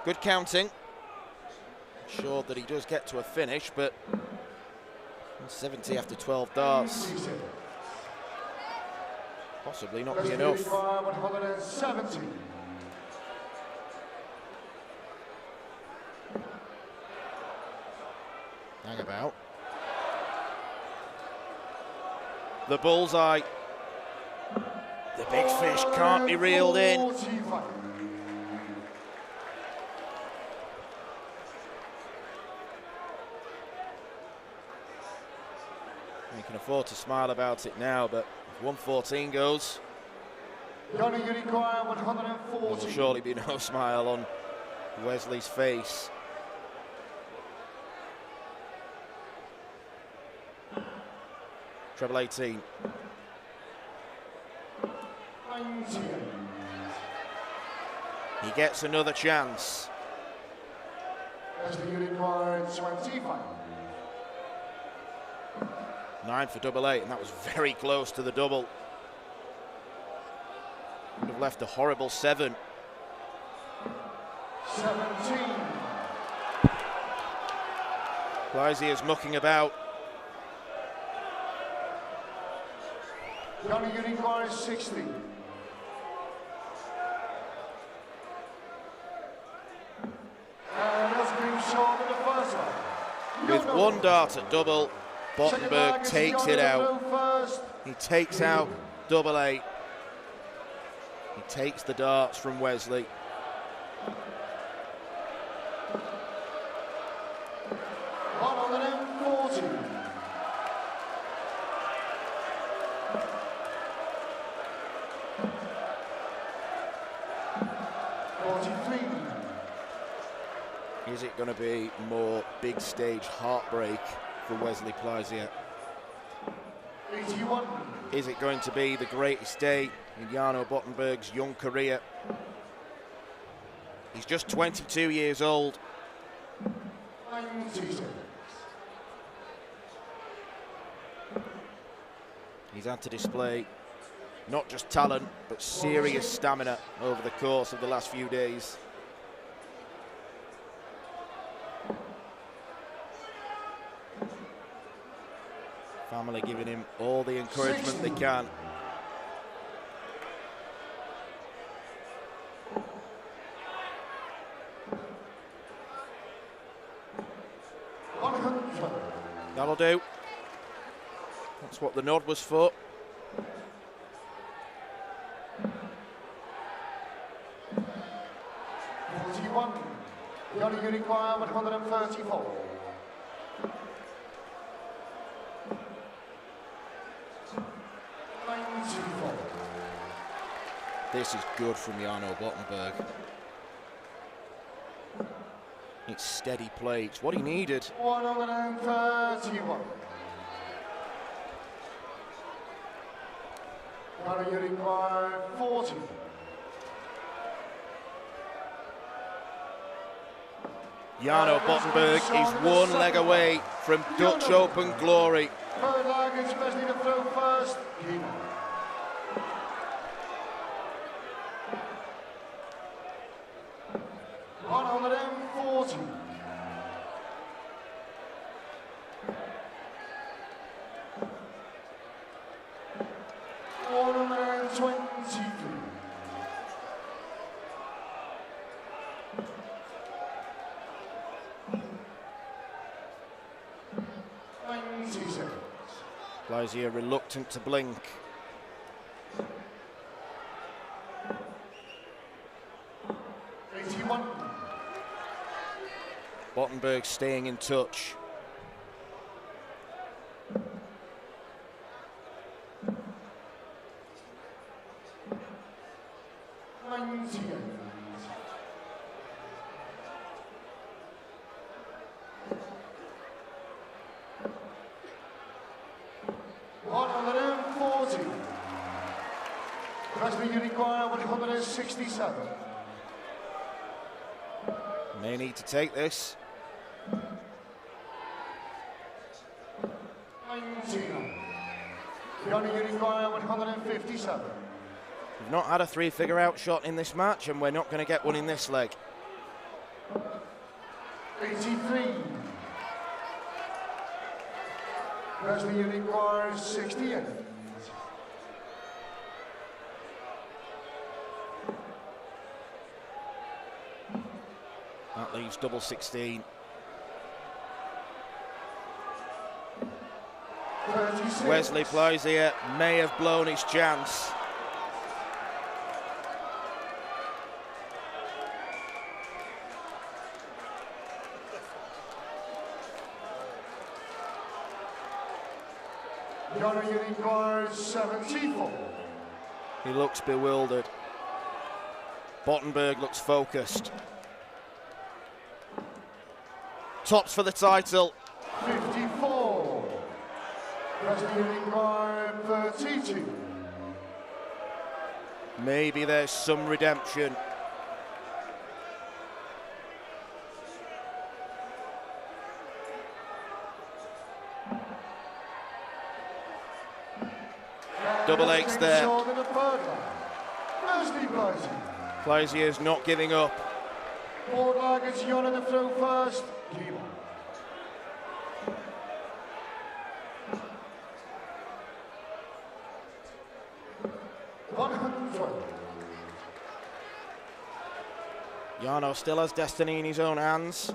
Good counting. Sure that he does get to a finish, but 70 after 12 darts. Possibly not be enough. 170. Hang about. The bullseye. The big fish can't be reeled in. You can afford to smile about it now, but if 114 goes, there will surely be no smile on Wesley's face. Treble 18. 90. He gets another chance. Wesley, you require 25. 9 for double 8, and that was very close to the double. Would have left a horrible 7. 17. Clysey is mucking about. Johnny, you require 60. And that's been short in the first one. With one dart at double, Bottenberg takes it out. He takes out double 8. He takes the darts from Wesley. Is it going to be more big stage heartbreak for Wesley Plaisier? 81. Is it going to be the greatest day in Jarno Bottenberg's young career? He's just 22 years old. 96. He's had to display not just talent, but serious stamina over the course of the last few days. Family giving him all the encouragement they can. That'll do. That's what the nod was for. The only require 134. This is good from Jarno Bottenberg. It's steady play. It's what he needed. 131. Only require 40. Jarno Bottenberg is one leg away from Dutch Open glory. Third leg, especially the throw first. 140. Plaisier reluctant to blink. Bottenberg staying in touch. You require 167. May need to take this. 99. You only require 157. We've not had a three-figure out shot in this match, and we're not going to get one in this leg. 83. Wesley, you require 68. That leaves double 16. 36. Wesley Plaisier may have blown his chance. Johnny, you require 74. He looks bewildered. Bottenberg looks focused. Tops for the title. 54. Wesley require 32. Maybe there's some redemption. Double eights there. Plaisier's not giving up. Forward leg, it's Jon in the throw first. Jarno still has destiny in his own hands.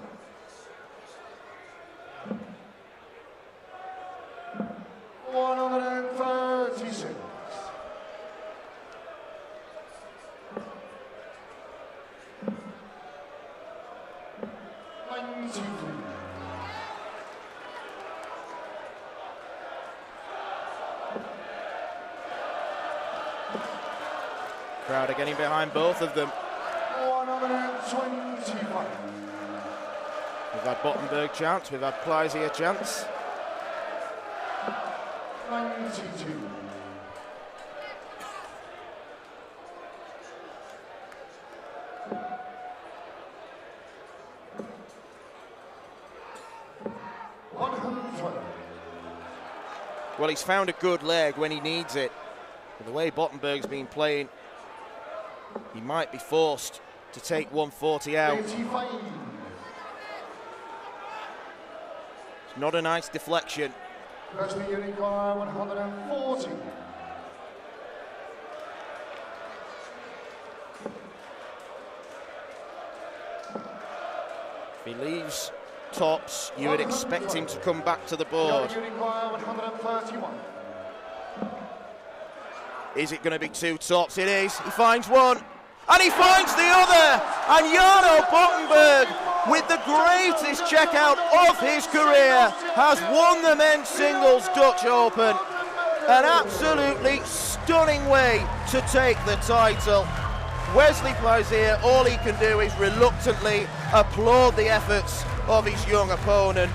Crowd are getting behind both of them. 125. We've had Bottenberg chance, we've had Pleisier chance. 92. Well, he's found a good leg when he needs it. But the way Bottenberg's been playing, he might be forced to take 140 out. 85. It's not a nice deflection. First unit corner 140. If he leaves tops, you would expect him to come back to the board. Unit corner 131. Is it going to be two tops? It is. He finds one. And he finds the other. And Jarno Bottenberg, with the greatest checkout of his career, has won the men's singles Dutch Open. An absolutely stunning way to take the title. Wesley Pleisier, all he can do is reluctantly applaud the efforts of his young opponent.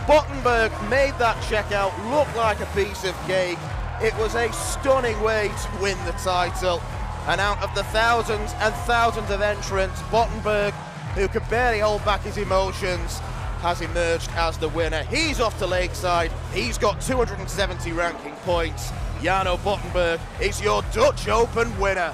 Bottenberg made that checkout look like a piece of cake. It was a stunning way to win the title. And out of the thousands and thousands of entrants, Bottenberg, who could barely hold back his emotions, has emerged as the winner. He's off to Lakeside. He's got 270 ranking points. Jarno Bottenberg is your Dutch Open winner.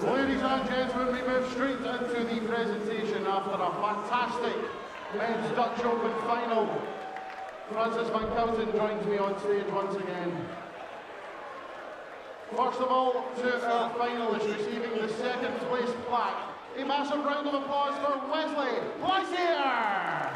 Ladies and gentlemen, we move straight into the presentation after a fantastic men's Dutch Open final. Francis van Kouten joins me on stage once again. First of all, to our finalists receiving the second place plaque. A massive round of applause for Wesley Pleisier!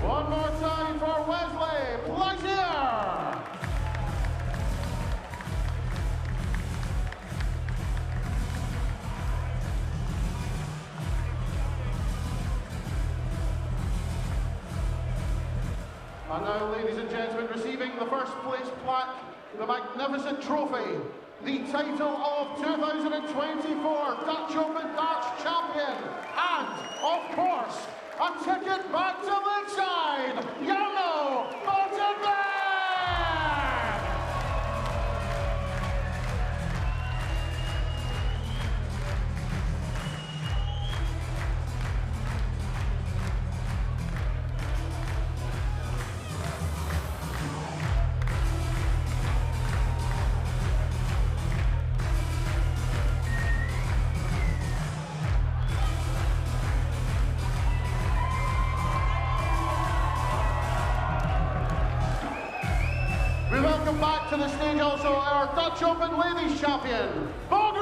One more time for Wesley Pleisier! And now, ladies and gentlemen, receiving the first place plaque, the magnificent trophy, the title of 2024 Dutch Open Darts Champion, and, of course, a ticket back to Lakeside, Jarno Bottenberg! We welcome back to the stage also our Dutch Open Ladies Champion, Bonte.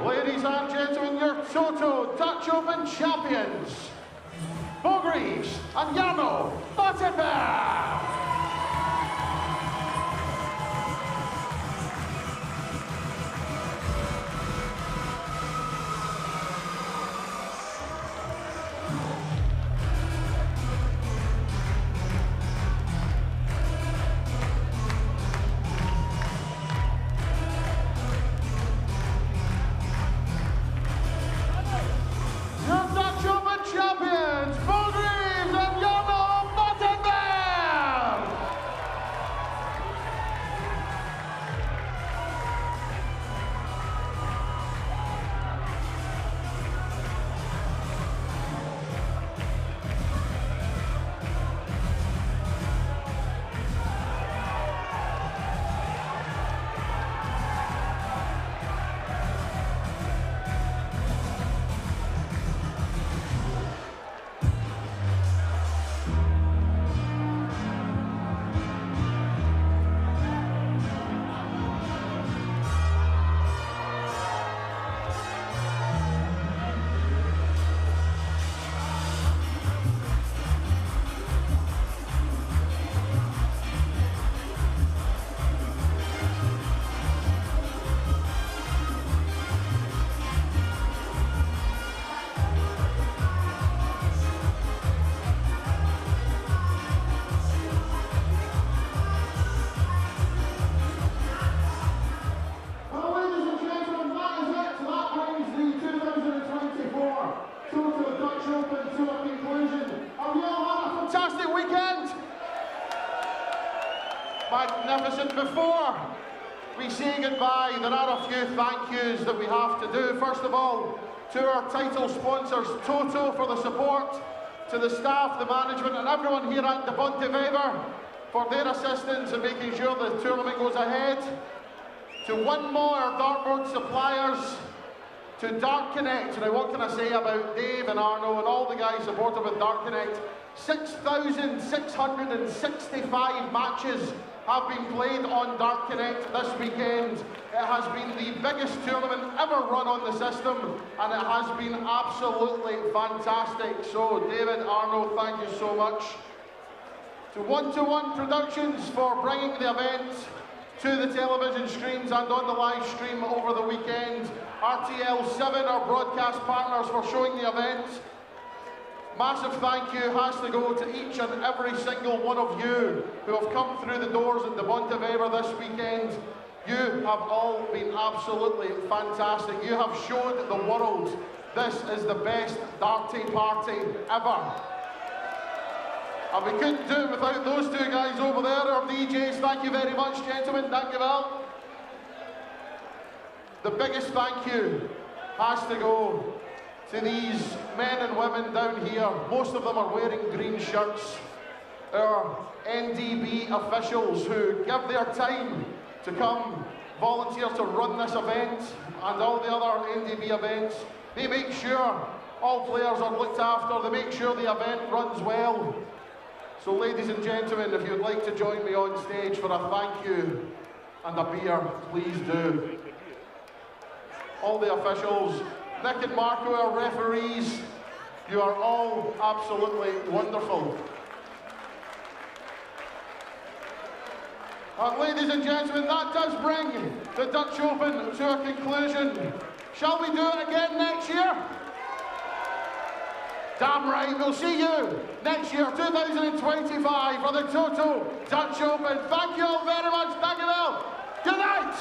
Ladies and gentlemen, your Toto Dutch Open champions, Bonte and Jarno Bottenberg. Magnificent. Before we say goodbye, there are a few thank yous that we have to do. First of all, to our title sponsors, Toto, for the support, to the staff, the management, and everyone here at the Bonte Wever for their assistance in making sure the tournament goes ahead. To one more dartboard suppliers, to Dart Connect. Now, what can I say about Dave and Arno and all the guys supported with Dart Connect? 6,665 matches have been played on Dart Connect this weekend. It has been the biggest tournament ever run on the system, and it has been absolutely fantastic. So, David, Arno, thank you so much. To One Productions for bringing the event to the television screens and on the live stream over the weekend. RTL7, our broadcast partners, for showing the event. Massive thank you has to go to each and every single one of you who have come through the doors at the Bonte Wever this weekend. You have all been absolutely fantastic. You have showed the world this is the best darty party ever. And we couldn't do it without those two guys over there, our DJs. Thank you very much, gentlemen. Thank you well. The biggest thank you has to go to these men and women down here. Most of them are wearing green shirts. Our NDB officials who give their time to come volunteer to run this event and all the other NDB events. They make sure all players are looked after. They make sure the event runs well. So, ladies and gentlemen, if you'd like to join me on stage for a thank you and a beer, please do. All the officials, Nick and Marco, our referees, you are all absolutely wonderful. And ladies and gentlemen, that does bring the Dutch Open to a conclusion. Shall we do it again next year? Damn right, we'll see you next year, 2025, for the Toto Dutch Open. Thank you all very much. Thank you all. Good night.